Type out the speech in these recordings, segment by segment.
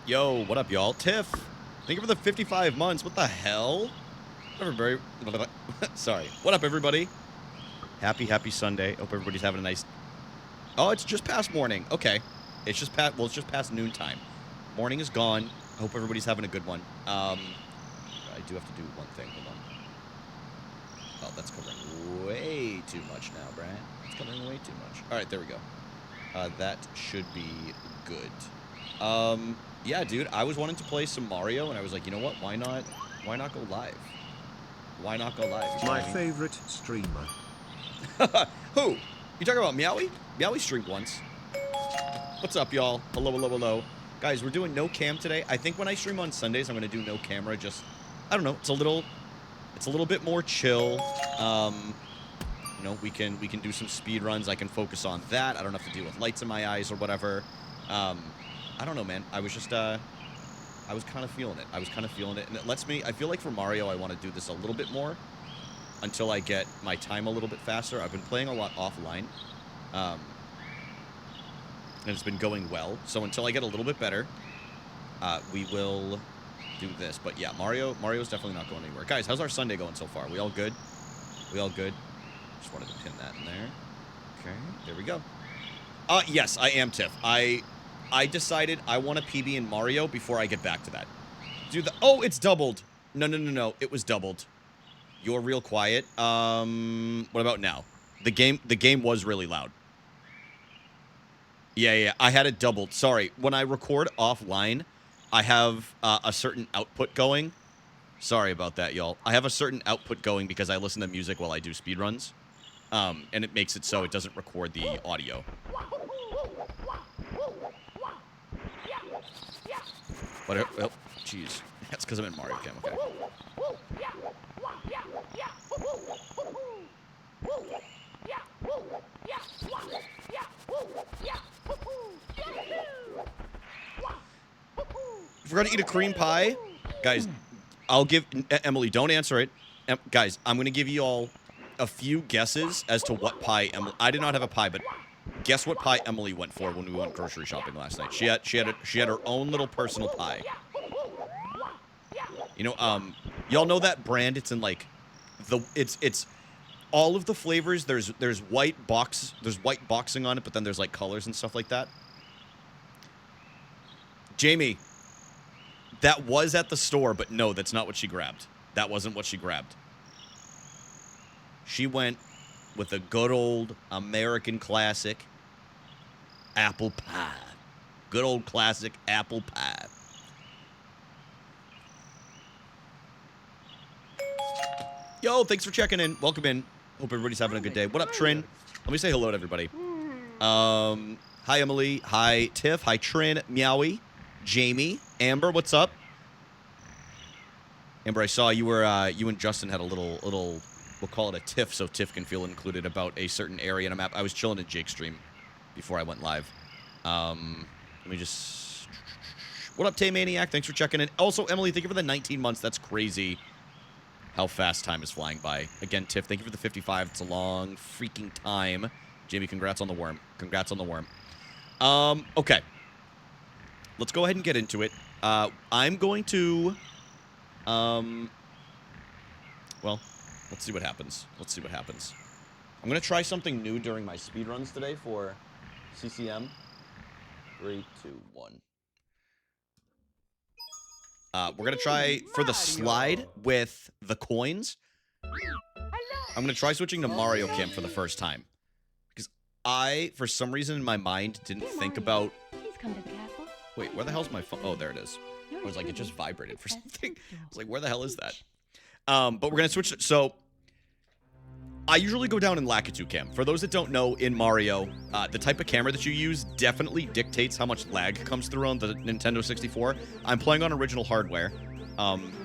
Yo, what up, y'all? Tiff, thank you for the 55 months. What the hell? Everybody, sorry. What up, everybody? Happy Sunday. Hope everybody's having a nice... Oh, it's just past morning. Okay. It's just past... Well, it's just past noontime. Morning is gone. I hope everybody's having a good one. I do have to do one thing. Hold on. Oh, that's covering way too much now, Brian. It's covering way too much. All right, there we go. That should be good. Yeah, dude, I was wanting to play some Mario, and I was like, you know what? Why not go live? Why not go live? My favorite streamer. Who? You talking about Meowie? Meowie streamed once. What's up, y'all? Hello. Guys, we're doing no cam today. I think when I stream on Sundays, I'm gonna do no camera. Just, I don't know. It's a little bit more chill. You know, we can do some speed runs. I can focus on that. I don't have to deal with lights in my eyes or whatever. I don't know, man. I was just, I was kind of feeling it. And it lets me, I feel like for Mario, I want to do this a little bit more until I get my time a little bit faster. I've been playing a lot offline, and it's been going well. So until I get a little bit better, we will do this. But yeah, Mario's definitely not going anywhere. Guys, how's our Sunday going so far? We all good? We all good? Just wanted to pin that in there. Okay, there we go. Yes, I am, Tiff. I decided I want a PB in Mario before I get back to that. Oh, it's doubled. No. It was doubled. You're real quiet. What about now? The game was really loud. Yeah. I had it doubled. Sorry. When I record offline, I have a certain output going. Sorry about that, y'all. I have a certain output going because I listen to music while I do speedruns. And it makes it so it doesn't record the audio. But, oh, jeez. That's because I'm in Mario Cam, okay. Forgot to eat a cream pie? Guys, I'll give... Emily, don't answer it. Guys, I'm going to give you all a few guesses as to what pie Emily... I did not have a pie, but... Guess what pie Emily went for when we went grocery shopping last night? She had her own little personal pie. You know, y'all know that brand? It's in like it's all of the flavors. There's white boxing on it, but then there's like colors and stuff like that. Jamie, that was at the store, but no, that's not what she grabbed. That wasn't what she grabbed. She went with a good old American classic apple pie. Good old classic apple pie. Yo, thanks for checking in. Welcome in. Hope everybody's having a good day. What up, Trin? Let me say hello to everybody. Hi, Emily. Hi, Tiff. Hi, Trin. Meowie. Jamie. Amber, what's up? Amber, I saw you were, you and Justin had a little, we'll call it a tiff so Tiff can feel included about a certain area in a map. I was chilling at Jake's stream before I went live. Let me just... What up, Tay Maniac? Thanks for checking in. Also, Emily, thank you for the 19 months. That's crazy how fast time is flying by. Again, Tiff, thank you for the 55. It's a long freaking time. Jamie, congrats on the worm. Congrats on the worm. Okay. Let's go ahead and get into it. I'm going to... Well, let's see what happens. Let's see what happens. I'm going to try something new during my speedruns today for CCM. 3, 2, 1. We're going to try for the slide with the coins. I'm going to try switching to Mario Cam for the first time. Because I, for some reason in my mind, didn't think about... Please come to the castle. Wait, where the hell's my phone? Oh, there it is. I was like, it just vibrated for something. I was like, where the hell is that? But we're going to switch. So, I usually go down in Lakitu Cam. For those that don't know, in Mario, the type of camera that you use definitely dictates how much lag comes through on the Nintendo 64. I'm playing on original hardware,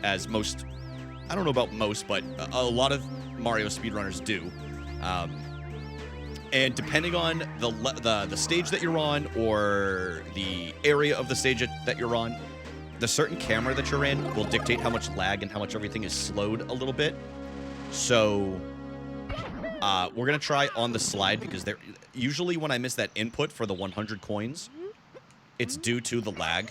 as most, I don't know about most, but a lot of Mario speedrunners do. And depending on the stage that you're on or the area of the stage that you're on, the certain camera that you're in will dictate how much lag and how much everything is slowed a little bit. So we're going to try on the slide because usually when I miss that input for the 100 coins, it's due to the lag.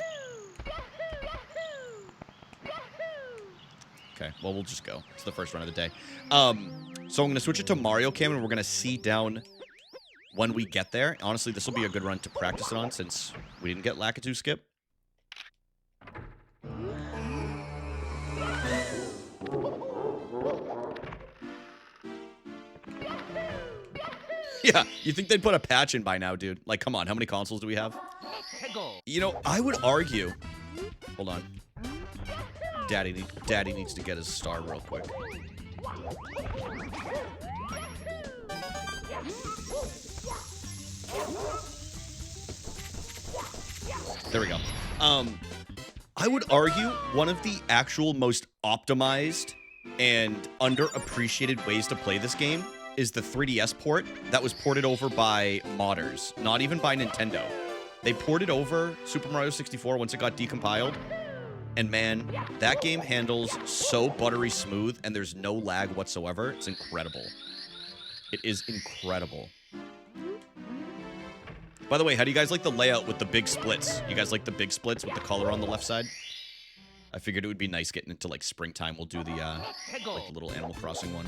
Okay, well, we'll just go. It's the first run of the day. So I'm going to switch it to Mario Cam, and we're going to see down when we get there. Honestly, this will be a good run to practice it on since we didn't get Lakitu skip. Yeah, you think they'd put a patch in by now, dude. Like, come on, how many consoles do we have? You know, I would argue... Hold on. Daddy needs to get his star real quick. There we go. I would argue one of the actual most optimized and underappreciated ways to play this game is the 3DS port that was ported over by modders, not even by Nintendo. They ported over Super Mario 64 once it got decompiled, and man, that game handles so buttery smooth, and there's no lag whatsoever. It's incredible. It is incredible. By the way, how do you guys like the layout with the big splits? You guys like the big splits with the color on the left side? I figured it would be nice getting into, like, springtime. We'll do the, like, the little Animal Crossing one.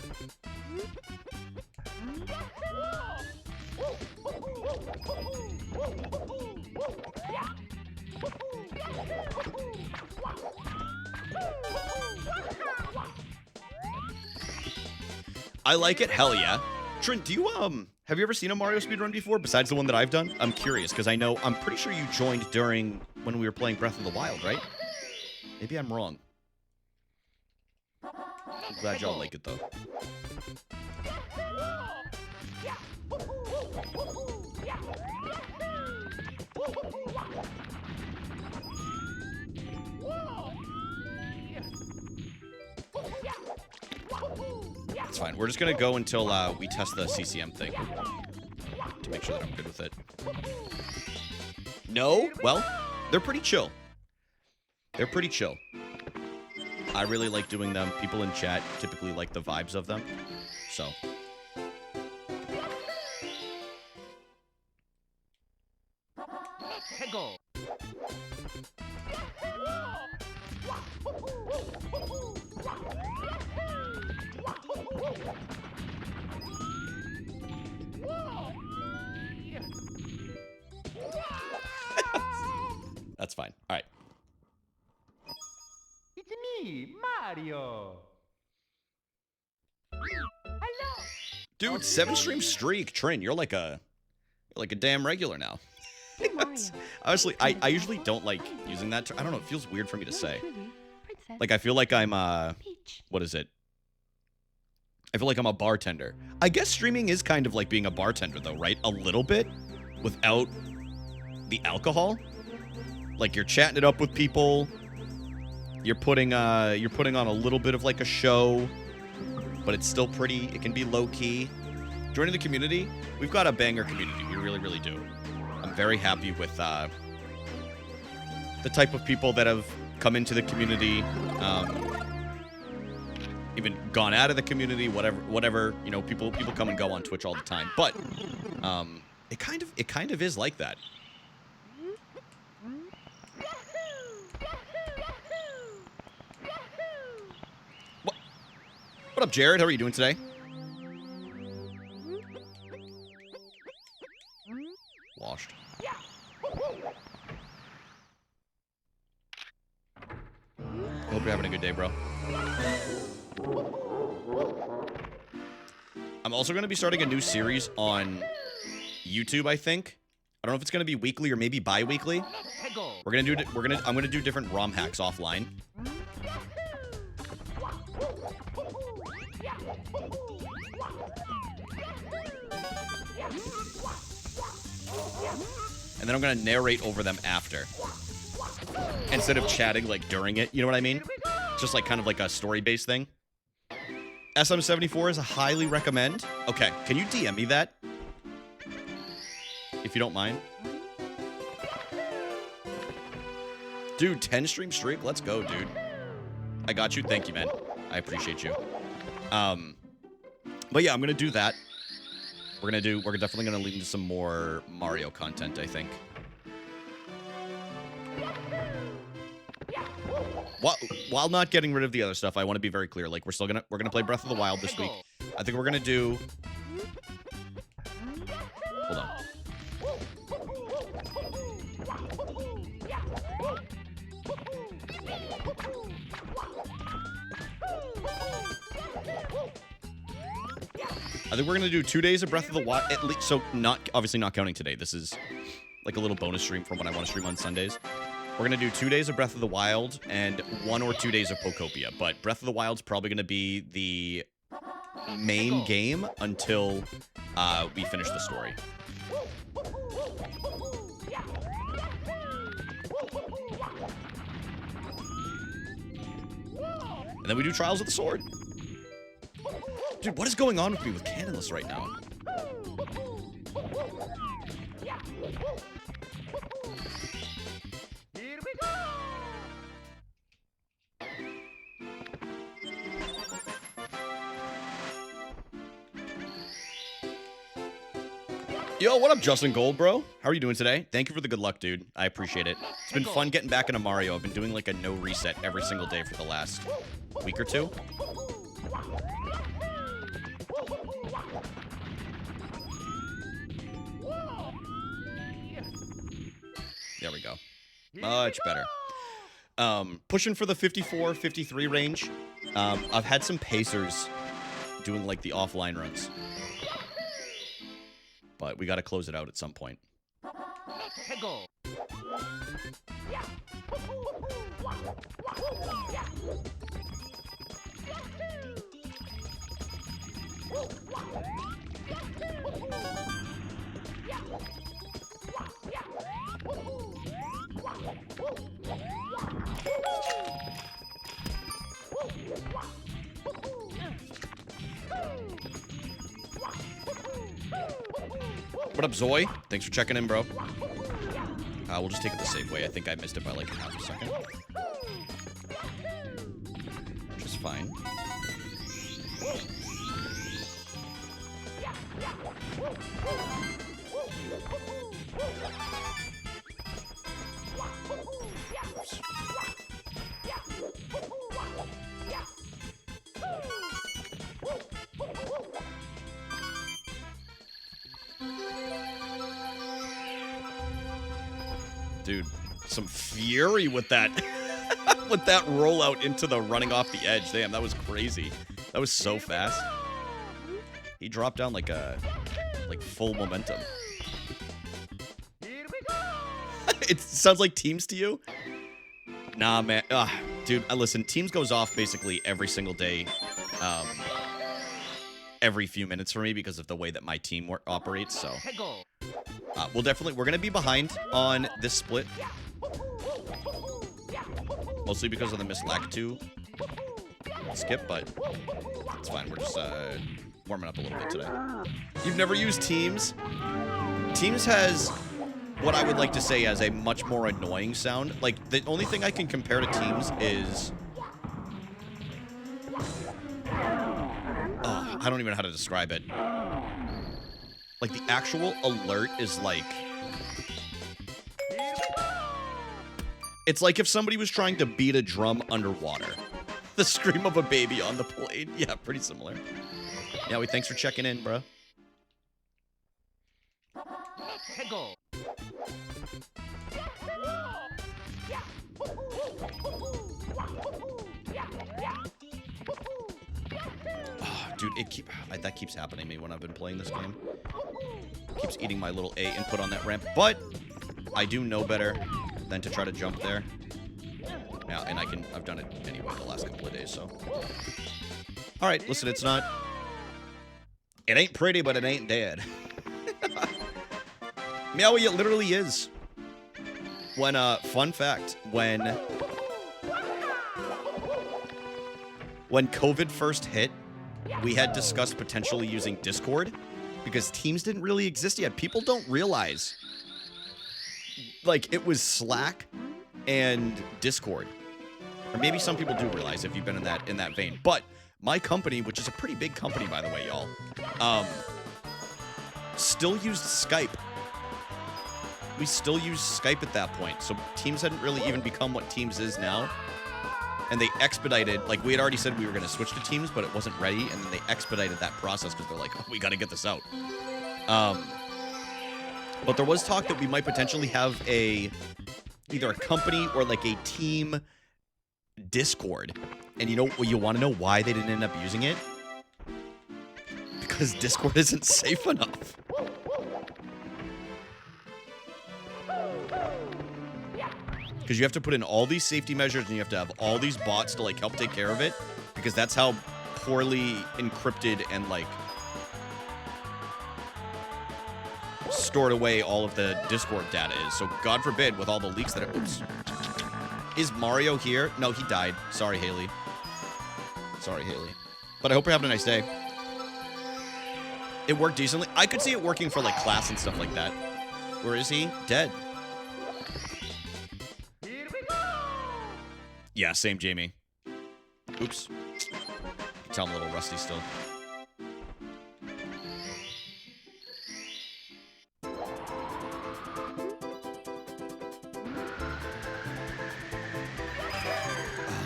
I like it. Hell yeah. Trent, do you, have you ever seen a Mario speedrun before, besides the one that I've done? I'm curious, because I'm pretty sure you joined during when we were playing Breath of the Wild, right? Maybe I'm wrong. I'm glad y'all like it, though. It's fine. We're just going to go until we test the CCM thing to make sure that I'm good with it. No? Well, they're pretty chill. They're pretty chill. I really like doing them. People in chat typically like the vibes of them. So. That's fine. All right. It's me, Mario. Hello. Dude, 7-stream streak. Trin, you're like a damn regular now. Yes. Honestly, I usually don't like using that. I don't know. It feels weird for me to say. Like, I feel like I'm, what is it? I feel like I'm a bartender. I guess streaming is kind of like being a bartender, though, right? A little bit without the alcohol. Like, you're chatting it up with people. You're putting on a little bit of like a show, but it's still pretty. It can be low key. Joining the community, we've got a banger community. We really, really do. I'm very happy with the type of people that have come into the community, even gone out of the community. Whatever. You know, people come and go on Twitch all the time, but it kind of is like that. What up, Jared? How are you doing today? Washed. Hope you're having a good day, bro. I'm also going to be starting a new series on YouTube, I think. I don't know if it's going to be weekly or maybe bi-weekly. I'm going to do different ROM hacks offline. And then I'm going to narrate over them after. Instead of chatting, like, during it. You know what I mean? Just, like, kind of like a story-based thing. SM74 is a highly recommend. Okay, can you DM me that? If you don't mind. Dude, 10-stream streak? Let's go, dude. I got you. Thank you, man. I appreciate you. But yeah, I'm going to do that. We're definitely going to lead into some more Mario content, I think. while not getting rid of the other stuff, I want to be very clear. Like, we're gonna play Breath of the Wild this week. I think we're gonna do. Hold on. I think we're gonna do 2 days of Breath of the Wild at least. So obviously not counting today. This is like a little bonus stream from when I want to stream on Sundays. We're gonna do 2 days of Breath of the Wild and 1 or 2 days of Pokopia. But Breath of the Wild's probably gonna be the main game until we finish the story. And then we do Trials of the Sword. Dude, what is going on with me with Candleless right now? Here we go. Yo, what up, Justin Gold, bro? How are you doing today? Thank you for the good luck, dude. I appreciate it. It's been fun getting back into Mario. I've been doing like a no reset every single day for the last week or two. There we go. Much better. Pushing for the 54, 53 range. I've had some pacers doing like the offline runs. But we got to close it out at some point. What up, Zoe? Thanks for checking in, bro. We'll just take it the safe way. I think I missed it by like half a second. Which is fine. Dude, some fury with that with that rollout into the running off the edge. Damn, that was crazy. That was so fast. He dropped down like full momentum. Here we go. It sounds like Teams to you? Nah, man. Dude, listen, Teams goes off basically every single day. Every few minutes for me because of the way that my team operates, so we're gonna be behind on this split, mostly because of the Miss Lakitu skip, but it's fine. We're just warming up a little bit today. You've never used Teams? Teams has what I would like to say as a much more annoying sound. Like, the only thing I can compare to Teams is I don't even know how to describe it. Like, the actual alert is like... It's like if somebody was trying to beat a drum underwater. The scream of a baby on the plane. Yeah, pretty similar. Yeah, thanks for checking in, bro. Dude, that keeps happening to me when I've been playing this game. It keeps eating my little A input on that ramp, but I do know better than to try to jump there. Yeah, and I've done it anyway the last couple of days, so. All right, listen, it ain't pretty, but it ain't dead. Meowie, it literally is. Fun fact, when COVID first hit, we had discussed potentially using Discord because Teams didn't really exist yet. People don't realize, like, it was Slack and Discord. Or maybe some people do realize if you've been in that vein. But my company, which is a pretty big company, by the way, y'all, still used Skype. We still use Skype at that point. So Teams hadn't really even become what Teams is now. and they expedited, like, we had already said we were going to switch to teams, but it wasn't ready, and then they expedited that process because they're like, oh, we got to get this out. But there was talk that we might potentially have either a company or like a team Discord. And you want to know why they didn't end up using it? Because Discord isn't safe enough. Because you have to put in all these safety measures and you have to have all these bots to like help take care of it. Because that's how poorly encrypted and like stored away all of the Discord data is. So God forbid with all the leaks that are... Oops. Is Mario here? No, he died. Sorry, Haley. Sorry, Haley. But I hope you're having a nice day. It worked decently. I could see it working for like class and stuff like that. Where is he? Dead. Here we go. Yeah, same Jamie. Oops. Tell I'm a little rusty still.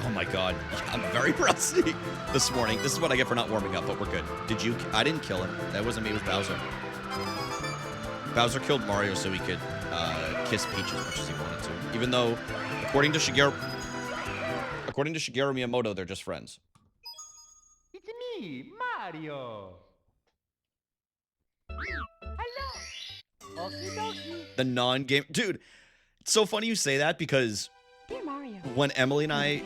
Oh my god. I'm very rusty this morning. This is what I get for not warming up, but we're good. Did you? I didn't kill him. That wasn't me, it was Bowser. Bowser killed Mario so he could kiss Peach as much as he wanted to. Even though, according to Shigeru Miyamoto, they're just friends. It's me, Mario. Hello. Okie dokie. The non-game... Dude, it's so funny you say that because Dear Mario, when Emily and I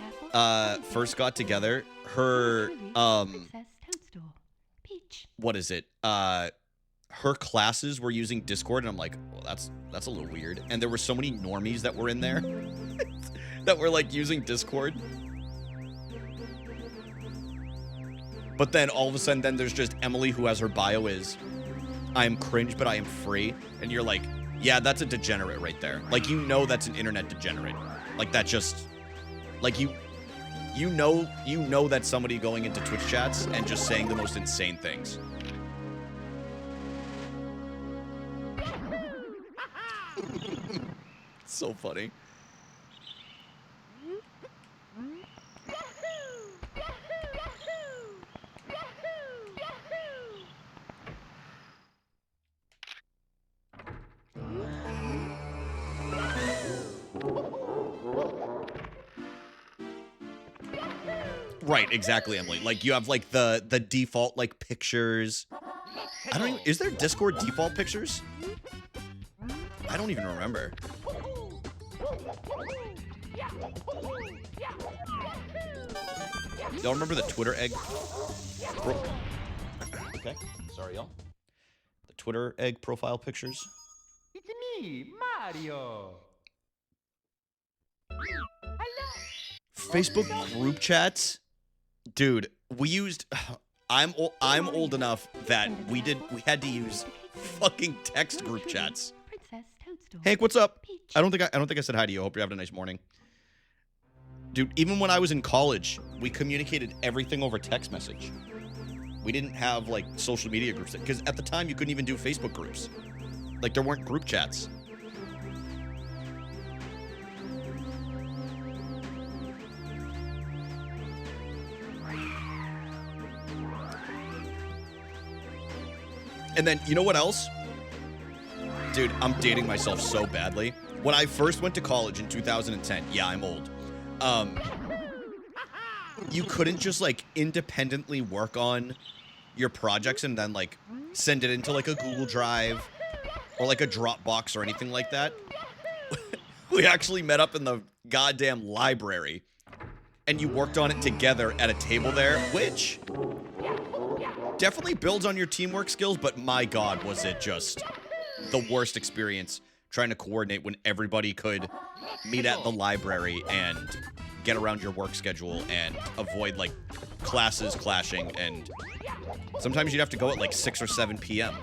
first got together, her, Princess Toadstool, Peach. what is it? Her classes were using Discord, and I'm like, well, that's a little weird. And there were so many normies that were in there that were like using Discord. But then all of a sudden, then there's just Emily who has her bio is, I am cringe, but I am free. And you're like, yeah, that's a degenerate right there. Like, you know that's an internet degenerate. Like, that just, like, you know that's somebody going into Twitch chats and just saying the most insane things. So funny. Right, exactly, Emily. Like, you have, like, the default, like, pictures. I don't even... Is there Discord default pictures? I don't even remember. Y'all remember the Twitter egg? Okay, sorry, y'all. The Twitter egg profile pictures. It's me, Mario. Hello. Facebook group chats? Dude, we used... I'm old enough that we had to use fucking text group chats. Princess Toadstool. Hank, what's up? Peach. I don't think I said hi to you. I hope you're having a nice morning. Dude, even when I was in college, we communicated everything over text message. We didn't have like social media groups because at the time you couldn't even do Facebook groups. Like there weren't group chats. And then, you know what else? Dude, I'm dating myself so badly. When I first went to college in 2010, yeah, I'm old. You couldn't just, like, independently work on your projects and then, like, send it into, like, a Google Drive or, like, a Dropbox or anything like that. We actually met up in the goddamn library, and you worked on it together at a table there, which... definitely builds on your teamwork skills, but my god, was it just the worst experience trying to coordinate when everybody could meet at the library and get around your work schedule and avoid, like, classes clashing, and sometimes you'd have to go at, like, 6 or 7 p.m.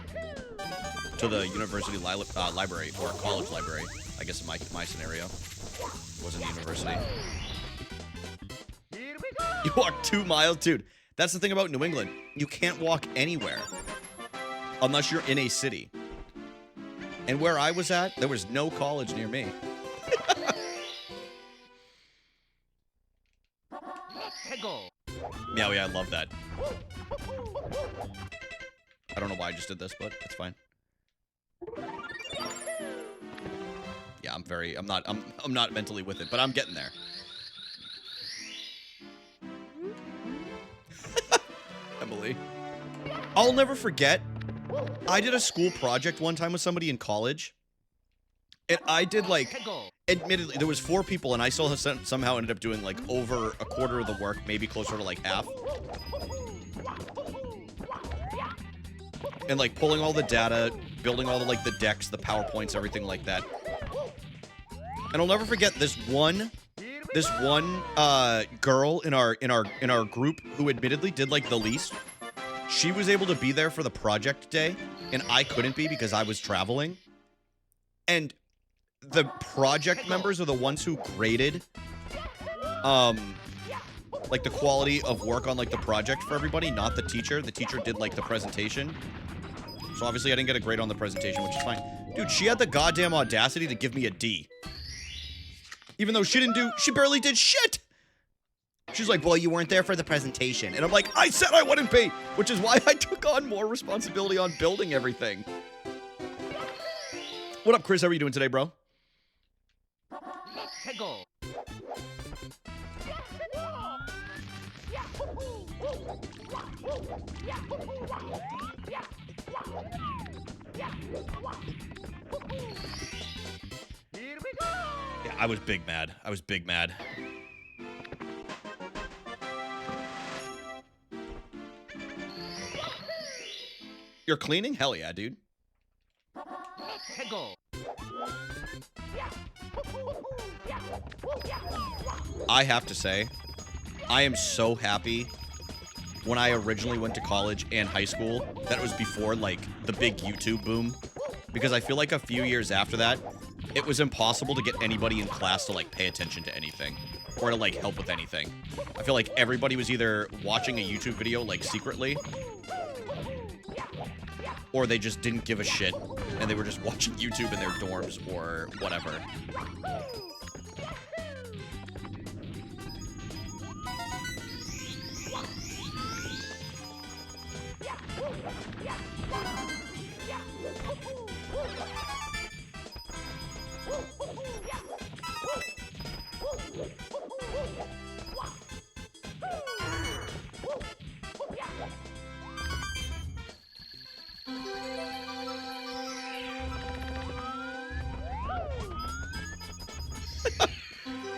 to the university library, or college library, I guess in my scenario. It wasn't a university. Here we go. You walk 2 miles? Dude, that's the thing about New England. You can't walk anywhere unless you're in a city. And where I was at, there was no college near me. go. Meowie, I love that. I don't know why I just did this, but it's fine. Yeah, I'm not mentally with it, but I'm getting there. Emily. I'll never forget. I did a school project one time with somebody in college. And I did like, admittedly, there was 4 people and I still somehow ended up doing like over a quarter of the work, maybe closer to like half. And like pulling all the data, building all the like the decks, the PowerPoints, everything like that. And I'll never forget this one girl in our group who admittedly did like the least. She was able to be there for the project day, and I couldn't be because I was traveling. And the project members are the ones who graded like the quality of work on like the project for everybody, not the teacher. The teacher did like the presentation. So obviously I didn't get a grade on the presentation, which is fine. Dude, she had the goddamn audacity to give me a D. Even though she barely did shit. She's like, well, you weren't there for the presentation. And I'm like, I said I wouldn't be, which is why I took on more responsibility on building everything. What up, Chris? How are you doing today, bro? go. Here we go. Yeah, I was big mad. I was big mad. You're cleaning? Hell yeah, dude. Go. I have to say, I am so happy when I originally went to college and high school that it was before, like, the big YouTube boom. Because I feel like a few years after that, it was impossible to get anybody in class to, like, pay attention to anything. Or to, like, help with anything. I feel like everybody was either watching a YouTube video, like, secretly, or they just didn't give a shit, and they were just watching YouTube in their dorms or whatever.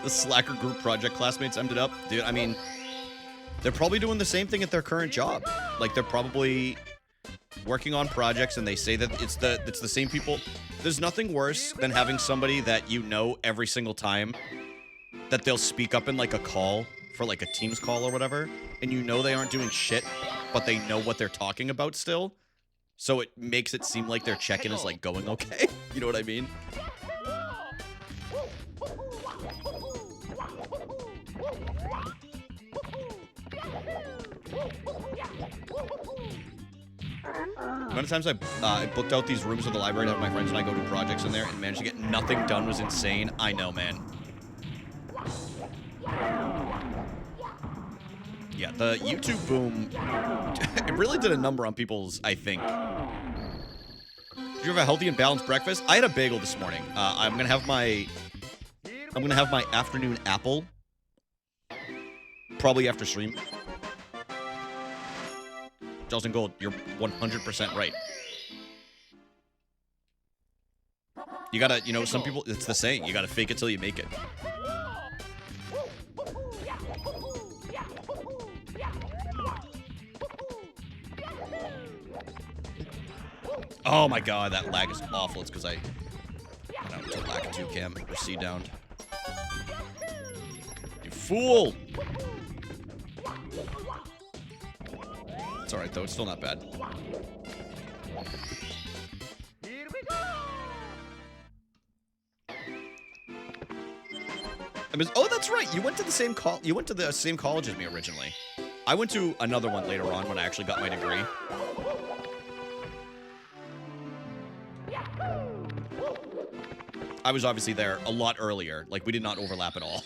The Slacker group project classmates ended up. Dude, I mean, they're probably doing the same thing at their current job. Like, they're probably working on projects, and they say that it's the same people. There's nothing worse than having somebody that you know every single time that they'll speak up in, like, a call for, like, a Teams call or whatever, and you know they aren't doing shit, but they know what they're talking about still. So it makes it seem like their check-in is, like, going okay. You know what I mean? Many times I booked out these rooms at the library to have my friends and I go do projects in there and managed to get nothing done was insane. I know, man. Yeah, the YouTube boom, it really did a number on people's, I think. Did you have a healthy and balanced breakfast? I had a bagel this morning. I'm gonna have my afternoon apple probably after stream. Justin Gold, you're 100% right. You gotta, you know, some people, it's the saying, you gotta fake it till you make it. Oh my god, that lag is awful. It's because I went out to lack 2 cam or C downed. You fool! It's alright though, it's still not bad. Here we go. I mean, oh, that's right. You went to the same college as me originally. I went to another one later on when I actually got my degree. I was obviously there a lot earlier. Like, we did not overlap at all.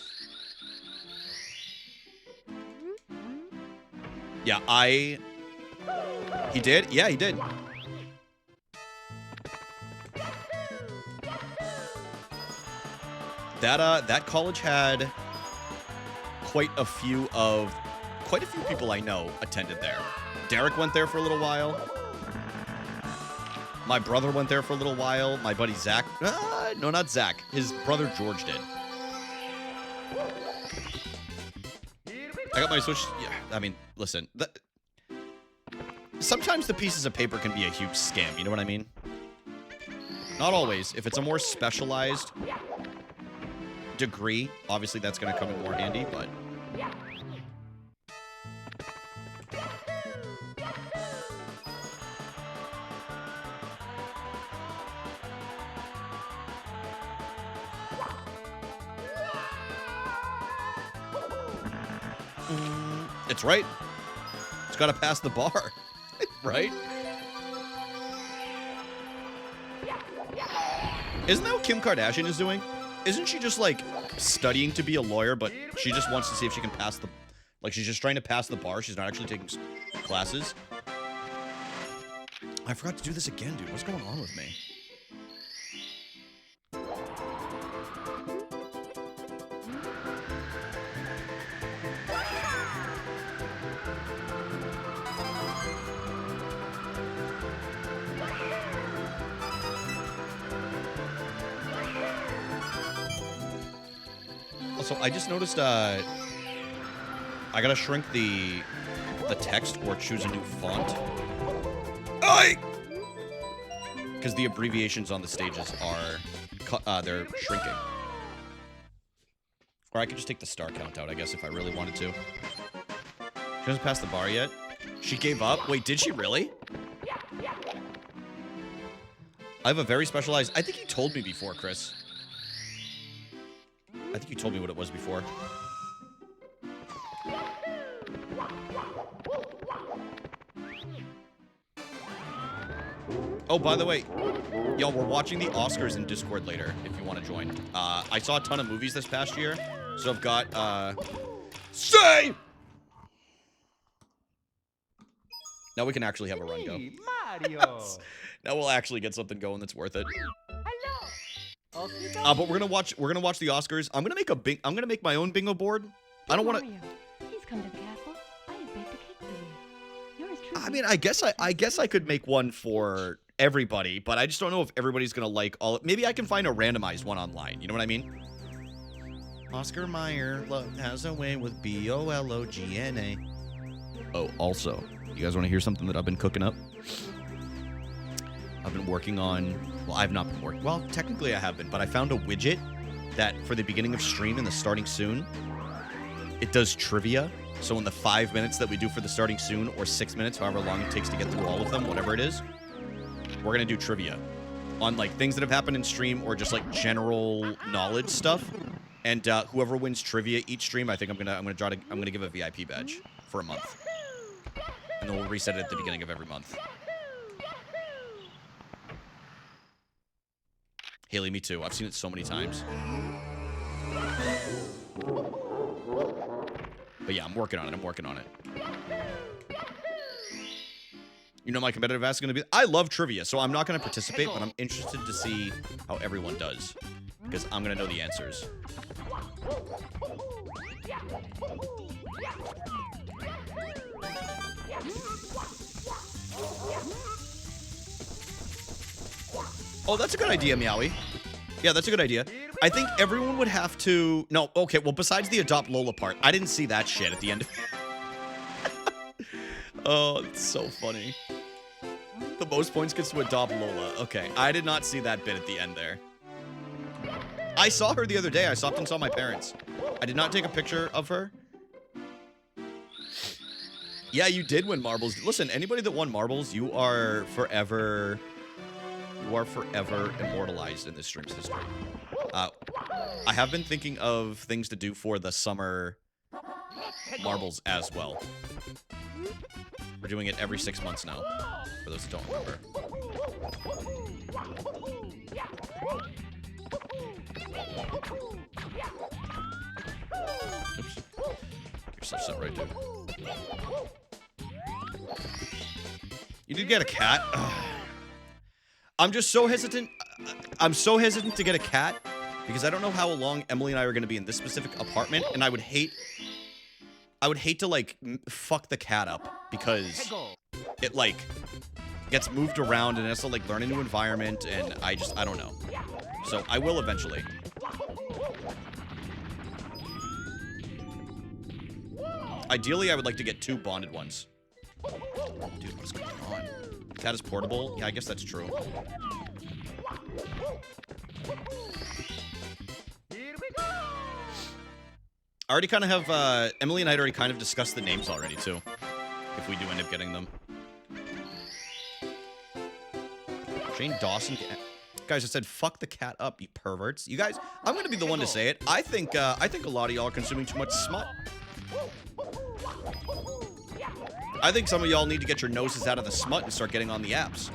Yeah, He did? Yeah, he did. That college had quite a few people I know attended there. Derek went there for a little while. My brother went there for a little while. My buddy Zach. No, not Zach. His brother George did. I got my Switch. Yeah, I mean, listen. Sometimes the pieces of paper can be a huge scam. You know what I mean? Not always. If it's a more specialized degree, obviously that's going to come in more handy, but... It's right. It's got to pass the bar, right? Isn't that what Kim Kardashian is doing? Isn't she just, like, studying to be a lawyer, but she just wants to see if she can pass the... Like, she's just trying to pass the bar. She's not actually taking classes. I forgot to do this again, dude. What's going on with me? Also, I just noticed, I gotta shrink the text or choose a new font. Because the abbreviations on the stages are, they're shrinking. Or I could just take the star count out, I guess, if I really wanted to. She hasn't passed the bar yet. She gave up? Wait, did she really? I have a very specialized... I think you told me before, Chris. I think you told me what it was before. Oh, by the way, y'all, we're watching the Oscars in Discord later, if you want to join. I saw a ton of movies this past year, so I've got, Say! Now we can actually have a run go. Hey, Mario. Now we'll actually get something going that's worth it. Hello. But we're gonna watch the Oscars. I'm gonna make my own bingo board. I don't want to. Mario, please come to the castle. I have baked a cake for you. Yours truly. I mean, I guess I could make one for everybody, but I just don't know if everybody's gonna like all. Maybe I can find a randomized one online. You know what I mean? Oscar Mayer has a way with BOLOGNA. Oh, also, you guys want to hear something that I've been cooking up? I've been working on. Well, I've not been working. Well, technically I have been, but I found a widget that for the beginning of stream and the starting soon, it does trivia. So in the 5 minutes that we do for the starting soon, or 6 minutes, however long it takes to get through all of them, whatever it is, we're gonna do trivia on like things that have happened in stream or just like general knowledge stuff. And whoever wins trivia each stream, I think I'm gonna give a VIP badge for a month, and then we'll reset it at the beginning of every month. Haley, me too. I've seen it so many times. But yeah, I'm working on it. You know my competitive ask is going to be... I love trivia, so I'm not going to participate, but I'm interested to see how everyone does. Because I'm going to know the answers. Oh, that's a good idea, Meowie. Yeah, that's a good idea. I think everyone would have to... No, okay, well, besides the Adopt Lola part, I didn't see that shit at the end. Oh, it's so funny. The most points gets to Adopt Lola. Okay, I did not see that bit at the end there. I saw her the other day. I stopped and saw my parents. I did not take a picture of her. Yeah, you did win marbles. Listen, anybody that won marbles, you are forever... You are forever immortalized in this stream's history. I have been thinking of things to do for the summer marbles as well. We're doing it every 6 months now, for those that don't remember. Oops. Get yourself set right, dude. need to get a cat. Ugh. I'm just so hesitant. I'm so hesitant to get a cat because I don't know how long Emily and I are going to be in this specific apartment, and I would hate to like fuck the cat up because it like gets moved around and it has to like learn a new environment, and I don't know. So I will eventually. Ideally, I would like to get 2 bonded ones. Dude, what's going on? Cat is portable? Yeah, I guess that's true. Here we go. I already kind of have, Emily and I had already kind of discussed the names already, too. If we do end up getting them. Shane Dawson. Guys, I said fuck the cat up, you perverts. You guys, I'm going to be the one to say it. I think a lot of y'all are consuming too much smut. I think some of y'all need to get your noses out of the smut and start getting on the apps.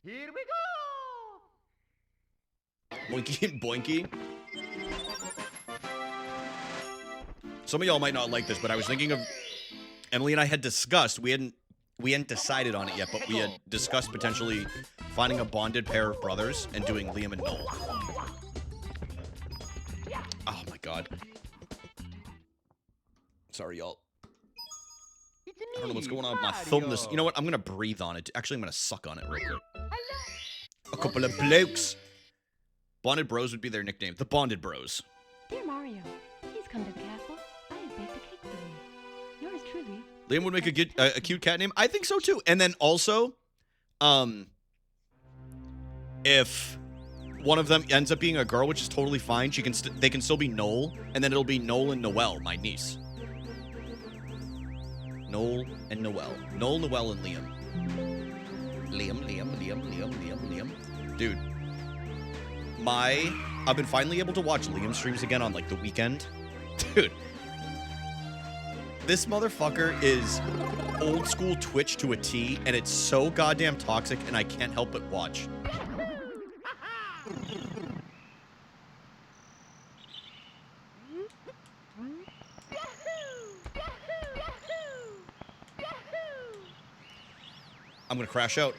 Here we go. Boinky and boinky. Some of y'all might not like this, but I was thinking of Emily and I had discussed, we hadn't decided on it yet, but we had discussed potentially finding a bonded pair of brothers and doing Liam and Noel. Oh my god. Sorry, y'all. It's I don't know what's me, going on with my thumb. This, you know what? I'm gonna breathe on it. Actually, I'm gonna suck on it real quick. A couple of blokes. Bonded Bros would be their nickname. The Bonded Bros. Dear Mario, please come to the castle. I have baked a cake for you. Yours truly. Liam would make a cute cat name. I think so too. And then also, if one of them ends up being a girl, which is totally fine, they can still be Noel, and then it'll be Noel and Noelle, my niece. Noel and Noelle. Noel, Noelle, and Liam. Liam. Dude, I've been finally able to watch Liam streams again on like the weekend. Dude, this motherfucker is old school Twitch to a T, and it's so goddamn toxic, and I can't help but watch. I'm gonna crash out.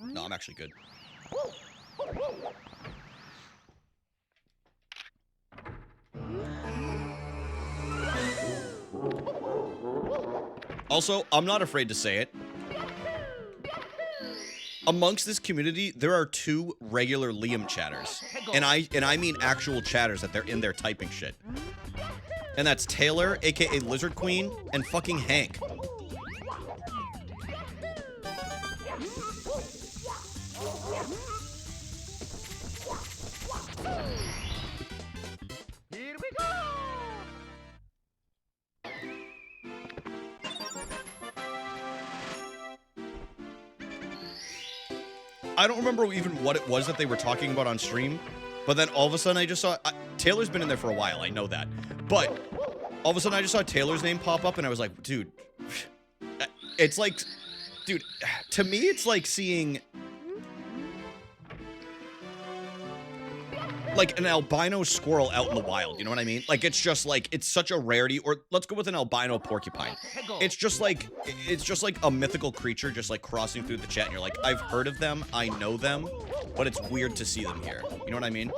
No, I'm actually good. Also, I'm not afraid to say it. Amongst this community, there are 2 regular Liam chatters. And I mean actual chatters that they're in there typing shit. And that's Taylor, aka Lizard Queen, and fucking Hank. Here we go. I don't remember even what it was that they were talking about on stream, but then all of a sudden I just saw... Taylor's been in there for a while, I know that. But all of a sudden I just saw Taylor's name pop up and I was like, dude... It's like... Dude, to me it's like seeing... like an albino squirrel out in the wild, you know what I mean? Like, it's just like, it's such a rarity, or let's go with an albino porcupine. It's just like a mythical creature just like crossing through the chat and you're like, I've heard of them, I know them, but it's weird to see them here. You know what I mean?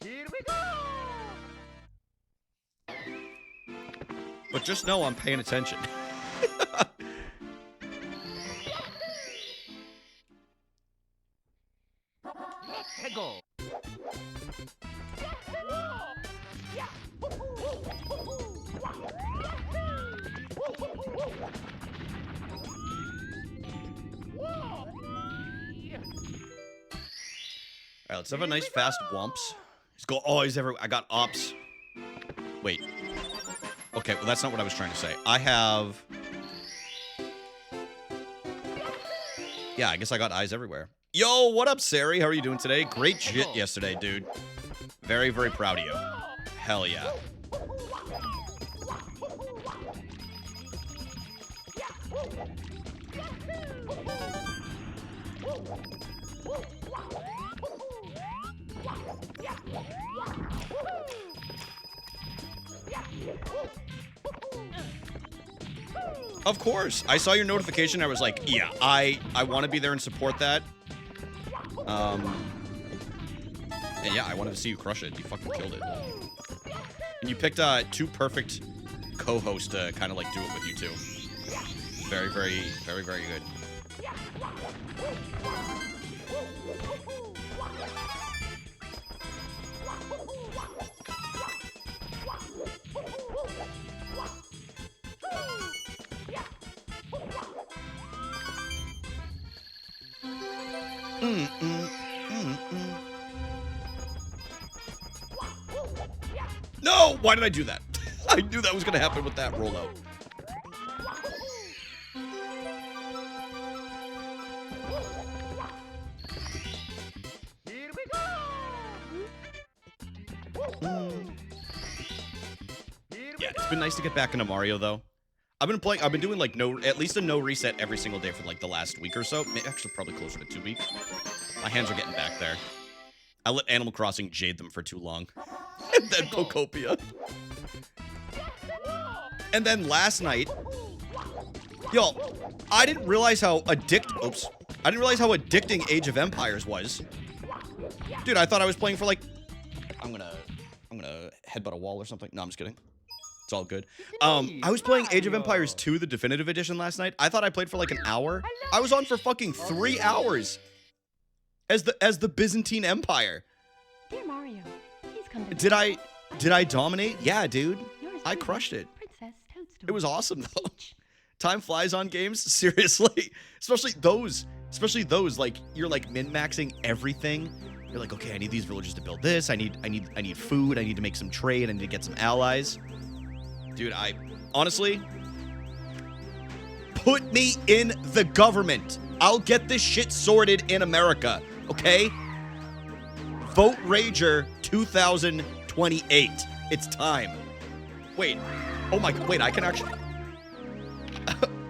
Here we go. But just know I'm paying attention. Let's go. All right, let's have a nice fast wumps. Let's go. Oh, he's everywhere. I got ops. Wait. Okay, well, that's not what I was trying to say. I have... Yeah, I guess I got eyes everywhere. Yo, what up, Sari? How are you doing today? Great shit yesterday, dude. Very, very proud of you. Hell yeah. Of course. I saw your notification. I was like, yeah, I want to be there and support that. And yeah, I wanted to see you crush it. You fucking killed it. And you picked two perfect co-hosts to kind of like do it with you too. Very, very, very, very good. No! Why did I do that? I knew that was going to happen with that rollout. Here we go. Yeah, it's been nice to get back into Mario though. I've been doing like at least a no reset every single day for like the last week or so. Actually, probably closer to 2 weeks. My hands are getting back there. I let Animal Crossing jade them for too long. And then Pokopia. And then last night, yo, I didn't realize how addicting Age of Empires was. Dude, I thought I was playing for like, I'm gonna headbutt a wall or something. No, I'm just kidding. It's all good. I was playing Age of Empires 2, the definitive edition last night. I thought I played for like an hour. I was on for fucking 3 hours as the Byzantine Empire. Dear Mario, please come to Did I dominate? Yeah, dude. Yours I truly, crushed it. Princess Toadstool. It was awesome though. Time flies on games, seriously. Especially those like you're like min-maxing everything. You're like, okay, I need these villagers to build this. I need food. I need to make some trade. I need to get some allies. Dude, I honestly put me in the government. I'll get this shit sorted in America, okay? Vote Rager 2028. It's time. Wait. Oh my god. Wait, I can actually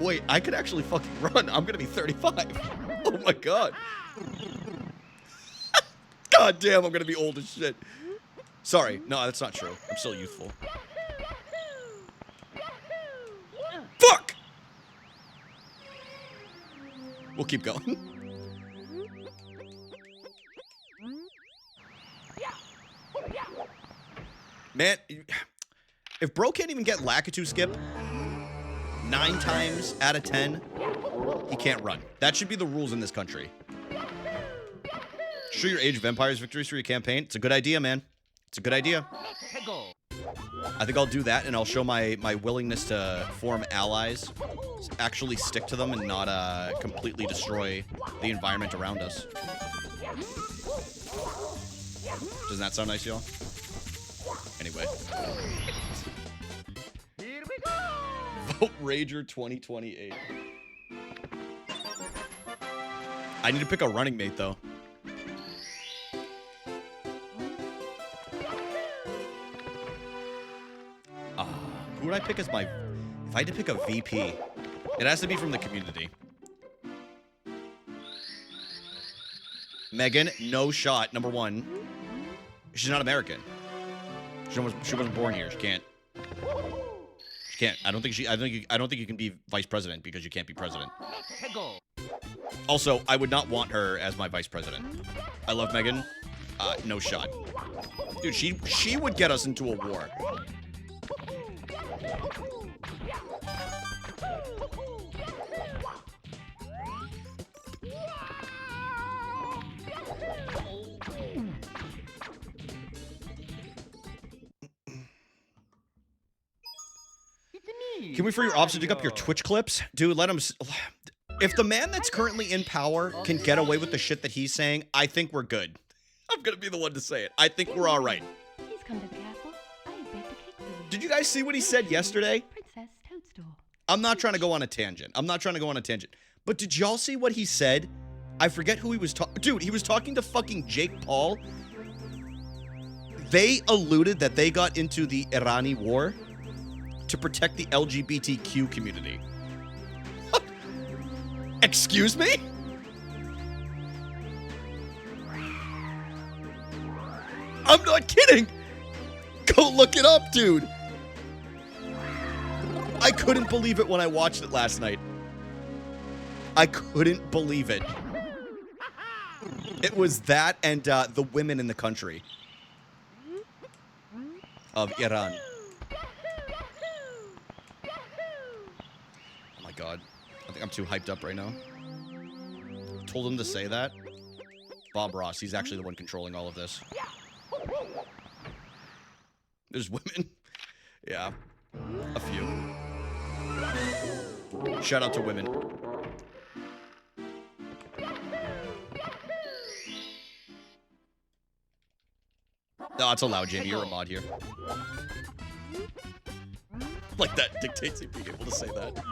wait, I can actually fucking run. I'm gonna be 35. Oh my god. God damn, I'm gonna be old as shit. Sorry. No, that's not true. I'm still youthful. Fuck! We'll keep going. Man, if bro can't even get Lakitu skip 9 times out of 10, he can't run. That should be the rules in this country. Show your Age of Empires victories for your campaign. It's a good idea, man. It's a good idea. I think I'll do that, and I'll show my willingness to form allies, actually stick to them, and not completely destroy the environment around us. Doesn't that sound nice, y'all? Anyway. Here we go. Vote Rager 2028. I need to pick a running mate, though. Who would I pick as my... If I had to pick a VP, it has to be from the community. Megan, no shot. Number 1. She's not American. She wasn't born here. She can't. She can't. I don't think you can be vice president because you can't be president. Also, I would not want her as my vice president. I love Megan. No shot. Dude, she would get us into a war. Can we free your ops to dig up your Twitch clips? Dude, let him... If the man that's currently in power can get away with the shit that he's saying, I think we're good. I'm gonna be the one to say it. I think we're all right. Please come to the castle. I have baked a cake for you. Did you guys see what he said yesterday? Princess Toadstool. I'm not trying to go on a tangent. But did y'all see what he said? I forget who he was talking... Dude, he was talking to fucking Jake Paul. They alluded that they got into the Irani war to protect the LGBTQ community. Excuse me? I'm not kidding. Go look it up, dude. I couldn't believe it when I watched it last night. I couldn't believe it. It was that and the women in the country of Iran. Oh my god. I think I'm too hyped up right now. Told him to say that. Bob Ross, he's actually the one controlling all of this. There's women. Yeah. A few. Shout out to women. No, it's allowed, Jamie. You're a mod here. Like that dictates you being able to say that.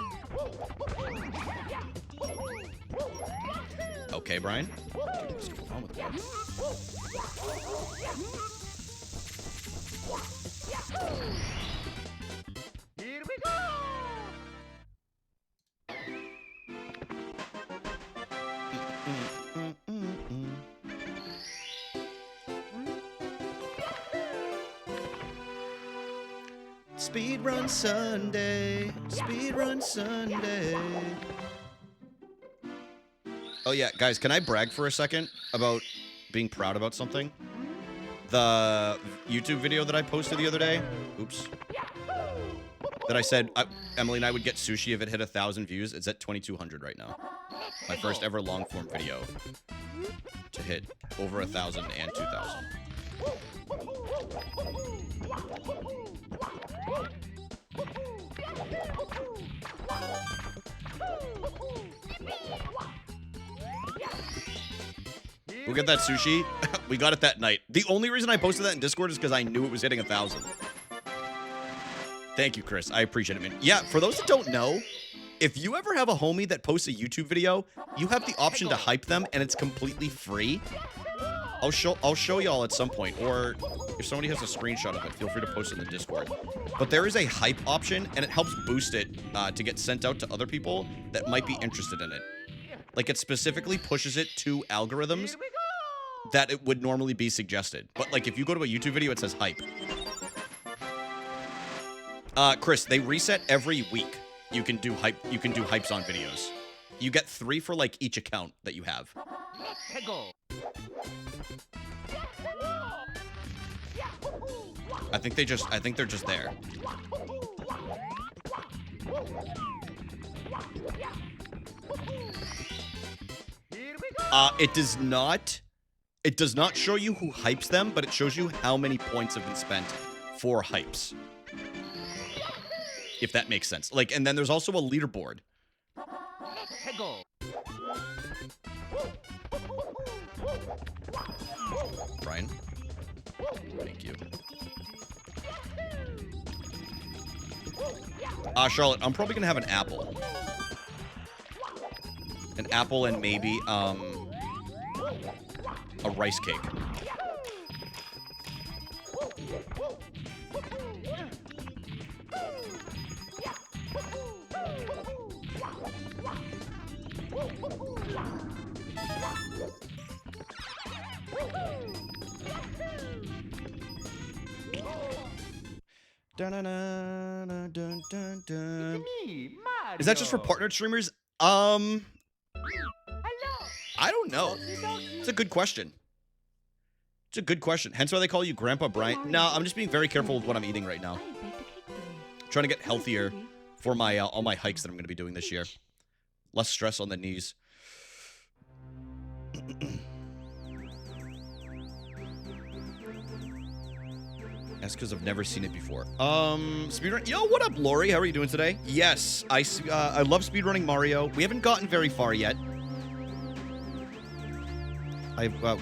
Okay, Brian. What's going on with that? Here we go! Speedrun Sunday. Speedrun Sunday. Oh yeah, guys, can I brag for a second about being proud about something? The YouTube video that I posted the other day, oops, that I said Emily and I would get sushi if it hit 1,000 views. It's at 2,200 right now. My first ever long form video to hit over 1,000 and 2,000. We'll get that sushi. We got it that night. The only reason I posted that in Discord is because I knew it was hitting 1,000. Thank you, Chris. I appreciate it, man. Yeah, for those that don't know, if you ever have a homie that posts a YouTube video, you have the option to hype them, and it's completely free. I'll show y'all at some point, or if somebody has a screenshot of it, feel free to post it in the Discord. But there is a hype option, and it helps boost it to get sent out to other people that might be interested in it. Like, it specifically pushes it to algorithms that it would normally be suggested. But, like, if you go to a YouTube video, it says hype. Chris, they reset every week. You can do hypes on videos. You get 3 for, like, each account that you have. I think they're just there. It does not show you who hypes them, but it shows you how many points have been spent for hypes. If that makes sense. Like, and then there's also a leaderboard. Brian? Thank you. Charlotte, I'm probably gonna have an apple. An apple and maybe, a rice cake. Is that just for partnered streamers? I don't know. It's a good question. It's a good question. Hence why they call you Grandpa Brian. No, I'm just being very careful with what I'm eating right now. I'm trying to get healthier for my all my hikes that I'm going to be doing this year. Less stress on the knees. That's because I've never seen it before. Speedrun. Yo, what up, Lori? How are you doing today? Yes, I love speedrunning Mario. We haven't gotten very far yet.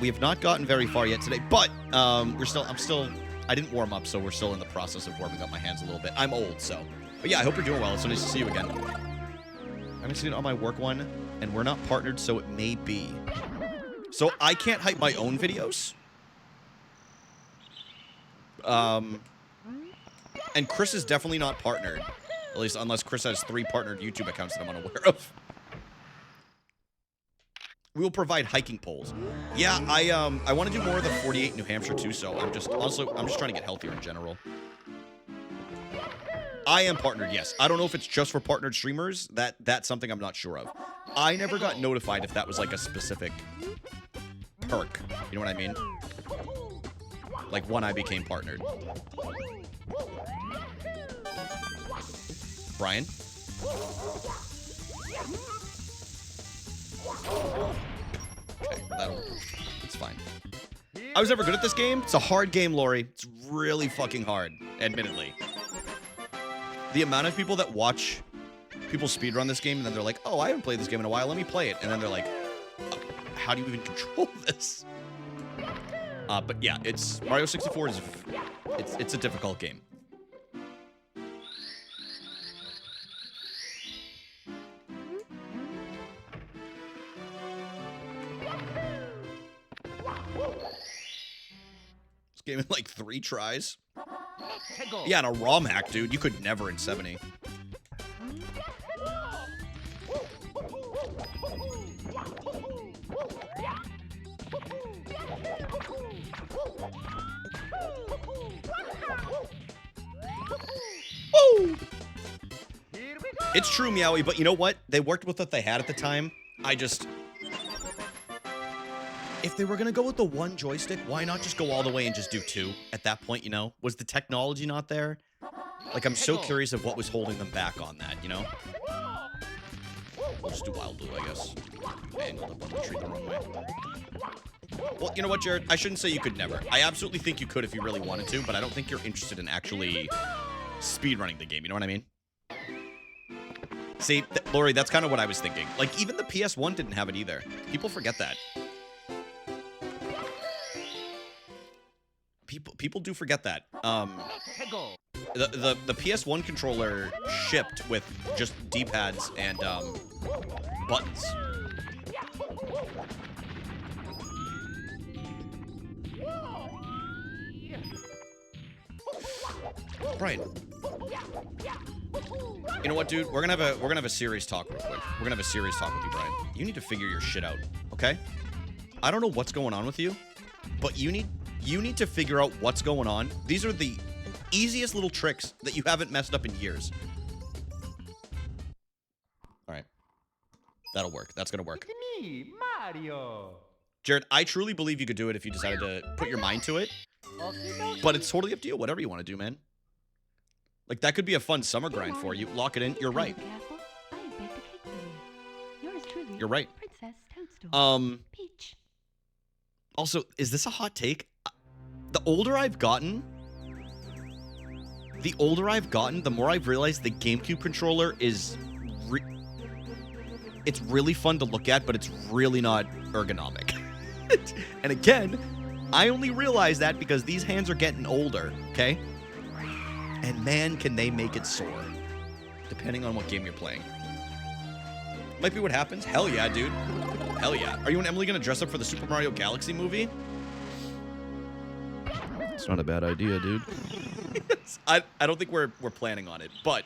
We have not gotten very far yet today, but I didn't warm up, so we're still in the process of warming up my hands a little bit. I'm old, so. But yeah, I hope you're doing well. It's so nice to see you again. I haven't seen it on my work one, and we're not partnered, so it may be. So I can't hype my own videos. And Chris is definitely not partnered. At least unless Chris has 3 partnered YouTube accounts that I'm unaware of. We will provide hiking poles. Yeah, I want to do more of the 48 New Hampshire too, so I'm just trying to get healthier in general. I am partnered, yes. I don't know if it's just for partnered streamers. That's something I'm not sure of. I never got notified if that was like a specific perk. You know what I mean? Like when I became partnered. Brian? Okay, that'll work. It's fine. I was never good at this game. It's a hard game, Lori. It's really fucking hard, admittedly. The amount of people that watch people speedrun this game and then they're like, oh, I haven't played this game in a while, let me play it. And then they're like, how do you even control this? But yeah, it's Mario 64 is it's a difficult game. This game in like 3 tries. Yeah, and a ROM hack, dude. You could never in 70. Woo! It's true, Meowie, but you know what? They worked with what they had at the time. If they were going to go with the 1 joystick, why not just go all the way and just do 2 at that point, you know? Was the technology not there? Like, I'm so curious of what was holding them back on that, you know? We'll just do Wild Blue, I guess. Angled up on the tree the wrong way. Well, you know what, Jared? I shouldn't say you could never. I absolutely think you could if you really wanted to, but I don't think you're interested in actually speedrunning the game, you know what I mean? See, Lori, that's kind of what I was thinking. Like, even the PS1 didn't have it either. People forget that. People do forget that. The PS1 controller shipped with just D-pads and buttons. Right. You know what, dude? We're gonna have a serious talk real quick. We're gonna have a serious talk with you, Brian. You need to figure your shit out, okay? I don't know what's going on with you, but you need to figure out what's going on. These are the easiest little tricks that you haven't messed up in years. All right. That'll work. That's gonna work. It's me, Mario. Jared, I truly believe you could do it if you decided to put your mind to it. But it's totally up to you. Whatever you want to do, man. Like, that could be a fun summer grind for you. Lock it in. You're right. You're right. Princess Toadstool. Peach. Also, is this a hot take? The older I've gotten, the more I've realized the GameCube controller is it's really fun to look at, but it's really not ergonomic. And again, I only realize that because these hands are getting older, okay? And man, can they make it sore. Depending on what game you're playing. Might be what happens. Hell yeah, dude. Hell yeah. Are you and Emily gonna dress up for the Super Mario Galaxy movie? It's not a bad idea, dude. I don't think we're planning on it, but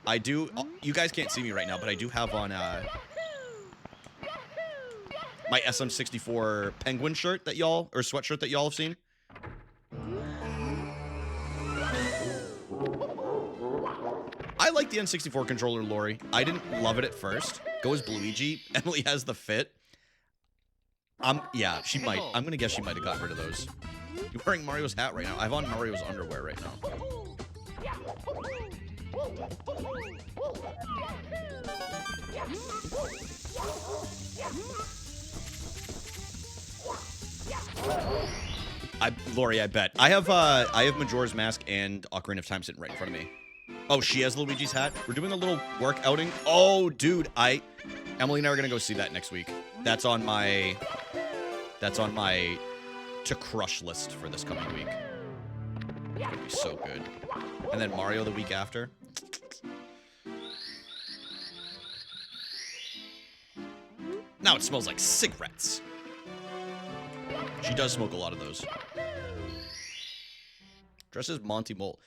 I do. You guys can't see me right now, but I do have on my SM64 penguin shirt that y'all, or sweatshirt that y'all have seen. I like the N64 controller, Lori. I didn't love it at first. Go as Luigi. Emily has the fit. Yeah, she might. I'm gonna guess she might have gotten rid of those. You're wearing Mario's hat right now. I have on Mario's underwear right now. Lori, I bet. I have Majora's Mask and Ocarina of Time sitting right in front of me. Oh, she has Luigi's hat. We're doing a little work outing. Oh, dude, Emily and I are gonna go see that next week. That's on my to crush list for this coming week. It's gonna be so good. And then Mario the week after. Now it smells like cigarettes. She does smoke a lot of those. Dress as Monty Mole.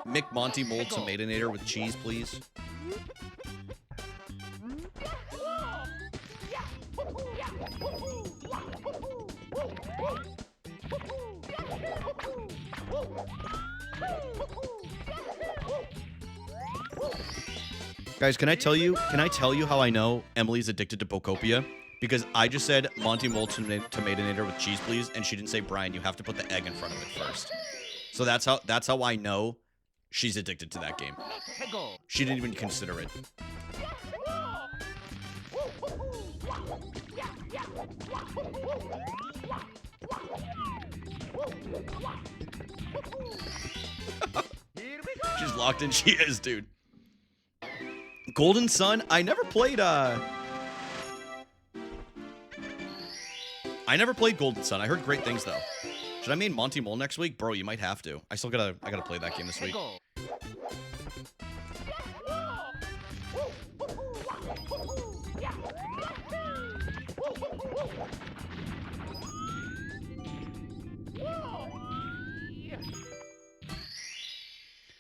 Mick Monty Mole Tomatonator with cheese, please. Guys, can I tell you how I know Emily's addicted to Bocopia? Because I just said Monty Mole Tomatinator with cheese, please, and she didn't say, Brian, you have to put the egg in front of it first. So that's how I know she's addicted to that game. She didn't even consider it. She's locked in. She is, dude. Golden Sun. I never played Golden Sun. I heard great things though. Should I main Monty Mole next week? Bro, you might have to. I gotta play that game this week.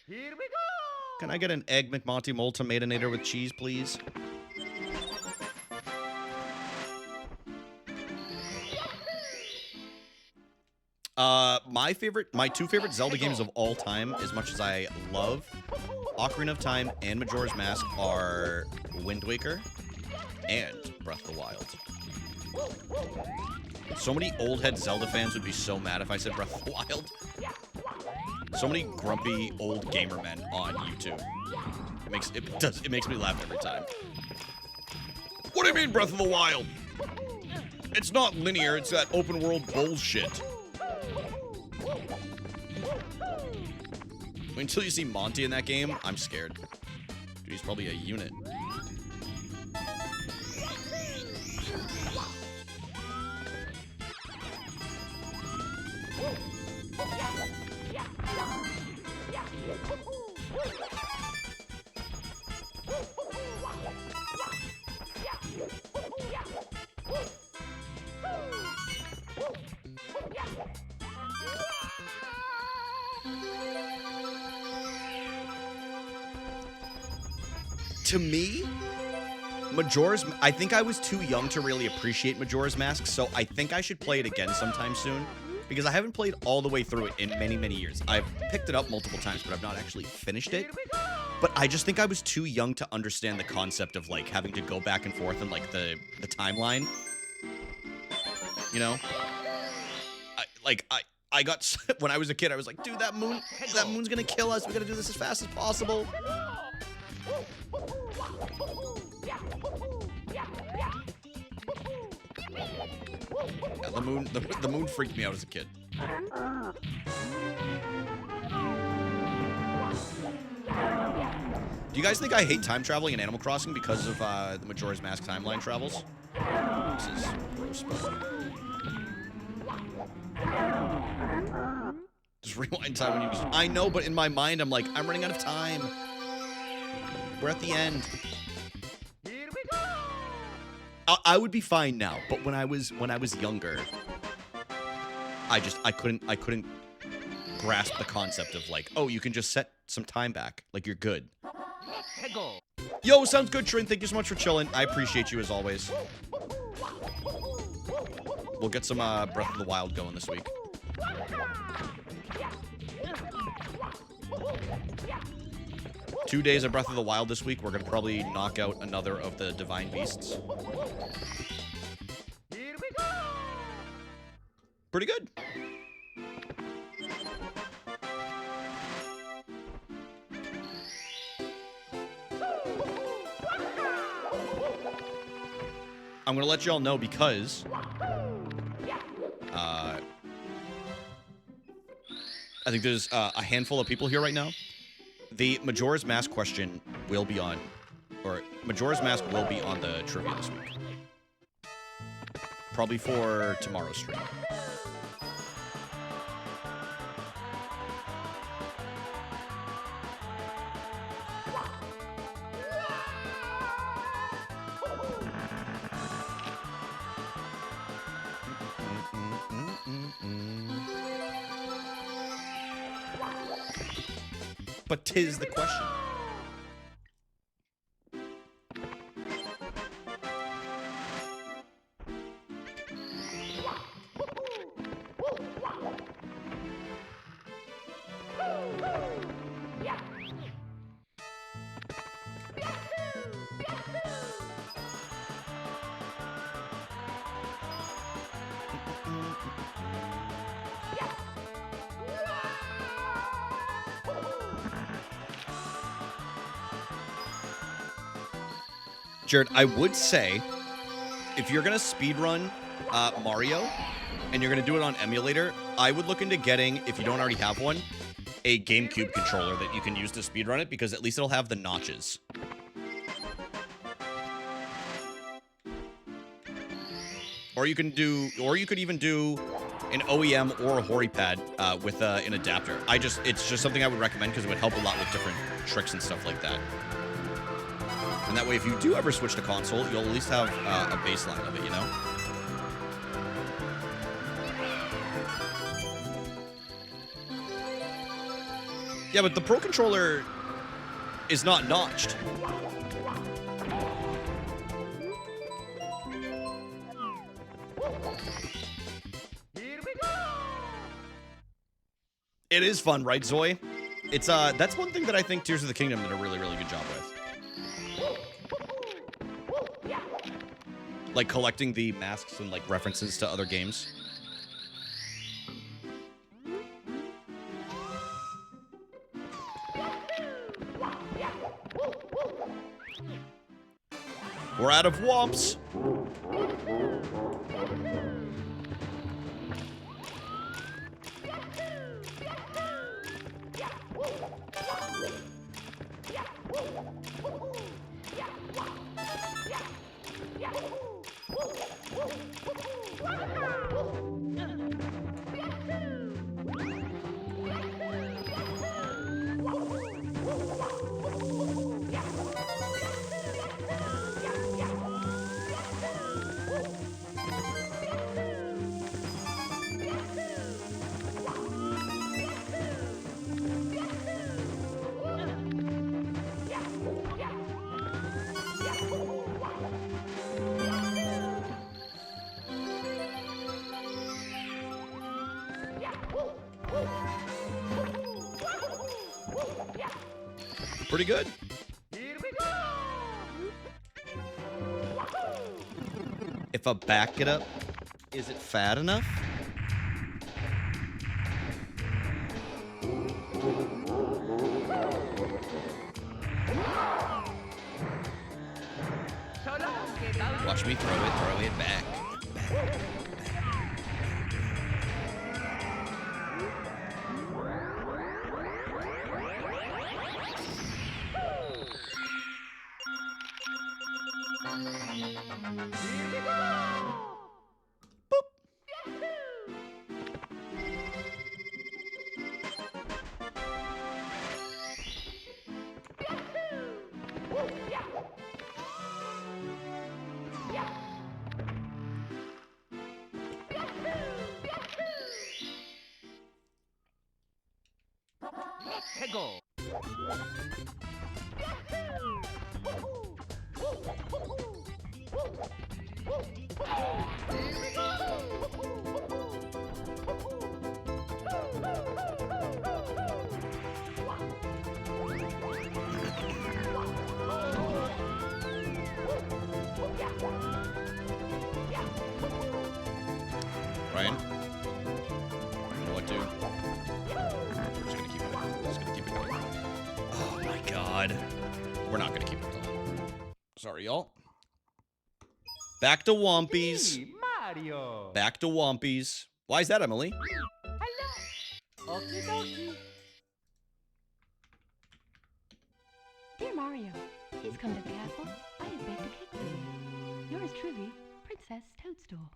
Here we go! Can I get an Egg McMonty Mole Tomatinator with cheese, please? My two favorite Zelda games of all time, as much as I love Ocarina of Time and Majora's Mask, are Wind Waker and Breath of the Wild. So many old head Zelda fans would be so mad if I said Breath of the Wild. So many grumpy old gamer men on YouTube. It makes me laugh every time. What do you mean Breath of the Wild? It's not linear, it's that open world bullshit. Until you see Monty in that game, I'm scared. Dude, he's probably a unit. To me, I think I was too young to really appreciate Majora's Mask, so I think I should play it again sometime soon, because I haven't played all the way through it in many, many years. I've picked it up multiple times, but I've not actually finished it. But I just think I was too young to understand the concept of, like, having to go back and forth in, like, the timeline. You know? I got, when I was a kid, I was like, dude, that moon's gonna kill us. We gotta do this as fast as possible. Yeah, the moon freaked me out as a kid. Do you guys think I hate time traveling in Animal Crossing because of the Majora's Mask timeline travels? This is gross, but... Just rewind time when you... I know, but in my mind, I'm like, I'm running out of time. We're at the end. I would be fine now, but when I was younger, I couldn't grasp the concept of, like, oh, you can just set some time back, like you're good. Yo, sounds good, Trin. Thank you so much for chilling. I appreciate you as always. We'll get some Breath of the Wild going this week. 2 days of Breath of the Wild this week. We're gonna probably knock out another of the Divine Beasts. Pretty good. I'm gonna let y'all know because I think there's a handful of people here right now. The Majora's Mask question will be on, or Majora's Mask will be on the trivia this week. Probably for tomorrow's stream. But 'tis the question. Jared, I would say if you're gonna speedrun Mario and you're gonna do it on emulator, I would look into getting, if you don't already have one, a GameCube controller that you can use to speedrun it, because at least it'll have the notches. Or you could even do an OEM or a HoriPad with an adapter. It's just something I would recommend because it would help a lot with different tricks and stuff like that. And that way, if you do ever switch to console, you'll at least have a baseline of it, you know? Yeah, but the Pro Controller is not notched. Here we go! It is fun, right, Zoe? It's that's one thing that I think Tears of the Kingdom did a really, really good job with. Like collecting the masks and like references to other games. We're out of whomps. Pretty good. Here we go! If I back it up, is it fat enough? Watch me throw it back. Let's go! Ryan? You know what, dude? We're just gonna keep it going. Just gonna keep it going. Oh my god. We're not gonna keep it going. Sorry, y'all. Back to Wompies. Hey, Mario! Back to Wompies. Why is that, Emily? Hello! Okie dokie! Dear Mario, please come to the castle. I have baked a cake for you. Yours truly, Princess Toadstool.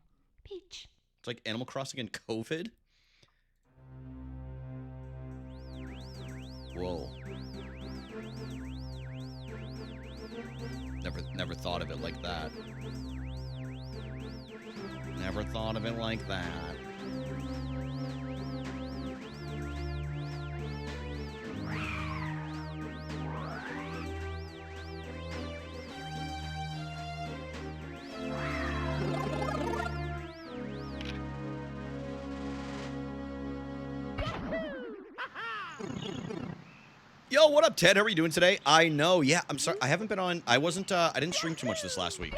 Peach. It's like Animal Crossing and COVID. Whoa. Never thought of it like that. Never thought of it like that. Yo, what up, Ted? How are you doing today? I know, yeah, I'm sorry. I haven't been on. I didn't stream too much this last week.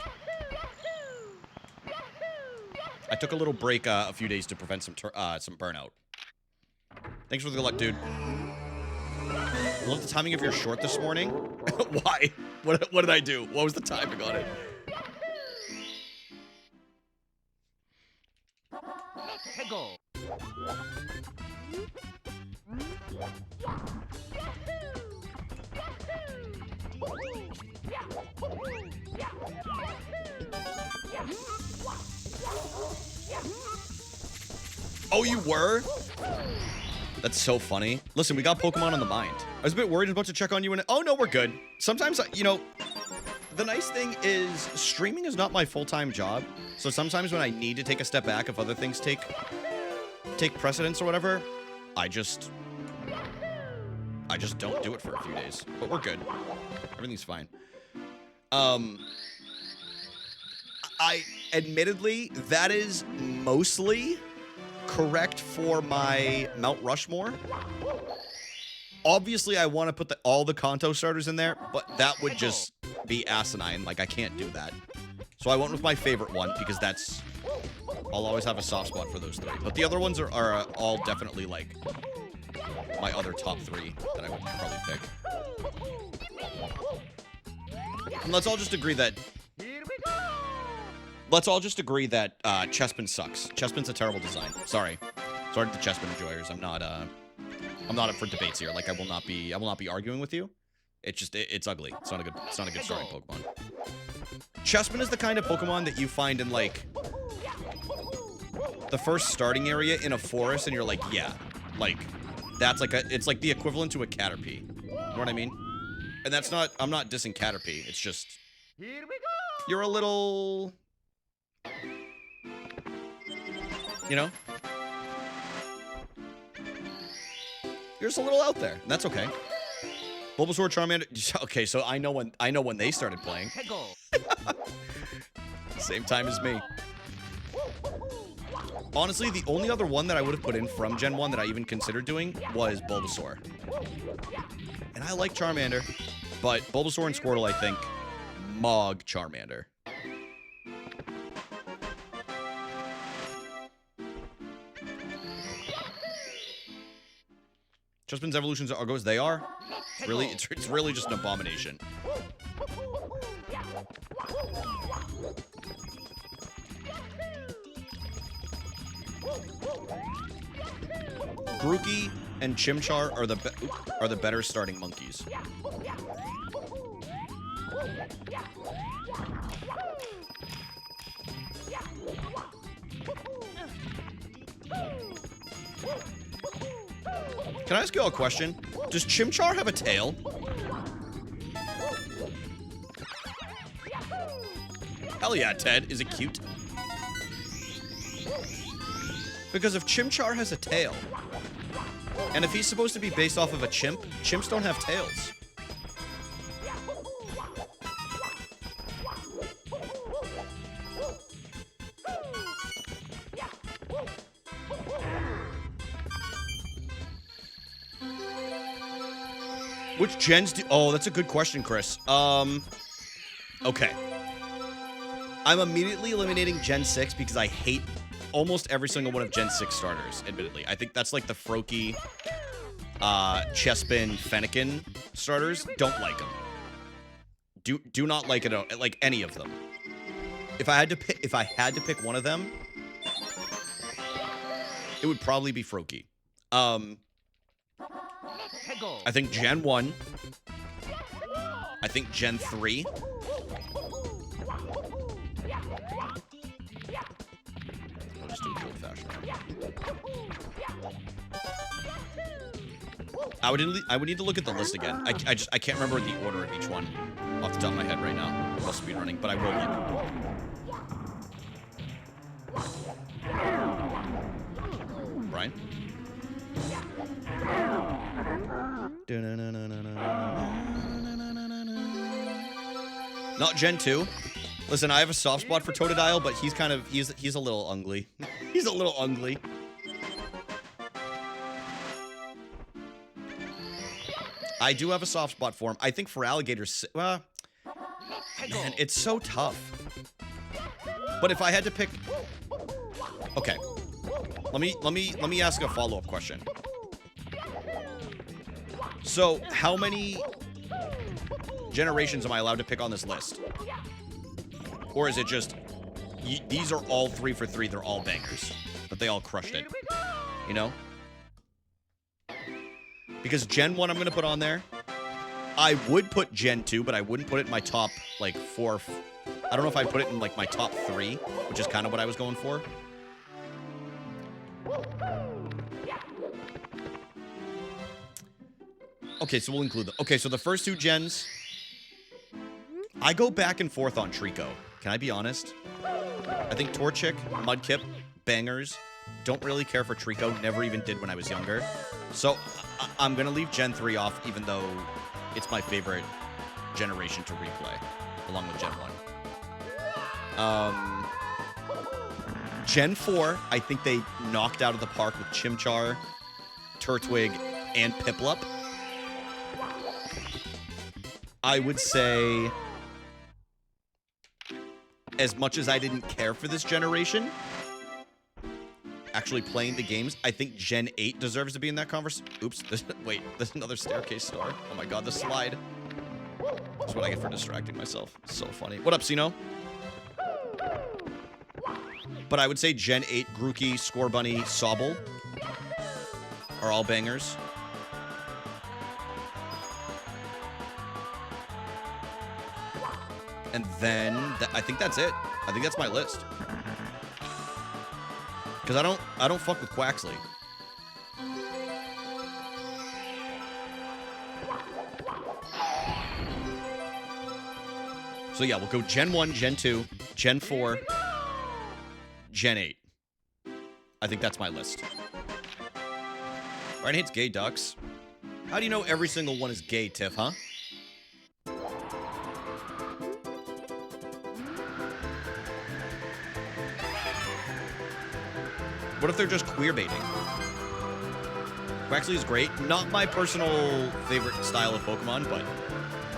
I took a little break a few days to prevent some burnout. Thanks for the good luck, dude. I love the timing of your short this morning. Why? What did I do? What was the timing on it? Let's go. Oh, you were? That's so funny. Listen, we got Pokemon on the mind. I was a bit worried about to check on you and oh no, we're good. Sometimes, you know, the nice thing is streaming is not my full-time job. So sometimes when I need to take a step back, if other things take precedence or whatever, I just don't do it for a few days. But we're good. Everything's fine. I admittedly, that is mostly correct for my Mount Rushmore. Obviously, I want to put all the Kanto starters in there, but that would just be asinine. Like, I can't do that. So I went with my favorite one because that's... I'll always have a soft spot for those three. But the other ones are all definitely, like, my other top three that I would probably pick. And let's all just agree that... Let's all just agree that Chespin sucks. Chespin's a terrible design. Sorry. Sorry to the Chespin enjoyers. I'm not up for debates here. Like, I will not be arguing with you. It's just it's ugly. It's not a good starting Pokemon. Chespin is the kind of Pokemon that you find in like the first starting area in a forest and you're like, yeah. Like that's like it's like the equivalent to a Caterpie. You know what I mean? And that's not I'm not dissing Caterpie. It's just you're a little you know? You're just a little out there. And that's okay. Bulbasaur, Charmander. Okay, so I know when they started playing. Same time as me. Honestly, the only other one that I would have put in from Gen 1 that I even considered doing was Bulbasaur. And I like Charmander, but Bulbasaur and Squirtle, I think, Mog Charmander. Chespin's evolutions are goes. They are really. It's really just an abomination. Grookey and Chimchar are the better starting monkeys. Can I ask you all a question? Does Chimchar have a tail? Hell yeah, Ted. Is it cute? Because if Chimchar has a tail, and if he's supposed to be based off of a chimp, chimps don't have tails. Which gens do... Oh, that's a good question, Chris. Okay. I'm immediately eliminating Gen 6 because I hate almost every single one of Gen 6 starters, admittedly. I think that's like the Froakie, Chespin, Fennekin starters. Don't like them. Do not like it, like any of them. If I had to pick one of them, it would probably be Froakie. I think Gen 1. I think Gen 3. I'll just do it the old-fashioned way. I would need to look at the list again. I can't remember the order of each one off the top of my head right now. While speedrunning, but I will look. Brian? Not Gen 2. Listen, I have a soft spot for Totodile, but he's a little ugly. He's a little ugly. I do have a soft spot for him. I think for alligators, man, it's so tough. But if I had to pick, okay, let me ask a follow-up question. So, how many generations am I allowed to pick on this list? Or is it just, these are all 3 for 3, they're all bangers, but they all crushed it, you know? Because Gen 1 I'm going to put on there. I would put Gen 2, but I wouldn't put it in my top, like, 4. I don't know if I'd put it in, like, my top 3, which is kind of what I was going for. Okay, so we'll include them. Okay, so the first 2 gens, I go back and forth on Trico. Can I be honest? I think Torchic, Mudkip, bangers. Don't really care for Trico. Never even did when I was younger. So I'm going to leave Gen 3 off, even though it's my favorite generation to replay, along with Gen 1. Gen 4, I think they knocked out of the park with Chimchar, Turtwig, and Piplup. I would say, as much as I didn't care for this generation, actually playing the games, I think Gen 8 deserves to be in that conversation. Oops, wait, there's another staircase star. Oh my god, the slide. That's what I get for distracting myself. So funny. What up, Sino? But I would say Gen 8, Grookey, Scorbunny, Sobble are all bangers. And then, I think that's it. I think that's my list. Because I don't fuck with Quaxley. So yeah, we'll go Gen 1, Gen 2, Gen 4, Gen 8. I think that's my list. Ryan hates gay ducks. How do you know every single one is gay, Tiff, huh? What if they're just queer baiting? Quaxley is great. Not my personal favorite style of Pokemon, but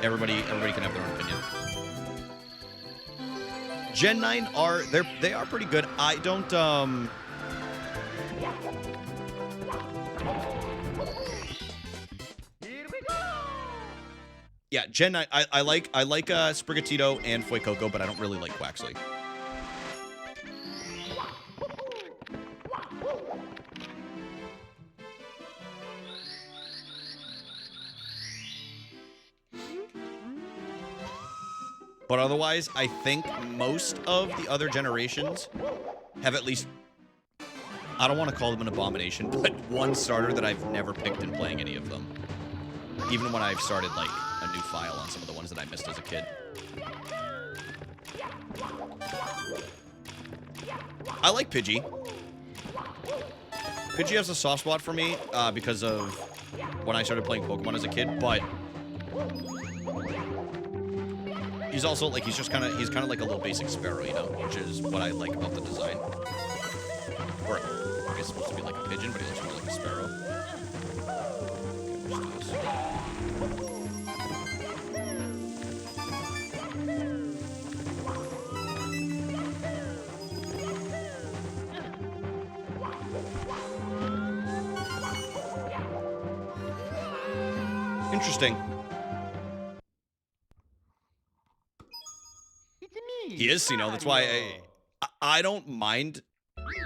everybody can have their own opinion. Gen 9 they are pretty good. I don't Yeah, Gen 9 I like Sprigatito and Fuecoco, but I don't really like Quaxley. But otherwise, I think most of the other generations have at least, I don't want to call them an abomination, but one starter that I've never picked in playing any of them. Even when I've started, like, a new file on some of the ones that I missed as a kid. I like Pidgey. Pidgey has a soft spot for me because of when I started playing Pokemon as a kid, but he's also, like, he's kind of like a little basic Sparrow, you know, which is what I like about the design. Or, I guess it's supposed to be like a pigeon, but he looks more like a sparrow. Okay, let's do this. Interesting. He is, you know, that's why I don't mind.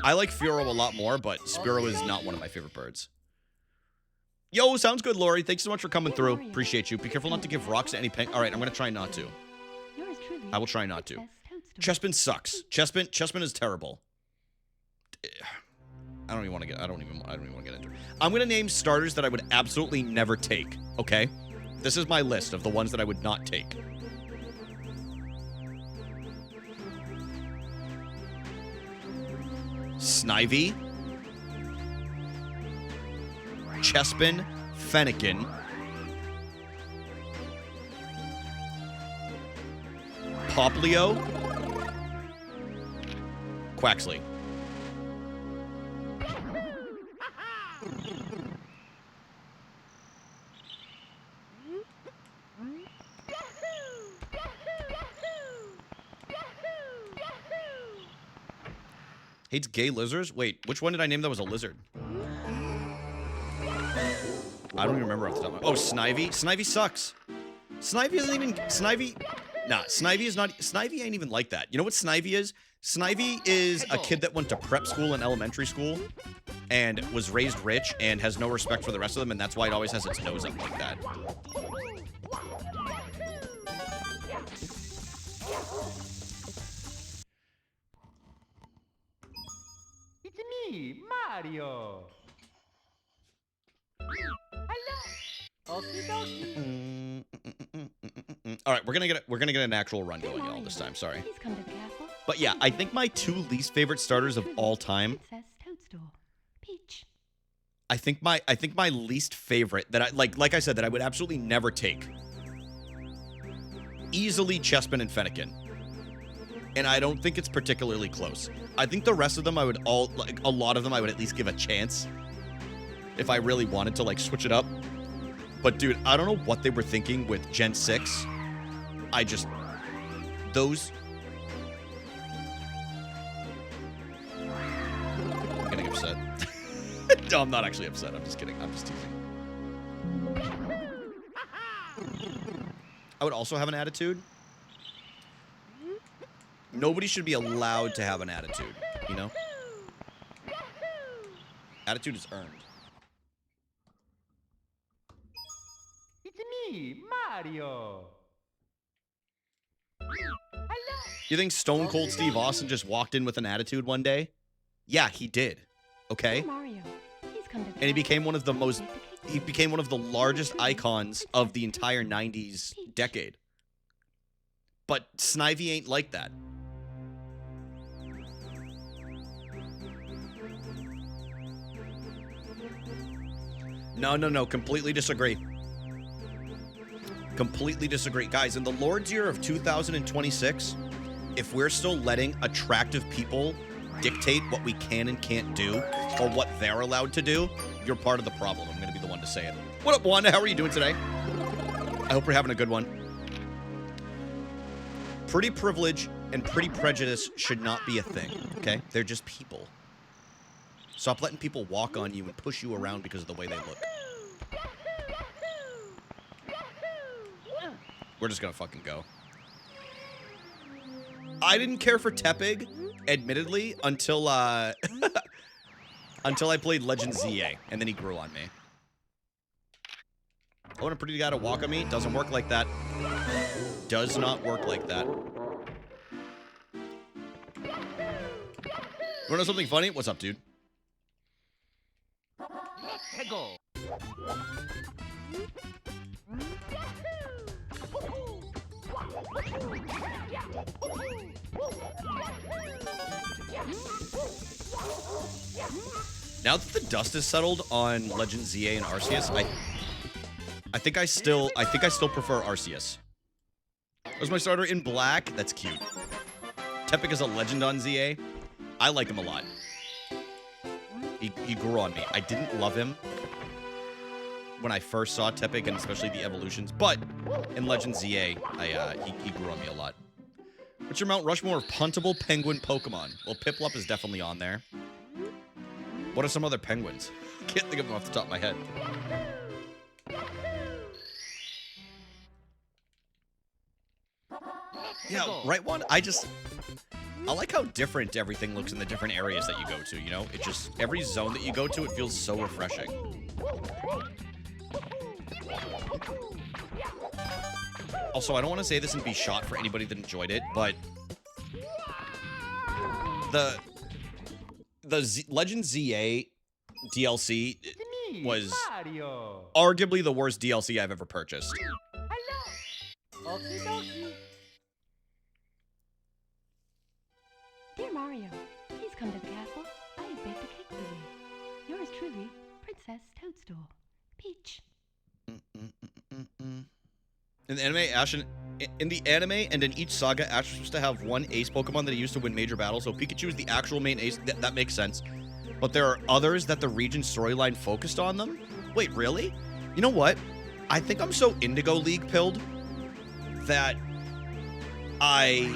I like Fearow a lot more, but Spearow is not one of my favorite birds. Yo, sounds good, Lori. Thanks so much for coming through. Appreciate you. Be careful not to give rocks to any pink. All right, I'm going to try not to. I will try not to. Chespin sucks. Chespin is terrible. I don't even want to get into it. I'm going to name starters that I would absolutely never take, okay? This is my list of the ones that I would not take. Snivy, Chespin, Fennekin, Poplio, Quaxley. Hates gay lizards? Wait, which one did I name that was a lizard? I don't even remember off the top of my... Oh, Snivy? Snivy sucks. Snivy isn't even Snivy. Nah, Snivy is not. Snivy ain't even like that. You know what Snivy is? Snivy is a kid that went to prep school and elementary school and was raised rich and has no respect for the rest of them, and that's why it always has its nose up like that. It's me, Mario. Hello. Okie dokie. All right, we're gonna get an actual run going y'all this time. Sorry, Please come to the castle. but yeah, I think my two least favorite starters of all time. Princess Toadstool. Peach. I think my least favorite that I like I said that I would absolutely never take. Easily Chespin and Fennekin. And I don't think it's particularly close. I think the rest of them I would a lot of them I would at least give a chance if I really wanted to like switch it up. But dude, I don't know what they were thinking with Gen 6. Those I'm getting upset. No, I'm not actually upset. I'm just kidding. I'm just teasing. I would also have an attitude. Nobody should be allowed to have an attitude, you know? Attitude is earned. It's me, Mario. Hello. You think Stone Cold Steve Austin just walked in with an attitude one day? Yeah, he did. Okay? Dear Mario, please come to the And he became one of the most castle. he became one of the largest icons of the entire 90s decade. But Snivy ain't like that. No. Completely disagree. Completely disagree. Guys, in the Lord's year of 2026, if we're still letting attractive people dictate what we can and can't do, or what they're allowed to do, you're part of the problem. I'm going to be the one to say it. What up, Wanda? How are you doing today? I hope you're having a good one. Pretty privilege and pretty prejudice should not be a thing, okay? They're just people. Stop letting people walk on you and push you around because of the way they look. We're just gonna fucking go. I didn't care for Tepig, admittedly, until until I played Legend ZA, and then he grew on me. I want a pretty guy to walk on me. Doesn't work like that. Does not work like that. You wanna know something funny? What's up, dude? Let's go. Now that the dust is settled on Legend ZA and Arceus, I think I still prefer Arceus. Was my starter in black? That's cute. Tepig is a legend on ZA. I like him a lot. He grew on me. I didn't love him when I first saw Tepig, and especially the evolutions, but in Legend ZA, he grew on me a lot. What's your Mount Rushmore of puntable penguin Pokemon? Well, Piplup is definitely on there. What are some other penguins? Can't think of them off the top of my head. Yeah, right one? I like how different everything looks in the different areas that you go to, you know? It just, every zone that you go to, it feels so refreshing. Also, I don't want to say this and be shot for anybody that enjoyed it, but the Legend ZA DLC was Mario. arguably the worst DLC I've ever purchased. Hello. Okie dokie. Dear Mario, please come to the castle. I have baked a cake for you. Yours truly, Princess Toadstool. Peach. In the anime, and in each saga, Ash is supposed to have one ace Pokemon that he used to win major battles. So Pikachu is the actual main ace. That makes sense. But there are others that the region storyline focused on them. Wait, really? You know what? I think I'm so Indigo League pilled that I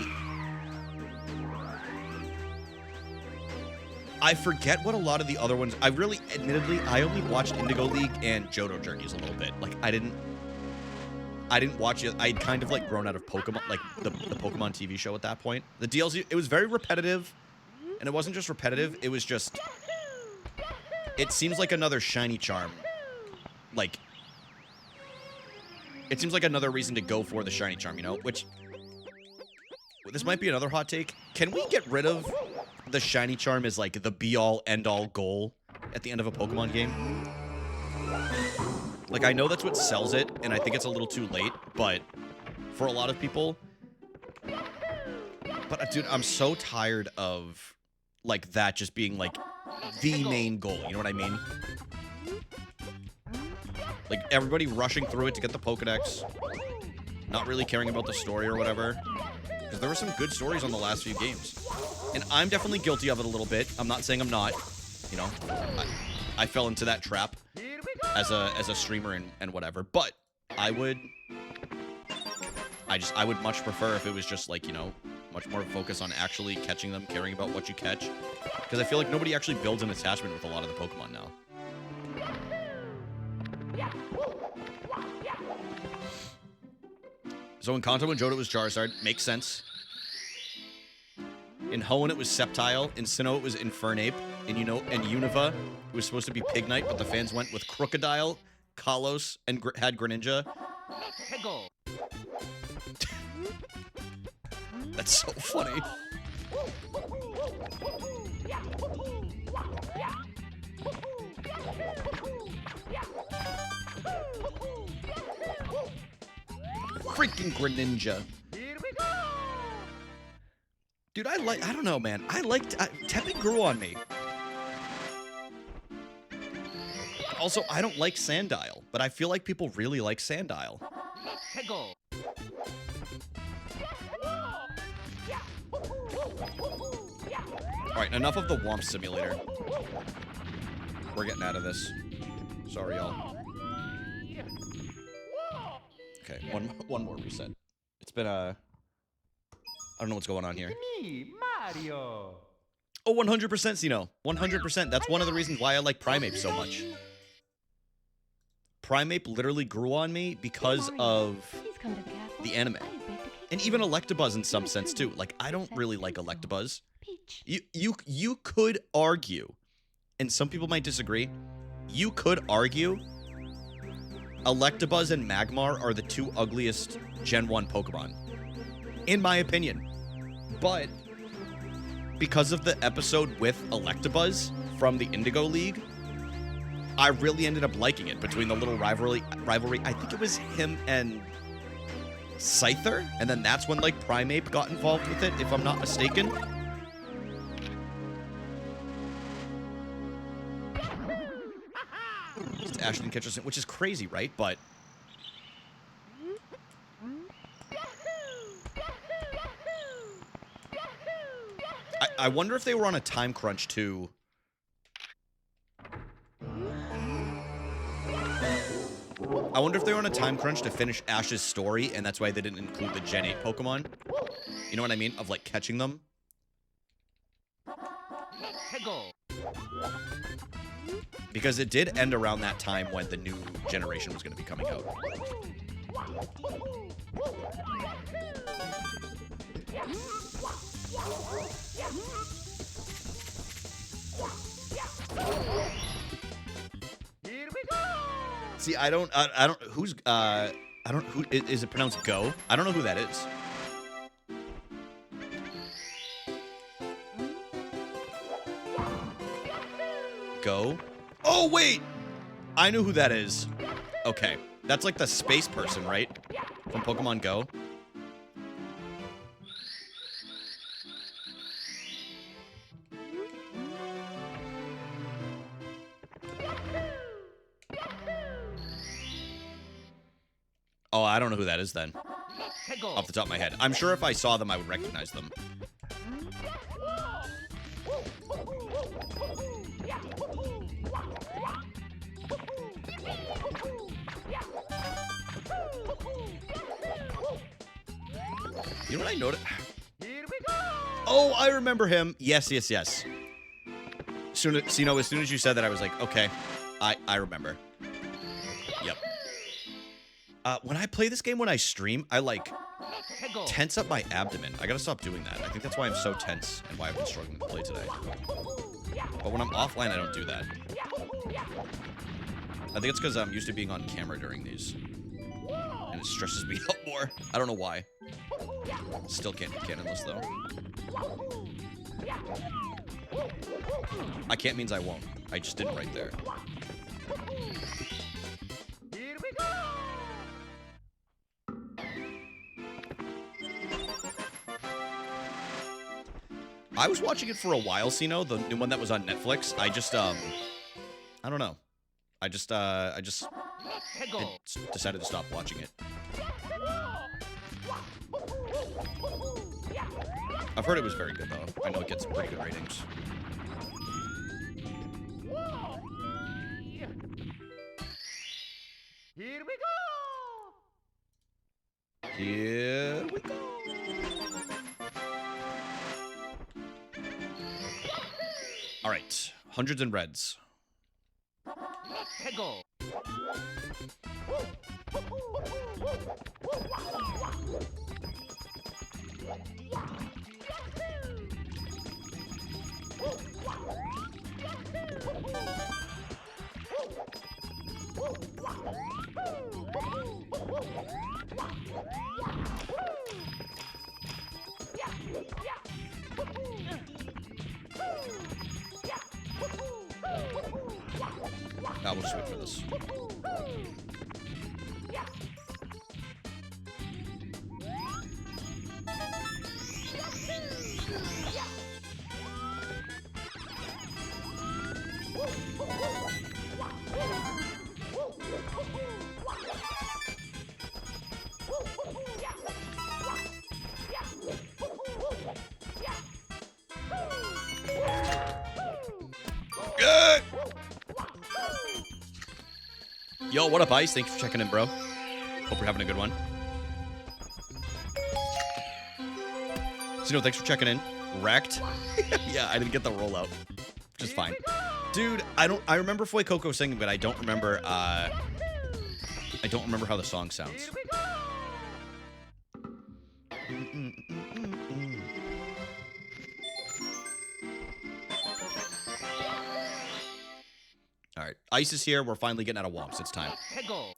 forget what a lot of the other ones. Admittedly, I only watched Indigo League and Johto Journeys a little bit. Like, I I didn't watch it. I'd kind of like grown out of Pokemon, like the Pokemon TV show at that point. The DLC, it was very repetitive, and it wasn't just repetitive. It was just, it seems like another shiny charm. Like, it seems like another reason to go for the shiny charm, you know? Which, this might be another hot take. Can we get rid of the shiny charm as like the be-all, end-all goal at the end of a Pokemon game? Like, I know that's what sells it, and I think it's a little too late, but for a lot of people... But, dude, I'm so tired of, like, that just being, like, the main goal. You know what I mean? Like, everybody rushing through it to get the Pokedex, not really caring about the story or whatever. Because there were some good stories on the last few games. And I'm definitely guilty of it a little bit. I'm not saying I'm not. You know, I fell into that trap as a streamer and whatever. But I would much prefer if it was just like, you know, much more focus on actually catching them, caring about what you catch. Because I feel like nobody actually builds an attachment with a lot of the Pokemon now. So in Kanto and Johto it was Charizard. Makes sense. In Hoenn it was Sceptile. In Sinnoh it was Infernape. In Unova it was supposed to be Pignite, but the fans went with Crocodile, Kalos, and had Greninja. That's so funny. Freaking Greninja. Dude, I don't know, man. Tepig grew on me. Also, I don't like Sandile, but I feel like people really like Sandile. Alright, enough of the Womp Simulator. We're getting out of this. Sorry, y'all. Okay, one more reset. It's been I don't know what's going on here. Me, Mario. Oh, 100% Sino. 100%. That's one of the reasons why I like Primeape so much. Primeape literally grew on me because of the anime. And even Electabuzz in some sense too. Like, I don't really like Electabuzz. You could argue, and some people might disagree, you could argue Electabuzz and Magmar are the two ugliest Gen 1 Pokemon. In my opinion. But because of the episode with Electabuzz from the Indigo League, I really ended up liking it between the little rivalry. I think it was him and Scyther, and then that's when like Primeape got involved with it, if I'm not mistaken. Just Ashton Kutcher, which is crazy, right? But I wonder if they were on a time crunch too. I wonder if they were on a time crunch to finish Ash's story, and that's why they didn't include the Gen 8 Pokemon. You know what I mean? Of, like, catching them. Because it did end around that time when the new generation was going to be coming out. See, I don't, who, is it pronounced Go? I don't know who that is. Go? Oh, wait! I know who that is. Okay. That's like the space person, right? From Pokemon Go. Oh, I don't know who that is then. Off the top of my head. I'm sure if I saw them, I would recognize them. You know what I noticed? Oh, I remember him. Yes, yes, yes. As soon as you said that, I was like, okay, I remember. Yep. When I play this game, when I stream, I like Let go. tense up my abdomen. I gotta stop doing that. I think that's why I'm so tense and why I've been struggling to play today. But when I'm offline, I don't do that. I think it's because I'm used to being on camera during these. And it stresses me out more. I don't know why. Still can't do cannonless, though. I can't means I won't. I just did it right there. Here we go. I was watching it for a while, Sino, the new one that was on Netflix. I just, I don't know. I just Let go. decided to stop watching it. I've heard it was very good, though. I know it gets pretty good ratings. Here we go. Here we go. All right, hundreds and reds. Let go. Now we'll just wait for this. Good. Yo, what up, Ice? Thanks for checking in, bro. Hope you're having a good one. Sino, thanks for checking in. Wrecked. Yeah, I didn't get the rollout, which is fine. Dude, I remember Foy Coco singing, but I don't remember how the song sounds. All right, Ice is here. We're finally getting out of Womps. It's time. Let go.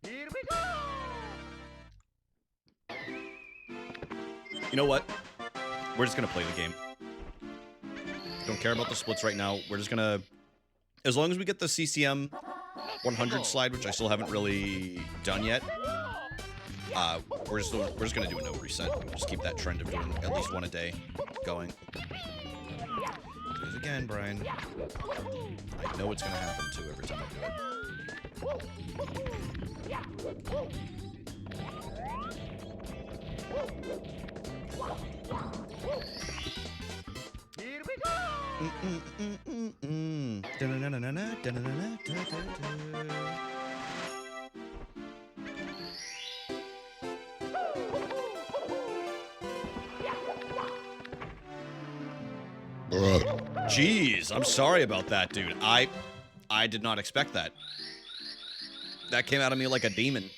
Here we go. You know what? We're just gonna play the game. Don't care about the splits right now. We're just gonna, as long as we get the CCM 100 slide, which I still haven't really done yet. We're just gonna do a no reset. Just keep that trend of doing at least one a day going. Do it again, Brian. I know it's gonna happen too every time I do it. Here we go. Da-na-na-na-na, da-na-na-na, da-da-da. Jeez, I'm sorry about that, dude. I did not expect that. That came out of me like a demon.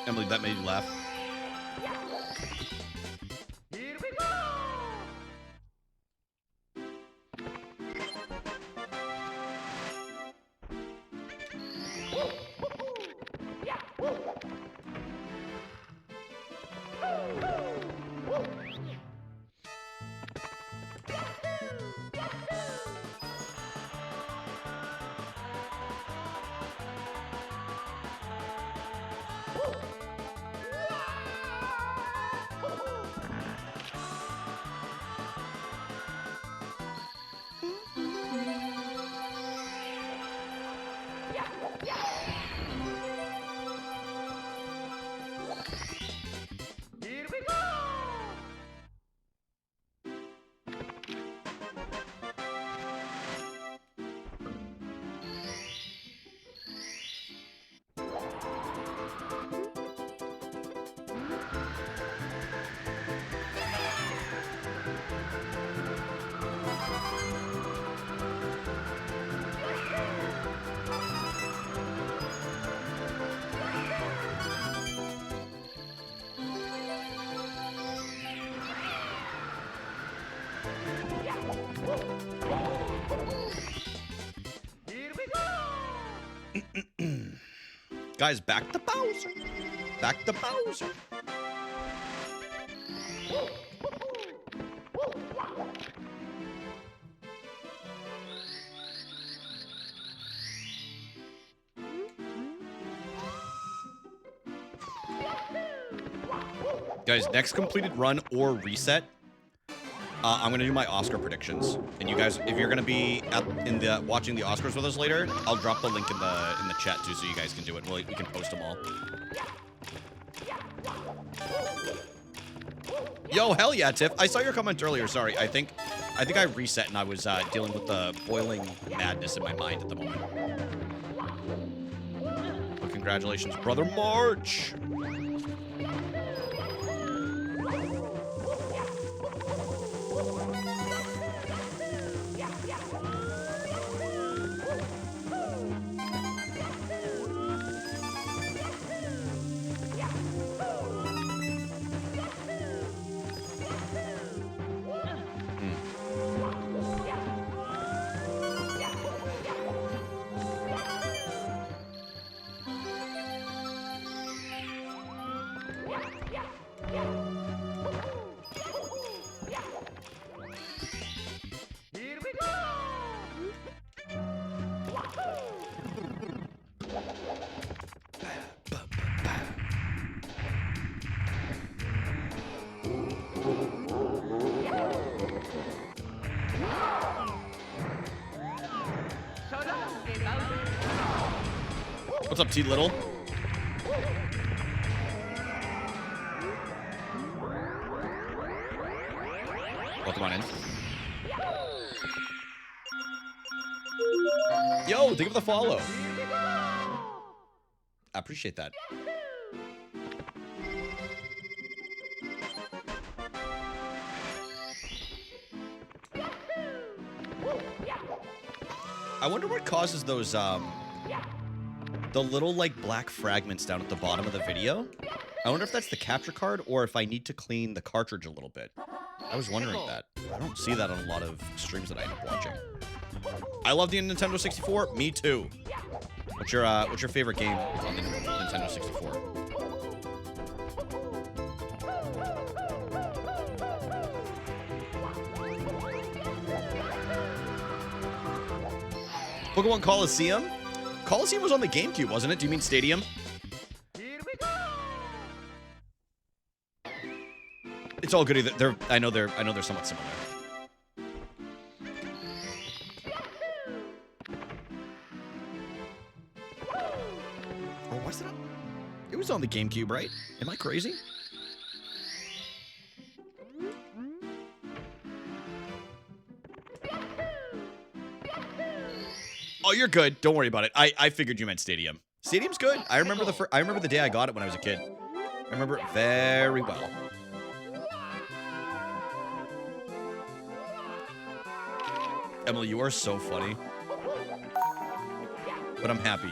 Emily, that made you laugh. Here we go. Here we go. Guys, back to Bowser. Back to Bowser. Guys, next completed run or reset, I'm gonna do my Oscar predictions. And you guys, if you're gonna be watching the Oscars with us later, I'll drop the link in the chat too, so you guys can do it. We can post them all. Yo, hell yeah, Tiff. I saw your comment earlier. Sorry, I think I reset and I was dealing with the boiling madness in my mind at the moment. But congratulations, brother March. Here we go. So long, Bowser. What's up, T Little? Welcome on in. Yo, thank you for the follow. I appreciate that. I wonder what causes those, the little, like, black fragments down at the bottom of the video. I wonder if that's the capture card or if I need to clean the cartridge a little bit. I was wondering that. I don't see that on a lot of streams that I end up watching. I love the Nintendo 64. Me too. What's your favorite game on the Nintendo 64? Pokemon Coliseum? Coliseum was on the GameCube, wasn't it? Do you mean Stadium? Here we go. It's all good. I know they're somewhat similar. Oh, was it? It was on the GameCube, right? Am I crazy? Oh, you're good. Don't worry about it. I figured you meant Stadium. Stadium's good. I remember the day I got it when I was a kid. I remember it very well. Emily, you are so funny. But I'm happy.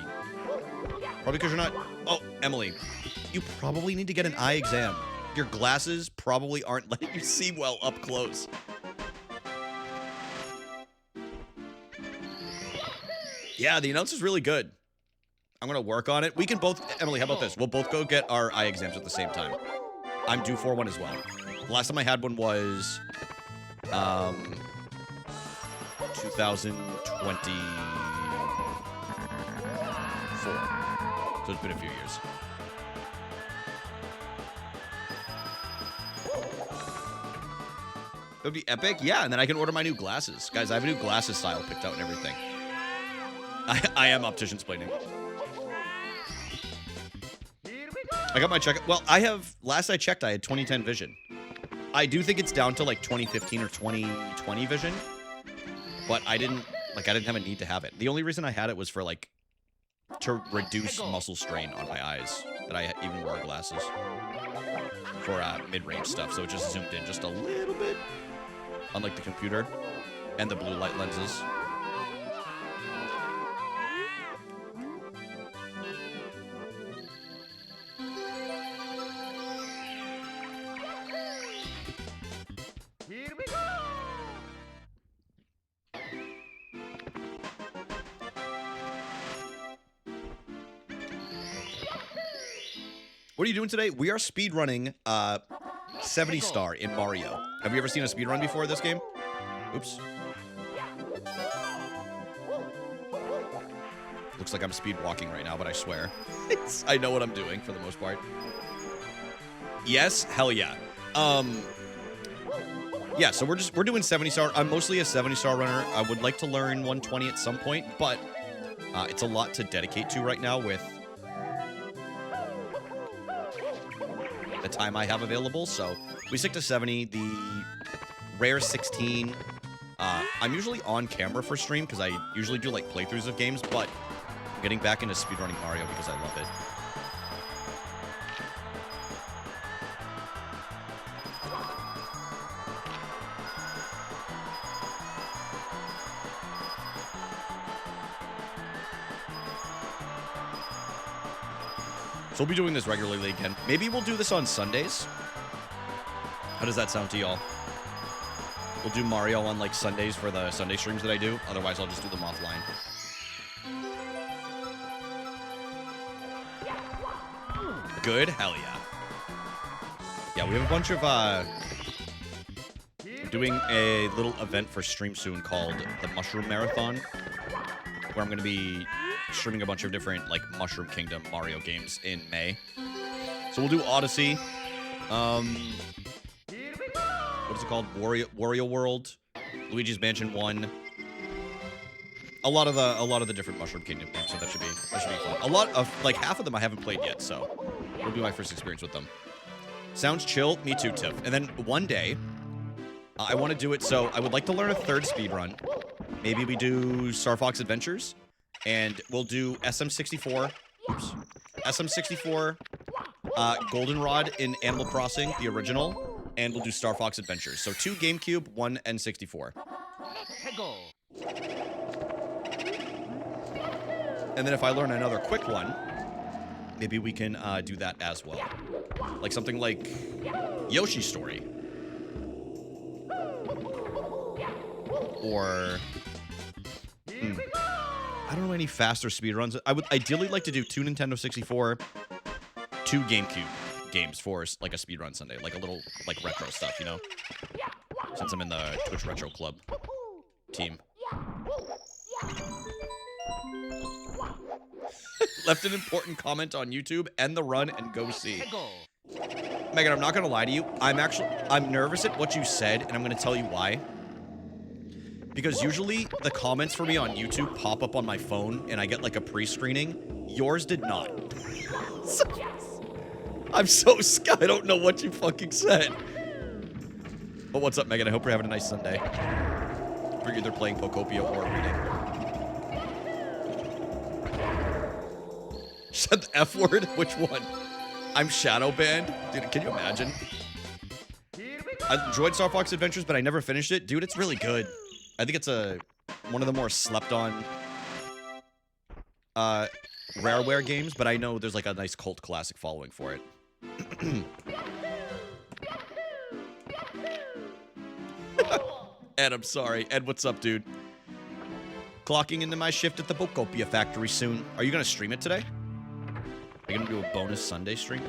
Probably because you're not... Oh, Emily, you probably need to get an eye exam. Your glasses probably aren't letting you see well up close. Yeah, the announcer's really good. I'm going to work on it. We can both... Emily, how about this? We'll both go get our eye exams at the same time. I'm due for one as well. The last time I had one was... 2024. So it's been a few years. That would be epic. Yeah, and then I can order my new glasses. Guys, I have a new glasses style picked out and everything. I am optician's planning. Here we go. I got my check. Well, last I checked, I had 2010 vision. I do think it's down to like 2015 or 2020 vision. But I didn't have a need to have it. The only reason I had it was for like, to reduce muscle strain on my eyes. That I even wore glasses. For mid-range stuff. So it just zoomed in just a little bit. On like the computer. And the blue light lenses. Here we go. What are you doing today? We are speedrunning 70 Star in Mario. Have you ever seen a speedrun before this game? Oops. Looks like I'm speed walking right now, but I swear. I know what I'm doing for the most part. Yes, hell yeah. Yeah, so we're doing 70 Star. I'm mostly a 70 Star runner. I would like to learn 120 at some point, but it's a lot to dedicate to right now with the time I have available. So we stick to 70. The rare 16. I'm usually on camera for stream because I usually do like playthroughs of games, but I'm getting back into speedrunning Mario because I love it. So we'll be doing this regularly again. Maybe we'll do this on Sundays. How does that sound to y'all? We'll do Mario on like Sundays for the Sunday streams that I do. Otherwise, I'll just do them offline. Good? Hell yeah. Yeah, we have a bunch of, doing a little event for stream soon called the Mushroom Marathon, where I'm going to be streaming a bunch of different, like, Mushroom Kingdom Mario games in May. So we'll do Odyssey. What is it called? Wario World, Luigi's Mansion 1. A lot of the different Mushroom Kingdom games, so that should be fun. A lot of, like, half of them I haven't played yet, so it'll be my first experience with them. Sounds chill. Me too, Tiff. And then one day, I want to do it, so I would like to learn a third speedrun. Maybe we do Star Fox Adventures, and we'll do SM64. Oops. SM64, Goldenrod in Animal Crossing, the original, and we'll do Star Fox Adventures. So 2 GameCube, 1 N64. And then if I learn another quick one, maybe we can do that as well. Like something like Yoshi's Story. Or I don't know any faster speedruns. I would ideally like to do 2 Nintendo 64, 2 GameCube games for like a speedrun Sunday, like a little like retro stuff, you know? Since I'm in the Twitch Retro Club team. Left an important comment on YouTube, end the run and go see. Megan, I'm not gonna lie to you. I'm nervous at what you said, and I'm gonna tell you why. Because usually the comments for me on YouTube pop up on my phone and I get like a pre-screening. Yours did not. I'm so scared. I don't know what you fucking said. But what's up, Megan? I hope you're having a nice Sunday. You're either playing Pokopia or reading. Said the F word? Which one? I'm shadow banned? Dude, can you imagine? I enjoyed Star Fox Adventures, but I never finished it. Dude, it's really good. I think it's one of the more slept-on Rareware games, but I know there's like a nice cult classic following for it. Ed, I'm sorry. Ed, what's up, dude? Clocking into my shift at the Pokopia factory soon. Are you going to stream it today? Are you going to do a bonus Sunday stream?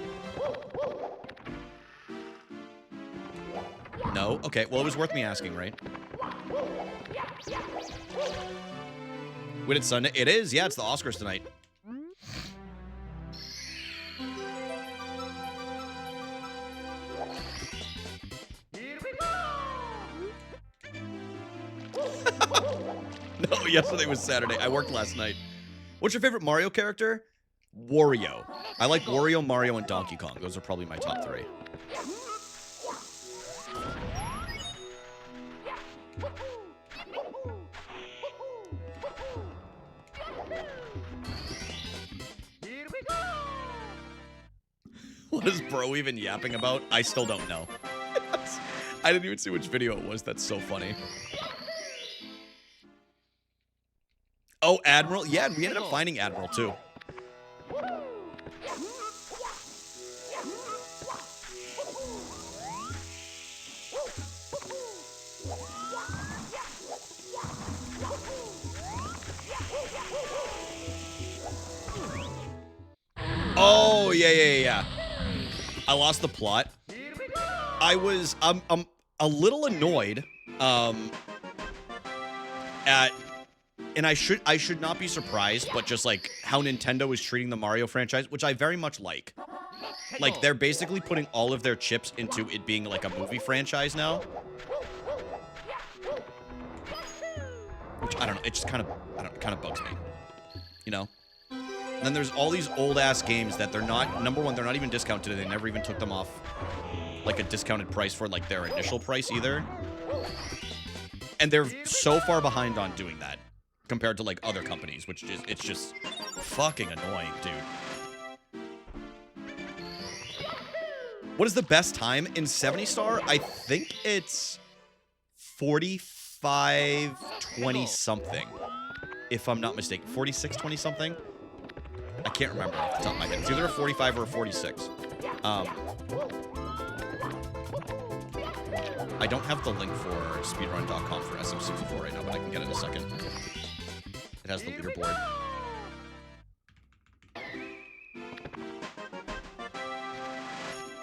No? Okay, well, it was worth me asking, right? When it's Sunday? It is, yeah, it's the Oscars tonight. No, yesterday was Saturday. I worked last night. What's your favorite Mario character? Wario. I like Wario, Mario, and Donkey Kong. Those are probably my top 3. What is bro even yapping about? I still don't know. I didn't even see which video it was. That's so funny. Oh, Admiral? Yeah, we ended up finding Admiral, too. Oh, yeah. I lost the plot. Here we go. I'm a little annoyed at, and I should not be surprised, but just like how Nintendo is treating the Mario franchise, which I very much like. Like they're basically putting all of their chips into it being like a movie franchise now. Which I don't know, it just kind of bugs me. You know? And then there's all these old ass games that they're not, number one, they're not even discounted, and they never even took them off like a discounted price for like their initial price either. And they're so far behind on doing that compared to like other companies, which is, it's just fucking annoying, dude. What is the best time in 70 star? I think it's 45-20 something, if I'm not mistaken. 46-20 something. I can't remember off the top of my head. It's either a 45 or a 46. I don't have the link for speedrun.com for SM64 right now, but I can get it in a second. It has the leaderboard.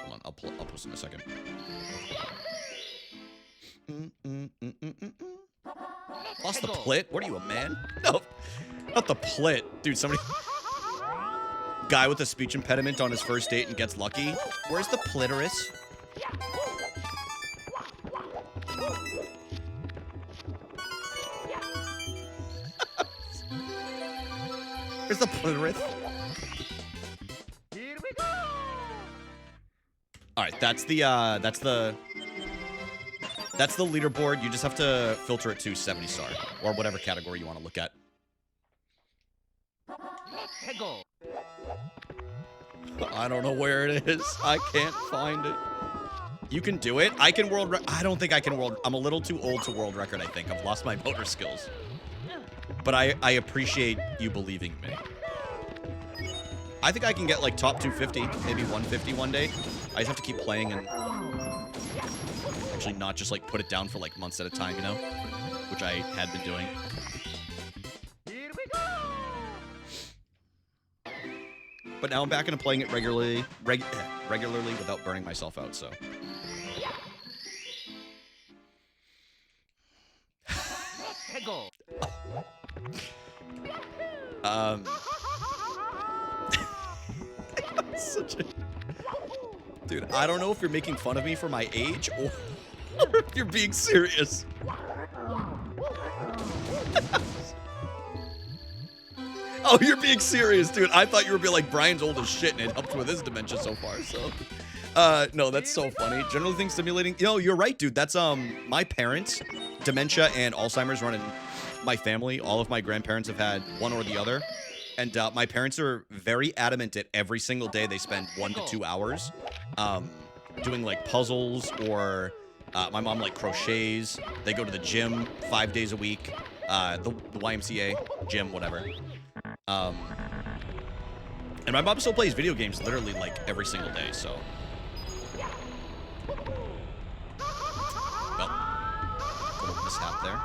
Hold on, I'll post in a second. Lost the plit? What are you, a man? No, not the plit. Dude, somebody... Guy with a speech impediment on his first date and gets lucky. Where's the clitoris? Where's the clitoris? Here we go. All right, that's the leaderboard. You just have to filter it to 70 star or whatever category you want to look at. Go. I don't know where it is. I can't find it. You can do it. I can world. I don't think I can world. I'm a little too old to world record. I think I've lost my motor skills. But I appreciate you believing me. I think I can get like top 250, maybe 150 one day. I just have to keep playing and actually not just like put it down for like months at a time, you know, which I had been doing. Here we go. But now I'm back into playing it regularly without burning myself out, so. Go. Such a... Dude, I don't know if you're making fun of me for my age or if you're being serious. Oh, you're being serious, dude. I thought you were being like, Brian's old as shit and it helped with his dementia so far, so. No, that's so funny. Generally think stimulating. You know, you're right, dude. That's, my parents, dementia and Alzheimer's run in my family. All of my grandparents have had one or the other. And, my parents are very adamant that every single day they spend 1 to 2 hours, doing like puzzles or, my mom like crochets. They go to the gym 5 days a week, the YMCA gym, whatever. And my mom still plays video games literally like every single day, so. Well, little mishap there.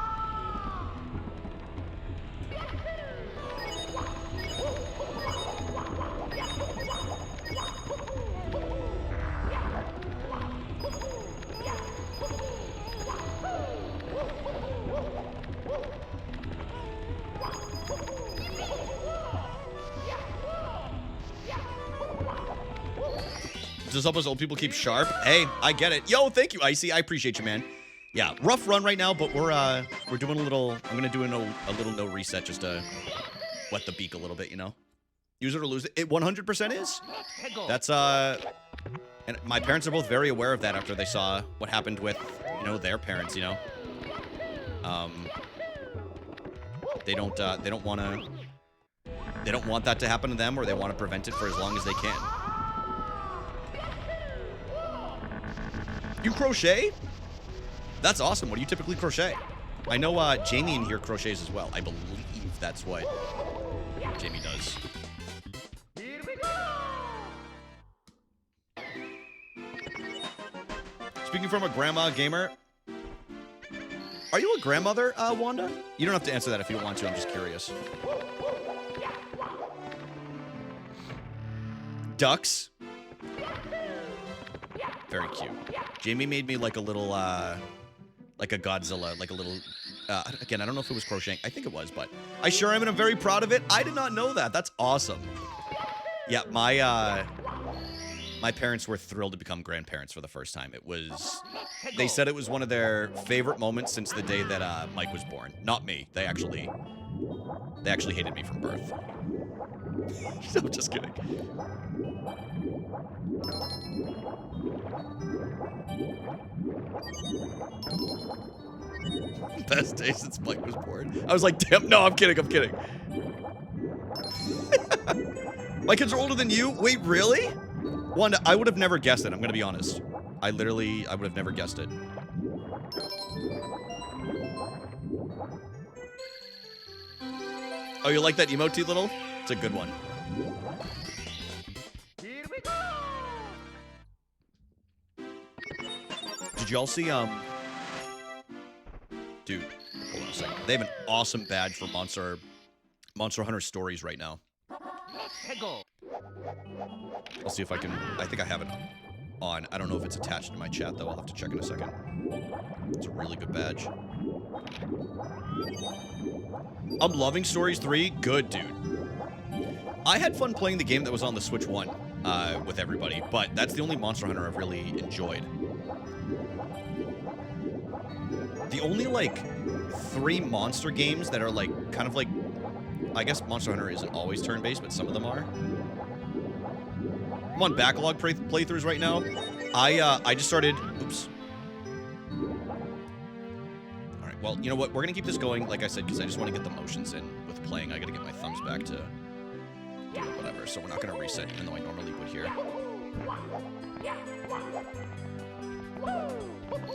Does help us old people keep sharp? Hey, I get it. Yo, thank you, Icy. I appreciate you, man. Yeah, rough run right now, but we're doing a little. I'm gonna do a little no reset just to wet the beak a little bit, you know. Use it or lose it. It 100% is. That's and my parents are both very aware of that after they saw what happened with, you know, their parents. You know, they don't want that to happen to them, or they want to prevent it for as long as they can. You crochet? That's awesome. What do you typically crochet? I know Jamie in here crochets as well. I believe that's what Jamie does. Here we go. Speaking from a grandma gamer, are you a grandmother, Wanda? You don't have to answer that if you don't want to. I'm just curious. Ducks? Very cute. Jamie made me like a little, like a Godzilla, like a little, again, I don't know if it was crocheting. I think it was, but I sure am, and I'm very proud of it. I did not know that. That's awesome. Yeah, my parents were thrilled to become grandparents for the first time. It was, they said it was one of their favorite moments since the day that Mike was born. Not me. They actually hated me from birth. I'm just kidding. Best day since Mike was born. I was like, damn, no, I'm kidding, I'm kidding. My kids are older than you? Wait, really? One, I would have never guessed it, I'm gonna be honest. I would have never guessed it. Oh, you like that emote, Little? It's a good one. Here we go. Did y'all see, dude, hold on a second. They have an awesome badge for Monster Hunter Stories right now. Let's go. I'll see if I can, I think I have it on. I don't know if it's attached to my chat, though. I'll have to check in a second. It's a really good badge. I'm loving Stories 3. Good, dude. I had fun playing the game that was on the Switch 1 with everybody, but that's the only Monster Hunter I've really enjoyed. The only, like, 3 monster games that are, like, kind of like... I guess Monster Hunter isn't always turn-based, but some of them are. I'm on backlog playthroughs right now. I just started... Oops. Alright, well, you know what? We're gonna keep this going, like I said, because I just want to get the motions in with playing. I gotta get my thumbs back to do whatever, so we're not gonna reset, even though I normally would here.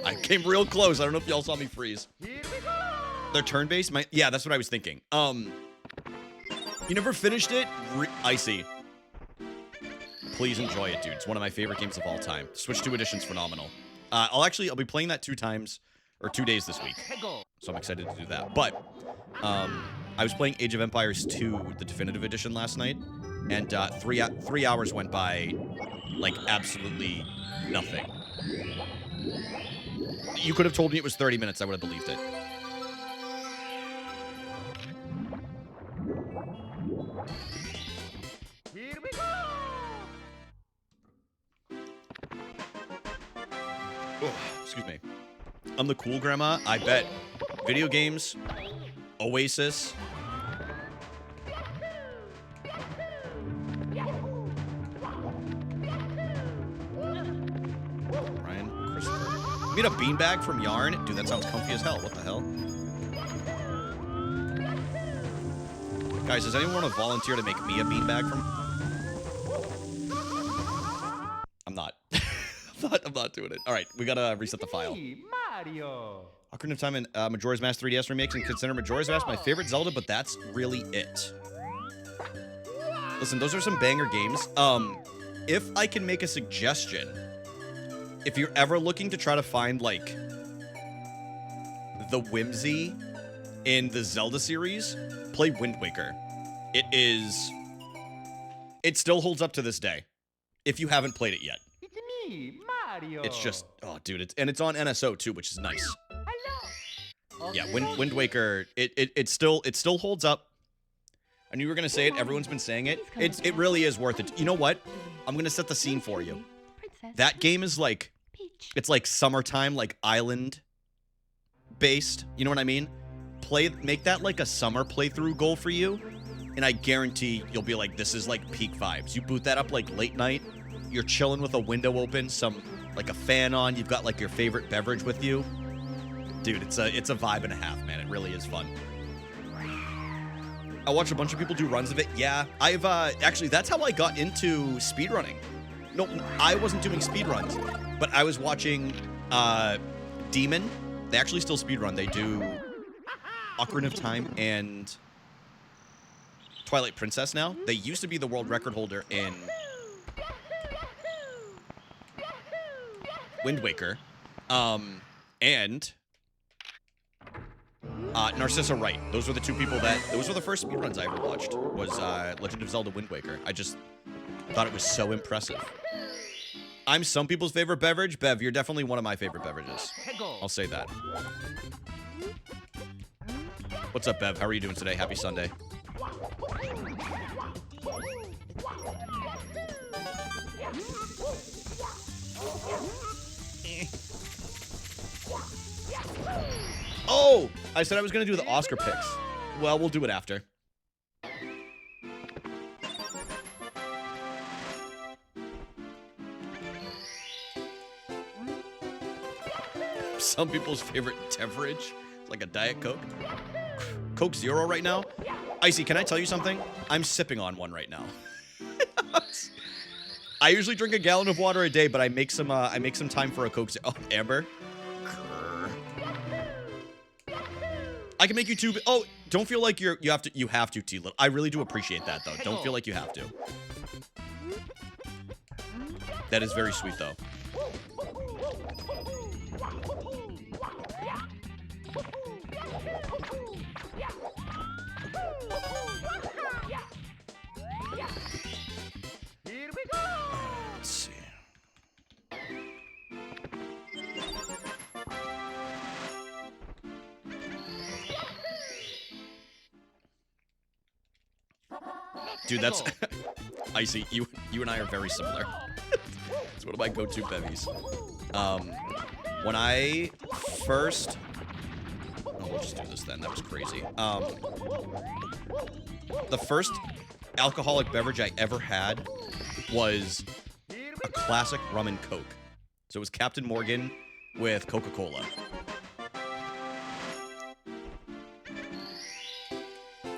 I came real close. I don't know if y'all saw me freeze. Here we go. They're turn-based? Yeah, that's what I was thinking. You never finished it? Icy. Please enjoy it, dude. It's one of my favorite games of all time. Switch 2 Edition's phenomenal. I'll be playing that 2 times, or 2 days this week. Let's go. So I'm excited to do that. But, I was playing Age of Empires 2, the Definitive Edition last night, and 3 hours went by like absolutely nothing. You could have told me it was 30 minutes, I would have believed it. Here we go. Oh, excuse me. I'm the cool grandma, I bet. Video games, Oasis. Ryan, Christopher. You made a beanbag from yarn? Dude, that sounds comfy as hell. What the hell? Guys, does anyone want to volunteer to make me a beanbag from... I'm not. I'm not doing it. All right, we gotta reset the file. Me, Mario. Ocarina of Time and Majora's Mask 3DS remakes, and consider Majora's Mask my favorite Zelda, but that's really it. Listen, those are some banger games. If I can make a suggestion, if you're ever looking to try to find, like, the whimsy in the Zelda series, play Wind Waker. It still holds up to this day, if you haven't played it yet. It's me, Mario. It's just, oh, dude, it's on NSO too, which is nice. Hello. Yeah, Wind Waker, it still holds up. I knew you were gonna say it. Everyone's been saying it. It really is worth it. You know what? I'm gonna set the scene for you. That game is like, it's like summertime, like island based. You know what I mean? Make that like a summer playthrough goal for you, and I guarantee you'll be like, this is like peak vibes. You boot that up like late night. You're chilling with a window open, like a fan on. You've got like your favorite beverage with you. Dude, it's a vibe and a half, man. It really is fun. I watched a bunch of people do runs of it. Yeah, I've actually, that's how I got into speedrunning. No, I wasn't doing speedruns, but I was watching Demon. They actually still speedrun. They do Ocarina of Time and Twilight Princess now. They used to be the world record holder in Wind Waker. And Narcissa Wright. Those were the two people those were the first speedruns I ever watched, was Legend of Zelda Wind Waker. I just thought it was so impressive. I'm some people's favorite beverage. Bev, you're definitely one of my favorite beverages. Hegel. I'll say that. What's up, Bev? How are you doing today? Happy Sunday. Oh! I said I was going to do the Oscar picks. Well, we'll do it after. Some people's favorite beverage, like a Diet Coke. Coke Zero right now. Icy, can I tell you something? I'm sipping on one right now. I usually drink a gallon of water a day, but I make some time for a Coke Zero. Oh, Amber. I can make you two. Oh, don't feel like you have to, T Little. I really do appreciate that though. Don't feel like you have to. That is very sweet though. Here we go. Let's see. Dude, that's Icy. You and I are very similar. It's one of my go-to bevies. When I first, oh, we'll just do this then. That was crazy. The first alcoholic beverage I ever had was a classic rum and Coke. So it was Captain Morgan with Coca-Cola.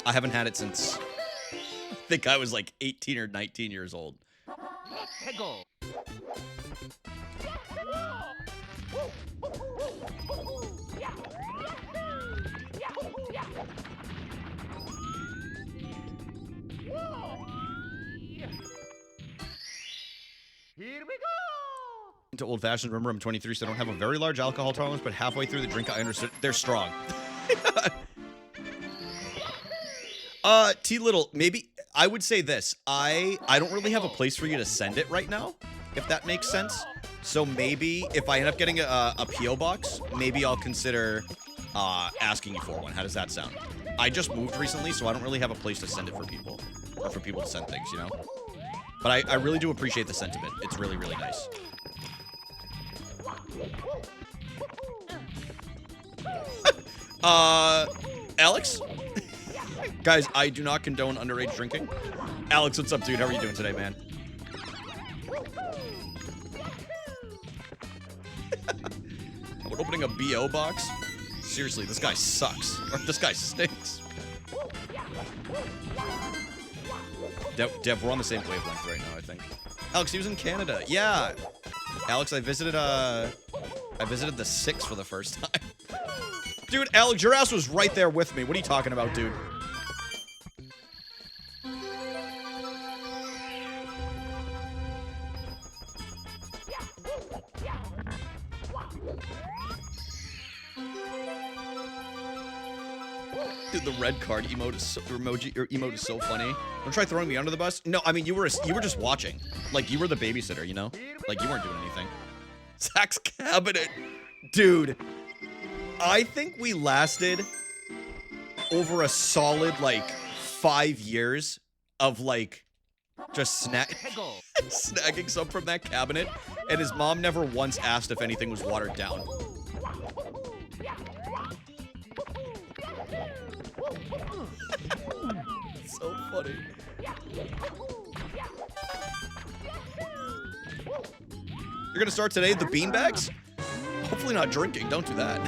I haven't had it since I think I was like 18 or 19 years old. Hegel. Here we go. Into old fashioned. Remember, I'm 23, so I don't have a very large alcohol tolerance, but halfway through the drink, I understood they're strong. T Little, maybe I would say this. I don't really have a place for you to send it right now, if that makes sense. So maybe if I end up getting a P.O. box, maybe I'll consider asking you for one. How does that sound? I just moved recently, so I don't really have a place to send it for people, or for people to send things, you know? But I really do appreciate the sentiment. It's really, really nice. Alex? Guys, I do not condone underage drinking. Alex, what's up, dude? How are you doing today, man? How about opening a BO box? Seriously, this guy sucks. Or this guy stinks. Dev, we're on the same wavelength right now, I think. Alex, he was in Canada. Yeah. Alex, I visited the 6 for the first time. Dude, Alex, your ass was right there with me. What are you talking about, dude? Dude, the red card emote is so, emote is so funny. Don't try throwing me under the bus. No, I mean you were just watching. Like you were the babysitter, you know? Like you weren't doing anything. Zach's cabinet. Dude. I think we lasted over a solid like 5 years of like just snagging some from that cabinet, and his mom never once asked if anything was watered down. So funny. You're gonna start today the beanbags? Hopefully not drinking. Don't do that.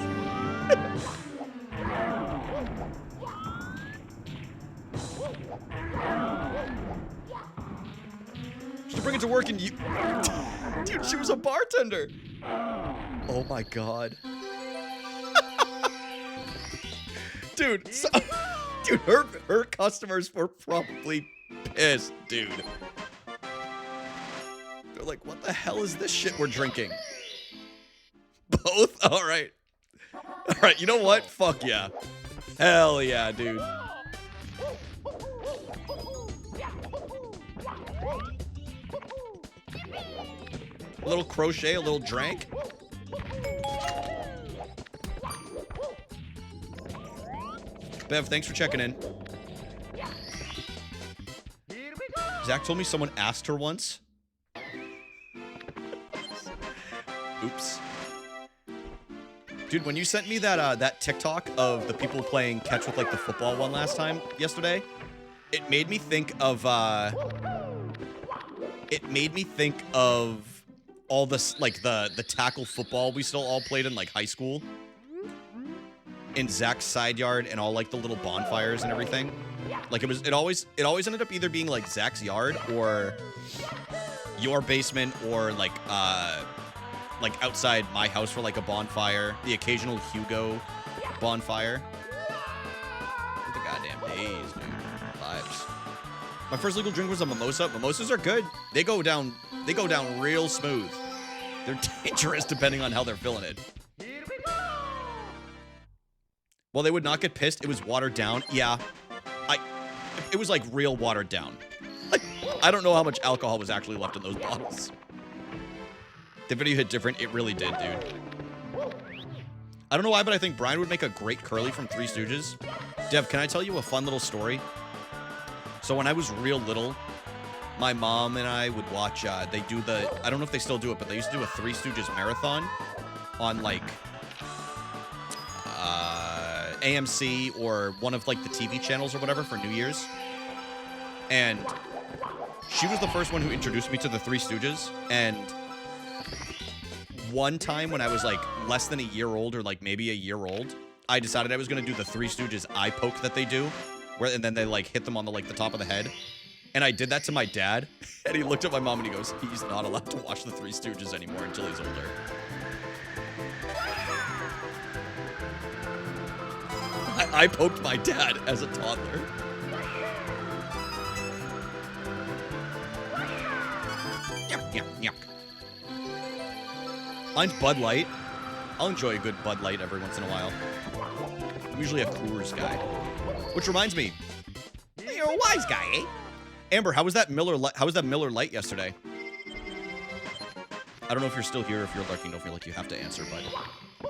Just bring it to work and you... Dude, she was a bartender. Oh my god. Dude, dude, her customers were probably pissed, dude. They're like, what the hell is this shit we're drinking? Both? All right. All right, you know what? Fuck yeah. Hell yeah, dude. A little crochet, a little drank. Bev, thanks for checking in. Here we go. Zach told me someone asked her once. Oops. Dude, when you sent me that that TikTok of the people playing catch with like the football one last time yesterday, it made me think of all this like the tackle football we still all played in like high school. In Zach's side yard and all like the little bonfires and everything. Like it always ended up either being like Zach's yard or your basement or like outside my house for like a bonfire. The occasional Hugo bonfire. What the goddamn days, dude. Vibes. My first legal drink was a mimosa. Mimosas are good. They go down real smooth. They're dangerous depending on how they're filling it. Here we go. Well, they would not get pissed. It was watered down. Yeah. It was like real watered down. Like, I don't know how much alcohol was actually left in those bottles. The video hit different. It really did, dude. I don't know why, but I think Brian would make a great Curly from Three Stooges. Dev, can I tell you a fun little story? So when I was real little, my mom and I would watch, they do the, I don't know if they still do it, but they used to do a Three Stooges marathon on like AMC or one of like the TV channels or whatever for New Year's. And she was the first one who introduced me to the Three Stooges. And one time when I was like less than a year old or like maybe a year old, I decided I was going to do the Three Stooges eye poke that they do, where and then they like hit them on the like the top of the head. And I did that to my dad, and he looked at my mom and he goes, he's not allowed to watch the Three Stooges anymore until he's older. I poked my dad as a toddler. Yuck, yuck, yuck. Mine's Bud Light. I'll enjoy a good Bud Light every once in a while. I'm usually a Coors guy. Which reminds me, you're a wise guy, eh? Amber, how was that Miller Lite yesterday? I don't know if you're still here, if you're lurking, don't feel like you have to answer, but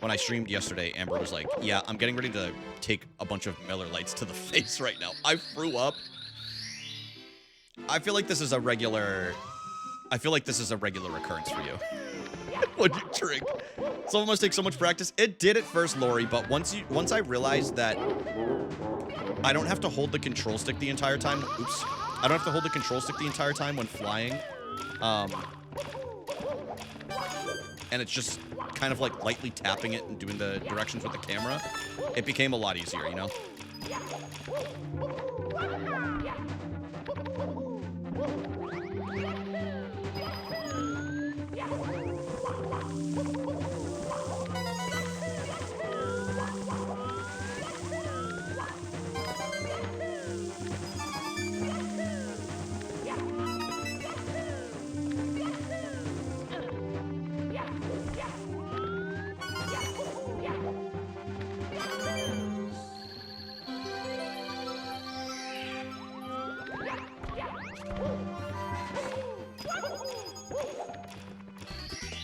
when I streamed yesterday, Amber was like, yeah, I'm getting ready to take a bunch of Miller Lights to the face right now. I threw up. I feel like this is a regular occurrence for you. What'd you drink? Someone must take so much practice. It did at first, Lori, but once I realized that I don't have to hold the control stick the entire time. Oops. I don't have to hold the control stick the entire time when flying. And it's just kind of like lightly tapping it and doing the directions with the camera. It became a lot easier, you know?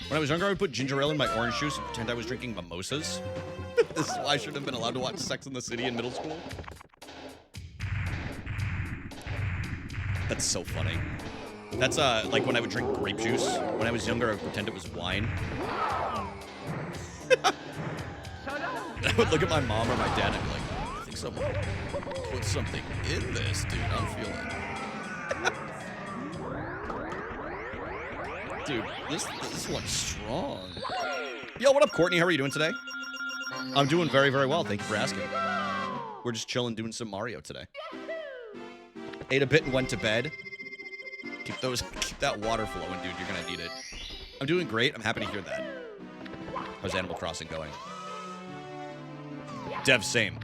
When I was younger, I would put ginger ale in my orange juice and pretend I was drinking mimosas. This is why I shouldn't have been allowed to watch Sex and the City in middle school. That's so funny. That's like when I would drink grape juice. When I was younger, I would pretend it was wine. I would look at my mom or my dad and I'd be like, I think someone put something in this, dude. I'm feeling. Dude, this one's strong. Yo, what up, Courtney? How are you doing today? I'm doing very, very well. Thank you for asking. We're just chilling, doing some Mario today. Ate a bit and went to bed. Keep that water flowing, dude. You're gonna need it. I'm doing great. I'm happy to hear that. How's Animal Crossing going? Dev, same.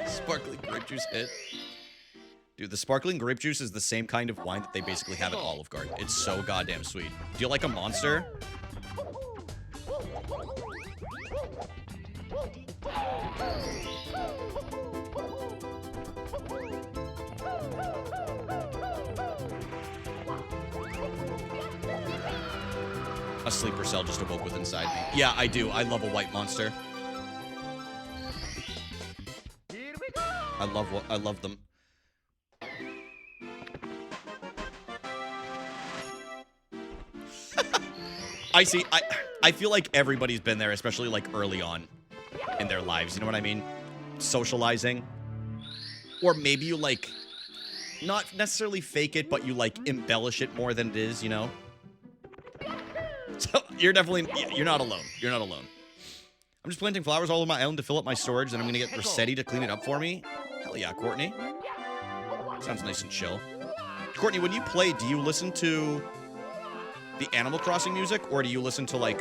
Sparkling grape juice hit. Dude, the sparkling grape juice is the same kind of wine that they basically have at Olive Garden. It's so goddamn sweet. Do you like a Monster? A sleeper cell just awoke with inside me. Yeah, I do. I love a white monster. Here we go. I love them. I see. I feel like everybody's been there, especially like early on in their lives. You know what I mean? Socializing. Or maybe you like not necessarily fake it, but you like embellish it more than it is, you know? So you're not alone. You're not alone. I'm just planting flowers all over my island to fill up my storage, and I'm gonna get Rossetti to clean it up for me. Hell yeah, Courtney. Sounds nice and chill. Courtney, when you play, do you listen to the Animal Crossing music, or do you listen to like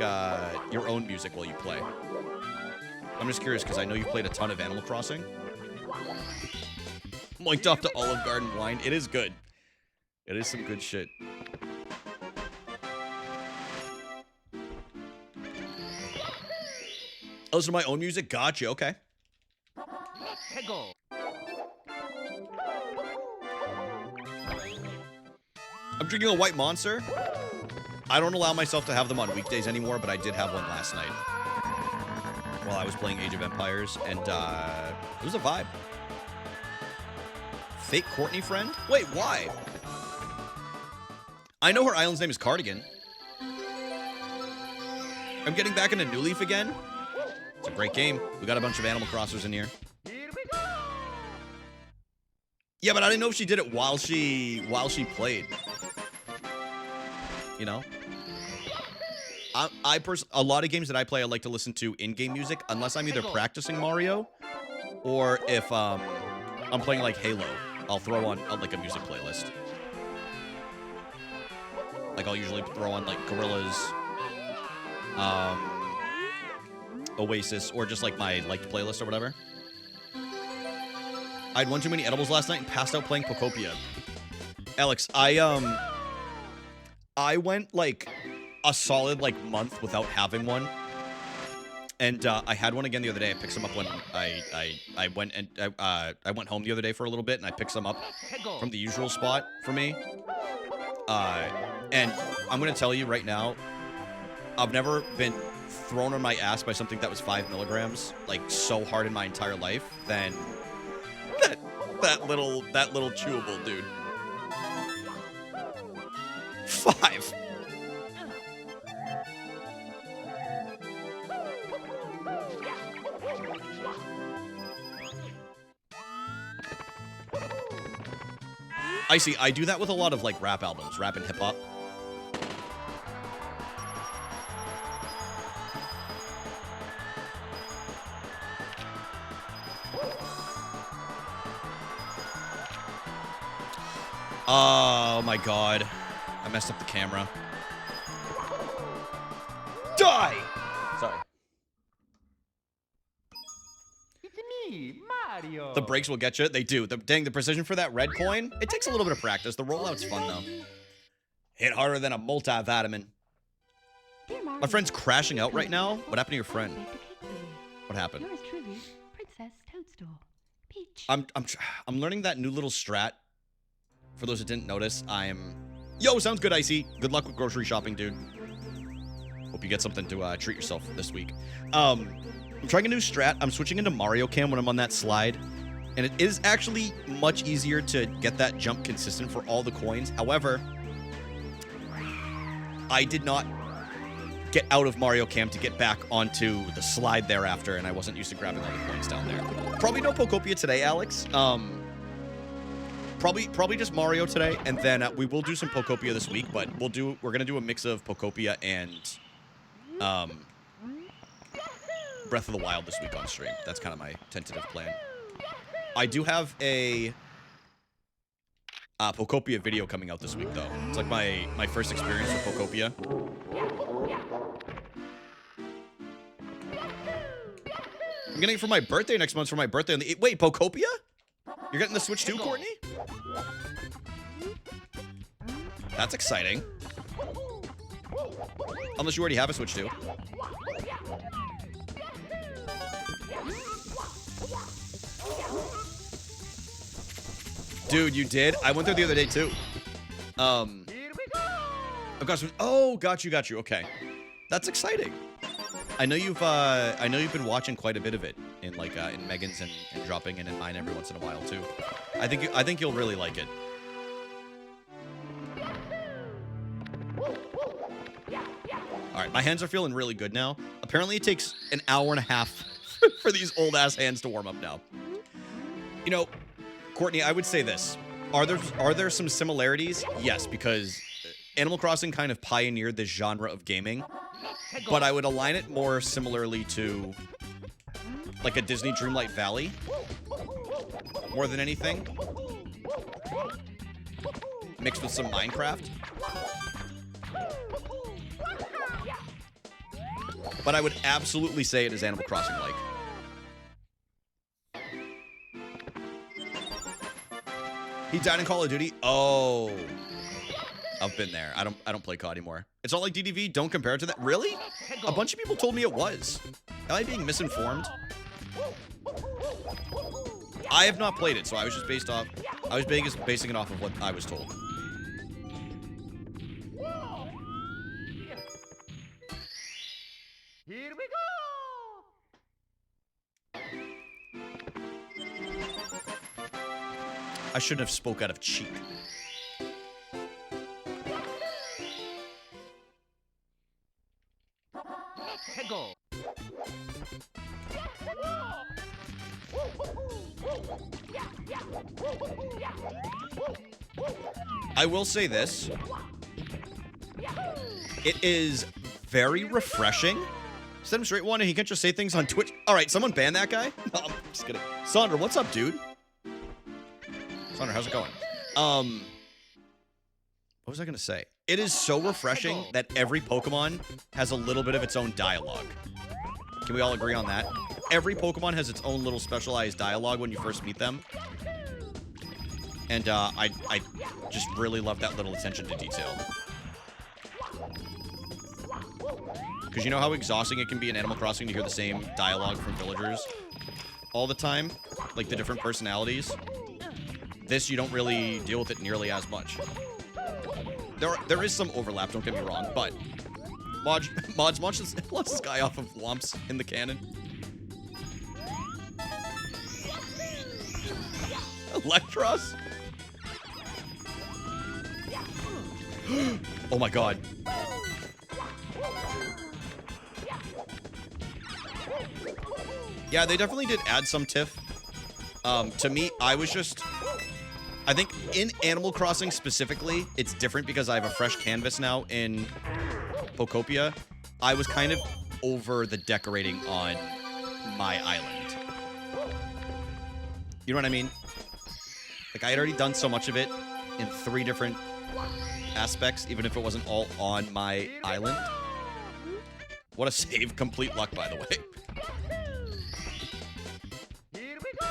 your own music while you play? I'm just curious because I know you've played a ton of Animal Crossing. Moinked off to Olive Garden wine. It is good. It is some good shit. I listen to my own music. Gotcha. Okay. Let's go. I'm drinking a white monster. I don't allow myself to have them on weekdays anymore, but I did have one last night while I was playing Age of Empires, and it was a vibe. Fake Courtney friend? Wait, why? I know her island's name is Cardigan. I'm getting back into New Leaf again. It's a great game. We got a bunch of Animal Crossers in here. Here we go. Yeah, but I didn't know if she did it while she played. You know? A lot of games that I play, I like to listen to in-game music, unless I'm either practicing Mario, or if I'm playing like Halo, I'll throw on like a music playlist. Like I'll usually throw on like Gorillaz, Oasis, or just like my liked playlist or whatever. I had one too many edibles last night and passed out playing Pokopia. Alex, I went like a solid like month without having one, and I had one again the other day. I picked some up when I went home the other day for a little bit, and I picked some up from the usual spot for me. And I'm gonna tell you right now, I've never been thrown on my ass by something that was 5 milligrams like so hard in my entire life than that little chewable, dude. 5. I see. I do that with a lot of like rap albums, rap and hip hop. Oh my god. I messed up the camera. Die! Sorry. It's me, Mario. The brakes will get you. They do. Dang, the precision for that red coin. It takes a little bit of practice. The rollout's fun, though. Hit harder than a multivitamin. Dear Mario, My friend's crashing out right now. What happened to your friend? baked a cake for you. What happened? Yours truly, Princess Toadstool. Peach. I'm learning that new little strat. For those that didn't notice, Yo, sounds good, Icy. Good luck with grocery shopping, dude. Hope you get something to treat yourself this week. I'm trying a new strat. I'm switching into Mario Cam when I'm on that slide. And it is actually much easier to get that jump consistent for all the coins. However, I did not get out of Mario Cam to get back onto the slide thereafter, and I wasn't used to grabbing all the coins down there. Probably no Pokopia today, Alex. Probably just Mario today, and then we will do some Pokopia this week, but we're gonna do a mix of Pokopia and Breath of the Wild this week on stream. That's kind of my tentative plan. I do have a Pokopia video coming out this week, though. It's like my first experience with Pokopia. I'm getting it for my birthday next month. For my birthday on the wait, Pokopia? You're getting the Switch too, Courtney? That's exciting. Unless you already have a Switch 2. Dude, you did? I went there the other day, too. Here we go. I've got some... Oh, got you. Okay. That's exciting. I know you've been watching quite a bit of it in in Megan's and dropping in mine every once in a while too. I think you'll really like it. All right, my hands are feeling really good now. Apparently, it takes an hour and a half for these old ass hands to warm up now. You know, Courtney, I would say this: are there some similarities? Yes, because Animal Crossing kind of pioneered this genre of gaming, but I would align it more similarly to like a Disney Dreamlight Valley more than anything, mixed with some Minecraft. But I would absolutely say it is Animal Crossing-like. He died in Call of Duty? Oh. I've been there. I don't play COD anymore. It's not like DDV. Don't compare it to that. Really? A bunch of people told me it was. Am I being misinformed? I have not played it, so I was just basing it off of what I was told. Here we go! I shouldn't have spoke out of cheek. Go! I will say this. It is very refreshing. Set him straight one and he can't just say things on Twitch. All right, someone ban that guy? No, I'm just kidding. Sandra, what's up, dude? Sandra, how's it going? What was I going to say? It is so refreshing that every Pokemon has a little bit of its own dialogue. Can we all agree on that? Every Pokemon has its own little specialized dialogue when you first meet them. And I just really love that little attention to detail. Because you know how exhausting it can be in Animal Crossing to hear the same dialogue from villagers all the time? Like the different personalities? This, you don't really deal with it nearly as much. There is some overlap, don't get me wrong, but Mods launch this guy off of Whomps in the cannon. Electros? Oh my god. Yeah, they definitely did add some tiff. To me, I think in Animal Crossing specifically, it's different because I have a fresh canvas now in Pokopia. I was kind of over the decorating on my island. You know what I mean? Like, I had already done so much of it in 3 different aspects, even if it wasn't all on my island. What a save. Complete luck, by the way. Here we go!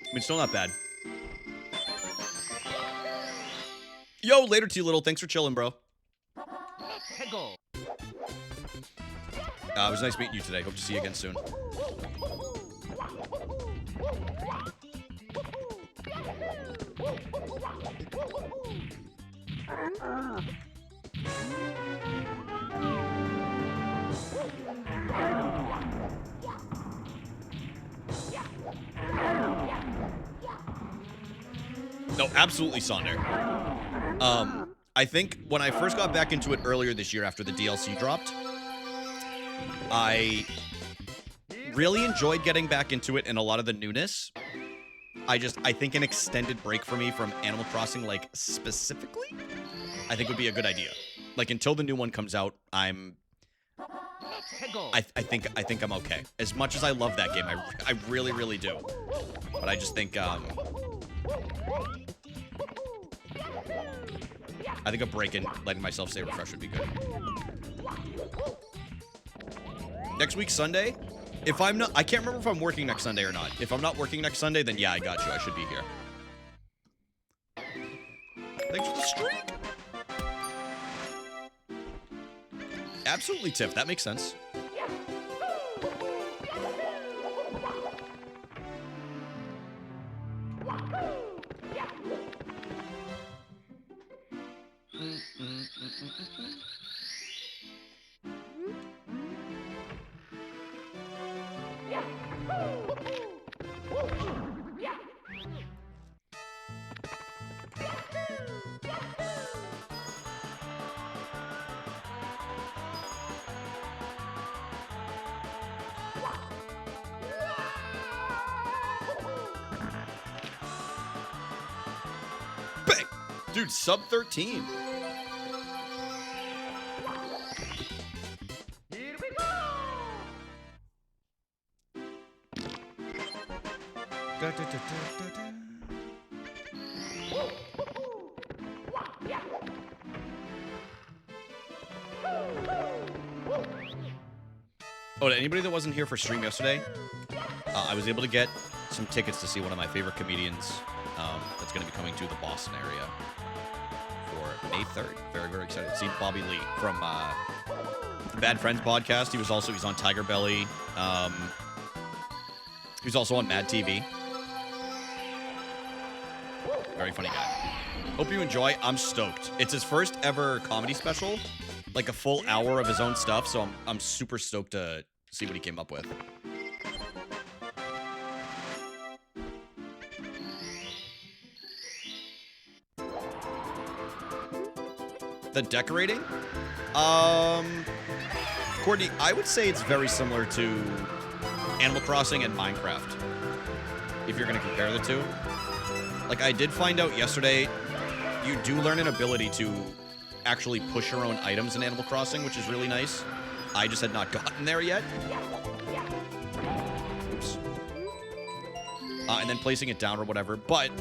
I mean, still not bad. Yo, later to you, little. Thanks for chilling, bro. Go! It was nice meeting you today. Hope to see you again soon. No, absolutely, Sonder. I think when I first got back into it earlier this year after the DLC dropped, I really enjoyed getting back into it and a lot of the newness. I think an extended break for me from Animal Crossing, like, specifically, I think would be a good idea. Like, until the new one comes out, I think I'm okay. As much as I love that game, I really, really do. But I just think, I think a break and letting myself stay refreshed would be good. Next week, Sunday? If I'm not, I can't remember if I'm working next Sunday or not. If I'm not working next Sunday, then yeah, I got you. I should be here. Thanks for the streak. Absolutely, Tiff. That makes sense. Dude, sub 13. Here we go! Oh, to anybody that wasn't here for stream yesterday, I was able to get some tickets to see one of my favorite comedians that's going to be coming to the Boston area for May 3rd. Very, very excited. See Bobby Lee from Bad Friends podcast. He's on Tiger Belly. He's also on Mad TV. Very funny guy. Hope you enjoy. I'm stoked. It's his first ever comedy special, like a full hour of his own stuff. So I'm super stoked to see what he came up with. The decorating? Courtney, I would say it's very similar to Animal Crossing and Minecraft, if you're going to compare the two. Like, I did find out yesterday, you do learn an ability to actually push your own items in Animal Crossing, which is really nice. I just had not gotten there yet. Oops. And then placing it down or whatever. But,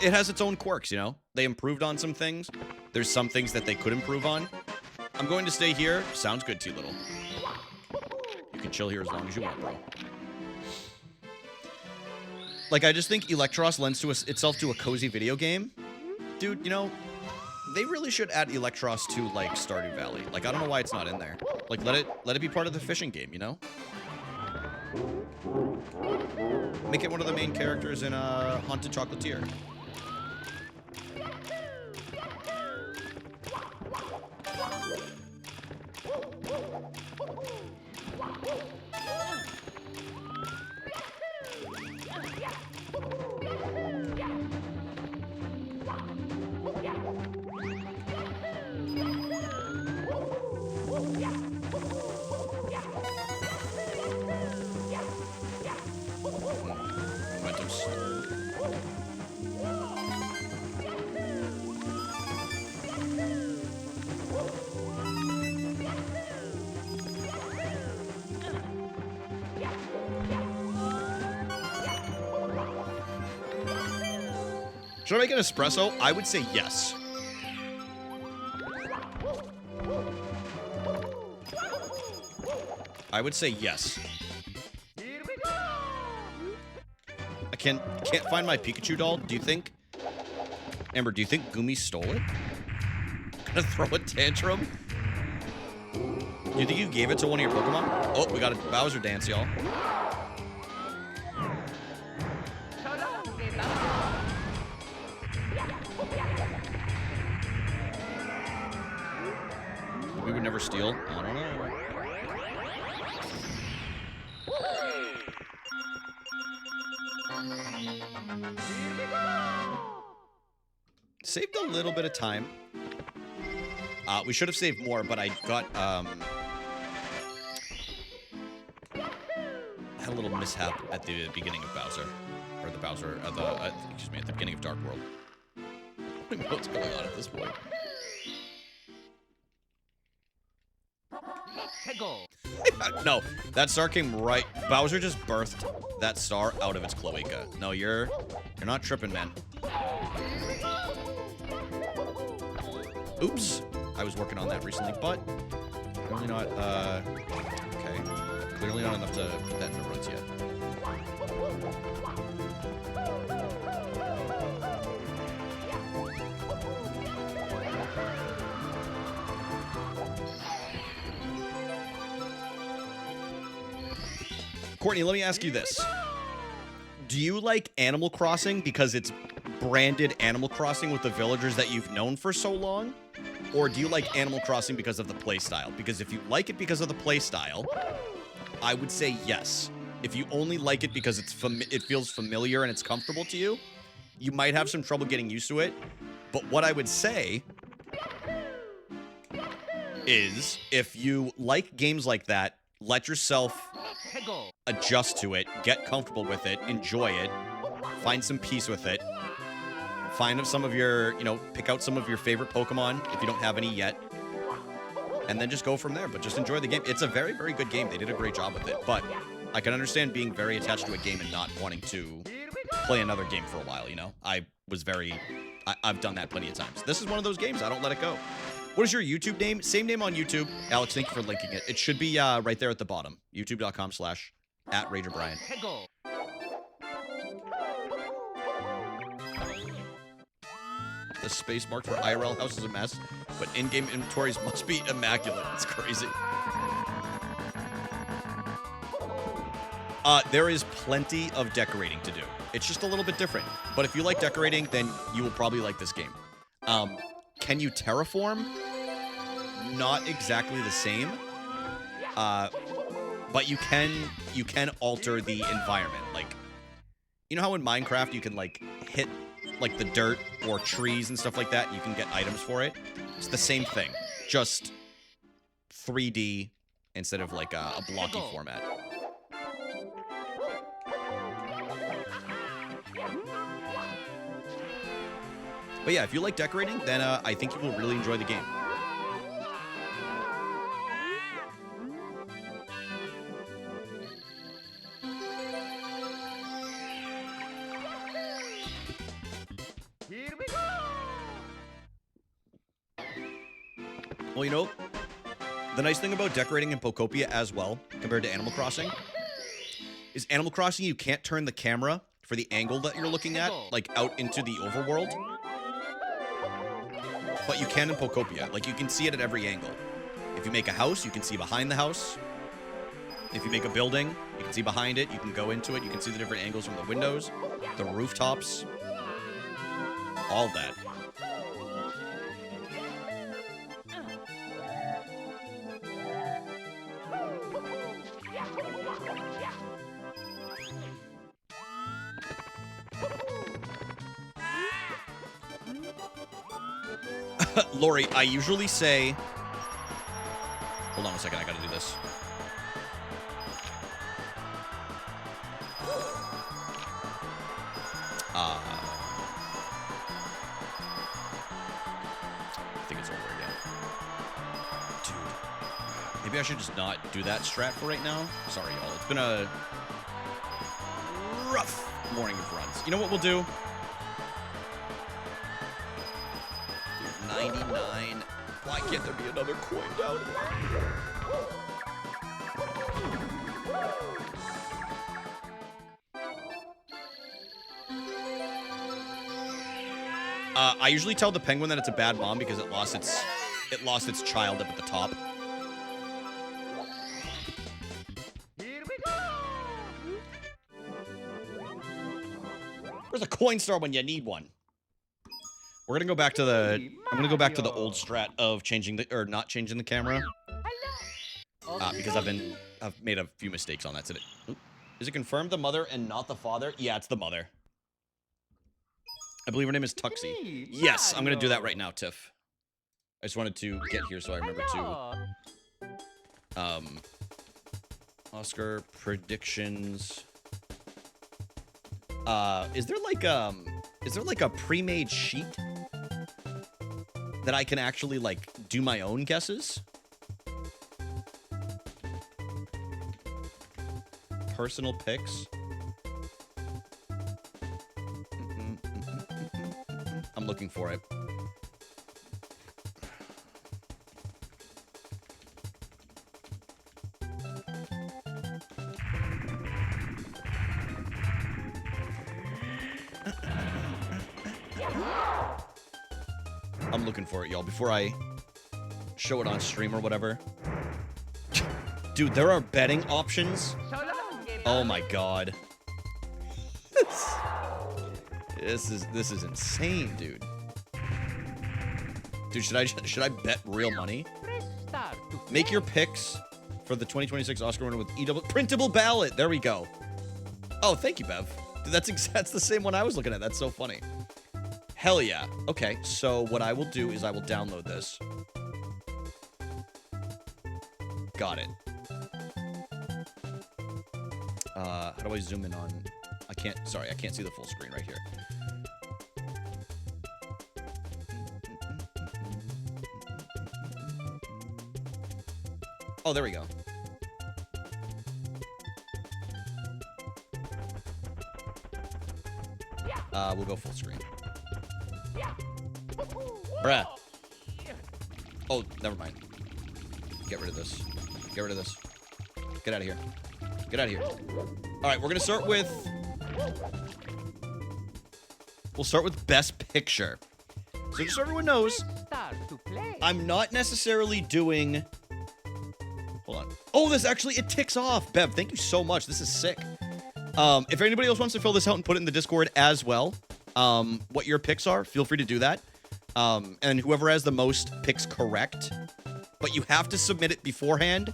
it has its own quirks, you know? They improved on some things. There's some things that they could improve on. I'm going to stay here. Sounds good, T-Little. You can chill here as long as you want, bro. Like, I just think Electros lends to itself to a cozy video game. Dude, you know, they really should add Electros to, like, Stardew Valley. Like, I don't know why it's not in there. Like, let it be part of the fishing game, you know? Make it one of the main characters in Haunted Chocolatier. Should I make an espresso? I would say yes. I would say yes. I can't find my Pikachu doll. Do you think, Amber, do you think Gumi stole it? Gonna throw a tantrum? Do you think you gave it to one of your Pokemon? Oh, we got a Bowser dance, y'all. We would never steal. I don't know. Saved a little bit of time. We should have saved more, but I got had a little mishap at the beginning of Bowser, or the Bowser, excuse me, at the beginning of Dark World. I don't even know what's going on at this point. No, that star came right. Bowser just birthed that star out of its cloaca. No, you're not tripping, man. Oops, I was working on that recently, but clearly not. Okay, clearly not enough to put that into runs yet. Courtney, let me ask you this. Do you like Animal Crossing because it's branded Animal Crossing with the villagers that you've known for so long? Or do you like Animal Crossing because of the playstyle? Because if you like it because of the playstyle, I would say yes. If you only like it because it feels familiar and it's comfortable to you, you might have some trouble getting used to it. But what I would say is, if you like games like that, let yourself adjust to it, get comfortable with it, enjoy it, find some peace with it, find some of your, pick out some of your favorite Pokemon if you don't have any yet. And then just go from there. But just enjoy the game. It's a very, very good game. They did a great job with it. But I can understand being very attached to a game and not wanting to play another game for a while, I've done that plenty of times. This is one of those games. I don't let it go. What is your YouTube name? Same name on YouTube. Alex, thank you for linking it. It should be right there at the bottom. youtube.com/@RagerBrian. 해고. The space marked for IRL house is a mess, but in-game inventories must be immaculate. It's crazy. There is plenty of decorating to do. It's just a little bit different. But if you like decorating, then you will probably like this game. Can you terraform? Not exactly the same. But you can alter the environment. Like, you know how in Minecraft you can hit the dirt or trees and stuff like that, and you can get items for it? It's the same thing, just 3D instead of a blocky format. But yeah, if you like decorating, then I think you will really enjoy the game. Here we go. Well, the nice thing about decorating in Pokopia as well, compared to Animal Crossing, is Animal Crossing you can't turn the camera for the angle that you're looking at, out into the overworld. But you can in Pokopia. You can see it at every angle. If you make a house, you can see behind the house. If you make a building, you can see behind it. You can go into it. You can see the different angles from the windows, the rooftops, all that. Lori, I usually say... Hold on a second, I gotta do this. I think it's over again. Dude. Maybe I should just not do that strat for right now. Sorry, y'all. It's been a rough morning of runs. You know what we'll do? 99. Why can't there be another coin down here? I usually tell the penguin that it's a bad mom because it lost its child up at the top. Here we go. Where's a coin star when you need one? We're gonna go back to the. I'm gonna go back to the old strat of not changing the camera. Because I've made a few mistakes on that today. Oop. Is it confirmed the mother and not the father? Yeah, it's the mother. I believe her name is Tuxie. Yes, I'm gonna do that right now, Tiff. I just wanted to get here so I remember to. Oscar predictions. Is there a pre-made sheet that I can actually do my own guesses? Personal picks. I'm looking for it. I'm looking for it, y'all, before I show it on stream or whatever. Dude, there are betting options. Oh my god. This is insane, dude. Dude, should I bet real money? Make your picks for the 2026 Oscar winner with printable ballot. There we go. Oh, thank you, Bev. Dude, that's the same one I was looking at. That's so funny. Hell yeah. Okay, so what I will do is I will download this. Got it. How do I zoom in on... I can't see the full screen right here. Oh, there we go. We'll go full screen. Bruh. Oh, never mind. Get rid of this. Get rid of this. Get out of here. Get out of here. All right, we're gonna start with. We'll start with Best Picture. So just so everyone knows, Start to play. I'm not necessarily doing. Hold on. Oh, this actually it ticks off. Bev, thank you so much. This is sick. If anybody else wants to fill this out and put it in the Discord as well, what your picks are, feel free to do that. And whoever has the most picks correct, but you have to submit it beforehand.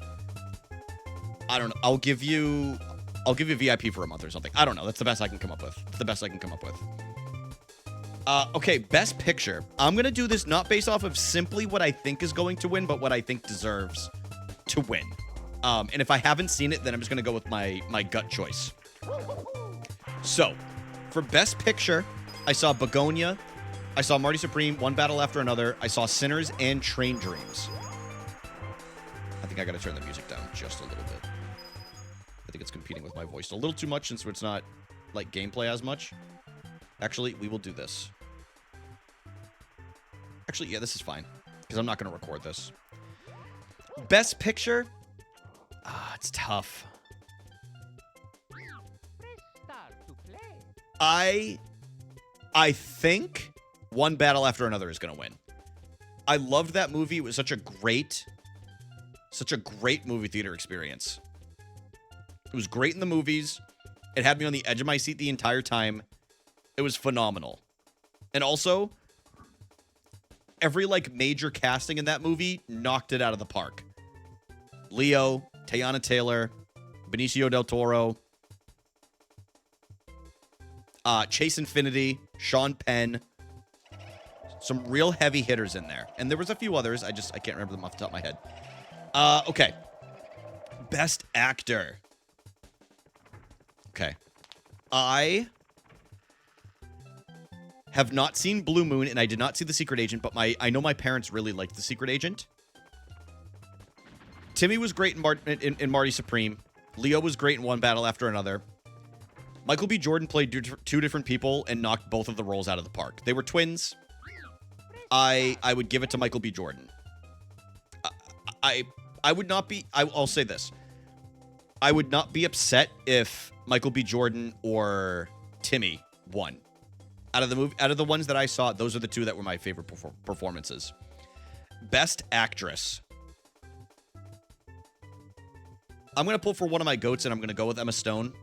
I don't know. I'll give you VIP for a month or something. I don't know. That's the best I can come up with. It's the best I can come up with. Okay, Best Picture. I'm gonna do this not based off of simply what I think is going to win, but what I think deserves to win. And if I haven't seen it, then I'm just gonna go with my gut choice. So, for Best Picture, I saw Begonia, I saw Marty Supreme, One Battle After Another, I saw Sinners, and Train Dreams. I think I gotta turn the music down just a little bit. I think it's competing with my voice a little too much since it's not, like, gameplay as much. Actually, we will do this. Actually, yeah, this is fine, because I'm not gonna record this. Best Picture? It's tough. Start to play. I think One Battle After Another is going to win. I loved that movie. It was such a great movie theater experience. It was great in the movies. It had me on the edge of my seat the entire time. It was phenomenal. And also, every, like, major casting in that movie knocked it out of the park. Leo, Teyana Taylor, Benicio del Toro, Chase Infinity, Sean Penn. Some real heavy hitters in there. And there was a few others. I can't remember them off the top of my head. Okay. Best Actor. Okay. I have not seen Blue Moon, and I did not see The Secret Agent, but I know my parents really liked The Secret Agent. Timmy was great in Marty Supreme. Leo was great in One Battle After Another. Michael B. Jordan played two different people and knocked both of the roles out of the park. They were twins. I would give it to Michael B. Jordan. I would not be... I'll say this. I would not be upset if Michael B. Jordan or Timmy won. Out of the ones that I saw, those are the two that were my favorite performances. Best Actress. I'm going to pull for one of my goats, and I'm going to go with Emma Stone.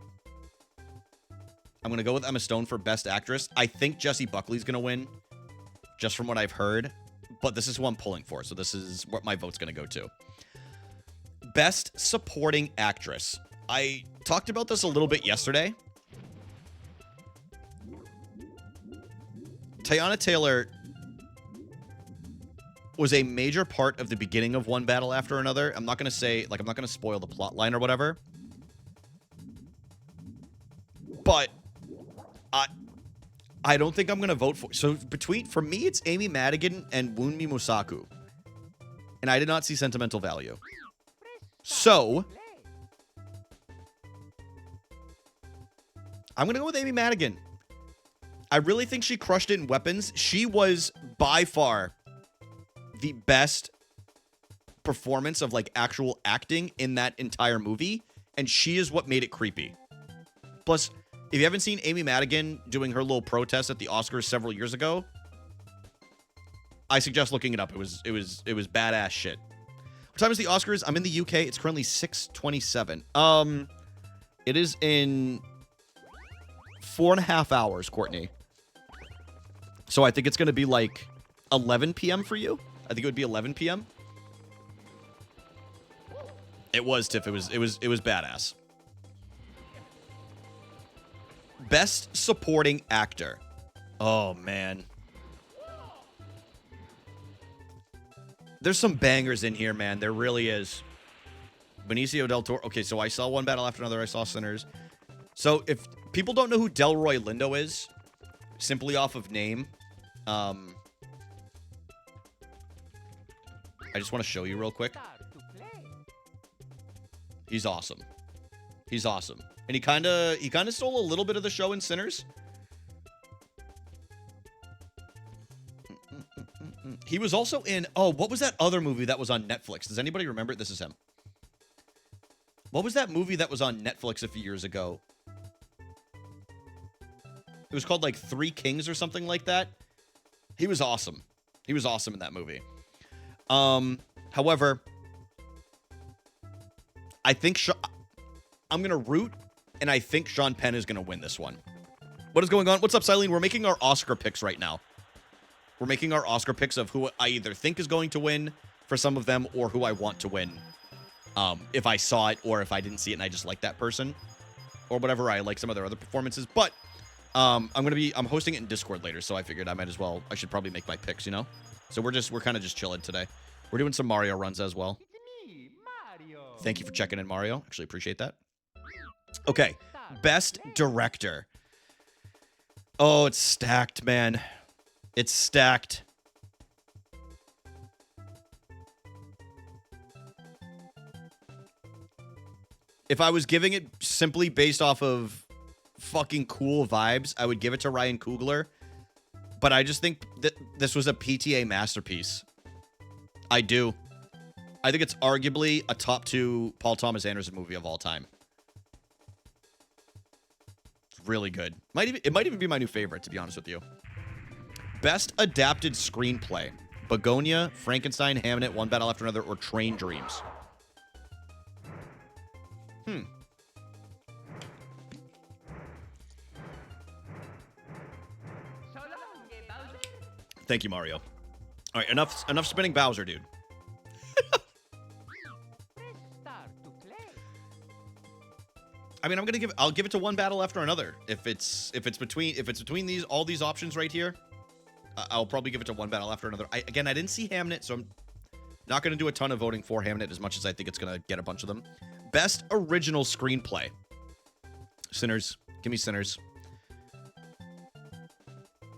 I'm going to go with Emma Stone for Best Actress. I think Jessie Buckley's going to win, just from what I've heard. But this is who I'm pulling for, so this is what my vote's going to go to. Best Supporting Actress. I talked about this a little bit yesterday. Teyana Taylor was a major part of the beginning of One Battle After Another. I'm not going to say, like, I'm not going to spoil the plot line or whatever. But I don't think I'm going to vote for... So, for me, it's Amy Madigan and Wunmi Mosaku. And I did not see sentimental value. So, I'm going to go with Amy Madigan. I really think she crushed it in Weapons. She was, by far, the best performance of, like, actual acting in that entire movie. And she is what made it creepy. Plus, if you haven't seen Amy Madigan doing her little protest at the Oscars several years ago, I suggest looking it up. It was badass shit. What time is the Oscars? I'm in the UK. It's currently 6:27. It is in 4.5 hours, Courtney. So I think it's going to be like 11 p.m. for you. I think it would be 11 p.m. It was, Tiff. It was badass. Best Supporting Actor. Oh, man. There's some bangers in here, man. There really is. Benicio del Toro. Okay, so I saw One Battle After Another. I saw Sinners. So if people don't know who Delroy Lindo is, simply off of name, I just want to show you real quick. Start to play. He's awesome. He's awesome. And he kind of stole a little bit of the show in Sinners. He was also in, oh, what was that other movie that was on Netflix? Does anybody remember it? This is him. What was that movie that was on Netflix a few years ago? It was called like Three Kings or something like that. He was awesome. He was awesome in that movie. However, I think I'm going to root, and I think Sean Penn is going to win this one. What is going on? What's up, Silene? We're making our Oscar picks right now. We're making our Oscar picks of who I either think is going to win for some of them or who I want to win. If I saw it or if I didn't see it and I just like that person or whatever. I like some of their other performances, but I'm hosting it in Discord later, so I figured I should probably make my picks, you know? So we're kind of just chilling today. We're doing some Mario runs as well. It's me, Mario. Thank you for checking in, Mario. Actually appreciate that. Okay, best director. Oh, it's stacked, man. It's stacked. If I was giving it simply based off of fucking cool vibes, I would give it to Ryan Coogler. But I just think that this was a PTA masterpiece. I do. I think it's arguably a top 2 Paul Thomas Anderson movie of all time. It's really good. It might even be my new favorite, to be honest with you. Best adapted screenplay. Begonia, Frankenstein, Hamnet, One Battle After Another, or Train Dreams. Thank you, Mario. All right, enough spinning Bowser, dude. Press start to play. I mean, I'll give it to One Battle After Another. If it's between all these options right here, I'll probably give it to One Battle After Another. I didn't see Hamnet, so I'm not going to do a ton of voting for Hamnet as much as I think it's going to get a bunch of them. Best original screenplay. Sinners. Give me Sinners.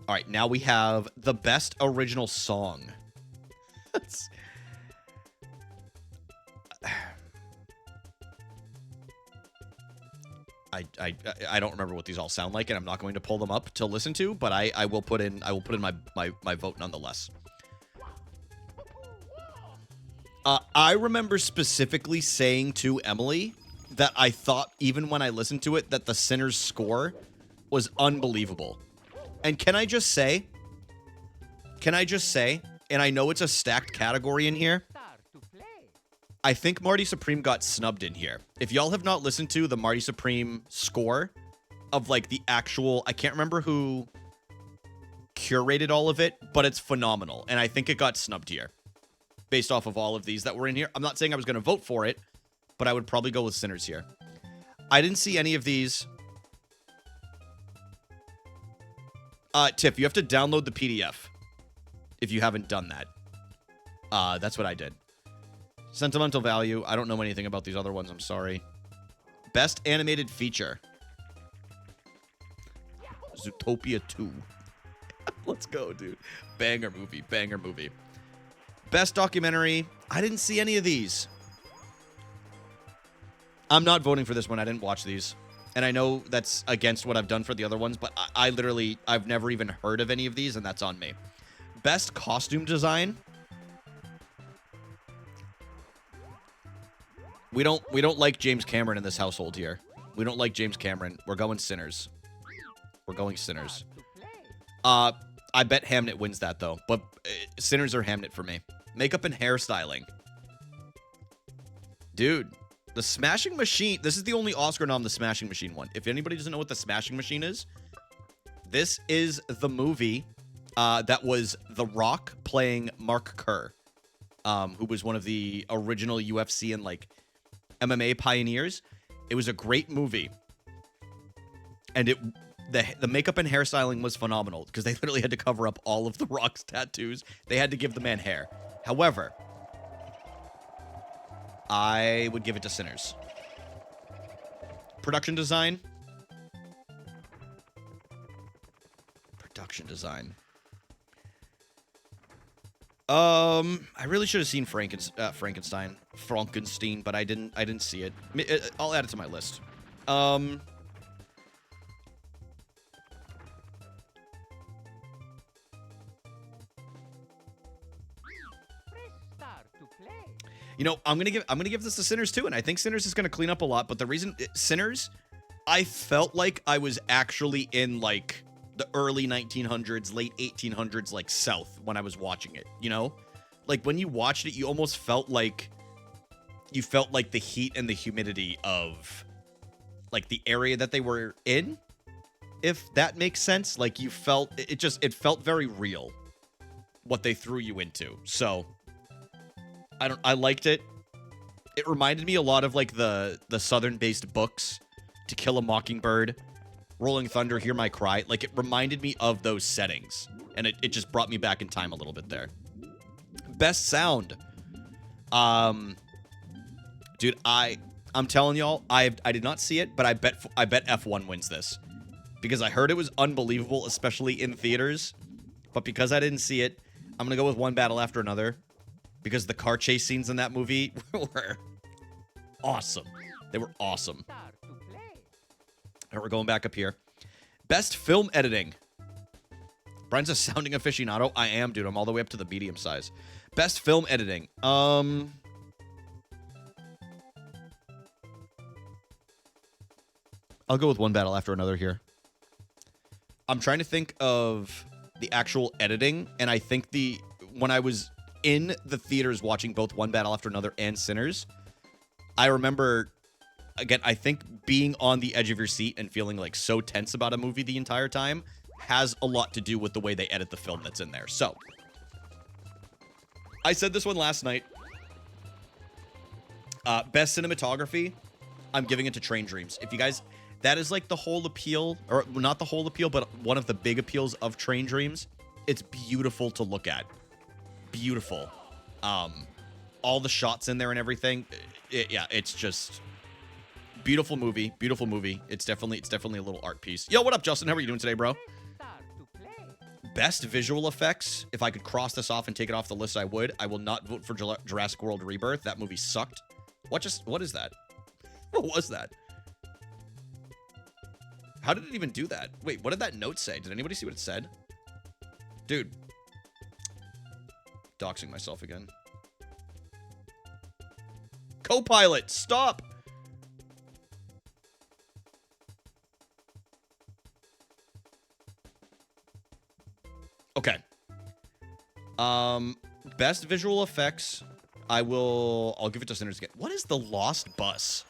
All right, now we have the best original song. I don't remember what these all sound like, and I'm not going to pull them up to listen to, but I will put in my vote nonetheless. I remember specifically saying to Emily that I thought, even when I listened to it, that the Sinners score was unbelievable. And can I just say, and I know it's a stacked category in here, Start to play. I think Marty Supreme got snubbed in here. If y'all have not listened to the Marty Supreme score of like the actual, I can't remember who curated all of it, but it's phenomenal. And I think it got snubbed here based off of all of these that were in here. I'm not saying I was going to vote for it, but I would probably go with Sinners here. I didn't see any of these. Tiff, you have to download the PDF if you haven't done that. That's what I did. Sentimental value. I don't know anything about these other ones. I'm sorry. Best animated feature. Zootopia 2. Let's go, dude. Banger movie. Banger movie. Best documentary. I didn't see any of these. I'm not voting for this one. I didn't watch these. And I know that's against what I've done for the other ones, but I've never even heard of any of these, and that's on me. Best costume design. We don't like James Cameron in this household here. We don't like James Cameron. We're going Sinners. We're going Sinners. I bet Hamnet wins that, though. But Sinners or Hamnet for me. Makeup and hairstyling. Dude, the Smashing Machine. This is the only Oscar nom the Smashing Machine won. If anybody doesn't know what the Smashing Machine is, this is the movie that was The Rock playing Mark Kerr, who was one of the original UFC and like MMA pioneers. It was a great movie. And the makeup and hairstyling was phenomenal because they literally had to cover up all of The Rock's tattoos. They had to give the man hair. However, I would give it to Sinners. Production design. Production design. I really should have seen Frankenstein, but I didn't see it. I'll add it to my list. Press start to play. You know, I'm gonna give this to Sinners too, and I think Sinners is gonna clean up a lot. But the reason Sinners, I felt like I was actually in like the early 1900s, late 1800s, like South when I was watching it. You know, like when you watched it, you almost felt like the heat and the humidity of like the area that they were in, if that makes sense. Like you felt it felt very real what they threw you into. So I liked it. It reminded me a lot of like the southern-based books, To Kill a Mockingbird, Rolling Thunder, Hear My Cry. Like it reminded me of those settings, and it just brought me back in time a little bit there. Best sound. Dude, I'm telling y'all, I did not see it, but I bet F1 wins this because I heard it was unbelievable, especially in theaters. But because I didn't see it, I'm gonna go with One Battle After Another because the car chase scenes in that movie were awesome. They were awesome. Start to play. All right, we're going back up here. Best film editing. Brian's a sounding aficionado. I am, dude. I'm all the way up to the medium size. Best film editing. I'll go with One Battle After Another here. I'm trying to think of the actual editing, and I think when I was in the theaters watching both One Battle After Another and Sinners, I remember, again, I think being on the edge of your seat and feeling like so tense about a movie the entire time has a lot to do with the way they edit the film that's in there. So, I said this one last night. Best cinematography, I'm giving it to Train Dreams. If you guys, that is like the whole appeal, or not the whole appeal, but one of the big appeals of Train Dreams. It's beautiful to look at. Beautiful. All the shots in there and everything. Yeah, it's just beautiful movie. Beautiful movie. It's definitely a little art piece. Yo, what up, Justin? How are you doing today, bro? Start to play. Best visual effects. If I could cross this off and take it off the list, I would. I will not vote for Jurassic World Rebirth. That movie sucked. What is that? What was that? How did it even do that? Wait, what did that note say? Did anybody see what it said? Dude. Doxing myself again. Copilot, stop! Okay. Best visual effects. I'll give it to Sinners again. What is the Lost Bus?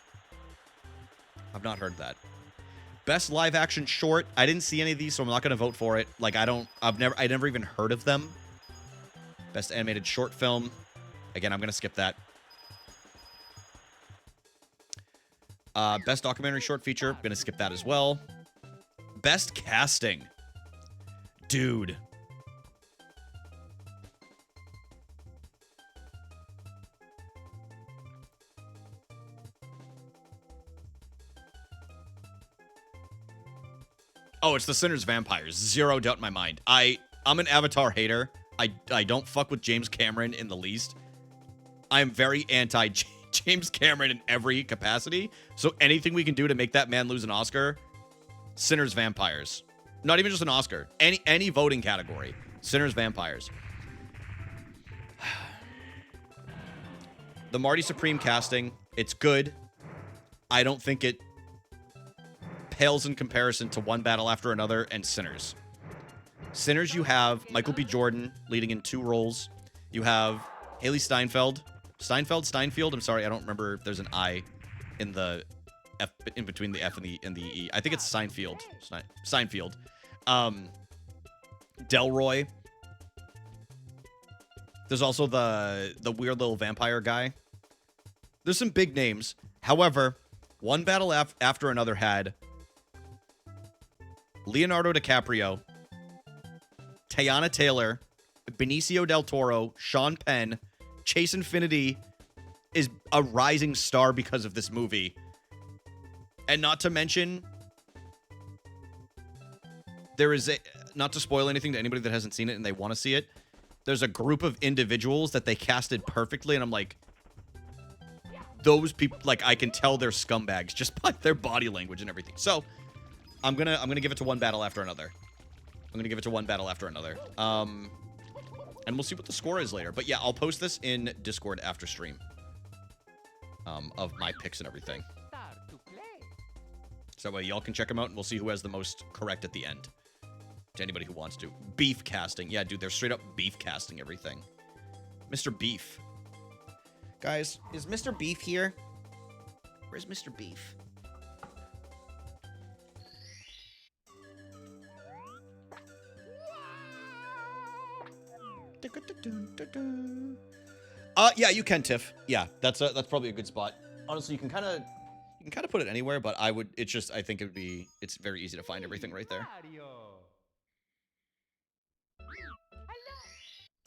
I've not heard that. Best live action short. I didn't see any of these, so I'm not going to vote for it. Like I never even heard of them. Best animated short film. Again, I'm going to skip that. Best documentary short feature. Going to skip that as well. Best casting. Dude. Oh, it's the Sinners Vampires. Zero doubt in my mind. I'm an Avatar hater. I don't fuck with James Cameron in the least. I'm very anti James Cameron in every capacity. So anything we can do to make that man lose an Oscar, Sinners Vampires. Not even just an Oscar. Any voting category. Sinners Vampires. The Marty Supreme casting, it's good. I don't think it pales in comparison to One Battle After Another and Sinners. Sinners, you have Michael B. Jordan leading in 2 roles. You have Haley Steinfeld. Steinfeld? I'm sorry, I don't remember if there's an I in the F, in between the F and the E. I think it's Seinfeld. Seinfeld. Delroy. There's also the weird little vampire guy. There's some big names. However, One Battle After Another had Leonardo DiCaprio, Teyana Taylor, Benicio del Toro, Sean Penn. Chase Infinity is a rising star because of this movie. And not to mention, there is not to spoil anything to anybody that hasn't seen it and they want to see it, there's a group of individuals that they casted perfectly, and I'm like, those people, like, I can tell they're scumbags just by their body language and everything. So, I'm gonna give it to one battle after another. And we'll see what the score is later. But yeah, I'll post this in Discord after stream. Of my picks and everything. Start to play. So that way y'all can check them out, and we'll see who has the most correct at the end. To anybody who wants to. Beef casting. Yeah, dude, they're straight up beef casting everything. Mr. Beef. Guys, is Mr. Beef here? Where's Mr. Beef? Yeah, you can, Tiff. Yeah, that's probably a good spot. Honestly, you can kind of put it anywhere, but I think it's very easy to find everything right there. Mario.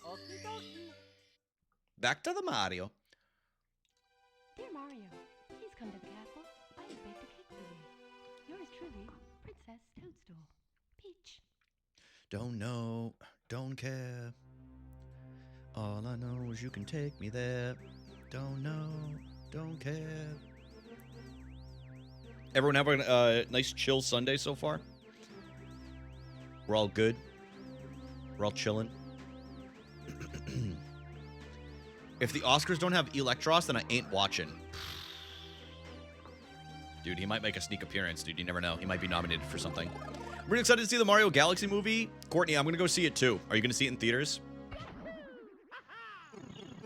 Hello. Okie dokie. Back to the Mario. Dear Mario, please come to the castle. I have baked a cake for you. Yours truly, Princess Toadstool. Peach. Don't know, don't care. All I know is you can take me there. Don't know, don't care. Everyone having a nice chill Sunday so far? We're all good. We're all chilling. If the Oscars don't have Electros, then I ain't watching. Dude, he might make a sneak appearance, dude. You never know. He might be nominated for something. I'm really excited to see the Mario Galaxy movie. Courtney, I'm going to go see it too. Are you going to see it in theaters?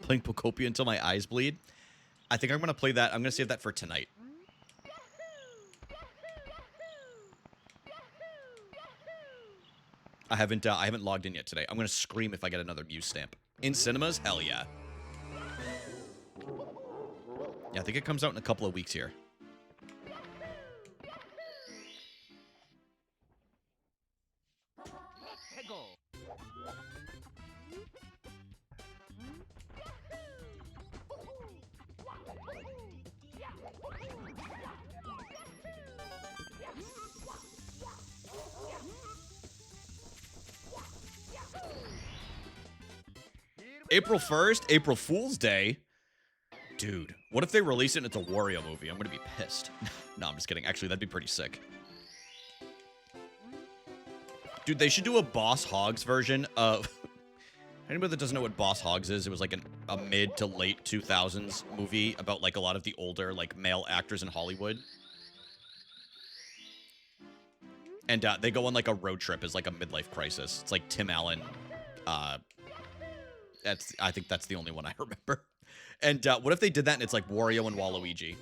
Playing Pocopia until my eyes bleed. I think I'm going to play that. I'm going to save that for tonight. I haven't logged in yet today. I'm going to scream if I get another Muse stamp. In cinemas? Hell yeah. Yeah, I think it comes out in a couple of weeks here. Go. April 1st, April Fool's Day. Dude, what if they release it and it's a Wario movie? I'm going to be pissed. No, I'm just kidding. Actually, that'd be pretty sick. Dude, they should do a Boss Hogs version of... Anybody that doesn't know what Boss Hogs is, it was like a mid to late 2000s movie about like a lot of the older like male actors in Hollywood. And they go on like a road trip as like a midlife crisis. It's like Tim Allen. I think that's the only one I remember. And what if they did that and it's like Wario and Waluigi?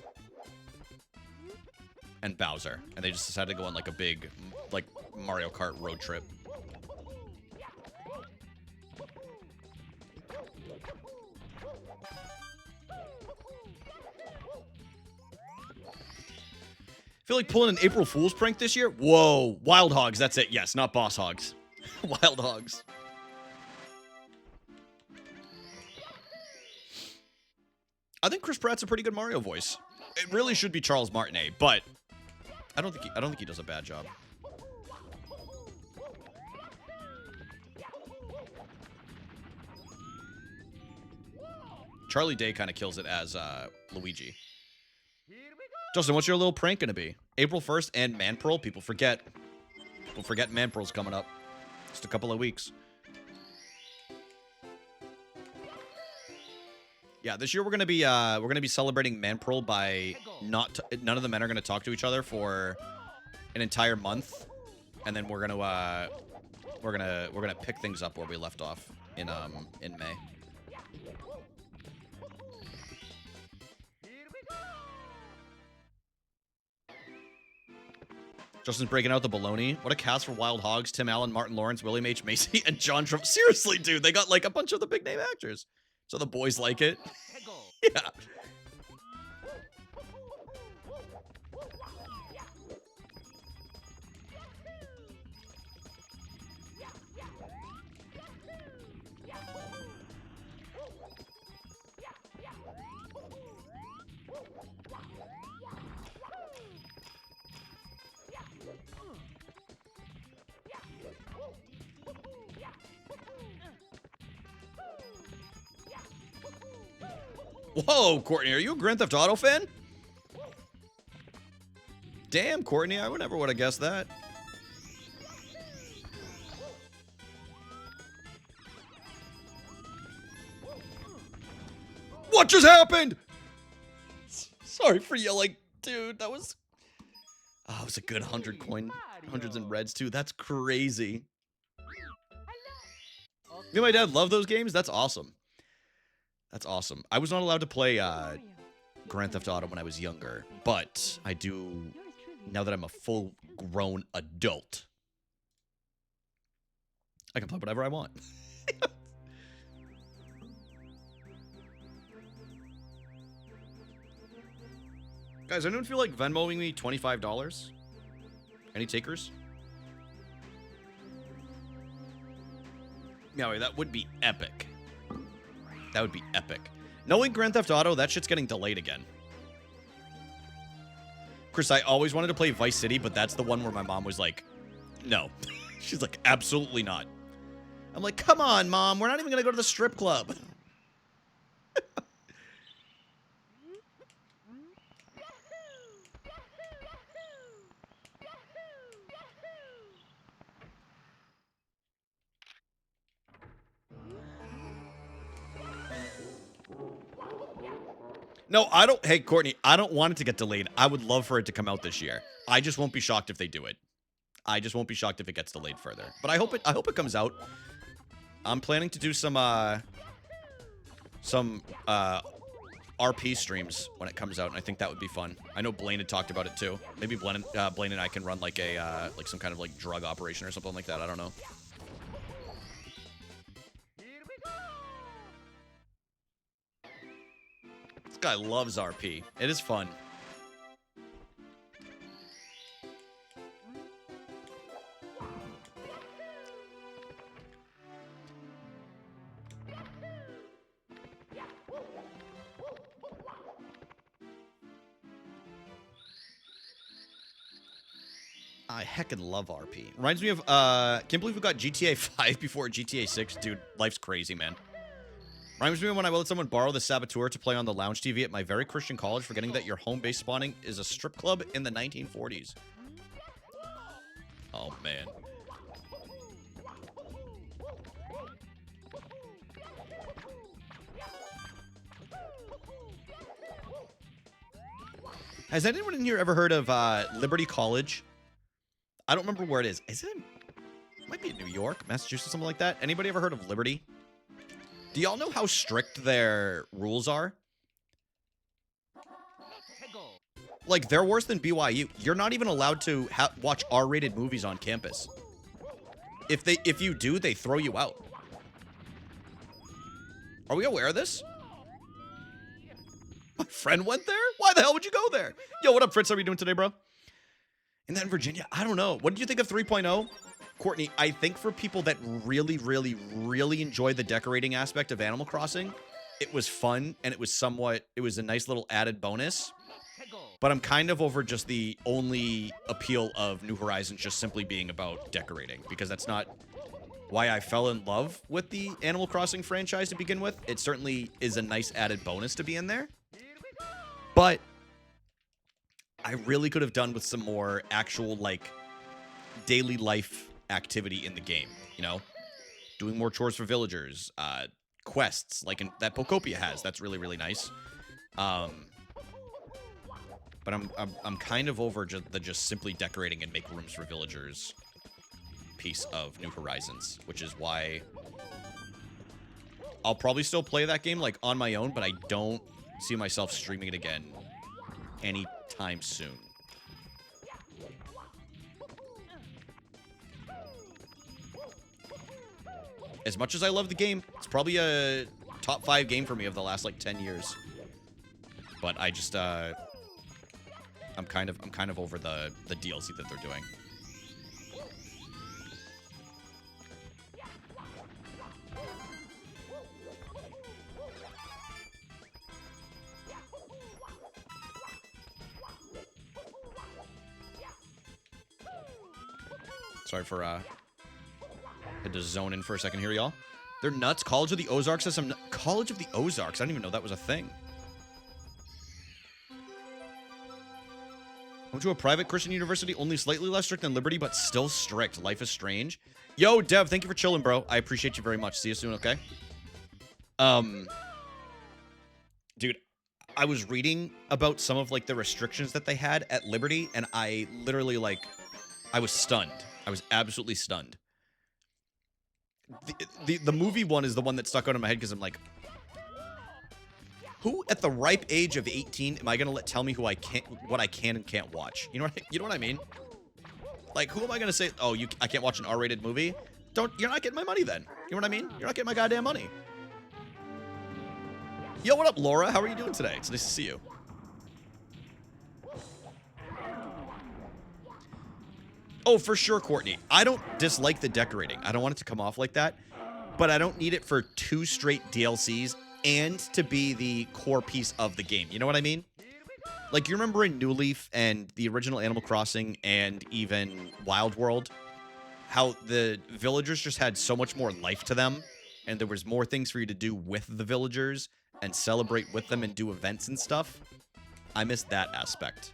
And Bowser. And they just decided to go on like a big like Mario Kart road trip. Feel like pulling an April Fool's prank this year? Whoa. Wild Hogs, that's it. Yes, not Boss Hogs. Wild Hogs. I think Chris Pratt's a pretty good Mario voice. It really should be Charles Martinet, but I don't think he does a bad job. Charlie Day kind of kills it as Luigi. Justin, what's your little prank gonna be? April 1st and Manpearl? People forget. People forget Manpearl's coming up. Just a couple of weeks. Yeah, this year we're gonna be celebrating Manpearl by none of the men are gonna talk to each other for an entire month, and then we're gonna pick things up where we left off in May. Justin's breaking out the baloney. What a cast for Wild Hogs. Tim Allen, Martin Lawrence, William H. Macy, and John Travolta. Seriously, dude, they got like a bunch of the big name actors. So the boys like it. Yeah. Whoa, Courtney, are you a Grand Theft Auto fan? Damn, Courtney, I would never would have guessed that. What just happened? Sorry for yelling, dude. That was... Oh, it was a good 100 coin. Hundreds and reds, too. That's crazy. Me and my dad love those games? That's awesome. That's awesome. I was not allowed to play Grand Theft Auto when I was younger, but I do now that I'm a full-grown adult. I can play whatever I want. Guys, anyone feel like Venmoing me $25? Any takers? Yeah, that would be epic. That would be epic. Knowing Grand Theft Auto, that shit's getting delayed again. Chris, I always wanted to play Vice City, but that's the one where my mom was like, no. She's like, absolutely not. I'm like, come on, Mom. We're not even going to go to the strip club. No, I don't. Hey, Courtney, I don't want it to get delayed. I would love for it to come out this year. I just won't be shocked if they do it. I just won't be shocked if it gets delayed further. But I hope it comes out. I'm planning to do some RP streams when it comes out, and I think that would be fun. I know Blaine had talked about it too. Maybe Blaine and I can run like a like some kind of like drug operation or something like that. I don't know. This guy loves RP. It is fun. I heckin' love RP. Reminds me of, can't believe we got GTA 5 before GTA 6. Dude, life's crazy, man. Reminds me of when I let someone borrow the Saboteur to play on the lounge TV at my very Christian college, forgetting that your home base spawning is a strip club in the 1940s. Oh, man. Has anyone in here ever heard of Liberty College? I don't remember where it is. Is it in... It might be in New York, Massachusetts, something like that. Anybody ever heard of Liberty? Do y'all know how strict their rules are? Like, they're worse than BYU. You're not even allowed to watch R-rated movies on campus. If you do, they throw you out. Are we aware of this? My friend went there? Why the hell would you go there? Yo, what up, Fritz? How are you doing today, bro? And then Virginia, I don't know. What did you think of 3.0? Courtney, I think for people that really, really, really enjoy the decorating aspect of Animal Crossing, it was fun, and it was a nice little added bonus. But I'm kind of over just the only appeal of New Horizons just simply being about decorating, because that's not why I fell in love with the Animal Crossing franchise to begin with. It certainly is a nice added bonus to be in there. But I really could have done with some more actual, like, daily life activity in the game, you know? Doing more chores for villagers, quests, like that Pokopia has. That's really, really nice. But I'm kind of over just simply decorating and make rooms for villagers piece of New Horizons, which is why I'll probably still play that game, like, on my own, but I don't see myself streaming it again anytime soon. As much as I love the game, it's probably a top 5 game for me of the last, like, 10 years. But I just, I'm kind of over the DLC that they're doing. Sorry for, had to zone in for a second here, y'all. They're nuts. College of the Ozarks has some... College of the Ozarks? I didn't even know that was a thing. Went to a private Christian university, only slightly less strict than Liberty, but still strict. Life is strange. Yo, Dev, thank you for chilling, bro. I appreciate you very much. See you soon, okay? Dude, I was reading about some of, like, the restrictions that they had at Liberty, and I literally, like, I was stunned. I was absolutely stunned. The movie one is the one that stuck out in my head because I'm like, who at the ripe age of 18 am I gonna tell me what I can and can't watch? You know what I mean? Like, who am I gonna say, oh, I can't watch an R-rated movie? You're not getting my money then. You know what I mean? You're not getting my goddamn money. Yo, what up, Laura? How are you doing today? It's nice to see you. Oh, for sure, Courtney. I don't dislike the decorating. I don't want it to come off like that. But I don't need it for 2 straight DLCs and to be the core piece of the game. You know what I mean? Like, you remember in New Leaf and the original Animal Crossing and even Wild World, how the villagers just had so much more life to them, and there was more things for you to do with the villagers and celebrate with them and do events and stuff? I miss that aspect.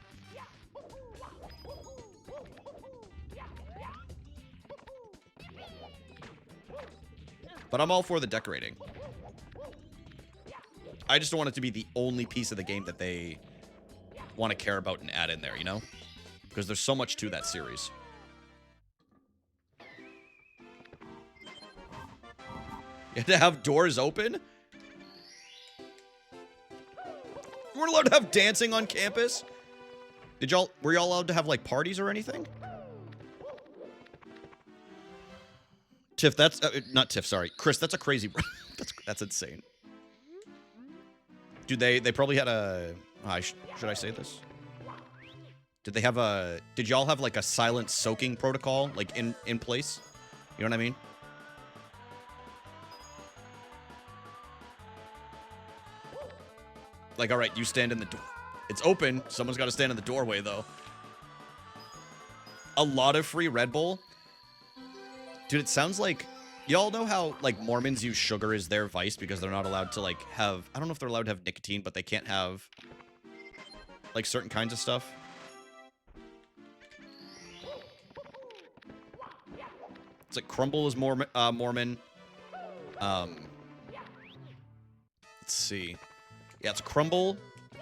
But I'm all for the decorating. I just don't want it to be the only piece of the game that they want to care about and add in there, you know? Because there's so much to that series. You had to have doors open? You weren't allowed to have dancing on campus? Were y'all allowed to have, like, parties or anything? Tiff, that's not Tiff, sorry. Chris, that's a crazy that's insane. Dude, they probably had a should I say this? Did y'all have like a silent soaking protocol like in place? You know what I mean? Like, all right, you stand in the door. It's open. Someone's got to stand in the doorway though. A lot of free Red Bull. Dude, it sounds like, y'all know how, like, Mormons use sugar as their vice because they're not allowed to, like, have, I don't know if they're allowed to have nicotine, but they can't have, like, certain kinds of stuff. It's like Crumble is Mormon. Let's see. Yeah, it's Crumble.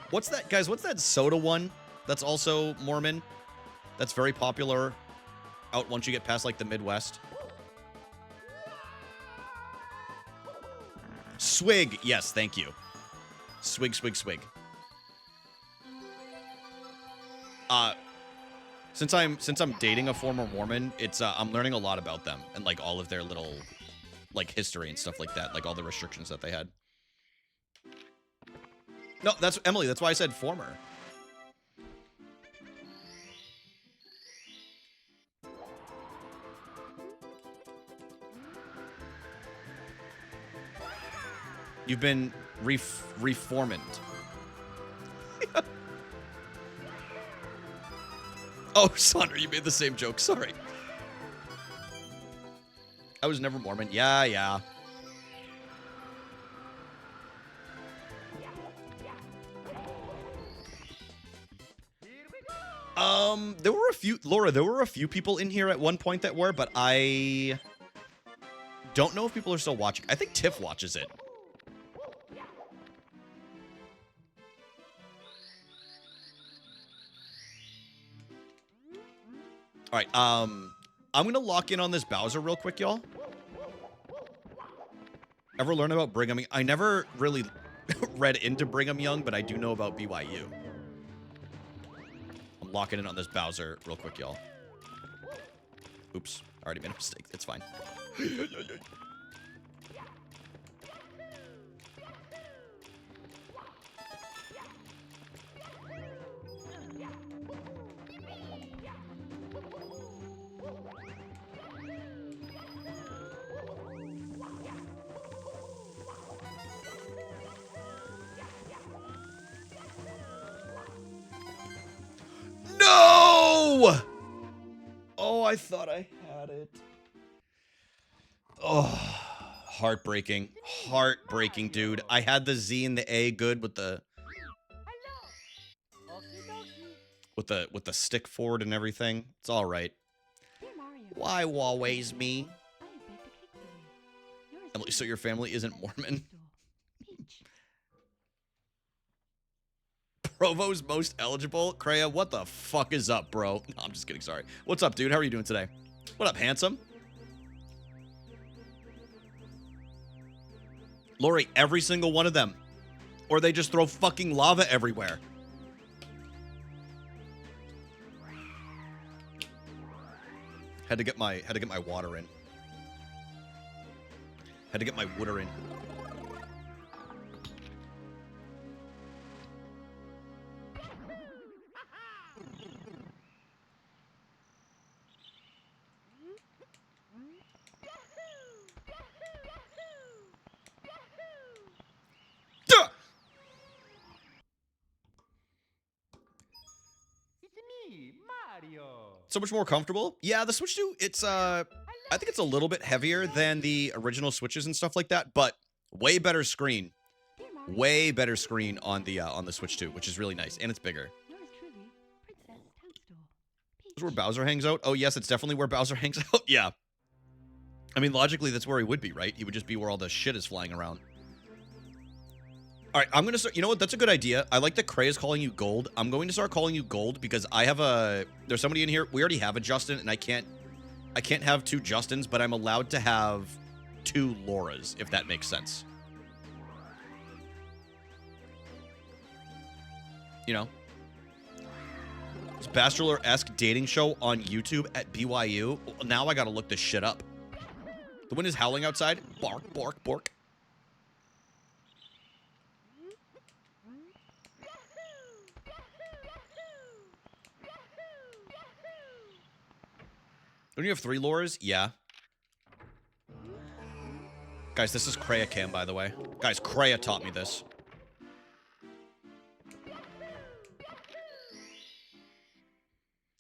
What's that, guys? What's that soda one that's also Mormon? That's very popular out once you get past, like, the Midwest. Swig. Yes, thank you. Swig, swig, swig. Since I'm dating a former Mormon, it's I'm learning a lot about them and like all of their little like history and stuff like that, like all the restrictions that they had. No, that's Emily, that's why I said former. You've been reformed. Oh, Sandra, you made the same joke. Sorry. I was never Mormon. Yeah, yeah. There were a few, Laura, there were a few people in here at one point that were, but I don't know if people are still watching. I think Tiff watches it. All right, I'm gonna lock in on this Bowser real quick, y'all. Ever learn about Brigham Young? I never really read into Brigham Young, but I do know about BYU. I'm locking in on this Bowser real quick, y'all. Oops, I already made a mistake. It's fine. No! Oh, I thought I had it. Oh, heartbreaking. Heartbreaking, dude. I had the Z and the A good with the... with the stick forward and everything. It's all right. Dear Mario, Why always me? I have baked a cake for you. Yours Emily, so your truly, family isn't Mormon? Peach. Provo's most eligible? Kreia, what the fuck is up, bro? No, I'm just kidding, sorry. What's up, dude? How are you doing today? What up, handsome? Lori, every single one of them. Or they just throw fucking lava everywhere. Had to get my water in. Had to get my water in. Duh! It's me, Mario. So much more comfortable. Yeah, the Switch 2, it's I think it's a little bit heavier than the original Switches and stuff like that, but way better screen. Dear Mario, Way better screen on the Switch 2, which is really nice, and it's bigger. yours truly, Princess Toadstool. This is where Bowser hangs out. Oh yes, it's definitely where Bowser hangs out. Yeah. I mean, logically, that's where he would be, right? He would just be where all the shit is flying around. All right, I'm going to start. You know what? That's a good idea. I like that Cray is calling you Gold. I'm going to start calling you Gold because I have there's somebody in here. We already have a Justin, and I can't have two Justins, but I'm allowed to have two Lauras, if that makes sense. You know? This Bachelor-esque dating show on YouTube at BYU. Now I gotta look this shit up. The wind is howling outside. Bark, bark, bark. Don't you have 3 Lauras? Yeah. Guys, this is Kreia Cam, by the way. Guys, Kreia taught me this.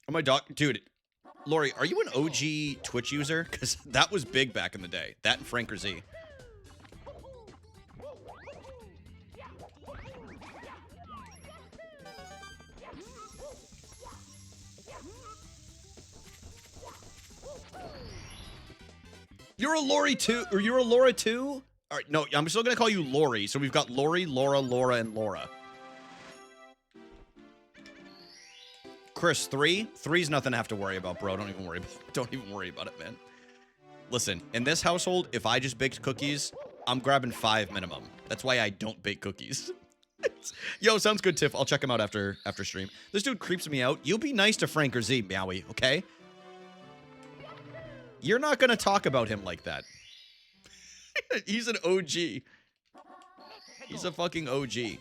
Oh my dog, dude. Lori, are you an OG Twitch user? Because that was big back in the day. That and Franker Z. You're a Lori too, or you're a Laura too? All right, no, I'm still gonna call you Lori. So we've got Lori, Laura, Laura, and Laura. Chris, 3? 3's nothing to have to worry about, bro. Don't even worry about it, man. Listen, in this household, if I just baked cookies, I'm grabbing 5 minimum. That's why I don't bake cookies. Yo, sounds good, Tiff. I'll check him out after stream. This dude creeps me out. You be nice to Franker Z, Meowie, okay? You're not gonna talk about him like that. He's an OG. He's a fucking OG.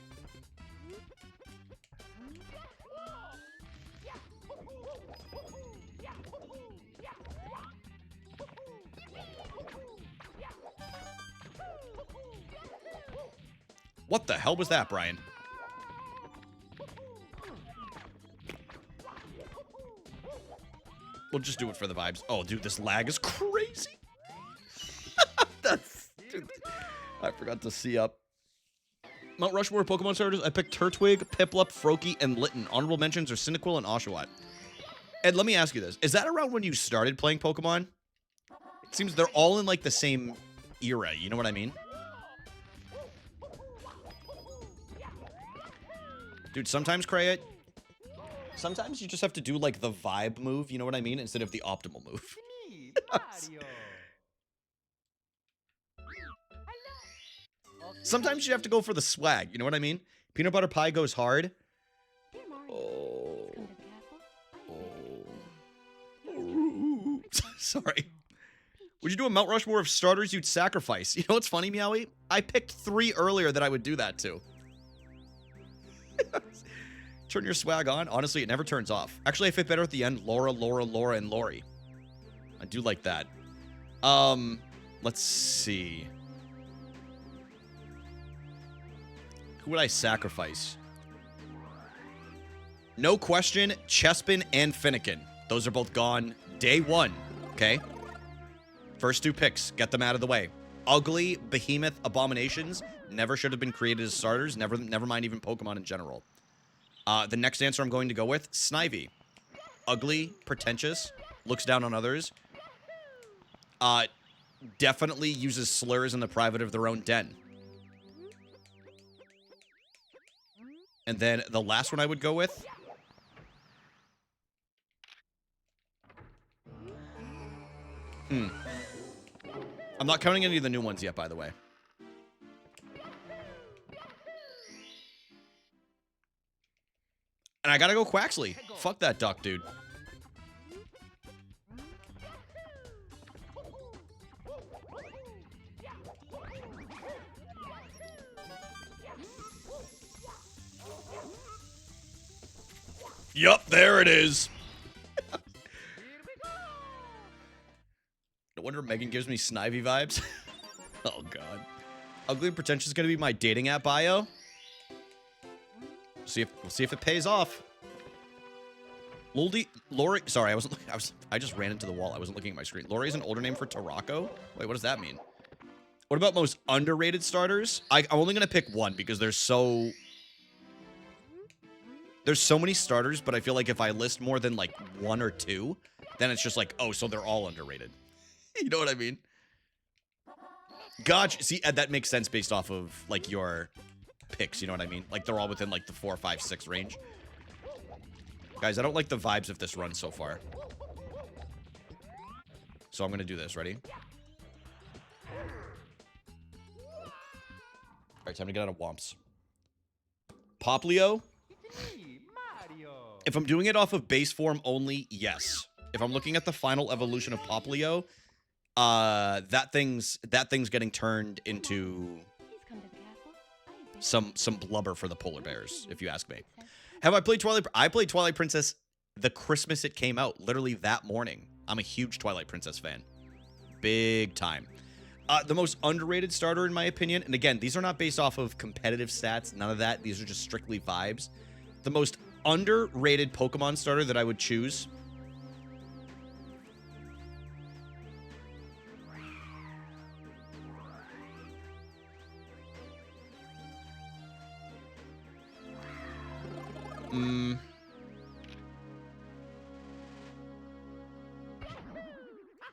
What the hell was that, Brian? We'll just do it for the vibes. Oh, dude, this lag is crazy. Dude, I forgot to see up. Mount Rushmore Pokemon starters. I picked Turtwig, Piplup, Froakie, and Litten. Honorable mentions are Cyndaquil and Oshawott. Ed, let me ask you this. Is that around when you started playing Pokemon? It seems they're all in, like, the same era. You know what I mean? Dude, sometimes, Kreia, sometimes you just have to do, like, the vibe move, you know what I mean? Instead of the optimal move. Me, Mario. Sometimes you have to go for the swag, you know what I mean? Peanut butter pie goes hard. Dear Mario, Oh. come to the castle. I have baked a cake for you. Yours truly, Sorry. Peach. Would you do a Mount Rushmore of starters you'd sacrifice? You know what's funny, Meowie? I picked 3 earlier that I would do that to. Turn your swag on. Honestly, it never turns off. Actually, I fit better at the end. Laura, Laura, Laura, and Lori. I do like that. Let's see. Who would I sacrifice? No question, Chespin and Finnegan. Those are both gone day 1, okay? First 2 picks, get them out of the way. Ugly, Behemoth, Abominations never should have been created as starters. Never mind even Pokemon in general. The next answer I'm going to go with, Snivy. Ugly, pretentious, looks down on others. Definitely uses slurs in the private of their own den. And then the last one I would go with... I'm not counting any of the new ones yet, by the way. And I gotta go Quaxley. Fuck that duck, dude. Yup, there it is. No wonder Megan gives me Snivy vibes. Oh, God. Ugly and Pretentious is going to be my dating app bio. We'll see if it pays off. Lori, sorry, I just ran into the wall. I wasn't looking at my screen. Lori is an older name for Tarako? Wait, what does that mean? What about most underrated starters? I'm only going to pick one because there's so many starters, but I feel like if I list more than like one or two, then it's just like, oh, so they're all underrated. You know what I mean? Gotcha. See, that makes sense based off of like your picks. You know what I mean? Like they're all within like the 4, 5, 6 range. Guys, I don't like the vibes of this run so far. So I'm going to do this. Ready? All right, time to get out of Womps. Poplio? Me, Mario. If I'm doing it off of base form only, yes. If I'm looking at the final evolution of Poplio, that thing's getting turned into Please come to the castle. I have been some blubber for the polar bears, if you ask me. Have I played Twilight? I played Twilight Princess the Christmas it came out, literally that morning. I'm a huge Twilight Princess fan. Big time. The most underrated starter, in my opinion, and again, these are not based off of competitive stats, none of that. These are just strictly vibes. The most underrated Pokemon starter that I would choose...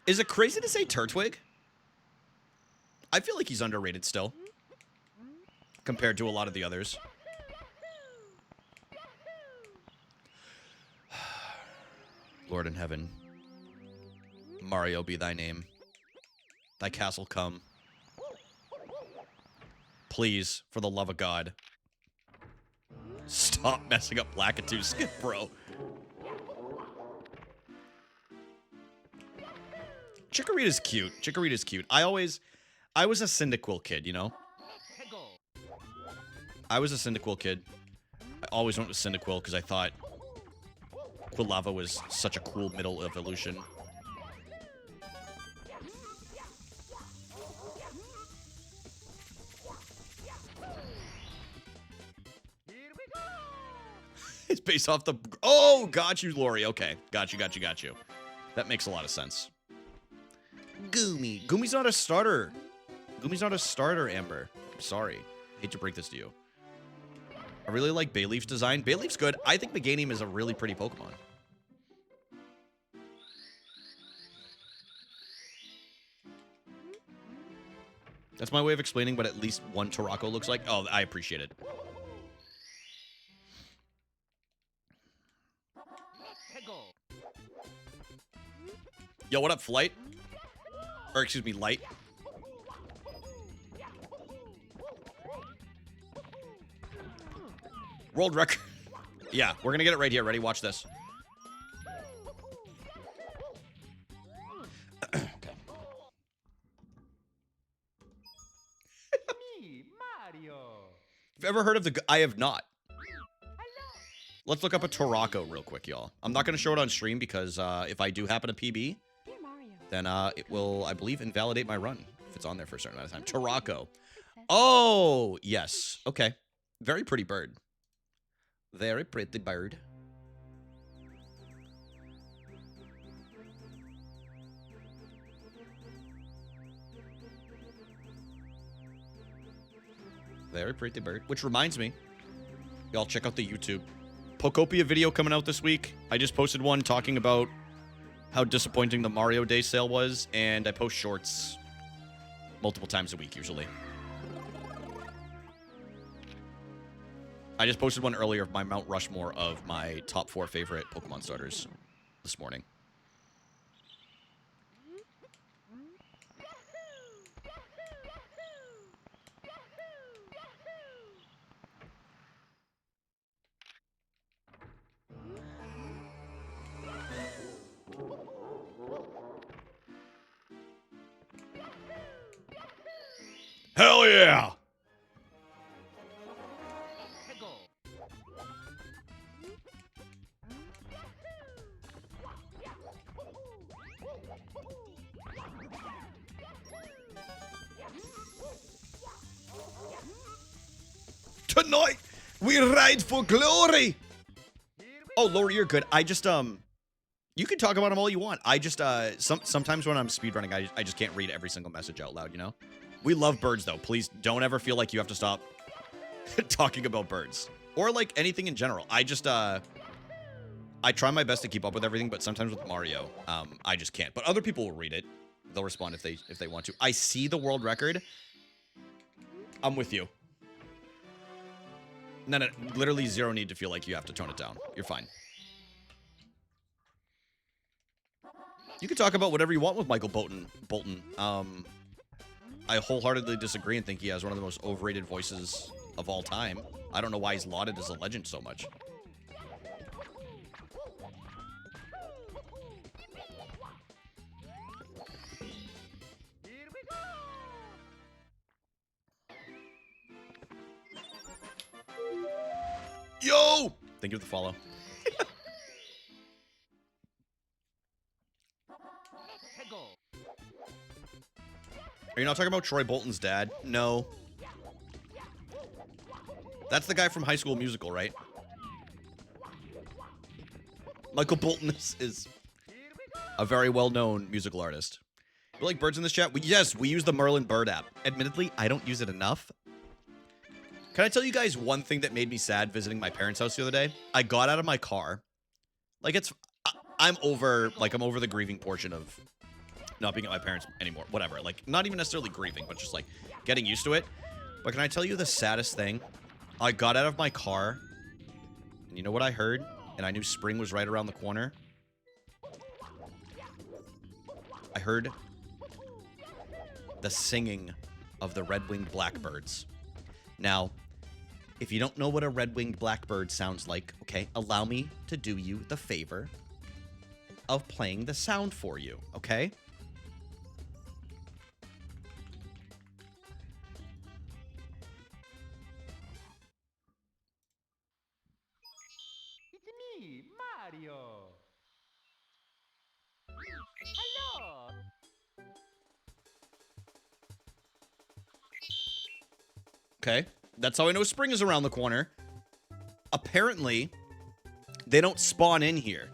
Is it crazy to say Turtwig? I feel like he's underrated still. Compared to a lot of the others. Lord in heaven. Mario be thy name. Thy castle come. Please, for the love of God. Stop messing up Lakitu Skip, bro. Chikorita's cute. Chikorita's cute. I was a Cyndaquil kid, you know? I was a Cyndaquil kid. I always went with Cyndaquil because I thought Quilava was such a cool middle evolution. It's based off the... Oh, got you, Lori. Okay. Got you. That makes a lot of sense. Goomy. Goomy's not a starter. Goomy's not a starter, Amber. I'm sorry. Hate to break this to you. I really like Bayleaf's design. Bayleaf's good. I think Meganium is a really pretty Pokemon. That's my way of explaining what at least one Tarako looks like. Oh, I appreciate it. Yo, what up, Flight? Or, excuse me, Light. World record. Yeah, we're gonna get it right here. Ready? Watch this. Okay. Me, Mario. Have you ever heard of the... I have not. Let's look up a Tarako real quick, y'all. I'm not gonna show it on stream because if I do happen to PB, Dear Mario. then it will, I believe, invalidate my run if it's on there for a certain amount of time. Tarako. Oh, yes. Okay. Very pretty bird. Very pretty bird. Very pretty bird. Which reminds me, y'all check out the YouTube. Pokopia video coming out this week. I just posted one talking about how disappointing the Mario Day sale was, and I post shorts multiple times a week, usually. I just posted one earlier of my Mount Rushmore of my top 4 favorite Pokemon starters this morning. Hell yeah! Tonight, we ride for glory! Oh, Lori, you're good. I just, you can talk about them all you want. I just, sometimes when I'm speedrunning, I just can't read every single message out loud, you know? We love birds, though. Please don't ever feel like you have to stop talking about birds. Or, like, anything in general. I just, I try my best to keep up with everything, but sometimes with Mario, I just can't. But other people will read it. They'll respond if they want to. I see the world record. I'm with you. No, literally zero need to feel like you have to tone it down. You're fine. You can talk about whatever you want with Michael Bolton. I wholeheartedly disagree and think he has one of the most overrated voices of all time. I don't know why he's lauded as a legend so much. Yo! Thank you for the follow. Are you not talking about Troy Bolton's dad? No. That's the guy from High School Musical, right? Michael Bolton is a very well-known musical artist. You like birds in this chat? Yes, we use the Merlin Bird app. Admittedly, I don't use it enough. Can I tell you guys one thing that made me sad visiting my parents' house the other day? I got out of my car. Like, I'm over the grieving portion of not being at my parents anymore. Whatever. Like, not even necessarily grieving, but just, like, getting used to it. But can I tell you the saddest thing? I got out of my car, and you know what I heard? And I knew spring was right around the corner. I heard the singing of the red-winged blackbirds. Now, if you don't know what a red-winged blackbird sounds like, okay, allow me to do you the favor of playing the sound for you, okay? It's me, Mario. Hello. Okay, that's how I know spring is around the corner. Apparently, they don't spawn in here.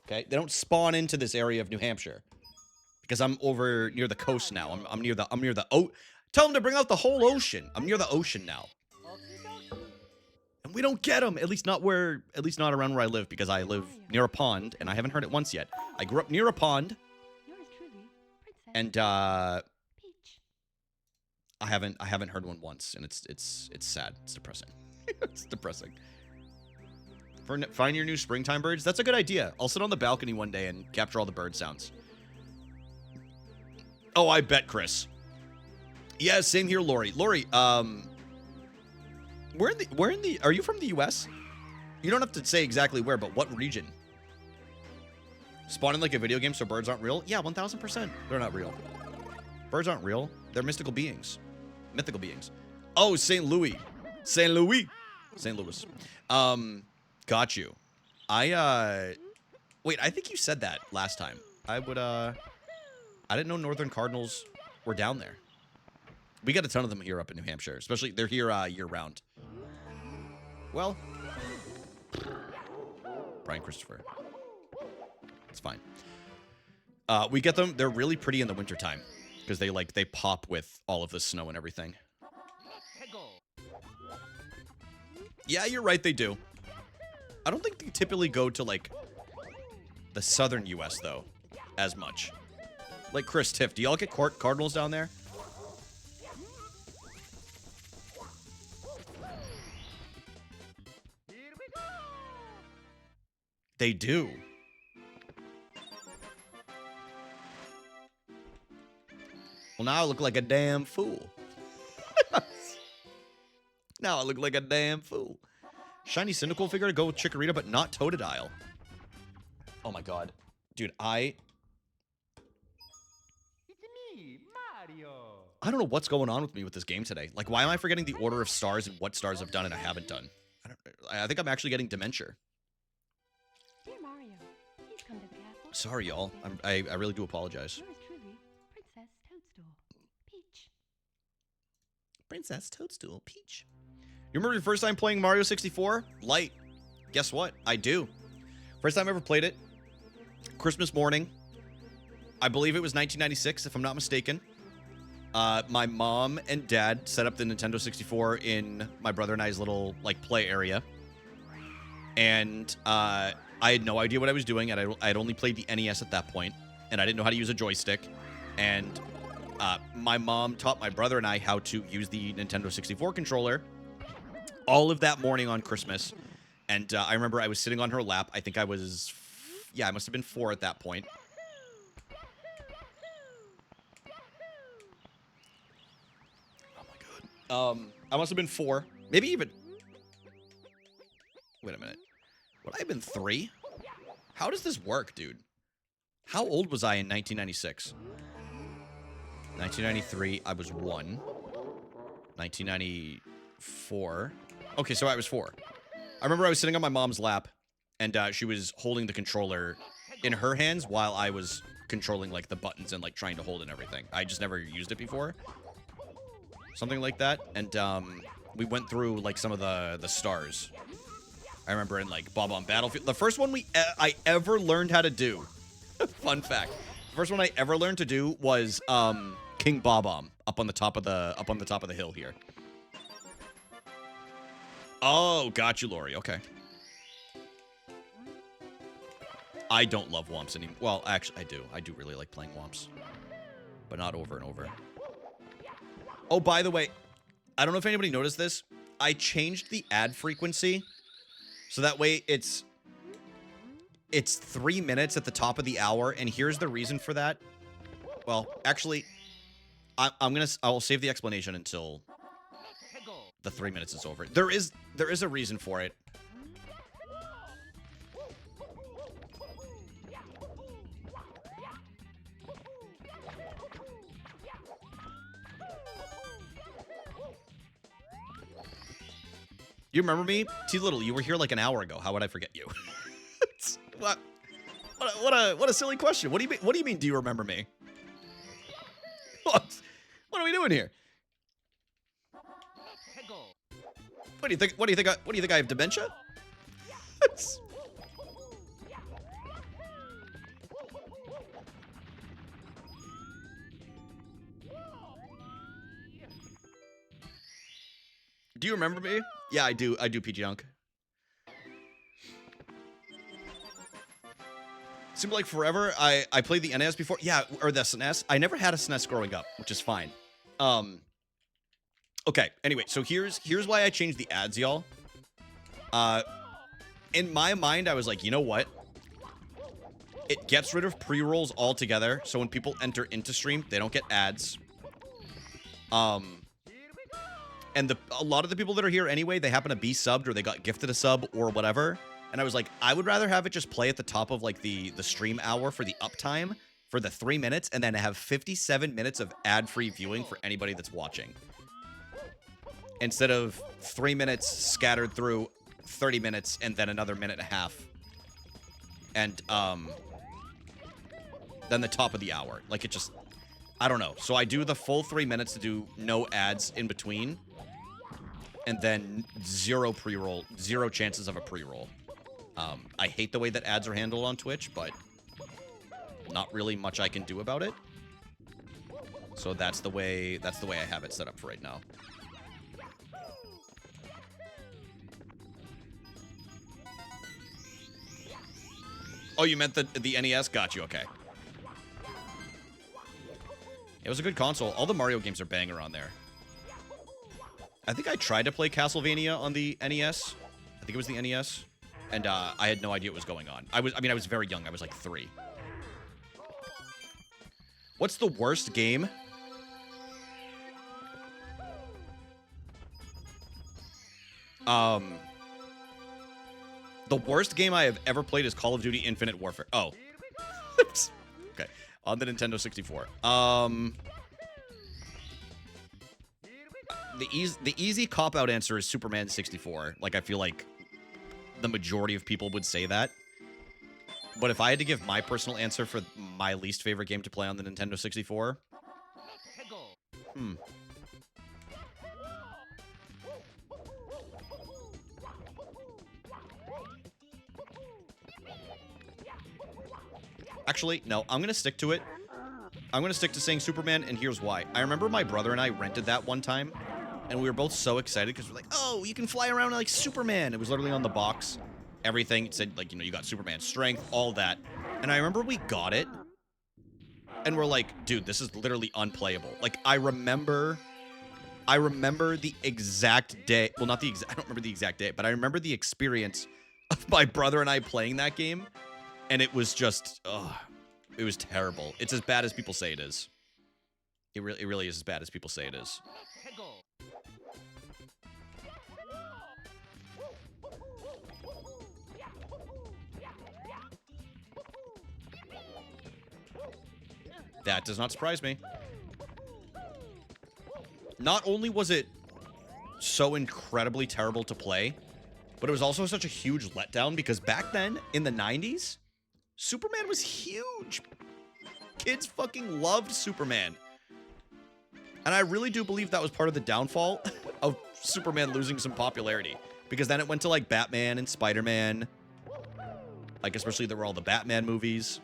Okay, they don't spawn into this area of New Hampshire because I'm over near the coast now. I'm near the tell them to bring out the whole ocean. I'm near the ocean now, and we don't get them. At least not around where I live, because I live near a pond and I haven't heard it once yet. I grew up near a pond, Yours truly, Princess and Peach. I haven't heard one once, and it's sad. It's depressing. It's depressing. Find your new springtime birds. That's a good idea. I'll sit on the balcony one day and capture all the bird sounds. Oh, I bet, Chris. Yeah, same here, Lori. Lori, are you from the US? You don't have to say exactly where, but what region? Spawning like a video game so birds aren't real? Yeah, 1000%. They're not real. Birds aren't real. They're mystical beings. Mythical beings. Oh, St. Louis. St. Louis. St. Louis. Got you. Wait, I think you said that last time. I didn't know Northern Cardinals were down there. We got a ton of them here up in New Hampshire. Especially, they're here year-round. Well, Brian Christopher. It's fine. We get them. They're really pretty in the wintertime because they pop with all of the snow and everything. Yeah, you're right. They do. I don't think they typically go to, like, the southern U.S., though, as much. Like Chris Tiff, do y'all get Cardinals down there? Here we go. They do. Well, now I look like a damn fool. Now I look like a damn fool. Shiny Cynical figure to go with Chikorita, but not Totodile. Oh my god. Dude, It's me, Mario. I don't know what's going on with me with this game today. Like, why am I forgetting the order of stars and what stars I've done and I haven't done? I think I'm actually getting dementia. Dear Mario, please come to the castle. Sorry, y'all. I really do apologize. Yours truly, Princess Toadstool. Peach. Princess Toadstool Peach. You remember your first time playing Mario 64? Light. Guess what? I do. First time I ever played it. Christmas morning. I believe it was 1996, if I'm not mistaken. My mom and dad set up the Nintendo 64 in my brother and I's little, like, play area. And I had no idea what I was doing, and I had only played the NES at that point, and I didn't know how to use a joystick. And my mom taught my brother and I how to use the Nintendo 64 controller all of that morning on Christmas. And I remember I was sitting on her lap. I think I was, I must have been 4 at that point. Oh my god. I must have been 4. Maybe even... Wait a minute. Would I have been 3? How does this work, dude? How old was I in 1996? 1993, I was 1. 1994. Okay, so I was 4. I remember I was sitting on my mom's lap, and she was holding the controller in her hands while I was controlling, like, the buttons and, like, trying to hold it and everything. I just never used it before. Something like that. And we went through, like, some of the stars. I remember in, like, Bob on Battlefield. The first one I ever learned how to do. Fun fact. The first one I ever learned to do was King Bob-omb up on the top of the hill here. Oh, got you, Lori. Okay. I don't love Womps anymore. Well, actually, I do. I do really like playing Womps. But not over and over. Oh, by the way, I don't know if anybody noticed this. I changed the ad frequency. So that way it's 3 minutes at the top of the hour. And here's the reason for that. Well, actually, I'll save the explanation until the 3 minutes is over. There is a reason for it. You remember me? T Little, you were here like an hour ago. How would I forget you? What a silly question. What do you mean do you remember me? What are we doing here? What do you think? What do you think I have dementia? Do you remember me? Yeah, I do. I do, PG Unk. Seemed like forever. I played the NES before. Yeah, or the SNES. I never had a SNES growing up, which is fine. Okay, anyway, so here's why I changed the ads, y'all. In my mind, I was like, you know what? It gets rid of pre-rolls altogether, so when people enter into stream, they don't get ads. And a lot of the people that are here anyway, they happen to be subbed or they got gifted a sub or whatever. And I was like, I would rather have it just play at the top of like the stream hour for the uptime for the 3 minutes and then have 57 minutes of ad-free viewing for anybody that's watching. Instead of 3 minutes scattered through 30 minutes and then another minute and a half. And then the top of the hour. Like it just, I don't know. So I do the full 3 minutes to do no ads in between. And then zero pre-roll, zero chances of a pre-roll. I hate the way that ads are handled on Twitch, but not really much I can do about it. So that's the way I have it set up for right now. Oh, you meant the NES? Got you. Okay. It was a good console. All the Mario games are banger on there. I think I tried to play Castlevania on the NES. I think it was the NES. And I had no idea what was going on. I was very young. I was like 3. What's the worst game? The worst game I have ever played is Call of Duty Infinite Warfare. Oh. Okay. On the Nintendo 64. The easy cop-out answer is Superman 64. Like, I feel like the majority of people would say that. But if I had to give my personal answer for my least favorite game to play on the Nintendo 64... Actually, no, I'm going to stick to it. I'm going to stick to saying Superman, and here's why. I remember my brother and I rented that one time, and we were both so excited because we're like, oh, you can fly around like Superman. It was literally on the box. Everything. It said, like, you know, you got Superman's strength, all that. And I remember we got it, and we're like, dude, this is literally unplayable. Like, I remember the exact day. Well, not the exact, I don't remember the exact day, but I remember the experience of my brother and I playing that game. And it was just, it was terrible. It's as bad as people say it is. It really is as bad as people say it is. That does not surprise me. Not only was it so incredibly terrible to play, but it was also such a huge letdown because back then, in the 90s, Superman was huge. Kids fucking loved Superman. And I really do believe that was part of the downfall of Superman losing some popularity. Because then it went to, like, Batman and Spider-Man. Like, especially there were all the Batman movies.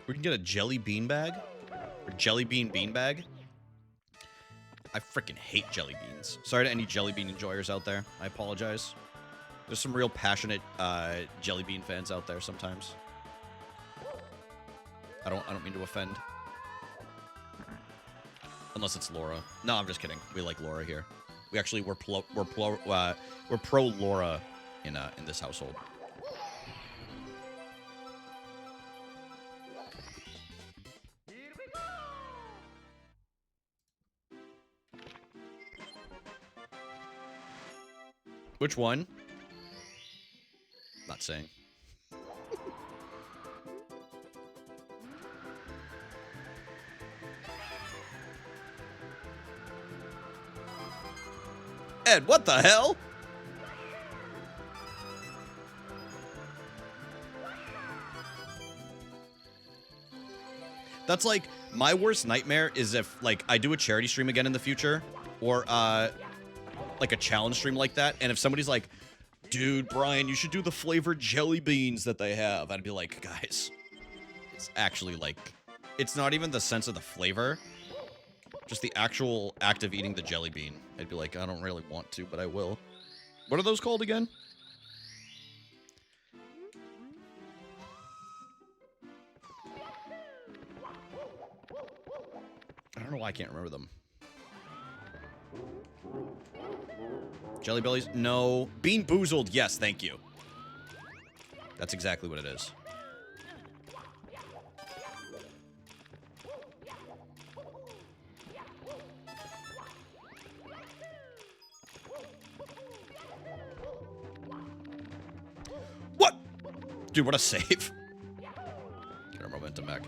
We can get a jelly bean bag? Or jelly bean bean bag? I freaking hate jelly beans. Sorry to any jelly bean enjoyers out there. I apologize. There's some real passionate jelly bean fans out there sometimes. I don't mean to offend. Unless it's Laura. No, I'm just kidding. We like Laura here. We actually we're pro Laura in this household. Which one? Not saying. Ed, what the hell? That's like, my worst nightmare is if, like, I do a charity stream again in the future, or, like a challenge stream like that, and if somebody's like, dude, Brian, you should do the flavored jelly beans that they have, I'd be like, guys, it's actually like, it's not even the sense of the flavor, just the actual act of eating the jelly bean. I'd be like, I don't really want to, but I will. What are those called again? I don't know why I can't remember them. Jelly Bellies? No. Bean Boozled? Yes, thank you. That's exactly what it is. What? Dude, what a save. Get our momentum back.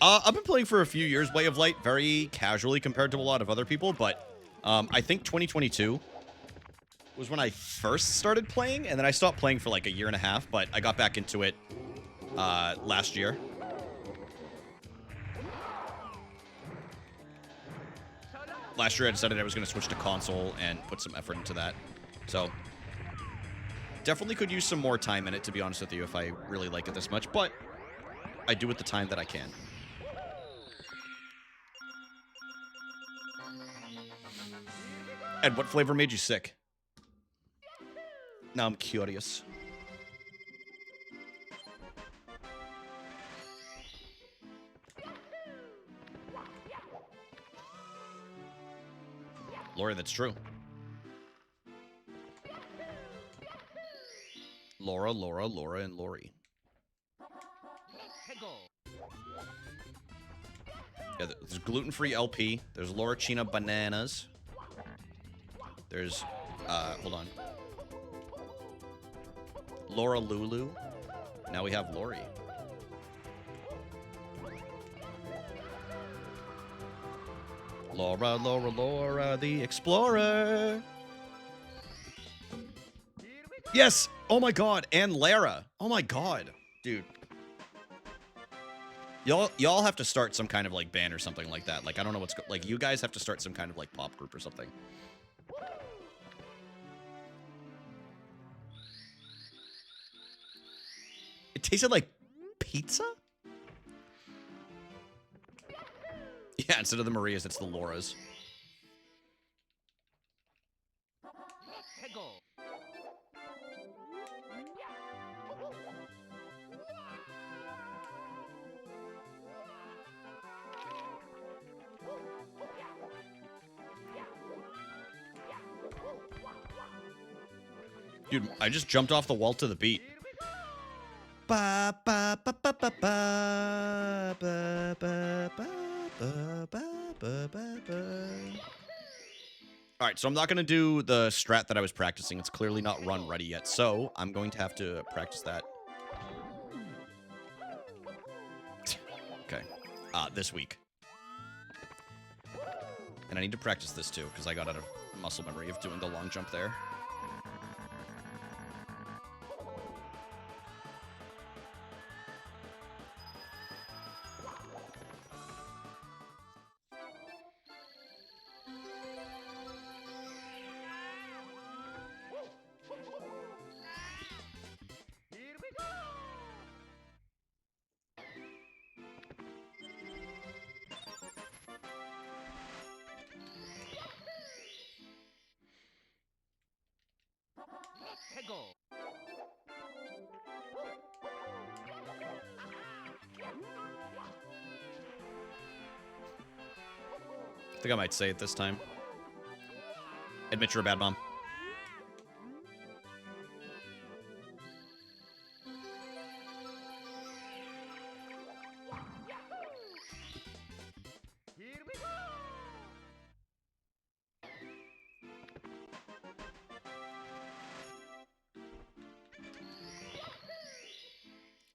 I've been playing for a few years Way of Light very casually compared to a lot of other people, but I think 2022 was when I first started playing, and then I stopped playing for like a year and a half, but I got back into it last year. Last year I decided I was going to switch to console and put some effort into that. So, definitely could use some more time in it, to be honest with you, if I really like it this much, but I do with the time that I can. Ed, what flavor made you sick? Now I'm curious. Lori, that's true. Laura, and Lori. Yeah, there's gluten-free LP. There's Lorachina bananas. There's, hold on. Laura Lulu. Now we have Lori. Laura the Explorer. Yes! Oh my god, and Lara. Oh my god. Dude. Y'all have to start some kind of like band or something like that. Like I don't know what's like you guys have to start some kind of like pop group or something. It tasted like pizza? Yeah, instead of the Marias, it's the Lauras. Dude, I just jumped off the wall to the beat. Ba ba ba ba ba ba ba ba ba ba ba ba. All right, so I'm not going to do the strat that I was practicing. It's clearly not run ready yet, so I'm going to have to practice that. Okay, this week. And I need to practice this too, because I got out of muscle memory of doing the long jump there. I think I might say it this time. Admit you're a bad mom.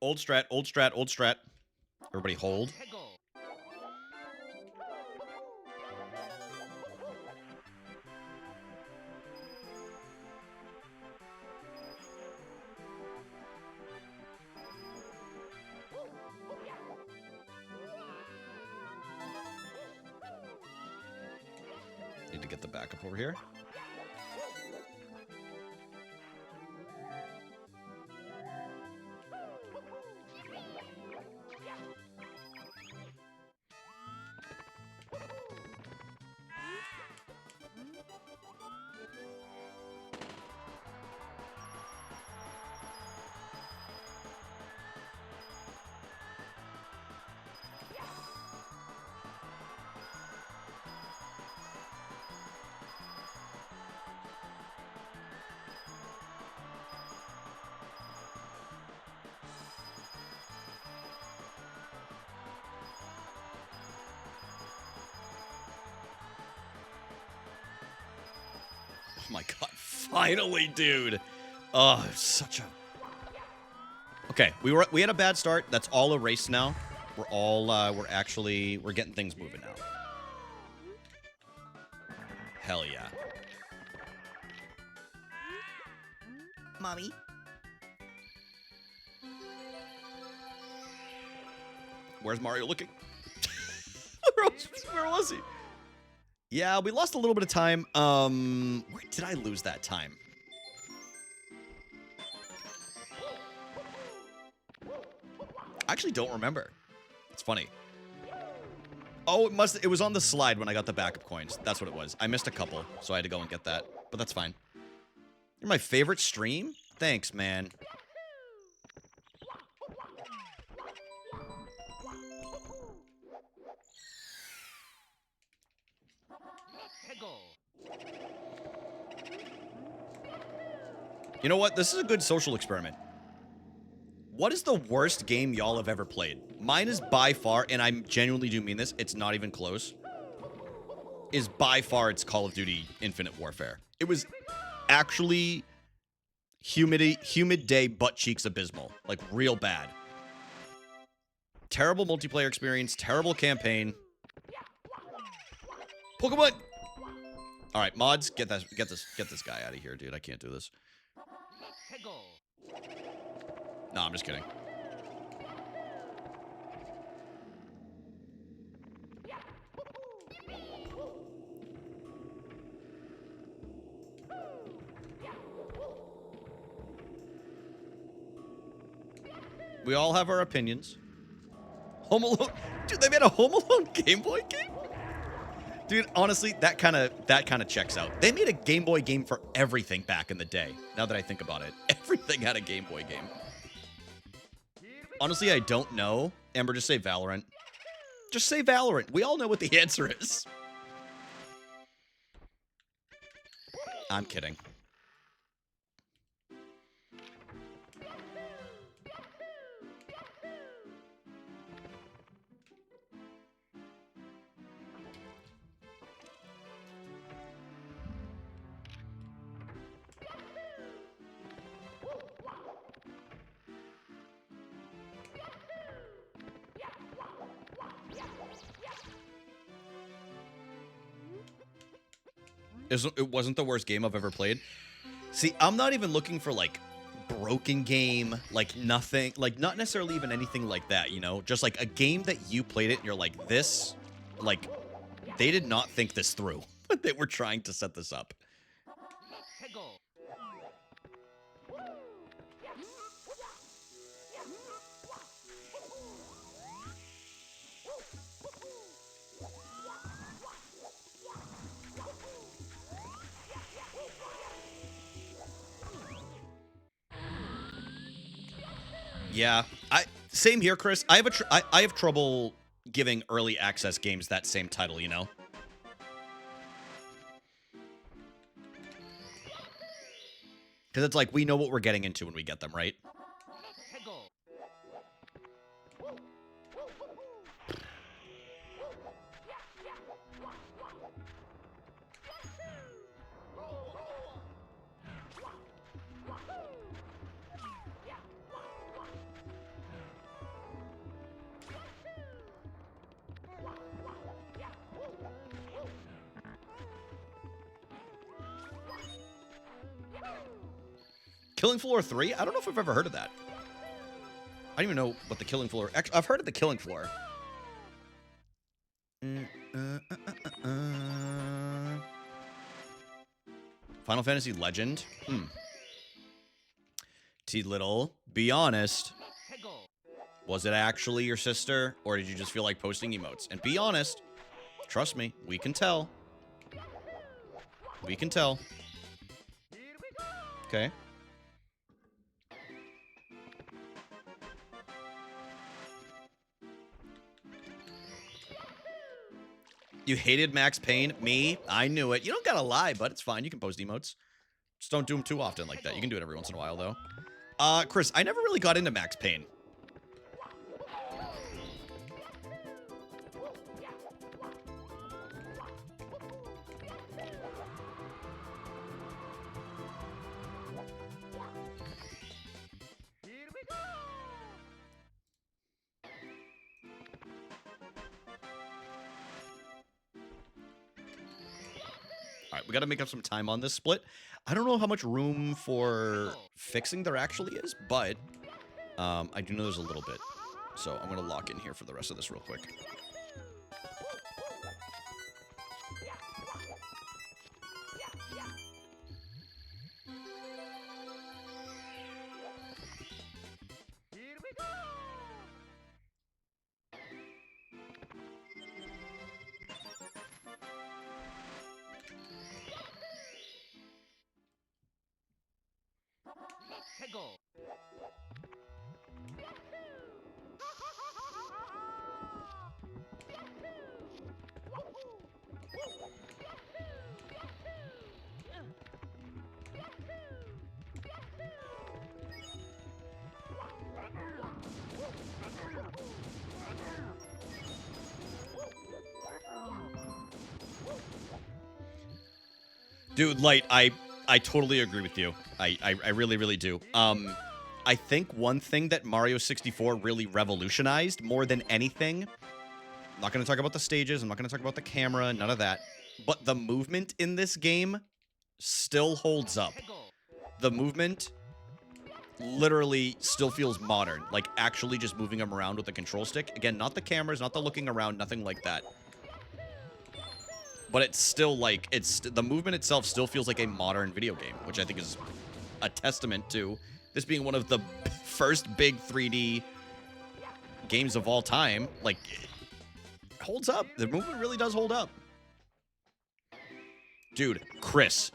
Old strat, old strat, old strat. Everybody hold. Need to get the backup over here. Oh my god, finally, dude. Oh, such a... Okay, we had a bad start. That's all erased now. We're getting things moving now. Hell yeah. Mommy. Where's Mario looking? Where was he? Yeah, we lost a little bit of time. Where did I lose that time? I actually don't remember. It's funny. Oh, it was on the slide when I got the backup coins. That's what it was. I missed a couple, so I had to go and get that. But that's fine. You're my favorite stream? Thanks, man. You know what? This is a good social experiment. What is the worst game y'all have ever played? Mine is by far, and I genuinely do mean this, it's not even close, is by far it's Call of Duty Infinite Warfare. It was actually humid day, butt cheeks abysmal. Like, real bad. Terrible multiplayer experience, terrible campaign. Pokemon! Alright, mods, get this guy out of here, dude. I can't do this. No, I'm just kidding. We all have our opinions. Home Alone. Dude, they made a Home Alone Game Boy game? Dude, honestly, that kind of checks out. They made a Game Boy game for everything back in the day. Now that I think about it, everything had a Game Boy game. Honestly, I don't know. Amber, just say Valorant. Just say Valorant. We all know what the answer is. I'm kidding. It wasn't the worst game I've ever played. See, I'm not even looking for, like, broken game, like, nothing, like, not necessarily even anything like that, you know? Just, like, a game that you played it and you're like, this, like, they did not think this through. They were trying to set this up. Yeah, same here, Chris. I have trouble giving early access games that same title, you know? Because it's like, we know what we're getting into when we get them, right? Killing Floor 3? I don't know if I've ever heard of that. I don't even know what the Killing Floor... Actually, I've heard of the Killing Floor. Final Fantasy Legend? T. Little, be honest. Was it actually your sister, or did you just feel like posting emotes? And be honest. Trust me, we can tell. We can tell. Okay. You hated Max Payne? Me? I knew it. You don't gotta lie, but it's fine. You can post emotes. Just don't do them too often like that. You can do it every once in a while, though. Chris, I never really got into Max Payne. we got to make up some time on this split. I don't know how much room for fixing there actually is, but I do know there's a little bit. So I'm going to lock in here for the rest of this real quick. Here we go! Let's go! Dude, Light, I totally agree with you. I really, really do. I think one thing that Mario 64 really revolutionized more than anything, I'm not going to talk about the stages, I'm not going to talk about the camera, none of that, but the movement in this game still holds up. The movement literally still feels modern, like actually just moving them around with the control stick. Again, not the cameras, not the looking around, nothing like that. But it's still like, the movement itself still feels like a modern video game, which I think is a testament to this being one of the first big 3D games of all time. Like, it holds up. The movement really does hold up. Dude, Chris,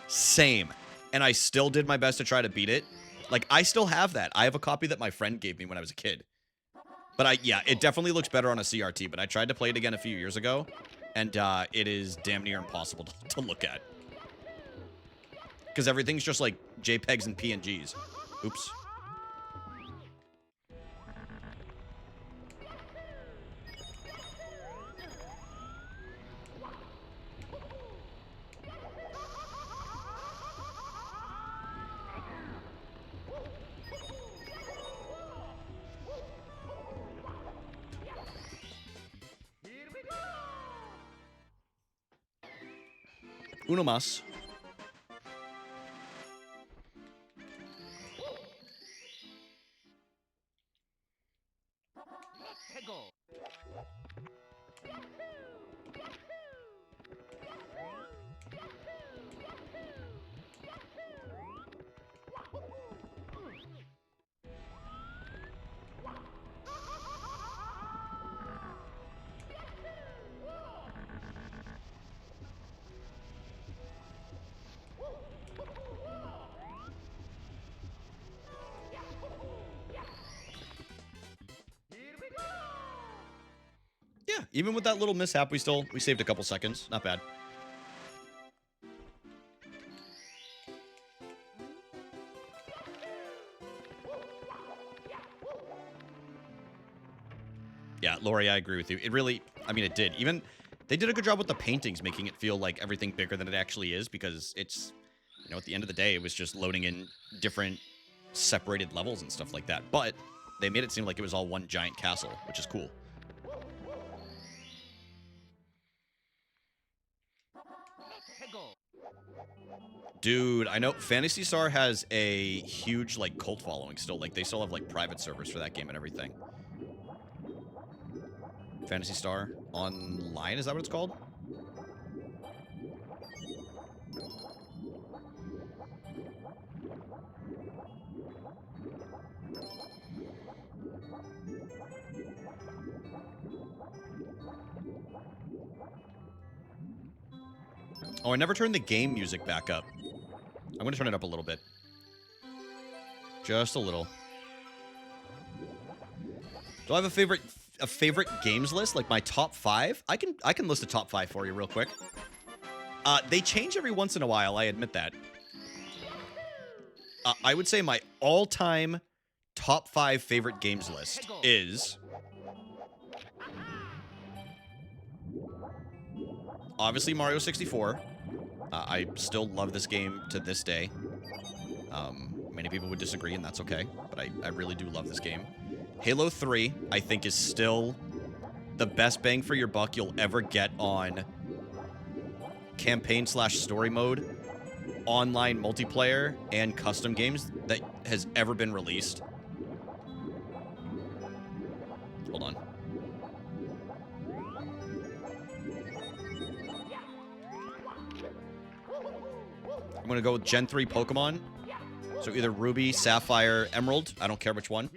same. And I still did my best to try to beat it. Like, I still have that. I have a copy that my friend gave me when I was a kid. But yeah, it definitely looks better on a CRT, but I tried to play it again a few years ago. And it is damn near impossible to look at. Because everything's just like JPEGs and PNGs. Oops. Uno más. Let's go! Yeah, even with that little mishap, we saved a couple seconds. Not bad. Yeah, Lori, I agree with you. It really, I mean, it did. Even, they did a good job with the paintings, making it feel like everything bigger than it actually is, because it's, you know, at the end of the day, it was just loading in different separated levels and stuff like that. But they made it seem like it was all one giant castle, which is cool. Let's go! Dude, I know Phantasy Star has a huge, like, cult following still. Like, they still have, like, private servers for that game and everything. Phantasy Star Online, is that what it's called? Oh, I never turned the game music back up. I'm going to turn it up a little bit. Just a little. Do I have a favorite games list? Like my top 5? I can list a top 5 for you real quick. They change every once in a while, I admit that. I would say my all-time top 5 favorite games list is... obviously Mario 64. I still love this game to this day. Many people would disagree, and that's okay. But I really do love this game. Halo 3, I think, is still the best bang for your buck you'll ever get on campaign slash story mode, online multiplayer, and custom games that has ever been released. Hold on. I'm gonna go with Gen 3 Pokemon. So either Ruby, Sapphire, Emerald. I don't care which one.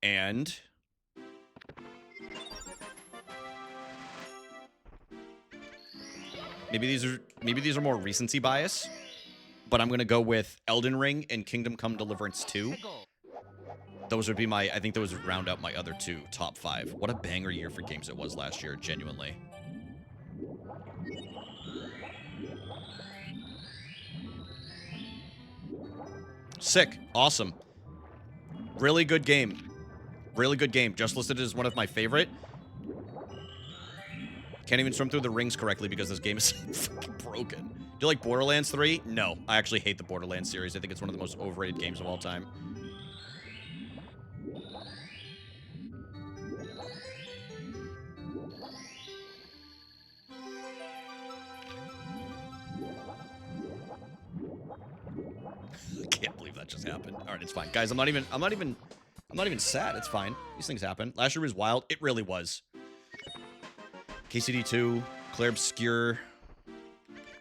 And maybe these are more recency bias, but I'm gonna go with Elden Ring and Kingdom Come Deliverance 2. Those would be my, I think those would round out my other two top 5. What a banger year for games it was last year, genuinely. Sick. Awesome. Really good game. Really good game. Just listed as one of my favorite. Can't even swim through the rings correctly because this game is fucking broken. Do you like Borderlands 3? No. I actually hate the Borderlands series. I think it's one of the most overrated games of all time. Can't believe that just happened. All right, it's fine, guys. I'm not even sad. It's fine. These things happen. Last year was wild. It really was. KCD2, Claire Obscure.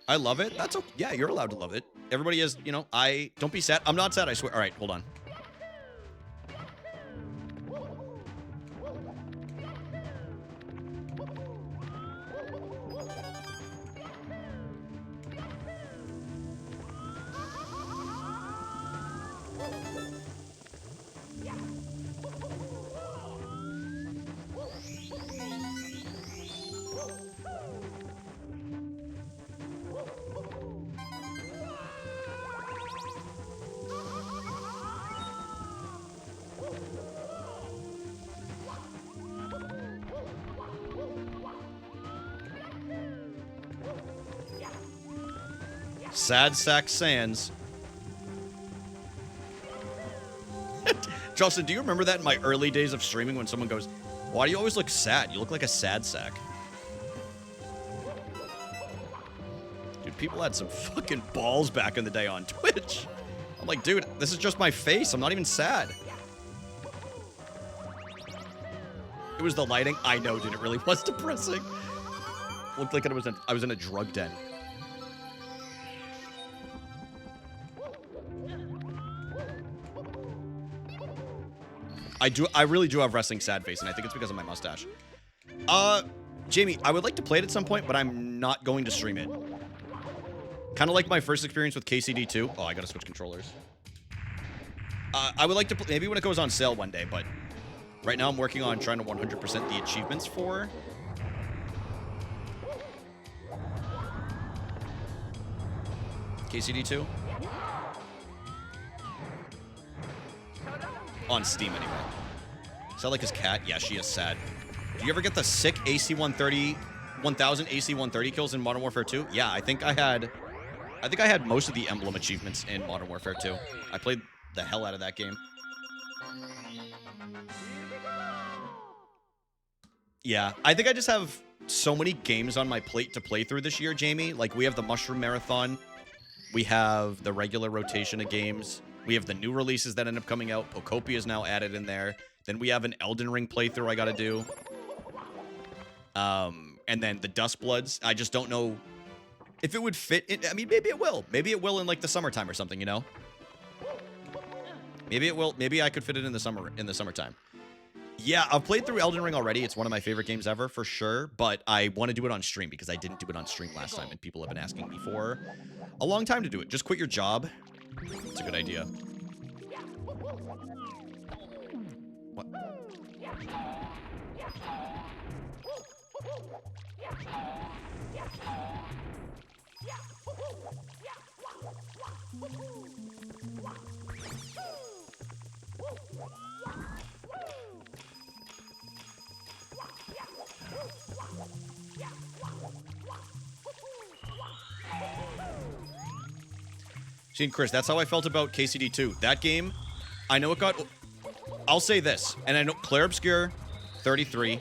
I love it. That's okay. Yeah, you're allowed to love it. Everybody is, you know. Don't be sad. I'm not sad. I swear. All right, hold on. Sad Sack Sands. Justin, do you remember that in my early days of streaming when someone goes, why do you always look sad? You look like a sad sack. Dude, people had some fucking balls back in the day on Twitch. I'm like, dude, this is just my face. I'm not even sad. It was the lighting. I know, dude. It really was depressing. Looked like I was in a drug den. I really do have wrestling sad face, and I think it's because of my mustache. Jamie, I would like to play it at some point, but I'm not going to stream it. Kind of like my first experience with KCD2. Oh, I gotta switch controllers. I would like to maybe when it goes on sale one day, but right now I'm working on trying to 100% the achievements for KCD2. On Steam, anyway. Is that like his cat? Yeah, she is sad. Do you ever get the sick AC-130, 1000 AC-130 kills in Modern Warfare 2? Yeah, I think I had most of the emblem achievements in Modern Warfare 2. I played the hell out of that game. Yeah, I think I just have so many games on my plate to play through this year, Jamie. Like, we have the Mushroom Marathon. We have the regular rotation of games. We have the new releases that end up coming out. Pocopia is now added in there. Then we have an Elden Ring playthrough I gotta do. And then the Dustbloods. I just don't know if it would fit in. I mean, maybe it will. Maybe it will in like the summertime or something, you know? Maybe it will. Maybe I could fit it in the summertime. Yeah, I've played through Elden Ring already. It's one of my favorite games ever, for sure. But I want to do it on stream because I didn't do it on stream last time, and people have been asking me for a long time to do it. Just quit your job. It's a good idea. What? See, Chris, that's how I felt about KCD2. That game, I know it got... I'll say this, and I know Claire Obscure, 33.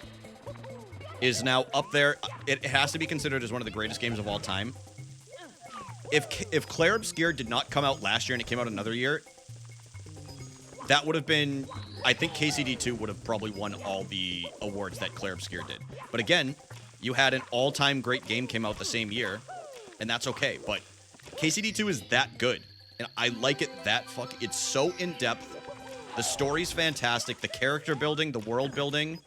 is now up there. It has to be considered as one of the greatest games of all time. If Claire Obscure did not come out last year and it came out another year, that would have been, I think KCD2 would have probably won all the awards that Claire Obscure did. But again, you had an all-time great game came out the same year, and that's okay. But KCD2 is that good, and I like it that it's so in-depth. The story's fantastic. The character building, the world building.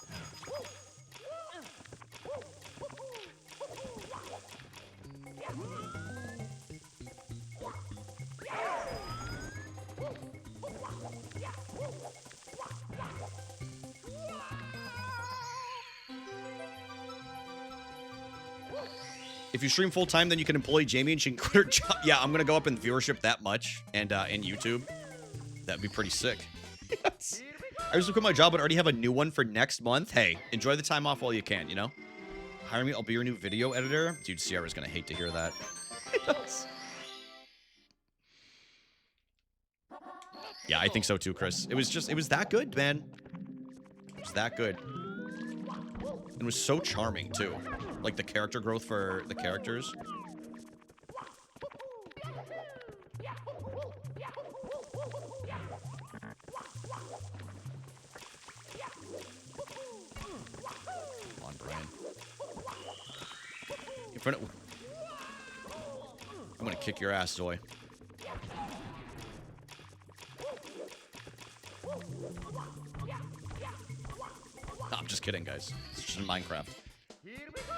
If you stream full time, then you can employ Jamie and she can quit her job. Yeah, I'm gonna go up in viewership that much, and in YouTube, that'd be pretty sick. Yes. I just quit my job, but already have a new one for next month. Hey, enjoy the time off while you can. You know, hire me. I'll be your new video editor. Dude, Sierra's gonna hate to hear that. Yes. Yeah, I think so too, Chris. It was that good, man. It was that good. It was so charming too. Like the character growth for the characters. Come on, Brian. In front of... I'm gonna kick your ass, Zoe. No, I'm just kidding, guys. It's just in Minecraft. Here we go!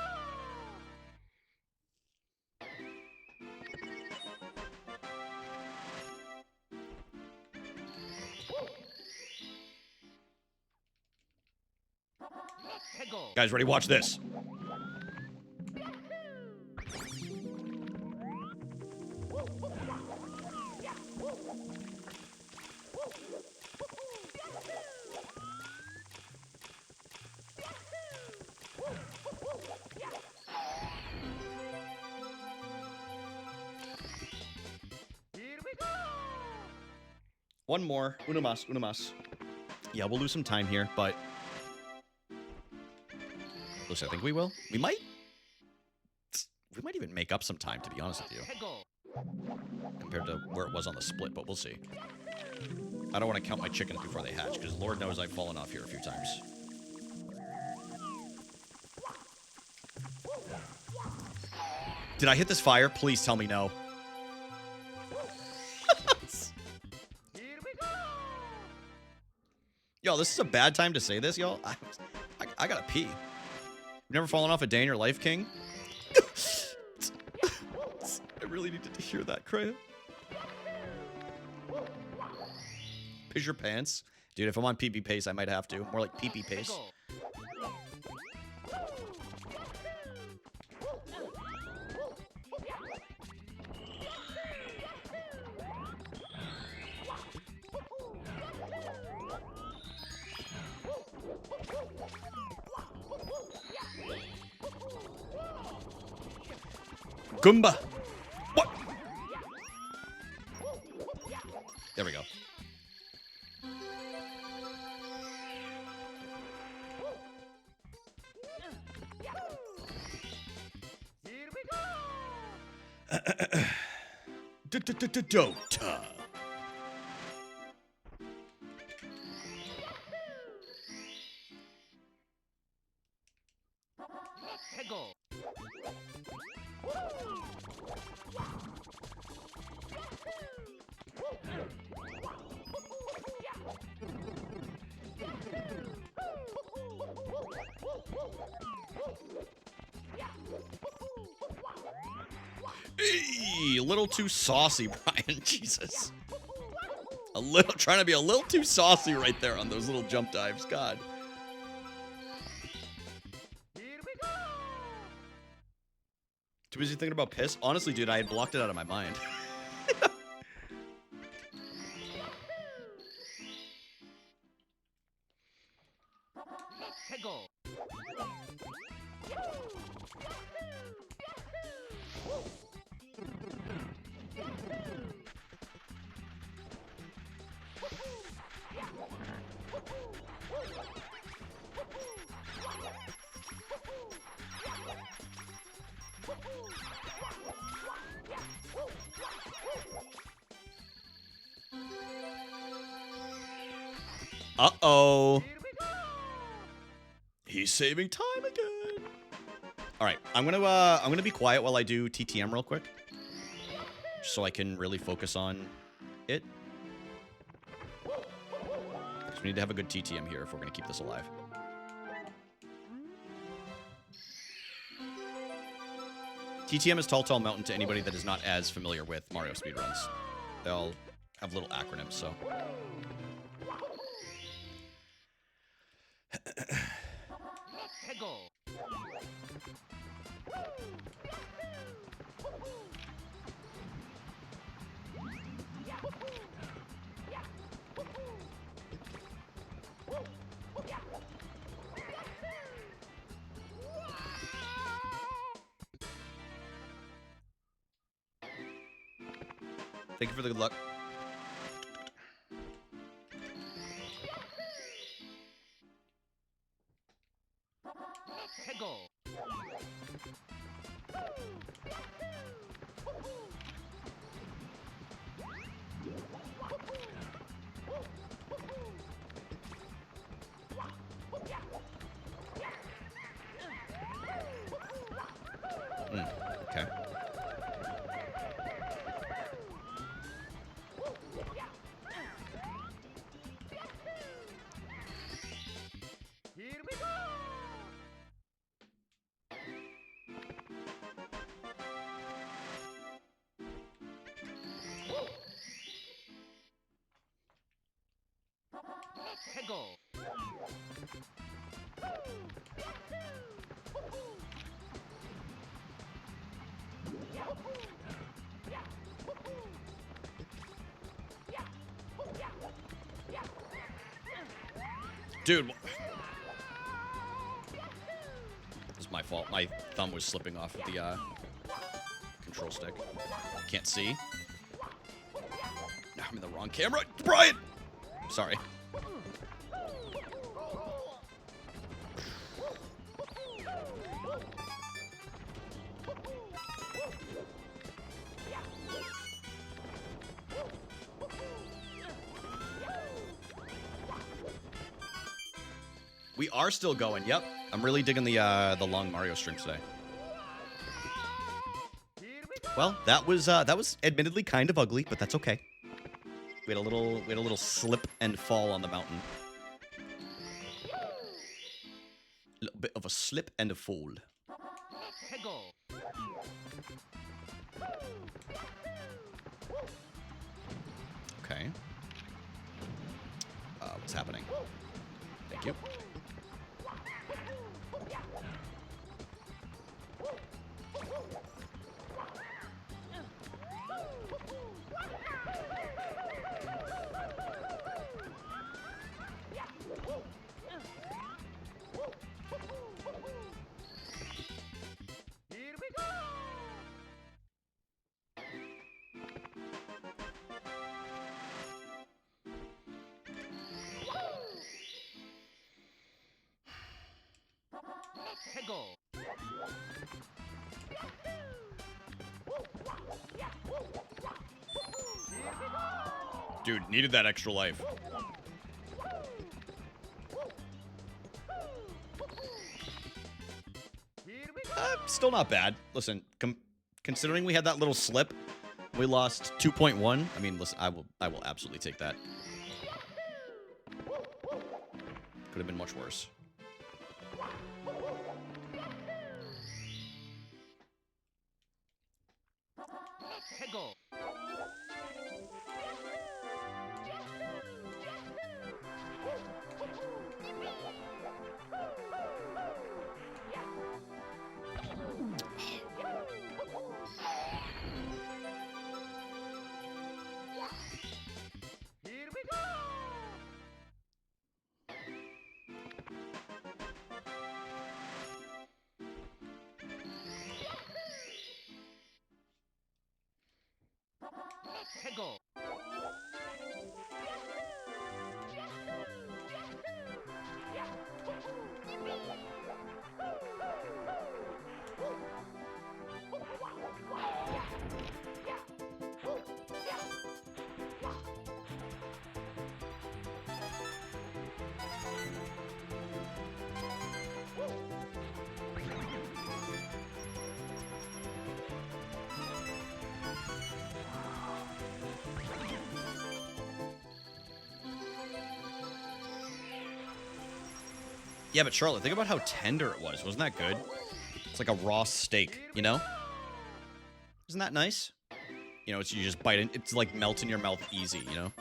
Let's go! Guys, ready? Watch this. Here we go! One more. Uno mas, uno mas. Yeah, we'll lose some time here, but... Listen, I think we will. We might even make up some time, to be honest with you. Let's go! Compared to where it was on the split, but we'll see. I don't want to count my chickens before they hatch, because Lord knows I've fallen off here a few times. Did I hit this fire? Please tell me no. Here we go! Yo, this is a bad time to say this, y'all. I gotta pee. You've never fallen off a day in your life, King? I really needed to hear that, Kreia. Piss your pants. Dude, if I'm on PP pace, I might have to. More like PP Let's pace. go! Goomba! What? There we go. Here we go! Dota. Let's go! Hey, a little too saucy, Brian. Jesus. Trying to be a little too saucy right there on those little jump dives. God. Here we go! Too busy thinking about piss? Honestly, dude, I had blocked it out of my mind. Let's go! Uh-oh. Here we go. He's saving time again. All right, I'm gonna be quiet while I do TTM real quick, so I can really focus on it. 'Cause we need to have a good TTM here if we're gonna keep this alive. TTM is Tall Tall Mountain to anybody that is not as familiar with Mario speedruns. They'll have little acronyms, so. 해고. Thank you for the good luck. 해고. Okay. Here we go. 해고. Dude. This is my fault. My thumb was slipping off of the control stick. Can't see. I'm in the wrong camera. Brian! Sorry. We are still going. Yep. I'm really digging the long Mario stream today. Here we go. Well, that was admittedly kind of ugly, but that's okay. We had a little slip and fall on the mountain. A little bit of a slip and a fall. 해고. Okay. What's happening? Thank you. Here we go. 해고. Dude, needed that extra life. Here we go. Still not bad. Listen, considering we had that little slip, we lost 2.1. I mean, listen, I will absolutely take that. Could have been much worse. 해고. Here we go. 해고. Yeah, but Charlotte, think about how tender it was. Wasn't that good? It's like a raw steak, you know? Isn't that nice? You know, it's you just bite it. It's like melts in your mouth easy, you know?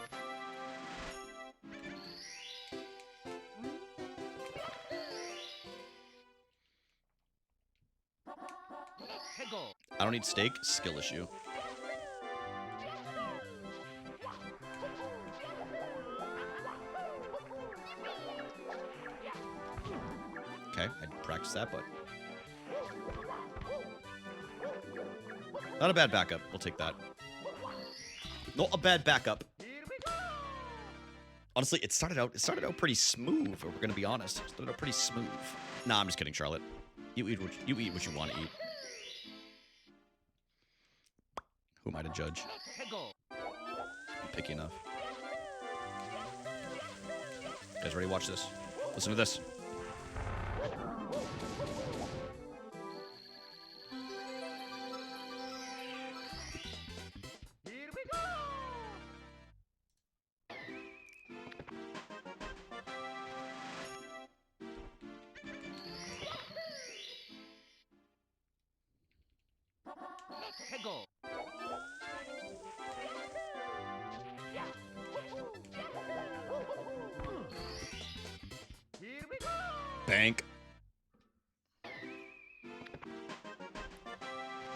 해고. I don't eat steak. Skill issue. Okay, I'd practice that, but... Not a bad backup. We'll take that. Not a bad backup. Honestly, it started out pretty smooth, if we're gonna be honest. It started out pretty smooth. Nah, I'm just kidding, Charlotte. You eat what you want to eat. Who am I to judge? 해고. I'm picky enough. You guys ready to watch this? Listen to this. Here we go. 해고. Here we go. Bank.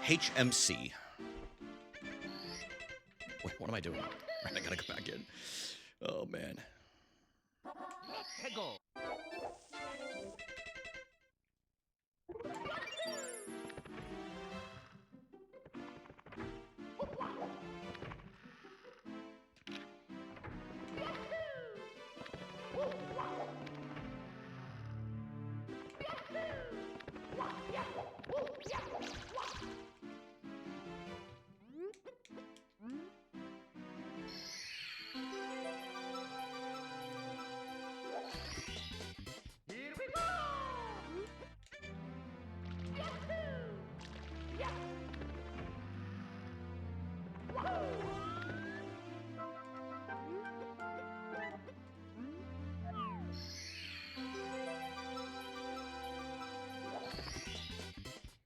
HMC. Wait, what am I doing? I gotta go back in. Oh, man. 해고. Here we go.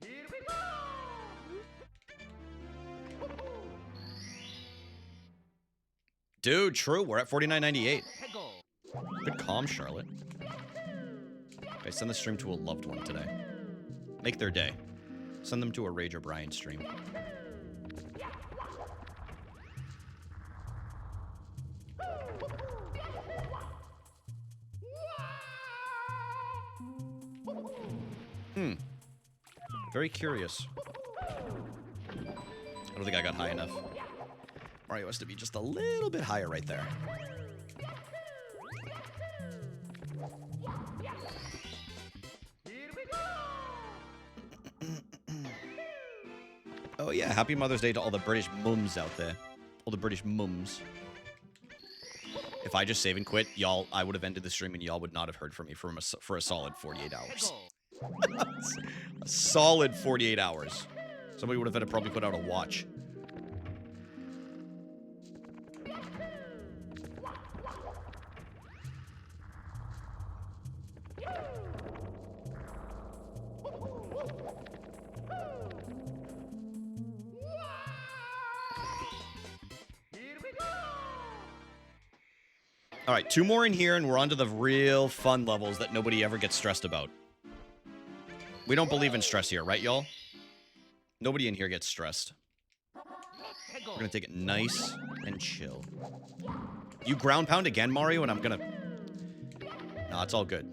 Here we go. Dude, true. We're at 49.98. 해고. Good calm, Charlotte. Okay, send the stream to a loved one today. Make their day. Send them to a Rage O'Brien stream. Very curious. I don't think I got high enough. Mario has to be just a little bit higher right there. Here we go. Oh yeah, happy Mother's Day to all the British mums out there. All the British mums. If I just save and quit, y'all, I would have ended the stream and y'all would not have heard from me for a solid 48 hours. 해고. A solid 48 hours. Somebody would have had to probably put out a watch. Here we go. All right, 2 more in here and we're on to the real fun levels that nobody ever gets stressed about. We don't believe in stress here, right, y'all? Nobody in here gets stressed. 해고. We're gonna take it nice and chill. You ground pound again, Mario, and I'm gonna... Nah, it's all good.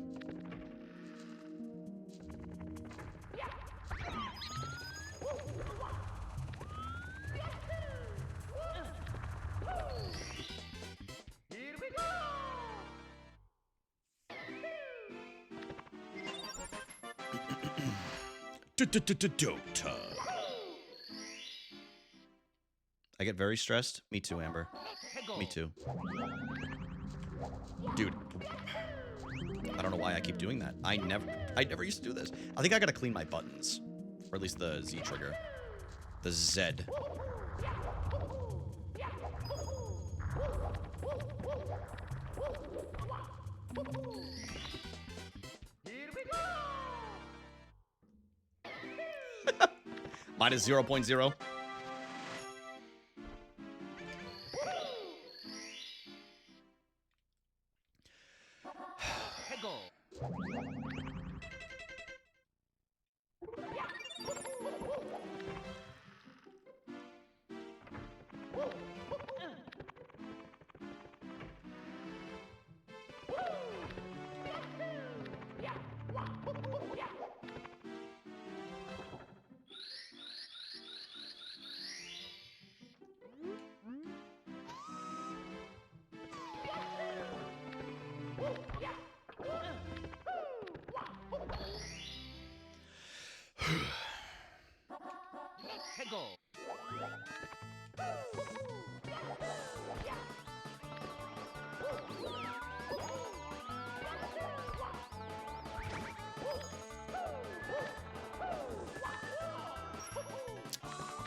Here we go. Dota. I get very stressed. Me too, Amber. 해고. Me too. Dude. I don't know why I keep doing that. I never used to do this. I think I gotta clean my buttons. Or at least the Z trigger. The Z. Here Minus 0.0.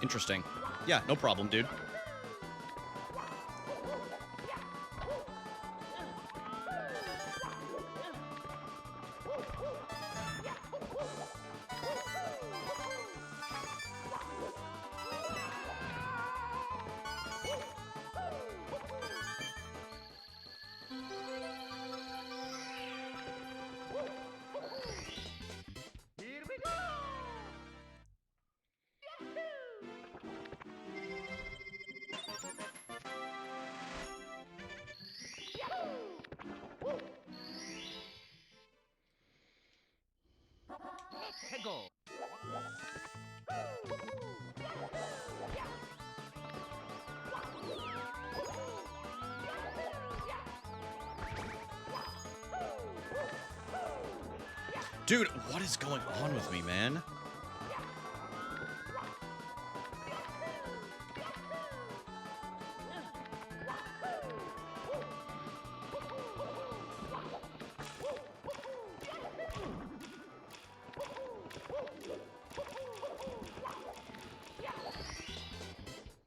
Interesting. Yeah, no problem, dude. Here we go! Hegel. Dude, what is going on with me, man?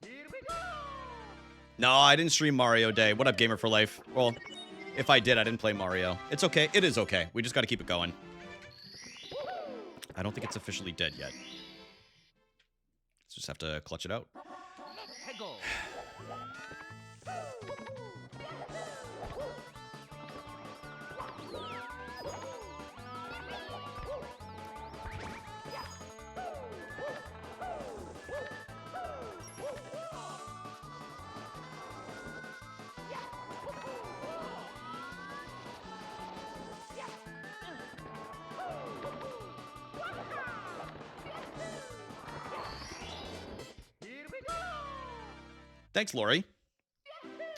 Here we go! No, I didn't stream Mario Day. What up, Gamer for Life? Well, if I did, I didn't play Mario. It's okay. It is okay. We just got to keep it going. I don't think it's officially dead yet. Just have to clutch it out. Hegel. Here we go! Thanks, Lori.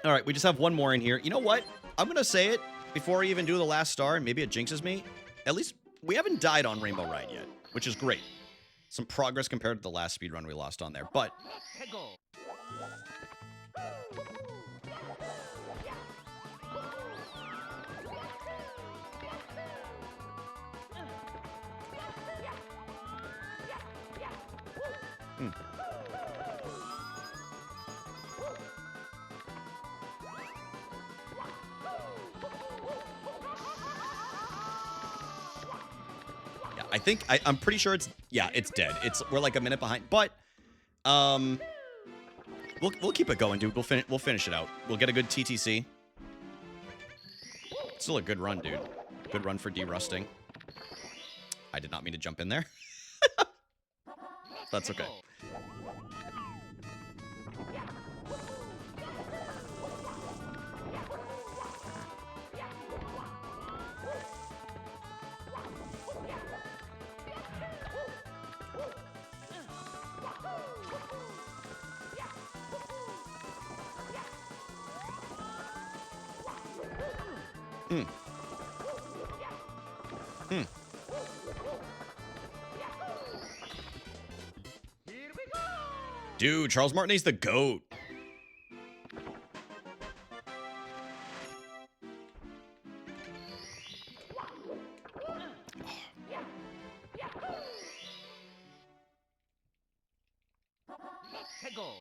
All right, we just have one more in here. You know what? I'm going to say it before I even do the last star, and maybe it jinxes me. At least we haven't died on Rainbow Ride yet, which is great. Some progress compared to the last speedrun we lost on there. But Hegel. yeah, I'm pretty sure it's dead. We're like a minute behind, but we'll keep it going, dude. We'll finish it out. We'll get a good TTC. Still a good run, dude. Good run for derusting. I did not mean to jump in there. That's okay. Here we go! Dude, Charles Martinet's the GOAT. Hegel.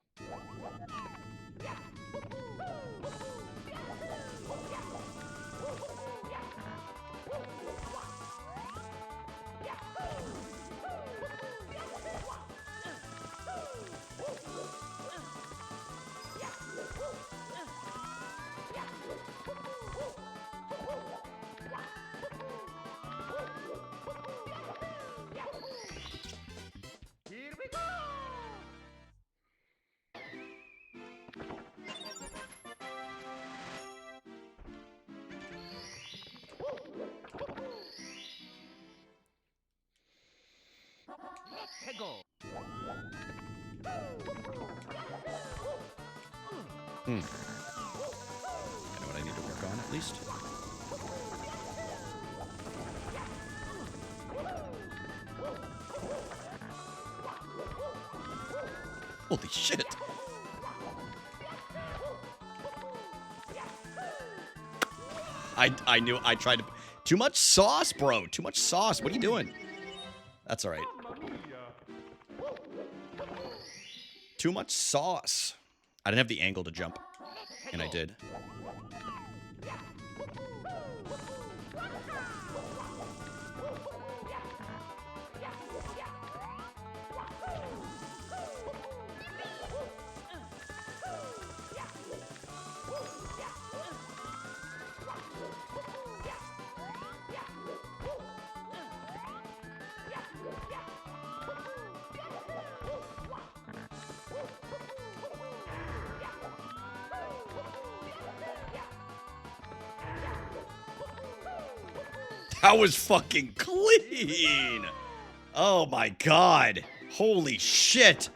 Hegel. I know what I need to work on, at least. Holy shit. I knew I tried to... Too much sauce, bro. Too much sauce. What are you doing? That's all right. Too much sauce. I didn't have the angle to jump, and I did. That was fucking clean. Oh my god. Holy shit.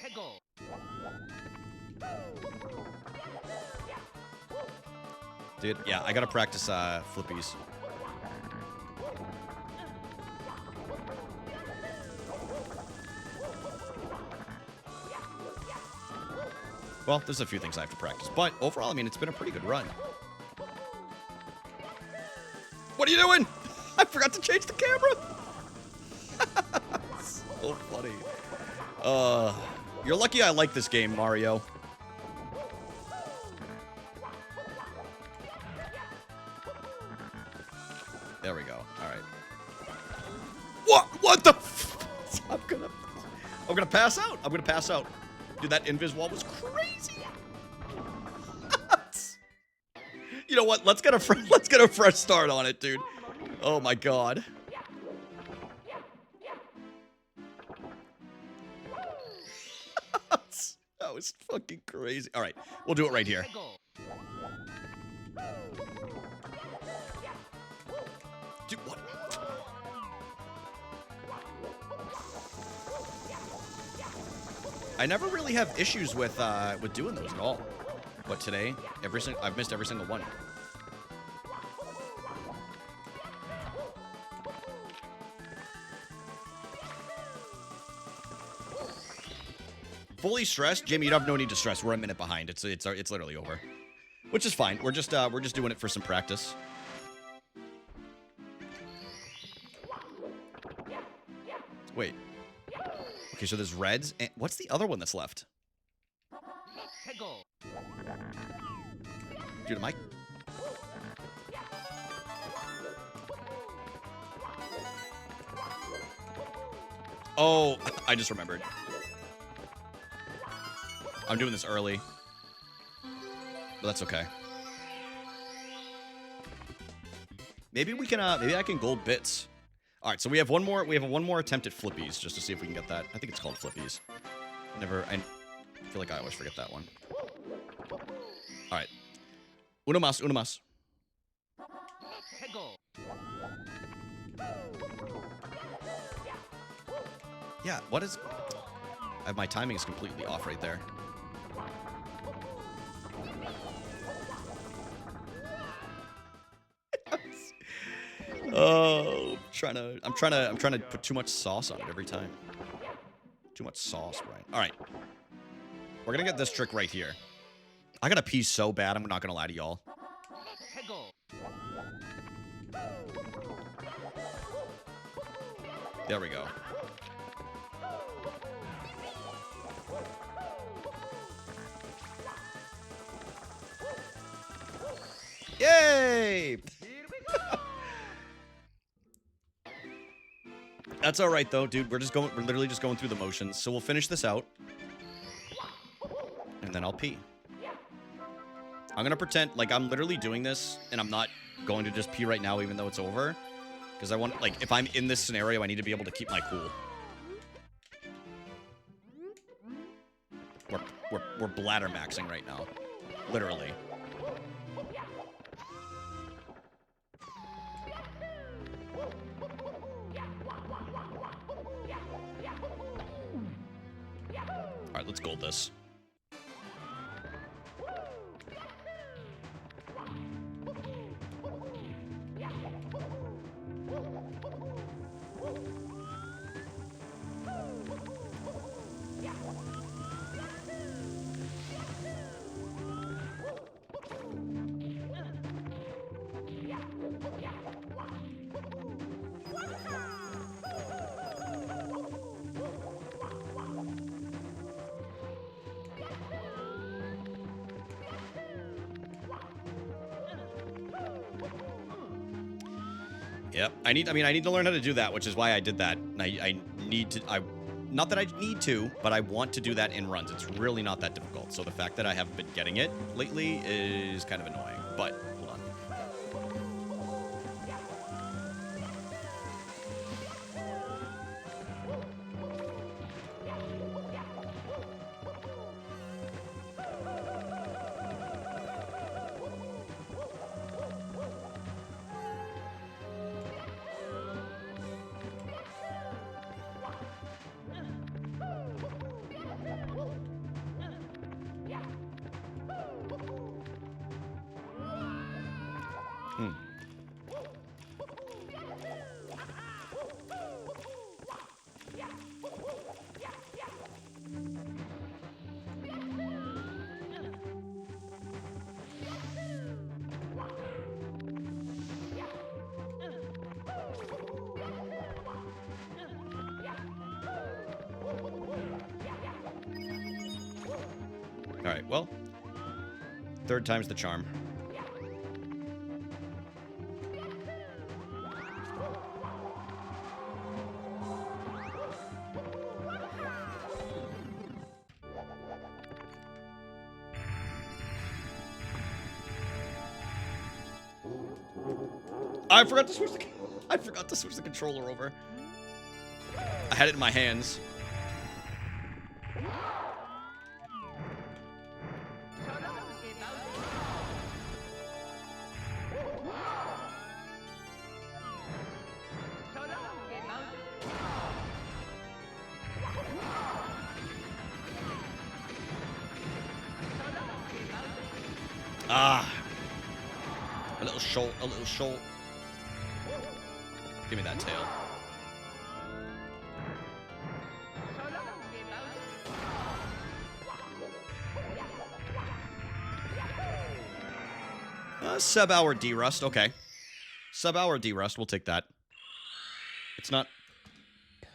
Hegel. Dude, yeah, I gotta practice flippies. Well, there's a few things I have to practice, but overall, I mean, it's been a pretty good run. What are you doing? I forgot to change the camera. So funny. You're lucky I like this game, Mario. There we go. All right. What the? I'm gonna pass out. I'm gonna pass out. Dude, that invis wall was crazy. You know what? Let's get a fresh start on it, dude. Oh my god. That was fucking crazy. All right, we'll do it right here. Dude, what? I never really have issues with doing those at all. But today, I've missed every single one. Fully stressed, Jamie. You have no need to stress. We're a minute behind. It's literally over, which is fine. We're just doing it for some practice. Wait. Okay, so there's reds. And what's the other one that's left? Dude, am I... Oh, I just remembered. I'm doing this early. But that's okay. Maybe we can, maybe I can gold bits. All right, so we have one more attempt at flippies, just to see if we can get that. I think it's called flippies. I feel like I always forget that one. All right. Uno más, uno más. Yeah, what is... my timing is completely off right there. Oh, I'm trying to put too much sauce on it every time. Too much sauce, right? All right. We're gonna get this trick right here. I gotta pee so bad, I'm not gonna lie to y'all. There we go. Yay! That's all right though, dude. We're literally just going through the motions. So we'll finish this out. And then I'll pee. I'm gonna pretend like I'm literally doing this and I'm not going to just pee right now even though it's over. Because I want, like, if I'm in this scenario, I need to be able to keep my cool. We're bladder maxing right now. Literally. Alright, let's gold this. Yep. I need to learn how to do that, which is why I did that. I need to, not that I need to, but I want to do that in runs. It's really not that difficult. So the fact that I haven't been getting it lately is kind of annoying, but hold on. All right, well, third time's the charm. I forgot to switch the controller over. I had it in my hands. Ah. A little short, a little short. Give me that tail. Sub-hour D-Rust, okay. Sub-hour D-Rust, we'll take that. It's not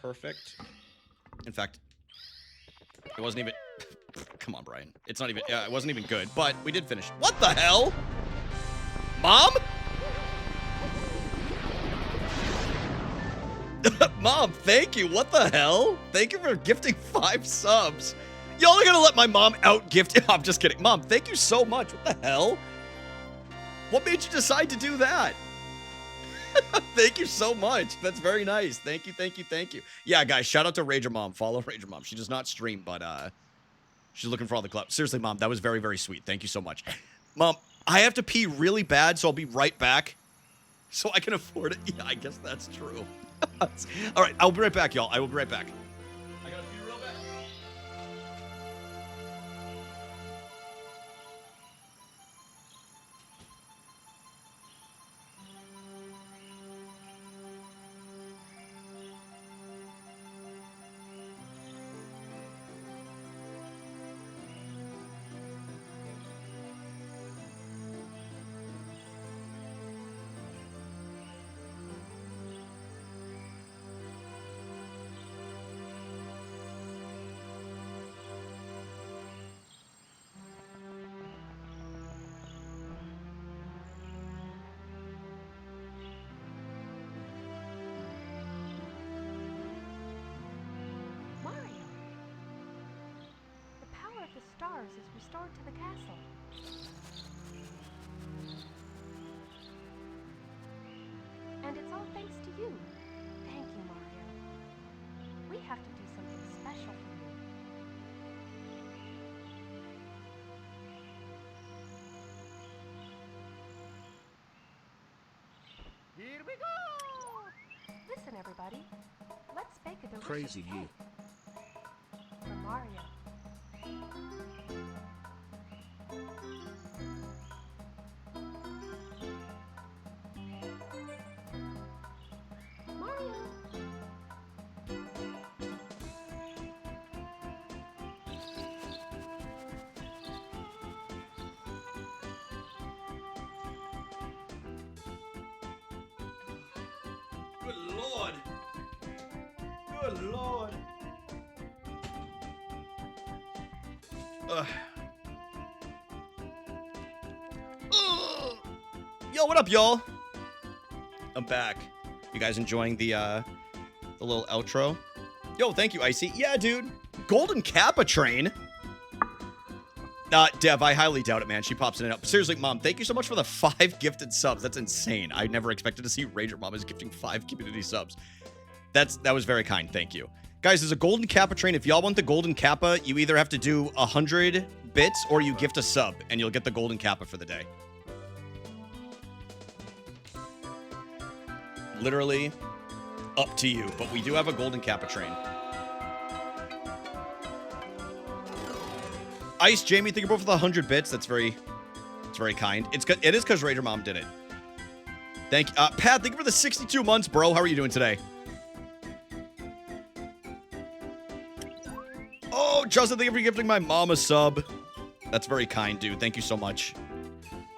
perfect. In fact, it wasn't even... Come on, Brian. It's not even... it wasn't even good, but we did finish. What the hell? Mom? Mom, thank you. What the hell? Thank you for gifting 5 subs. Y'all are gonna let my mom out-gift... I'm just kidding. Mom, thank you so much. What the hell? What made you decide to do that? Thank you so much. That's very nice. Thank you, thank you, thank you. Yeah, guys, shout out to Rager Mom. Follow Rager Mom. She does not stream, but she's looking for all the club. Seriously, Mom, that was very, very sweet. Thank you so much. Mom, I have to pee really bad, so I'll be right back. So I can afford it. Yeah, I guess that's true. All right, I'll be right back, y'all. I will be right back. I gotta pee real bad. Mario! The power of the stars is restored to the castle. And it's all thanks to you. Thank you, Mario. We have to do something special for you. Here we go! Listen, everybody. Let's bake a delicious Crazy you. cake for Mario. Mario. Good lord. Good lord. Ugh. Ugh. Yo, what up, y'all? I'm back. You guys enjoying the little outro? Yo, thank you, Icy. Yeah, dude. Golden Kappa train. Dev, I highly doubt it, man. She pops in and out. Seriously, Mom, thank you so much for the 5 gifted subs. That's insane. I never expected to see Ranger Mom is gifting 5 community subs. That was very kind. Thank you. Guys, there's a Golden Kappa train. If y'all want the Golden Kappa, you either have to do 100 bits or you gift a sub, and you'll get the Golden Kappa for the day. Literally up to you, but we do have a Golden Kappa train. Ice, Jamie, thank you both for the 100 bits. It's very kind. It is because Raider Mom did it. Thank you. Pat, thank you for the 62 months, bro. How are you doing today? Oh, Justin, thank you for gifting my mom a sub. That's very kind, dude. Thank you so much.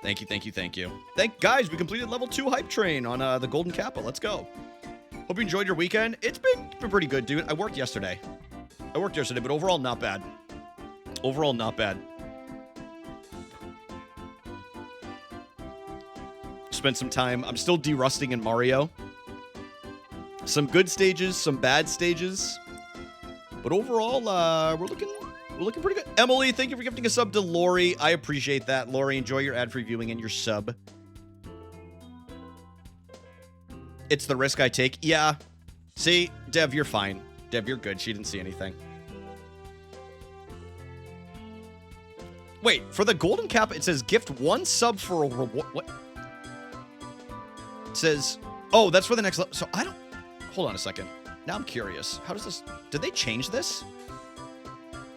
Thank you. Guys, we completed level 2 hype train on the Golden Kappa. Let's go. Hope you enjoyed your weekend. It's been pretty good, dude. I worked yesterday, but overall not bad. Spent some time. I'm still derusting in Mario. Some good stages, some bad stages. But overall, we're looking pretty good. Emily, thank you for gifting a sub to Lori. I appreciate that. Lori, enjoy your ad-free viewing and your sub. It's the risk I take. Yeah. See, Dev, you're fine. Dev, you're good. She didn't see anything. Wait, for the Golden Kappa, it says gift 1 sub for a reward. What? It says, oh, that's for the next level. So I don't, hold on a second. Now I'm curious. How does this, did they change this?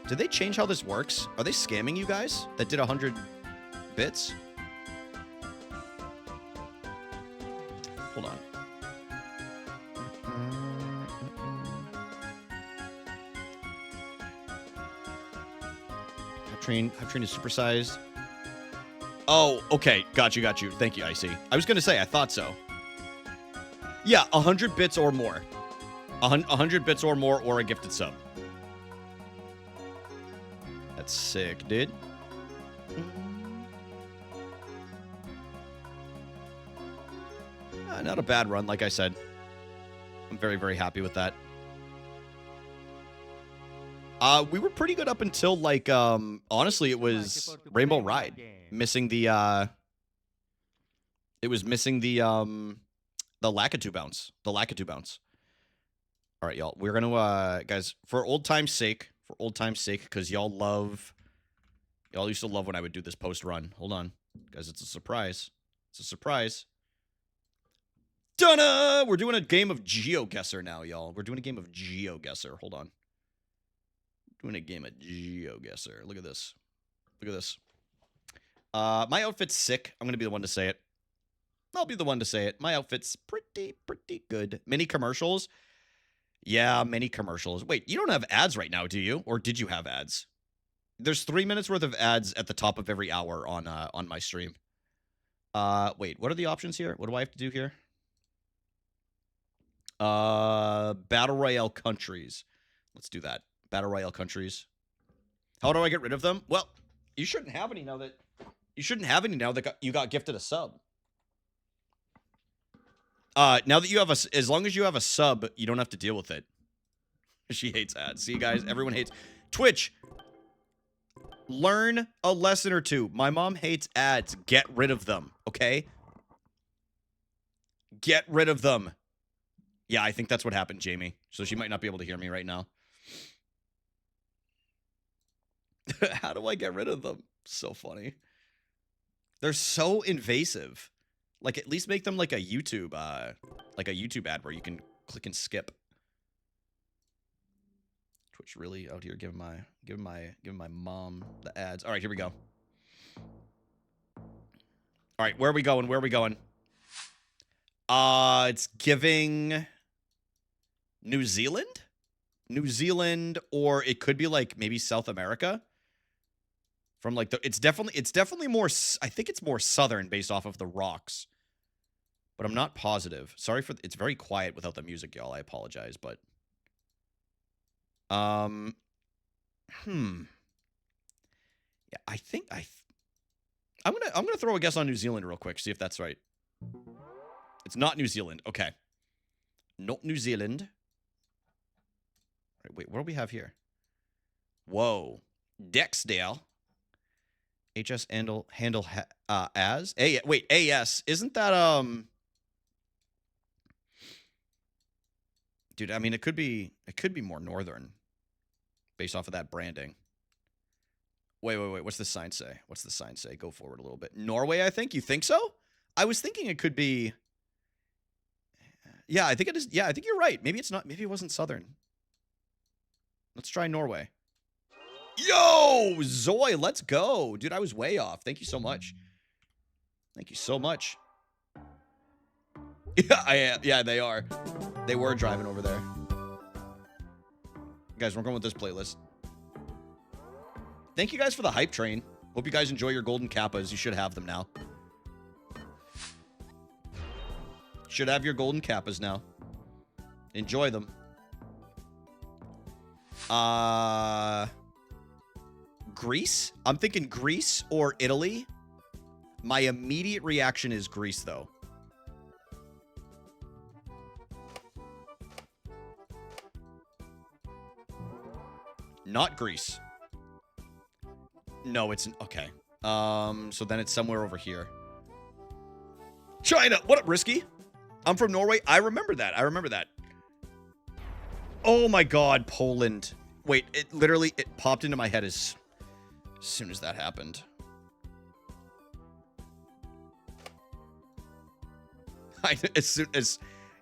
Did they change how this works? Are they scamming you guys that did 100 bits? Hold on. Hype train is supersized. Oh, okay. Got you. Thank you, Icy. I was going to say, I thought so. Yeah, 100 bits or more. 100 bits or more or a gifted sub. That's sick, dude. Not a bad run, like I said. I'm very, very happy with that. We were pretty good up until, like, honestly, it was Rainbow Ride. Missing the, it was missing the Lakitu bounce. All right, y'all. We're going to, guys, for old time's sake, because y'all used to love when I would do this post-run. Hold on. Guys, it's a surprise. Donna! We're doing a game of GeoGuessr now, y'all. Hold on. Doing a game of GeoGuessr. Look at this. My outfit's sick. I'm going to be the one to say it. I'll be the one to say it. My outfit's pretty good. Mini commercials? Yeah, mini commercials. Wait, you don't have ads right now, do you? Or did you have ads? There's 3 minutes worth of ads at the top of every hour on my stream. Wait, what are the options here? What do I have to do here? Battle Royale countries. Let's do that. Battle Royale countries. How do I get rid of them? Well, you shouldn't have any now that you got gifted a sub. Now that you have as long as you have a sub, you don't have to deal with it. She hates ads. See, guys, everyone hates Twitch. Learn a lesson or two. My mom hates ads. Get rid of them, okay? Get rid of them. Yeah, I think that's what happened, Jamie. So she might not be able to hear me right now. How do I get rid of them? So funny. They're so invasive. Like, at least make them like a YouTube ad where you can click and skip. Twitch really out here giving my mom the ads. All right, here we go. All right, where are we going? Where are we going? It's giving New Zealand? New Zealand, or it could be like maybe South America. From like it's definitely more, I think it's more southern based off of the rocks. But I'm not positive. Sorry for, it's very quiet without the music, y'all. I apologize, but yeah, I think I'm gonna throw a guess on New Zealand real quick, see if that's right. It's not New Zealand. Okay. Not New Zealand. Wait, what do we have here? Whoa. Dexdale. HS handle as? Wait, AS. Isn't that, dude, I mean, it could be more northern based off of that branding. Wait. What's the sign say? What's the sign say? Go forward a little bit. Norway, I think? You think so? I was thinking it could be... Yeah, I think it is. Yeah, I think you're right. Maybe it's not. Maybe it wasn't southern. Let's try Norway. Yo, Zoy, let's go. Dude, I was way off. Thank you so much. Thank you so much. Yeah, I am. Yeah, they are. They were driving over there. Guys, we're going with this playlist. Thank you guys for the hype train. Hope you guys enjoy your golden kappas. You should have them now. Should have your golden kappas now. Enjoy them. Greece? I'm thinking Greece or Italy. My immediate reaction is Greece, though. Not Greece. No, it's... Okay. So then it's somewhere over here. China! What up, Risky? I'm from Norway. I remember that. I remember that. Oh my god, Poland. Wait, it literally, it popped into my head as soon as that happened. As soon as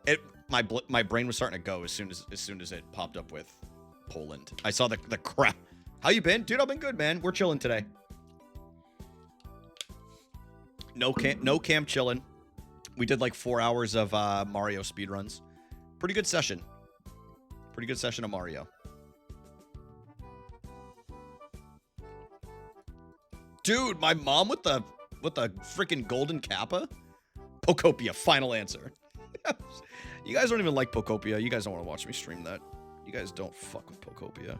it, my brain was starting to go as soon as it popped up with Poland. I saw the crap. How you been? Dude, I've been good, man. We're chilling today. No cam chilling. We did like 4 hours of Mario speedruns. Pretty good session. Pretty good session of Mario. Dude, my mom with the freaking golden kappa? Pokopia, final answer. You guys don't even like Pokopia. You guys don't want to watch me stream that. You guys don't fuck with Pokopia.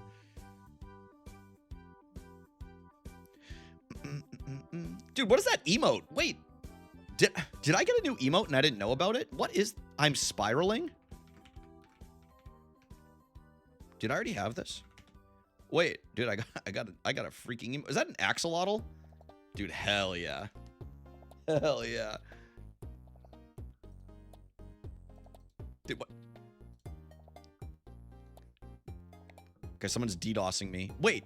Dude, what is that emote? Wait. Did I get a new emote and I didn't know about it? What is... I'm spiraling? Did I already have this? Wait, dude, I got a freaking emote. Is that an axolotl? Dude, hell yeah. Hell yeah. Dude, what? Okay, someone's DDoSing me. Wait.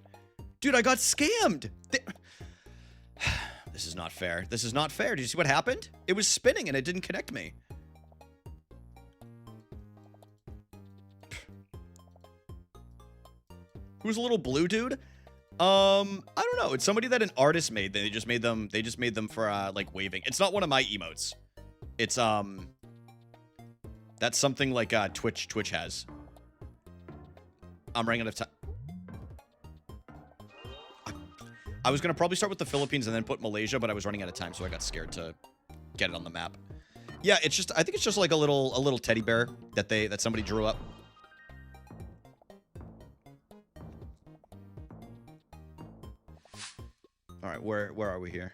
Dude, I got scammed. This is not fair. This is not fair. Did you see what happened? It was spinning and it didn't connect me. Who's a little blue dude? I don't know. It's somebody that an artist made. They just made them for like waving. It's not one of my emotes. It's that's something like Twitch has. I'm running out of time. I was gonna probably start with the Philippines and then put Malaysia, but I was running out of time, so I got scared to get it on the map. Yeah, it's just, I think it's just like a little teddy bear that somebody drew up. All right, where are we here?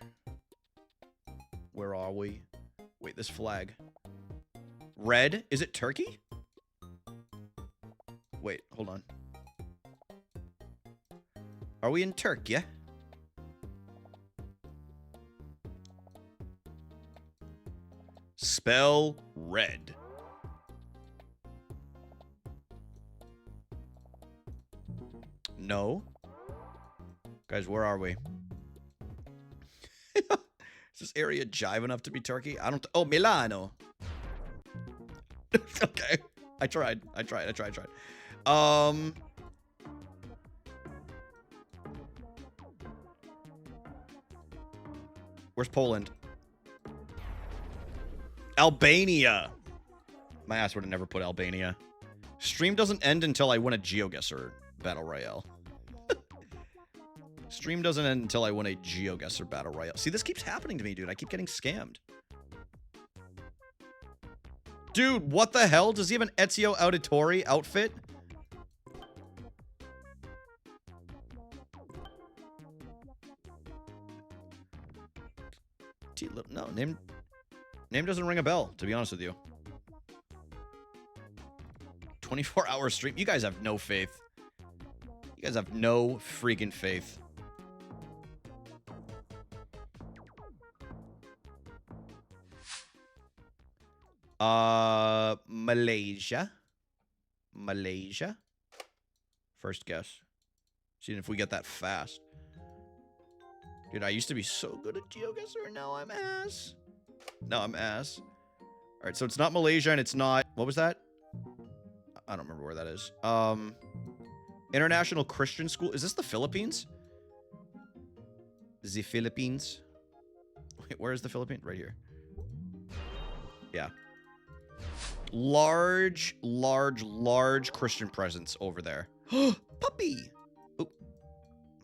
Where are we? Wait, this flag. Red? Is it Turkey? Wait, hold on. Are we in Turkey? Spell red. No. Guys, where are we? Is this area jive enough to be Turkey? I don't. Oh, Milano. Okay. I tried. Where's Poland? Albania. My ass would have never put Albania. Stream doesn't end until I win a GeoGuessr Battle Royale. Stream doesn't end until I win a GeoGuessr Battle Royale. See, this keeps happening to me, dude. I keep getting scammed. Dude, what the hell? Does he have an Ezio Auditore outfit? No, name doesn't ring a bell, to be honest with you. 24-hour stream. You guys have no faith. You guys have no freaking faith. Malaysia. First guess. Seeing if we get that fast. Dude, I used to be so good at GeoGuessr, now I'm ass. Alright, so it's not Malaysia and it's not... What was that? I don't remember where that is. International Christian School. Is this the Philippines? The Philippines? Wait, where is the Philippines? Right here. Yeah. Large Christian presence over there. Puppy! Oh.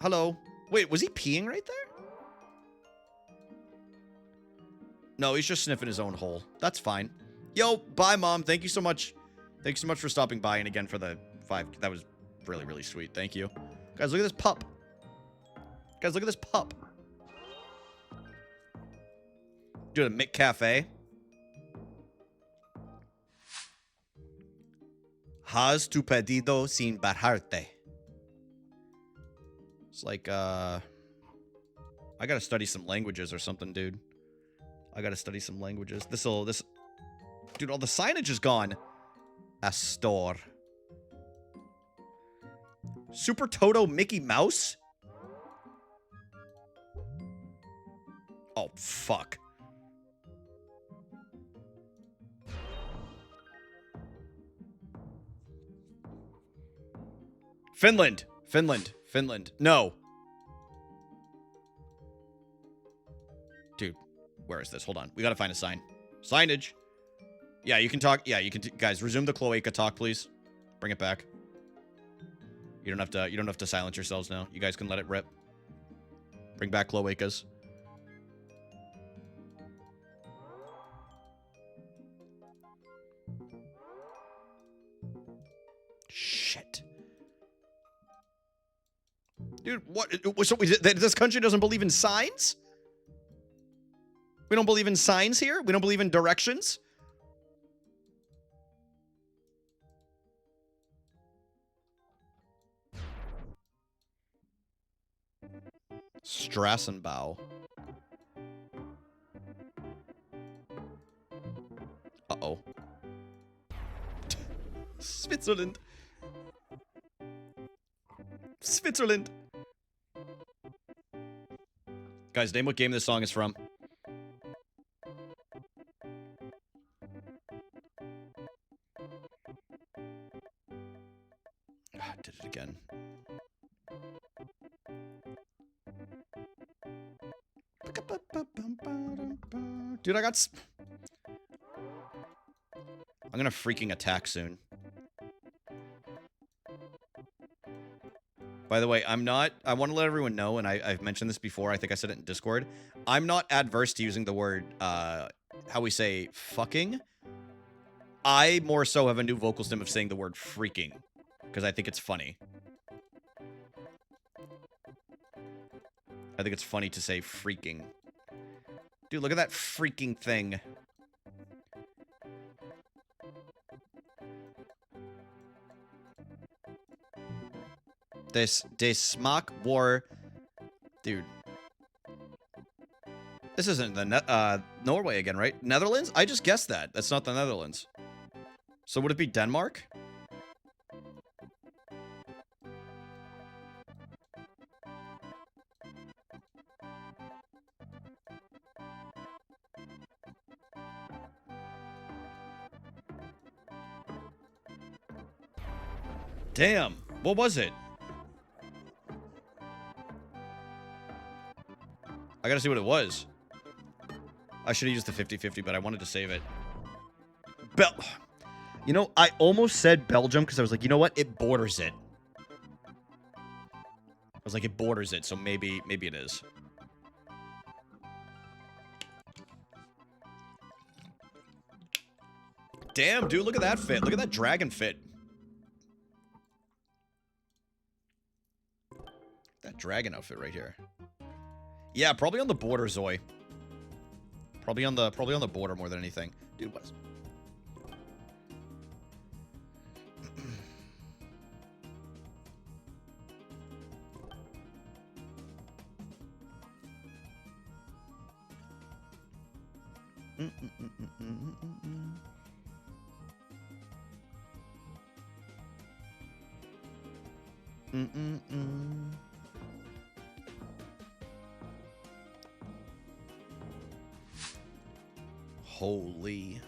Hello. Wait, was he peeing right there? No, he's just sniffing his own hole. That's fine. Yo, bye, Mom. Thank you so much. Thanks so much for stopping by and again for the 5. That was really, really sweet. Thank you. Guys, look at this pup. Guys, look at this pup. Dude, a McCafe. Has tu pedido sin bajarte. It's like, I gotta study some languages or something, dude. I gotta study some languages. Dude, all the signage is gone. Astor. Super Toto Mickey Mouse? Oh, fuck. Finland. No. Dude, where is this? Hold on. We gotta find a sign. Signage. Yeah, you can talk. Yeah, you can. Guys, resume the cloaca talk, please. Bring it back. You don't have to silence yourselves now. You guys can let it rip. Bring back cloacas. Shit. Dude, what? So this country doesn't believe in signs? We don't believe in signs here? We don't believe in directions? Strassenbau. Uh-oh. Switzerland. Guys, name what game this song is from. I did it again. Dude, I'm gonna freaking attack soon. By the way, I want to let everyone know, and I've mentioned this before, I think I said it in Discord, I'm not adverse to using the word, how we say, fucking. I more so have a new vocal stem of saying the word freaking, because I think it's funny. I think it's funny to say freaking. Dude, look at that freaking thing. This Smack War. Dude. This isn't the Norway again, right? Netherlands? I just guessed that. That's not the Netherlands. So would it be Denmark? Damn. What was it? I gotta see what it was. I should have used the 50-50, but I wanted to save it. You know, I almost said Belgium because I was like, you know what? It borders it. I was like, it borders it, so maybe it is. Damn, dude, look at that fit. Look at that dragon fit. That dragon outfit right here. Yeah, probably on the border, Zoe. Probably on the border more than anything. Dude, what is... Holy.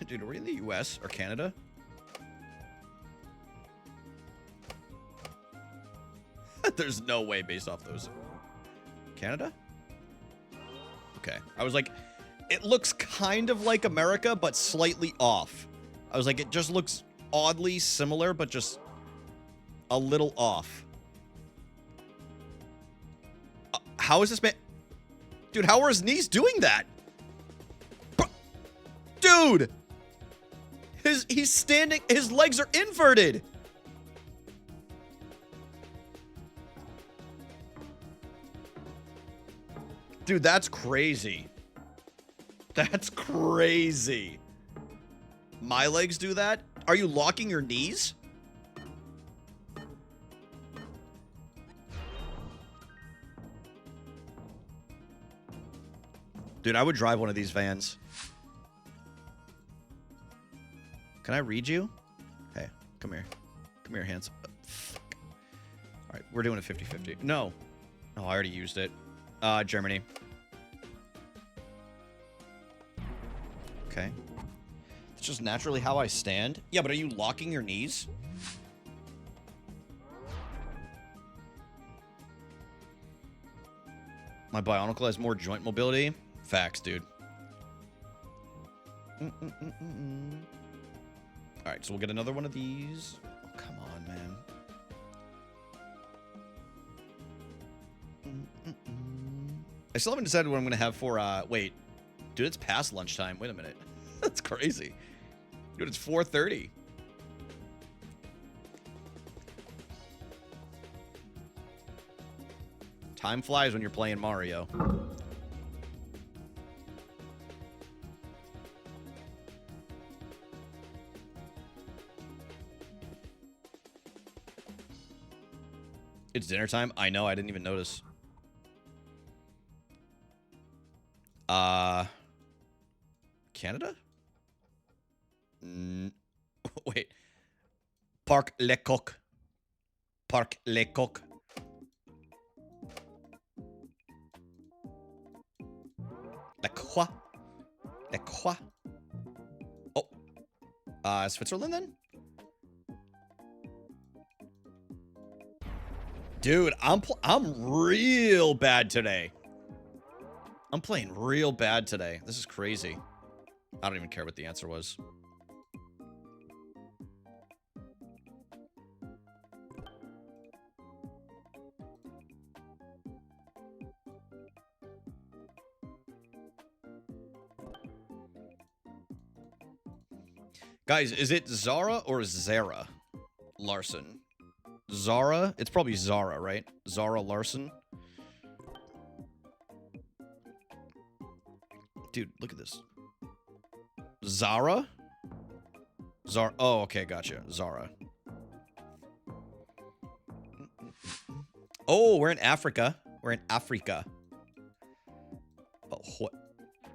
Dude, are we in the US or Canada? There's no way based off those. Canada? Okay. I was like, it looks kind of like America, but slightly off. I was like, it just looks oddly similar, but just a little off. How is this man... Dude, how are his knees doing that? Dude! He's standing... His legs are inverted! Dude, that's crazy. That's crazy. My legs do that? Are you locking your knees? Dude, I would drive one of these vans. Can I read you? Hey, come here. Come here, hands. All right, we're doing a 50-50. No. Oh, I already used it. Germany. Okay. It's just naturally how I stand. Yeah, but are you locking your knees? My Bionicle has more joint mobility. Facts, dude. Alright, so we'll get another one of these. Oh, come on, man. I still haven't decided what I'm going to have for, wait. Dude, it's past lunchtime. Wait a minute. That's crazy. Dude, it's 4:30. Time flies when you're playing Mario. It's dinner time? I know, I didn't even notice. Canada? Wait. Parc Le Coq. Parc Le Coq. La Croix. La Croix. Oh. Switzerland then? Dude, I'm real bad today. I'm playing real bad today. This is crazy. I don't even care what the answer was. Guys, is it Zara or Zara Larson? Zara? It's probably Zara, right? Zara Larson. Dude, look at this. Zara? Zara. Oh, okay, gotcha. Zara. Oh, we're in Africa. We're in Africa. Oh,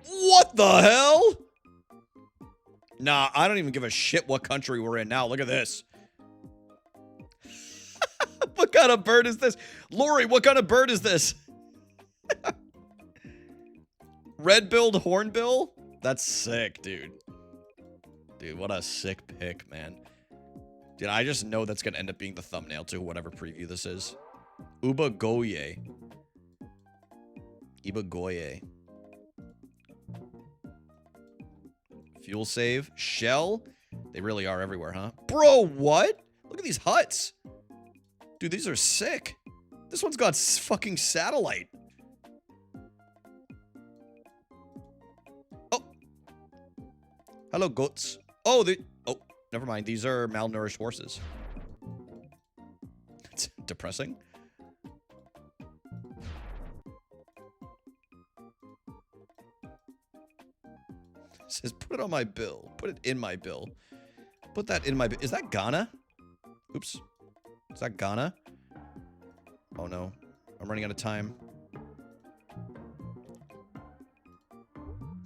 what the hell? Nah, I don't even give a shit what country we're in now. Look at this. What kind of bird is this? Lori, what kind of bird is this? Red-billed hornbill? That's sick, dude. dude. What a sick pick, man. Dude, I just know that's going to end up being the thumbnail to whatever preview this is. Ubagoye. Ibagoye. Fuel save. Shell. They really are everywhere, huh? Bro, what? Look at these huts. Dude, these are sick. This one's got fucking satellite. Oh. Hello, goats. Oh, oh, never mind. These are malnourished horses. It's depressing. It says, put it on my bill. Put it in my bill. Put that in my bill. Is that Ghana? Oops. Is that Ghana? Oh no. I'm running out of time.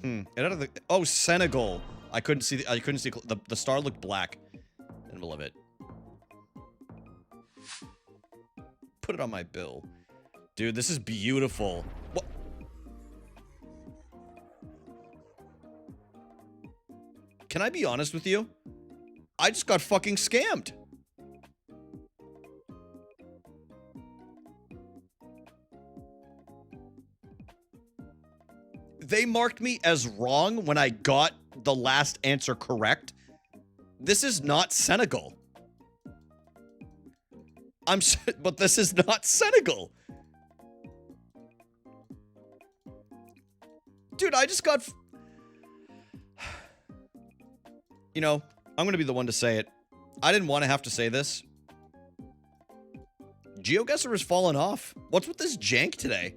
Get out of the... Oh, Senegal. I couldn't see the star looked black in the middle of it. Put it on my bill. Dude, this is beautiful. What? Can I be honest with you? I just got fucking scammed. They marked me as wrong when I got the last answer correct. This is not Senegal. But this is not Senegal. Dude, I just got... You know, I'm going to be the one to say it. I didn't want to have to say this. GeoGuessr has fallen off. What's with this jank today?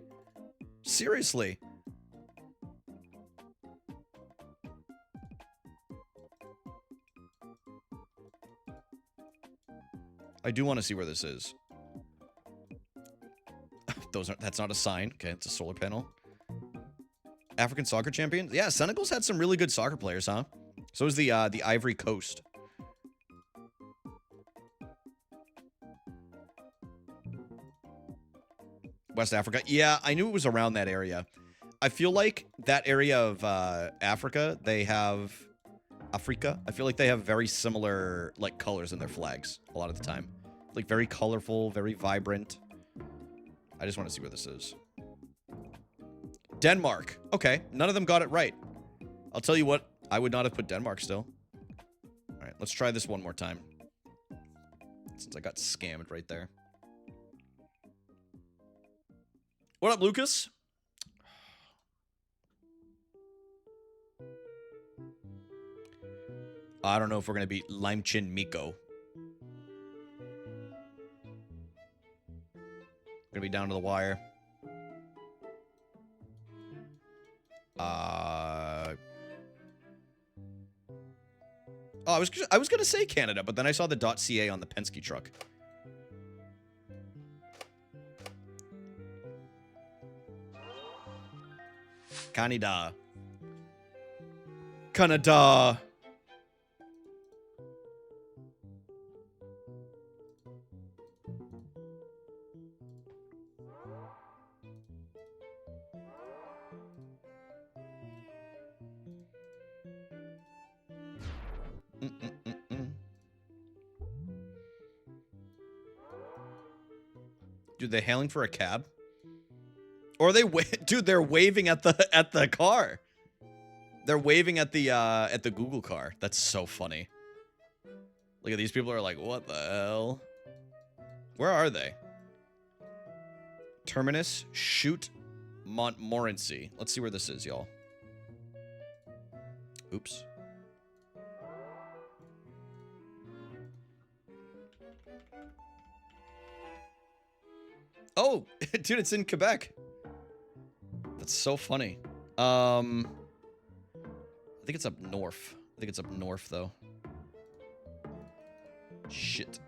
Seriously. I do want to see where this is. That's not a sign. Okay, it's a solar panel. African soccer champion? Yeah, Senegal's had some really good soccer players, huh? So is the Ivory Coast. West Africa. Yeah, I knew it was around that area. I feel like that area of Africa, they have... Africa? I feel like they have very similar, like, colors in their flags a lot of the time. Like, very colorful, very vibrant. I just want to see where this is. Denmark. Okay, none of them got it right. I'll tell you what, I would not have put Denmark still. All right, let's try this one more time. Since I got scammed right there. What up, Lucas? I don't know if we're going to beat Limechin Miko. Gonna be down to the wire. Oh, I was gonna say Canada, but then I saw the .ca on the Penske truck. Canada. Canada. Dude, they hailing for a cab? Or are they dude, they're waving at the car. They're waving at the Google car. That's so funny. Look at these people are like, what the hell? Where are they? Terminus, shoot Montmorency. Let's see where this is, y'all. Oops. Oh, dude, it's in Quebec. That's so funny. I think it's up north. I think it's up north, though. Shit.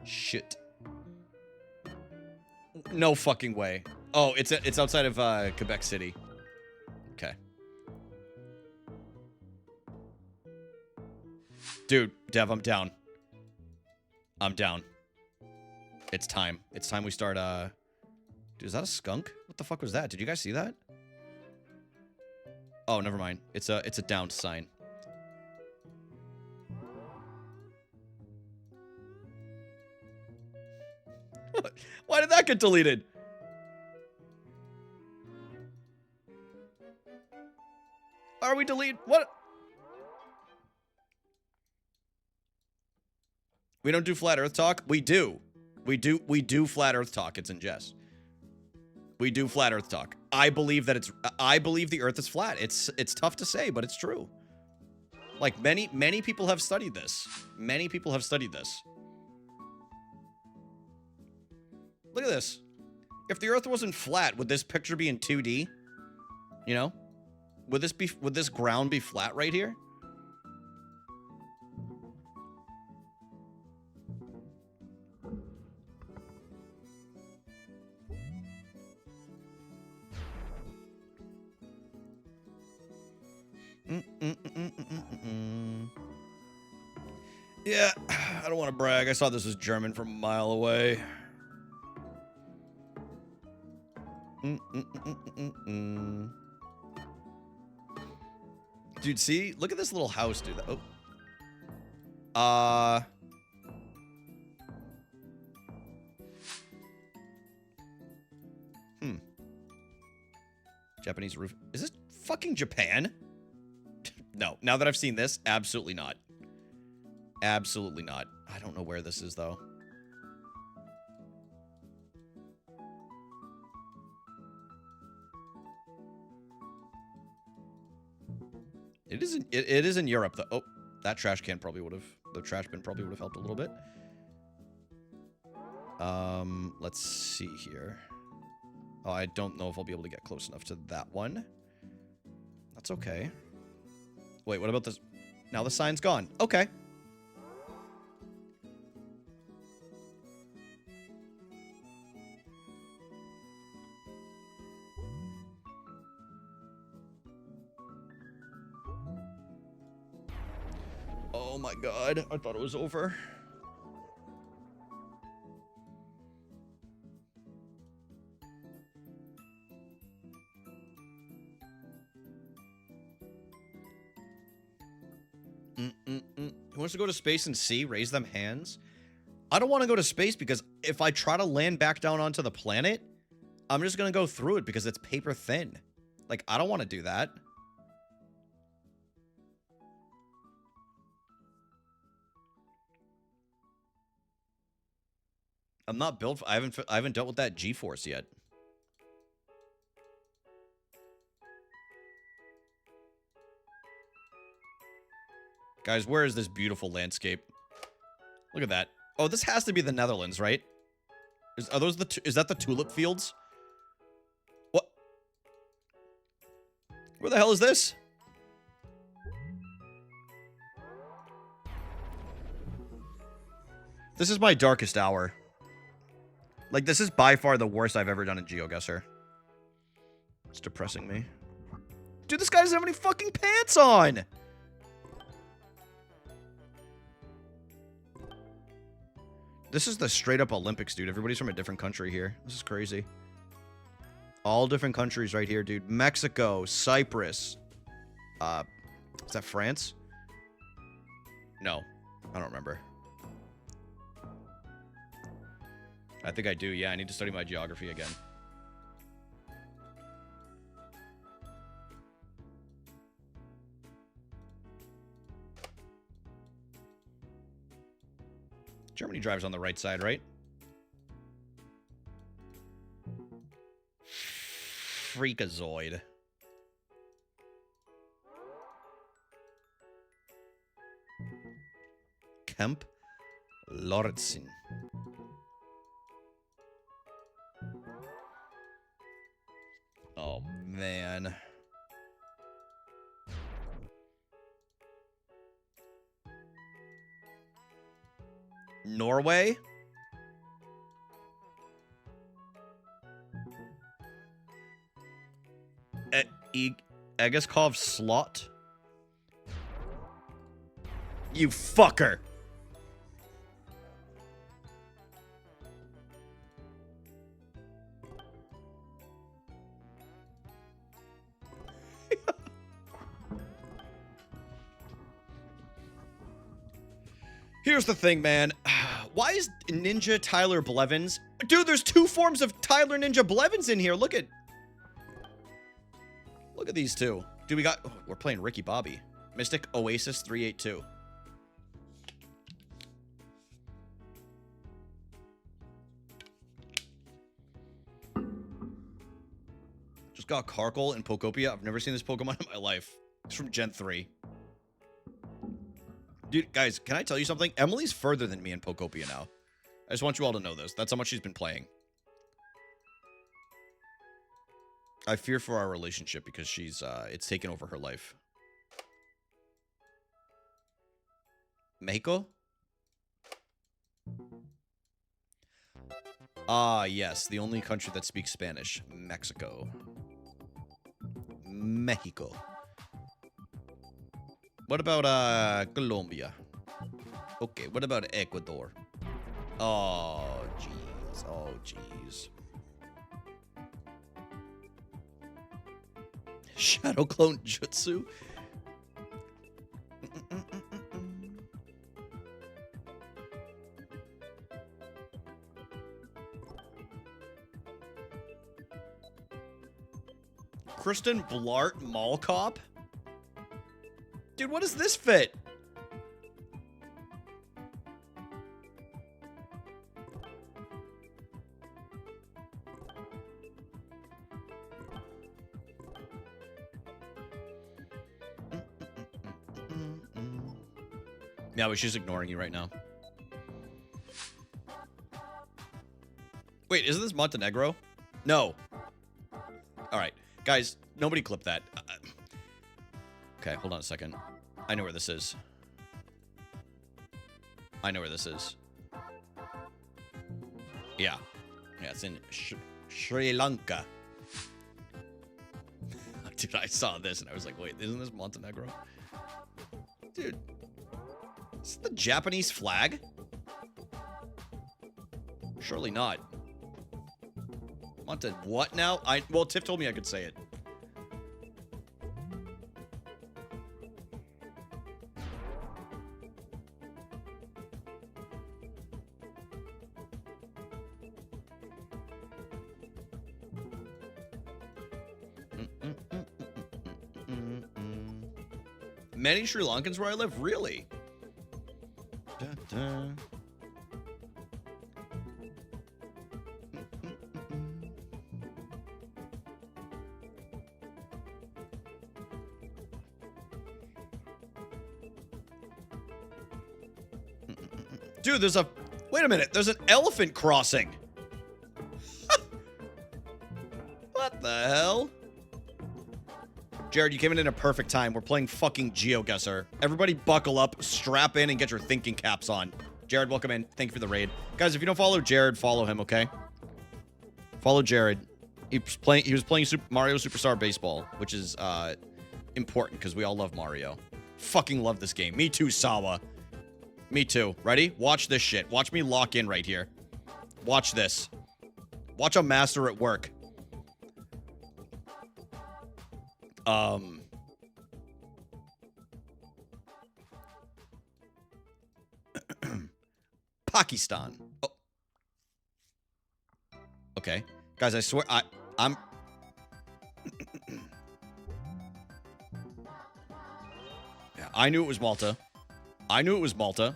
Shit. No fucking way. Oh, it's outside of Quebec City. Okay. Dude, Dev, I'm down. I'm down. It's time. It's time we start, Dude, is that a skunk? What the fuck was that? Did you guys see that? Oh, never mind. It's a downed sign. Why did that get deleted? Why are we delete? What? We don't do flat Earth talk? We do. We do flat Earth talk. It's in jest. We do flat Earth talk. I believe that I believe the Earth is flat. It's tough to say, but it's true. Like many people have studied this. Many people have studied this. Look at this. If the Earth wasn't flat, would this picture be in 2D? You know? Would this ground be flat right here? Yeah, I don't want to brag. I saw this was German from a mile away. Dude, see? Look at this little house, dude. Oh. Japanese roof. Is this fucking Japan? No. Now that I've seen this, absolutely not. Absolutely not. I don't know where this is, though. It is in Europe, though. Oh, that trash can probably would have... The trash bin probably would have helped a little bit. Let's see here. Oh, I don't know if I'll be able to get close enough to that one. That's okay. Wait, what about this? Now the sign's gone. Okay. Oh my god, I thought it was over. Who wants to go to space and see? Raise them hands? I don't want to go to space because if I try to land back down onto the planet, I'm just going to go through it because it's paper thin. Like, I don't want to do that. I'm not built for, I haven't dealt with that G-force yet. Guys, where is this beautiful landscape? Look at that. Oh, this has to be the Netherlands, right? Is that the tulip fields? What? Where the hell is this? This is my darkest hour. Like, this is by far the worst I've ever done in GeoGuessr. It's depressing me. Dude, this guy doesn't have any fucking pants on! This is the straight-up Olympics, dude. Everybody's from a different country here. This is crazy. All different countries right here, dude. Mexico, Cyprus. Is that France? No. I don't remember. I think I do, yeah. I need to study my geography again. Germany drives on the right side, right? Freakazoid. Kemp Lortzen. Oh, man. Norway? Egeskov Slot? You fucker! Here's the thing, man. Why is Ninja Tyler Blevins? Dude, there's 2 forms of Tyler Ninja Blevins in here. Look at these 2. Dude, we got... Oh, we're playing Ricky Bobby. Mystic Oasis 382. Just got Karkle and Pokopia. I've never seen this Pokemon in my life. It's from Gen 3. Dude, guys, can I tell you something? Emily's further than me in Pokopia now. I just want you all to know this. That's how much she's been playing. I fear for our relationship because she's, it's taken over her life. Mexico? Ah, yes. The only country that speaks Spanish. Mexico. Mexico. What about, Colombia? Okay, what about Ecuador? Oh, jeez. Oh, jeez. Shadow Clone Jutsu? Kristen Blart Mall Cop? Dude, what does this fit? Yeah, but she's ignoring you right now. Wait, isn't this Montenegro? No. All right. Guys, nobody clip that. Okay, hold on a second. I know where this is. I know where this is. Yeah. Yeah, it's in Sri Lanka. Dude, I saw this and I was like, wait, isn't this Montenegro? Dude. Is this the Japanese flag? Surely not. Monte what now? Well, Tiff told me I could say it. Many Sri Lankans where I live? Really? Dude, there's a... Wait a minute. There's an elephant crossing. What the hell? Jared, you came in a perfect time. We're playing fucking GeoGuessr. Everybody buckle up, strap in, and get your thinking caps on. Jared, welcome in. Thank you for the raid. Guys, if you don't follow Jared, follow him, okay? Follow Jared. He was playing Mario Superstar Baseball, which is important because we all love Mario. Fucking love this game. Me too, Sawa. Me too. Ready? Watch this shit. Watch me lock in right here. Watch this. Watch a master at work. Pakistan. Oh. Okay. Guys, I swear I'm Yeah, I knew it was Malta. I knew it was Malta.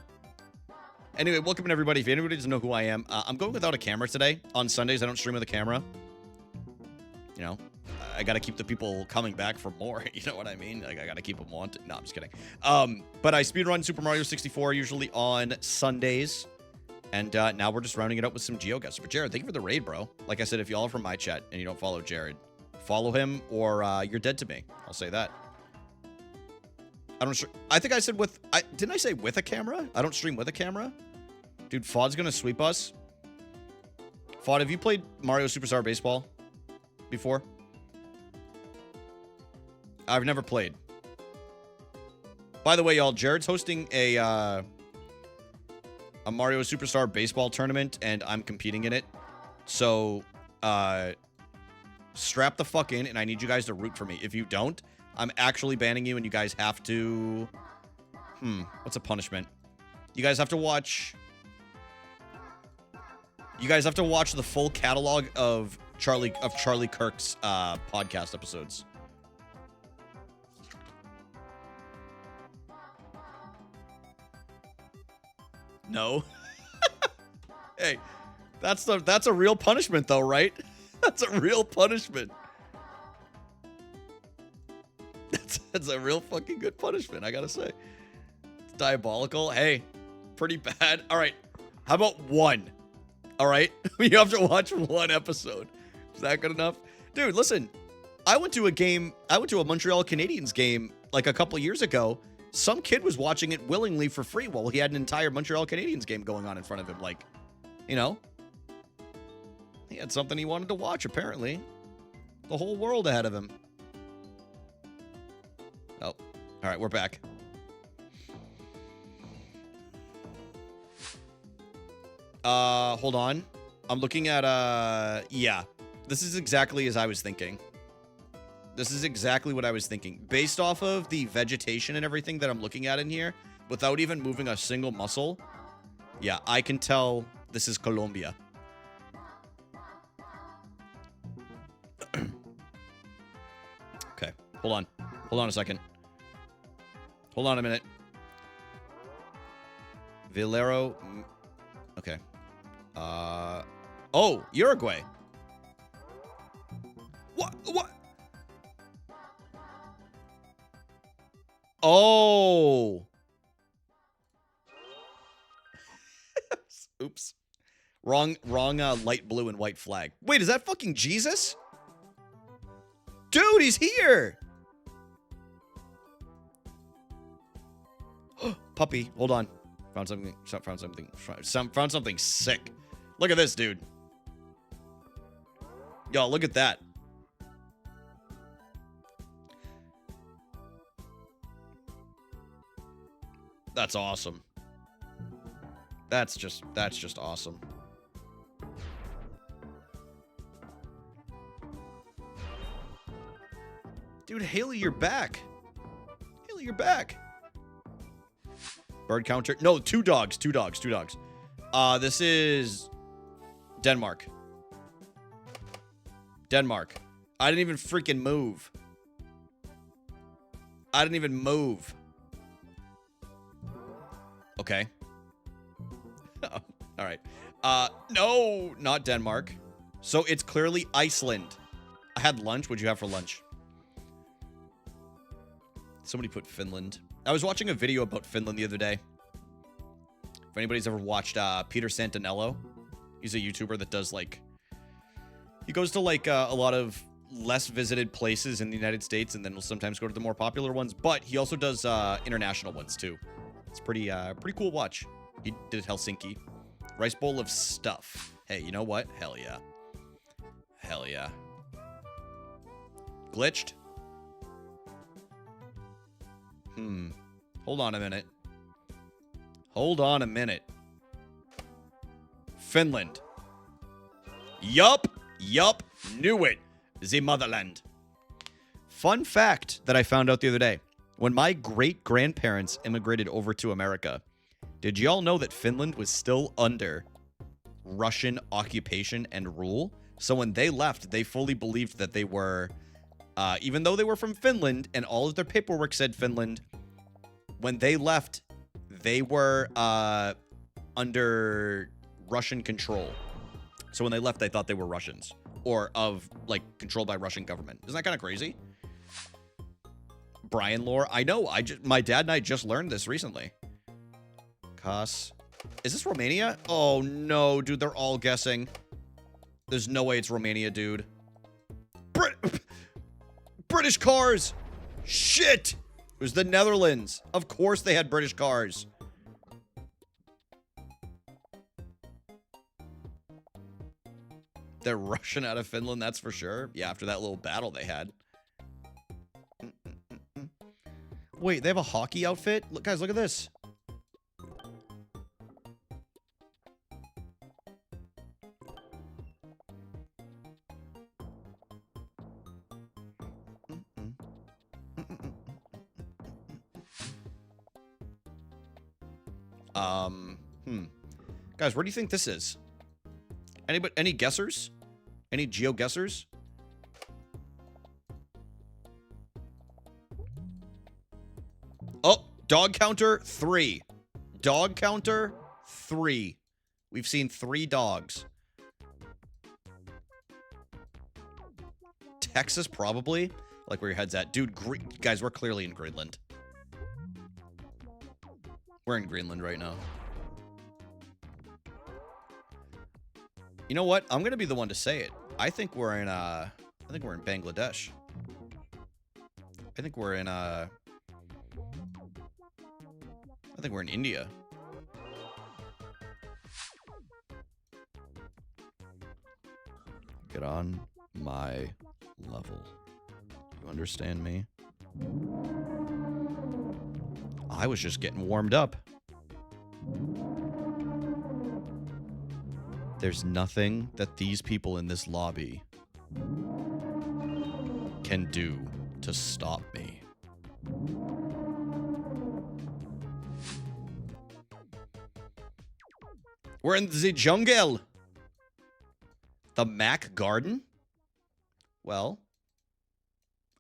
Anyway, welcome in everybody. If anybody doesn't know who I am, I'm going without a camera today. On Sundays, I don't stream with a camera. You know, I got to keep the people coming back for more. You know what I mean? Like, I got to keep them wanted. No, I'm just kidding. But I speedrun Super Mario 64 usually on Sundays. And now we're just rounding it up with some GeoGuessr. But Jared, thank you for the raid, bro. Like I said, if y'all are from my chat and you don't follow Jared, follow him or you're dead to me. I'll say that. I think I said with... didn't I say with a camera? I don't stream with a camera? Dude, Fod's gonna sweep us. Fod, have you played Mario Superstar Baseball before? I've never played. By the way, y'all, Jared's hosting a Mario Superstar Baseball tournament, and I'm competing in it. So, strap the fuck in, and I need you guys to root for me. If you don't, I'm actually banning you, and you guys have to... what's a punishment? You guys have to watch... You guys have to watch the full catalog of Charlie Kirk's podcast episodes. No. Hey, that's a real punishment though, right? That's a real punishment. That's a real fucking good punishment, I gotta say. It's diabolical. Hey, pretty bad. All right, how about one? All right, you have to watch one episode. Is that good enough? Dude, listen, I went to a Montreal Canadiens game like a couple years ago. Some kid was watching it willingly for free while he had an entire Montreal Canadiens game going on in front of him. Like, you know, he had something he wanted to watch, apparently. The whole world ahead of him. Oh, all right, we're back. Hold on. I'm looking at, yeah. This is exactly as I was thinking. This is exactly what I was thinking. Based off of the vegetation and everything that I'm looking at in here, without even moving a single muscle, yeah, I can tell this is Colombia. Okay, hold on. Hold on a second. Hold on a minute. Villero. Okay. Oh, Uruguay. What? Oh. Oops. Wrong light blue and white flag. Wait, is that fucking Jesus? Dude, he's here. Puppy, hold on. Found something sick. Look at this, dude. Yo, look at that. That's awesome. That's just awesome. Dude, Haley, you're back. Haley, you're back. Bird counter. No, two dogs. This is Denmark. I didn't even freaking move. Okay. All right. No, not Denmark. So it's clearly Iceland. I had lunch. What'd you have for lunch? Somebody put Finland. I was watching a video about Finland the other day. If anybody's ever watched Peter Santinello, he's a YouTuber that does like... He goes to like a lot of less visited places in the United States, and then will sometimes go to the more popular ones, but he also does international ones too. It's pretty cool watch. He did Helsinki. Rice bowl of stuff. Hey, you know what? Hell yeah. Hell yeah. Glitched? Hold on a minute. Finland. Yup. Knew it. The motherland. Fun fact that I found out the other day. When my great-grandparents immigrated over to America, did y'all know that Finland was still under Russian occupation and rule? So when they left, they fully believed that they were, even though they were from Finland and all of their paperwork said Finland, when they left, they were under Russian control. So when they left, they thought they were Russians or controlled by Russian government. Isn't that kind of crazy? Brian lore. I know. My dad and I just learned this recently. Kos. Is this Romania? Oh, no, dude. They're all guessing. There's no way it's Romania, dude. British cars. Shit. It was the Netherlands. Of course they had British cars. They're rushing out of Finland, that's for sure. Yeah, after that little battle they had. Wait, they have a hockey outfit? Look, guys, look at this. Guys, where do you think this is? Any guessers? Any geo-guessers? Oh, dog counter 3. Dog counter 3. We've seen 3 dogs. Texas, probably. Like where your head's at. Dude, guys, we're clearly in Greenland. We're in Greenland right now. You know what? I'm gonna be the one to say it. I think we're in Bangladesh. I think we're in India. Get on my level. You understand me? I was just getting warmed up. There's nothing that these people in this lobby can do to stop me. We're in the jungle. The Mac Garden? Well,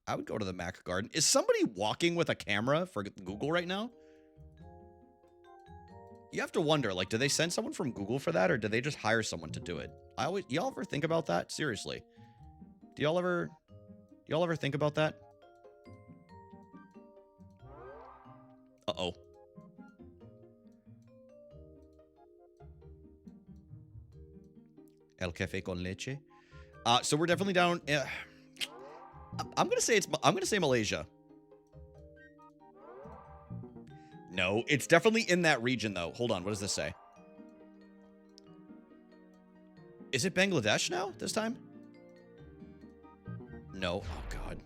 I would go to the Mac Garden. Is somebody walking with a camera for Google right now? You have to wonder, like, do they send someone from Google for that, or do they just hire someone to do it? Y'all ever think about that? Seriously. Do y'all ever think about that? Uh-oh. El café con leche. So we're definitely down. I'm gonna say Malaysia. No, it's definitely in that region though. Hold on, what does this say? Is it Bangladesh now this time? No. Oh god.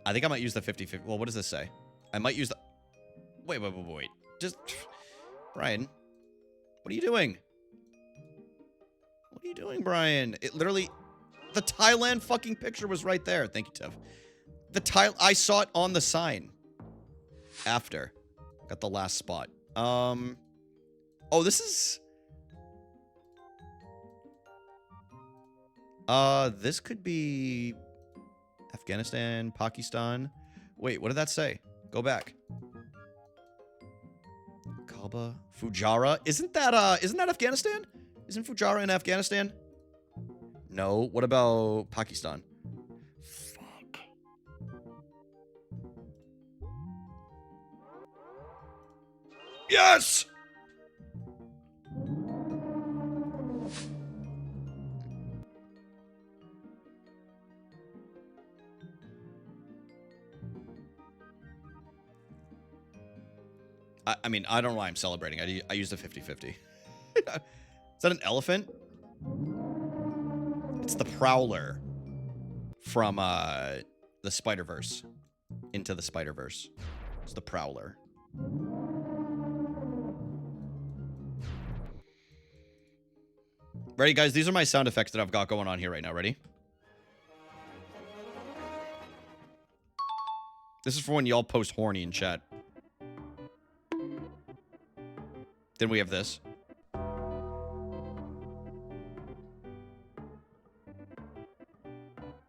I think I might use the 50-50. Well, what does this say? I might use the. Wait. Just Brian, what are you doing? What are you doing, Brian? It literally, the Thailand fucking picture was right there. Thank you, Tiff. I saw it on the sign. After. Got the last spot. Oh, this is... this could be... Afghanistan, Pakistan. Wait, what did that say? Go back. Kalba, Fujara. Isn't that Afghanistan? Isn't Fujara in Afghanistan? No. What about Pakistan? Fuck. Yes! I mean, I don't know why I'm celebrating. I used a 50-50. Is that an elephant? It's the Prowler from the Spider-Verse. Into the Spider-Verse. It's the Prowler. Ready, guys? These are my sound effects that I've got going on here right now. Ready? This is for when y'all post horny in chat. Then we have this.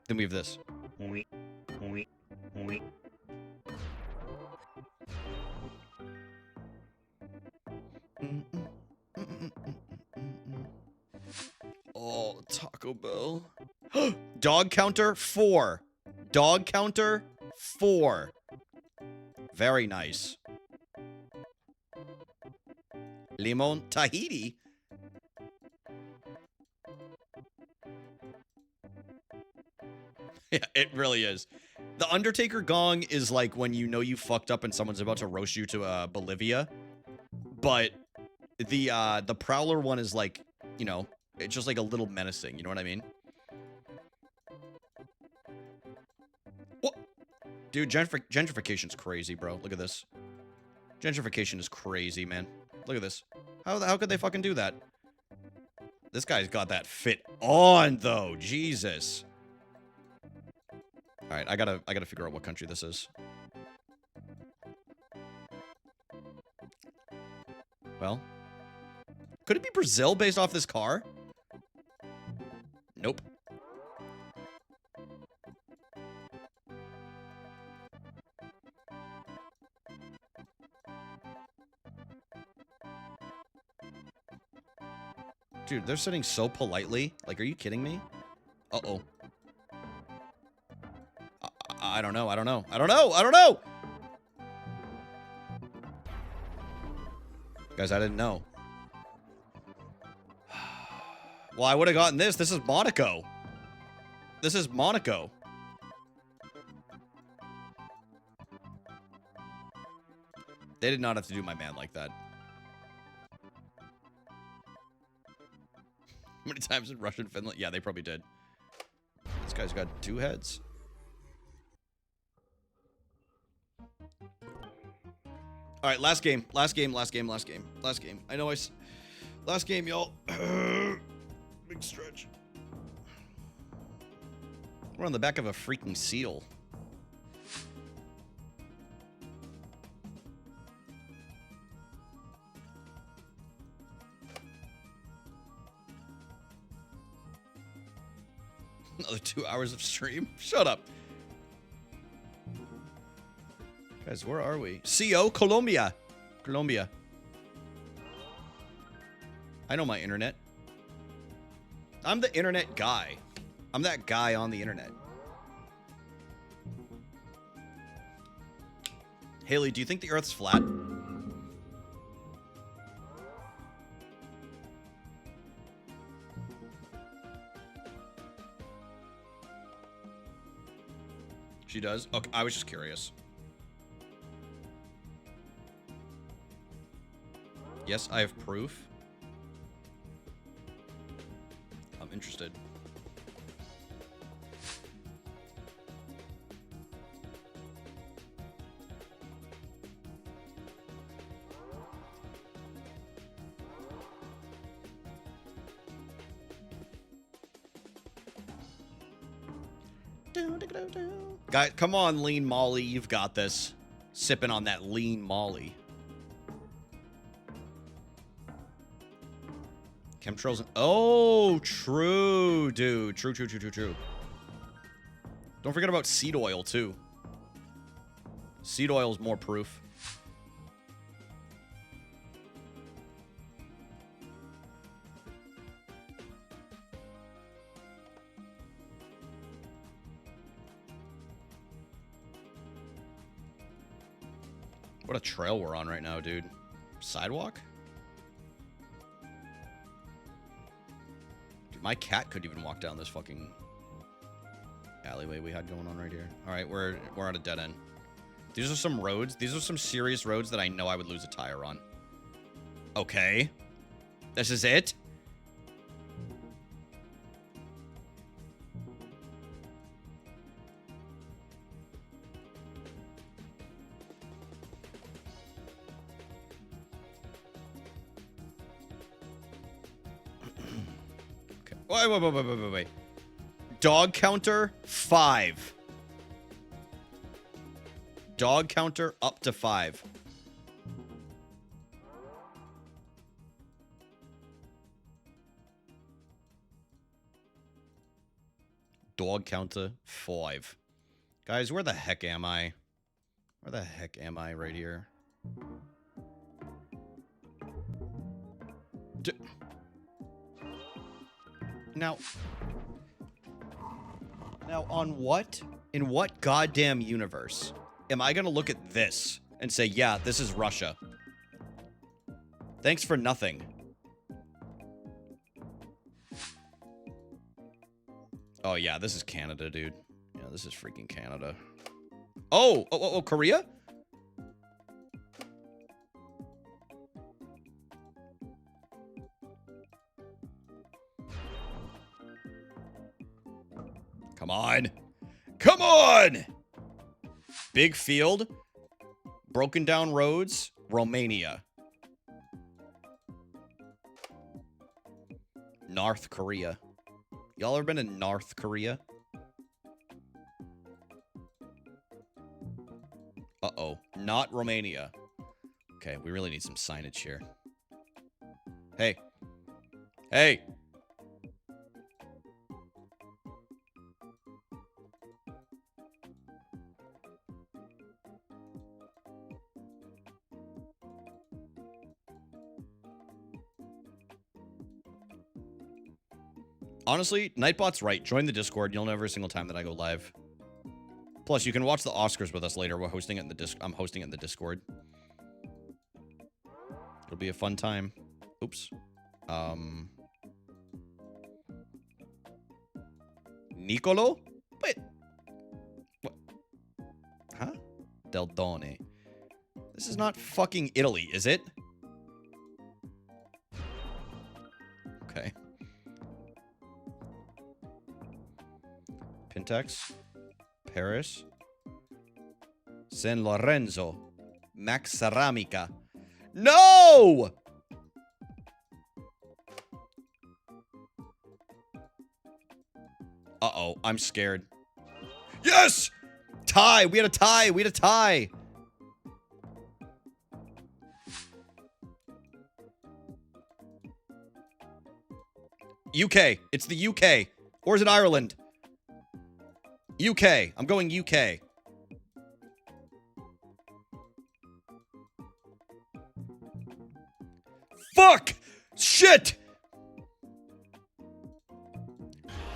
Then we have this. Oh, Taco Bell. Dog counter 4. Dog counter 4. Very nice. Limon Tahiti. Yeah, it really is. The Undertaker gong is like when you know you fucked up and someone's about to roast you to Bolivia. But the Prowler one is like, you know, it's just like a little menacing. You know what I mean? What? Dude, gentrification's crazy, bro. Look at this. Gentrification is crazy, man. Look at this. How could they fucking do that? This guy's got that fit on, though. Jesus. All right, I gotta figure out what country this is. Well, Could it be Brazil based off this car? Nope. Dude, they're sitting so politely. Like, are you kidding me? Uh-oh. I don't know. I don't know. I don't know. I don't know. Guys, I didn't know. Well, I would have gotten this. This is Monaco. This is Monaco. They did not have to do my man like that. How many times in Russia and Finland? Yeah, they probably did. This guy's got 2 heads. All right, last game. Last game, last game, last game. Last game. I know last game, y'all. Big stretch. We're on the back of a freaking seal. Another 2 hours of stream? Shut up. Guys, where are we? CO, Colombia. Colombia. I know my internet. I'm the internet guy. I'm that guy on the internet. Haley, do you think the Earth's flat? She does? Okay, I was just curious. Yes, I have proof. I'm interested. Guys, come on, Lean Molly. You've got this. Sipping on that Lean Molly. Chemtrails. Oh, true, dude. True, true, true, true, true. Don't forget about seed oil, too. Seed oil is more proof. What a trail we're on right now, dude. Sidewalk? Dude, my cat couldn't even walk down this fucking alleyway we had going on right here. All right, we're at a dead end. These are some roads. These are some serious roads that I know I would lose a tire on. Okay. This is it? Wait. Dog counter, 5. Dog counter, up to 5. Dog counter, 5. Guys, where the heck am I? Where the heck am I right here? Now, on what? In what goddamn universe am I going to look at this and say, yeah, this is Russia? Thanks for nothing. Oh, yeah, this is Canada, dude. Yeah, this is freaking Canada. Oh, Korea? Come on. Come on! Big field. Broken down roads. Romania. North Korea. Y'all ever been in North Korea? Uh-oh. Not Romania. Okay, we really need some signage here. Hey, Hey. Honestly, Nightbot's right. Join the Discord. You'll know every single time that I go live. Plus, you can watch the Oscars with us later. We're hosting it in the I'm hosting it in the Discord. It'll be a fun time. Oops. Nicolo? Wait. What? Huh? Del Done. This is not fucking Italy, is it? Okay. Pintex. Paris. San Lorenzo. Max Ceramica. No! Uh-oh, I'm scared. Yes! Tie! We had a tie! We had a tie! UK. It's the UK. Or is it Ireland? UK. I'm going UK. Fuck! Shit!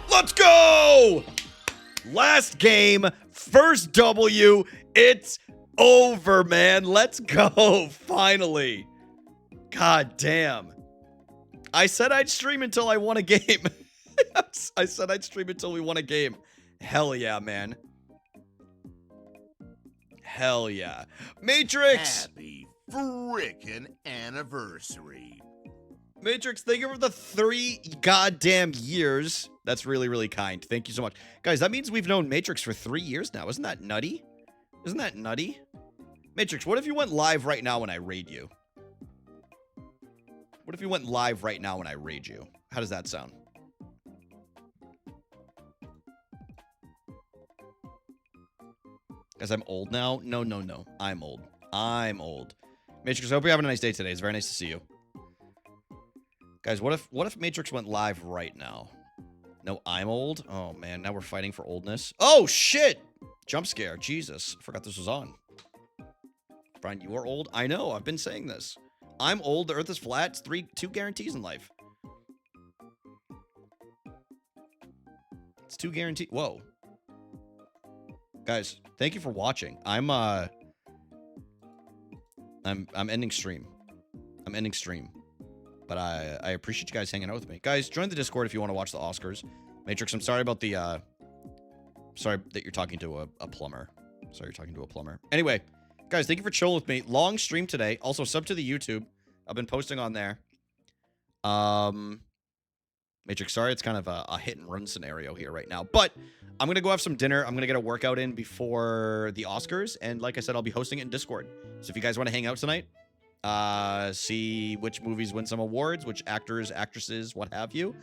Let's go! Last game, first W. It's over, man. Let's go, finally. God damn. I said I'd stream until I won a game. I said I'd stream until we won a game. Hell yeah, man. Hell yeah. Matrix! Happy frickin' anniversary. Matrix, thank you for the 3 goddamn years. That's really, really kind. Thank you so much. Guys, that means we've known Matrix for 3 years now. Isn't that nutty? Isn't that nutty? Matrix, what if you went live right now when I raid you? What if you went live right now when I raid you? How does that sound? Guys, I'm old now? No, no, no. I'm old. I'm old. Matrix, I hope you're having a nice day today. It's very nice to see you. Guys, what if Matrix went live right now? No, I'm old? Oh, man. Now we're fighting for oldness. Oh, shit! Jump scare. Jesus. Forgot this was on. Brian, you are old? I know. I've been saying this. I'm old. The earth is flat. It's 2 guarantees in life. It's 2 guarantees. Whoa. Guys, thank you for watching. I'm ending stream. I'm ending stream. But I appreciate you guys hanging out with me. Guys, join the Discord if you want to watch the Oscars. Matrix, I'm sorry about the sorry that you're talking to a plumber. Sorry you're talking to a plumber. Anyway, guys, thank you for chilling with me. Long stream today. Also, sub to the YouTube. I've been posting on there. Matrix, sorry, it's kind of a hit and run scenario here right now. But I'm going to go have some dinner. I'm going to get a workout in before the Oscars. And like I said, I'll be hosting it in Discord. So if you guys want to hang out tonight, see which movies win some awards, which actors, actresses, what have you.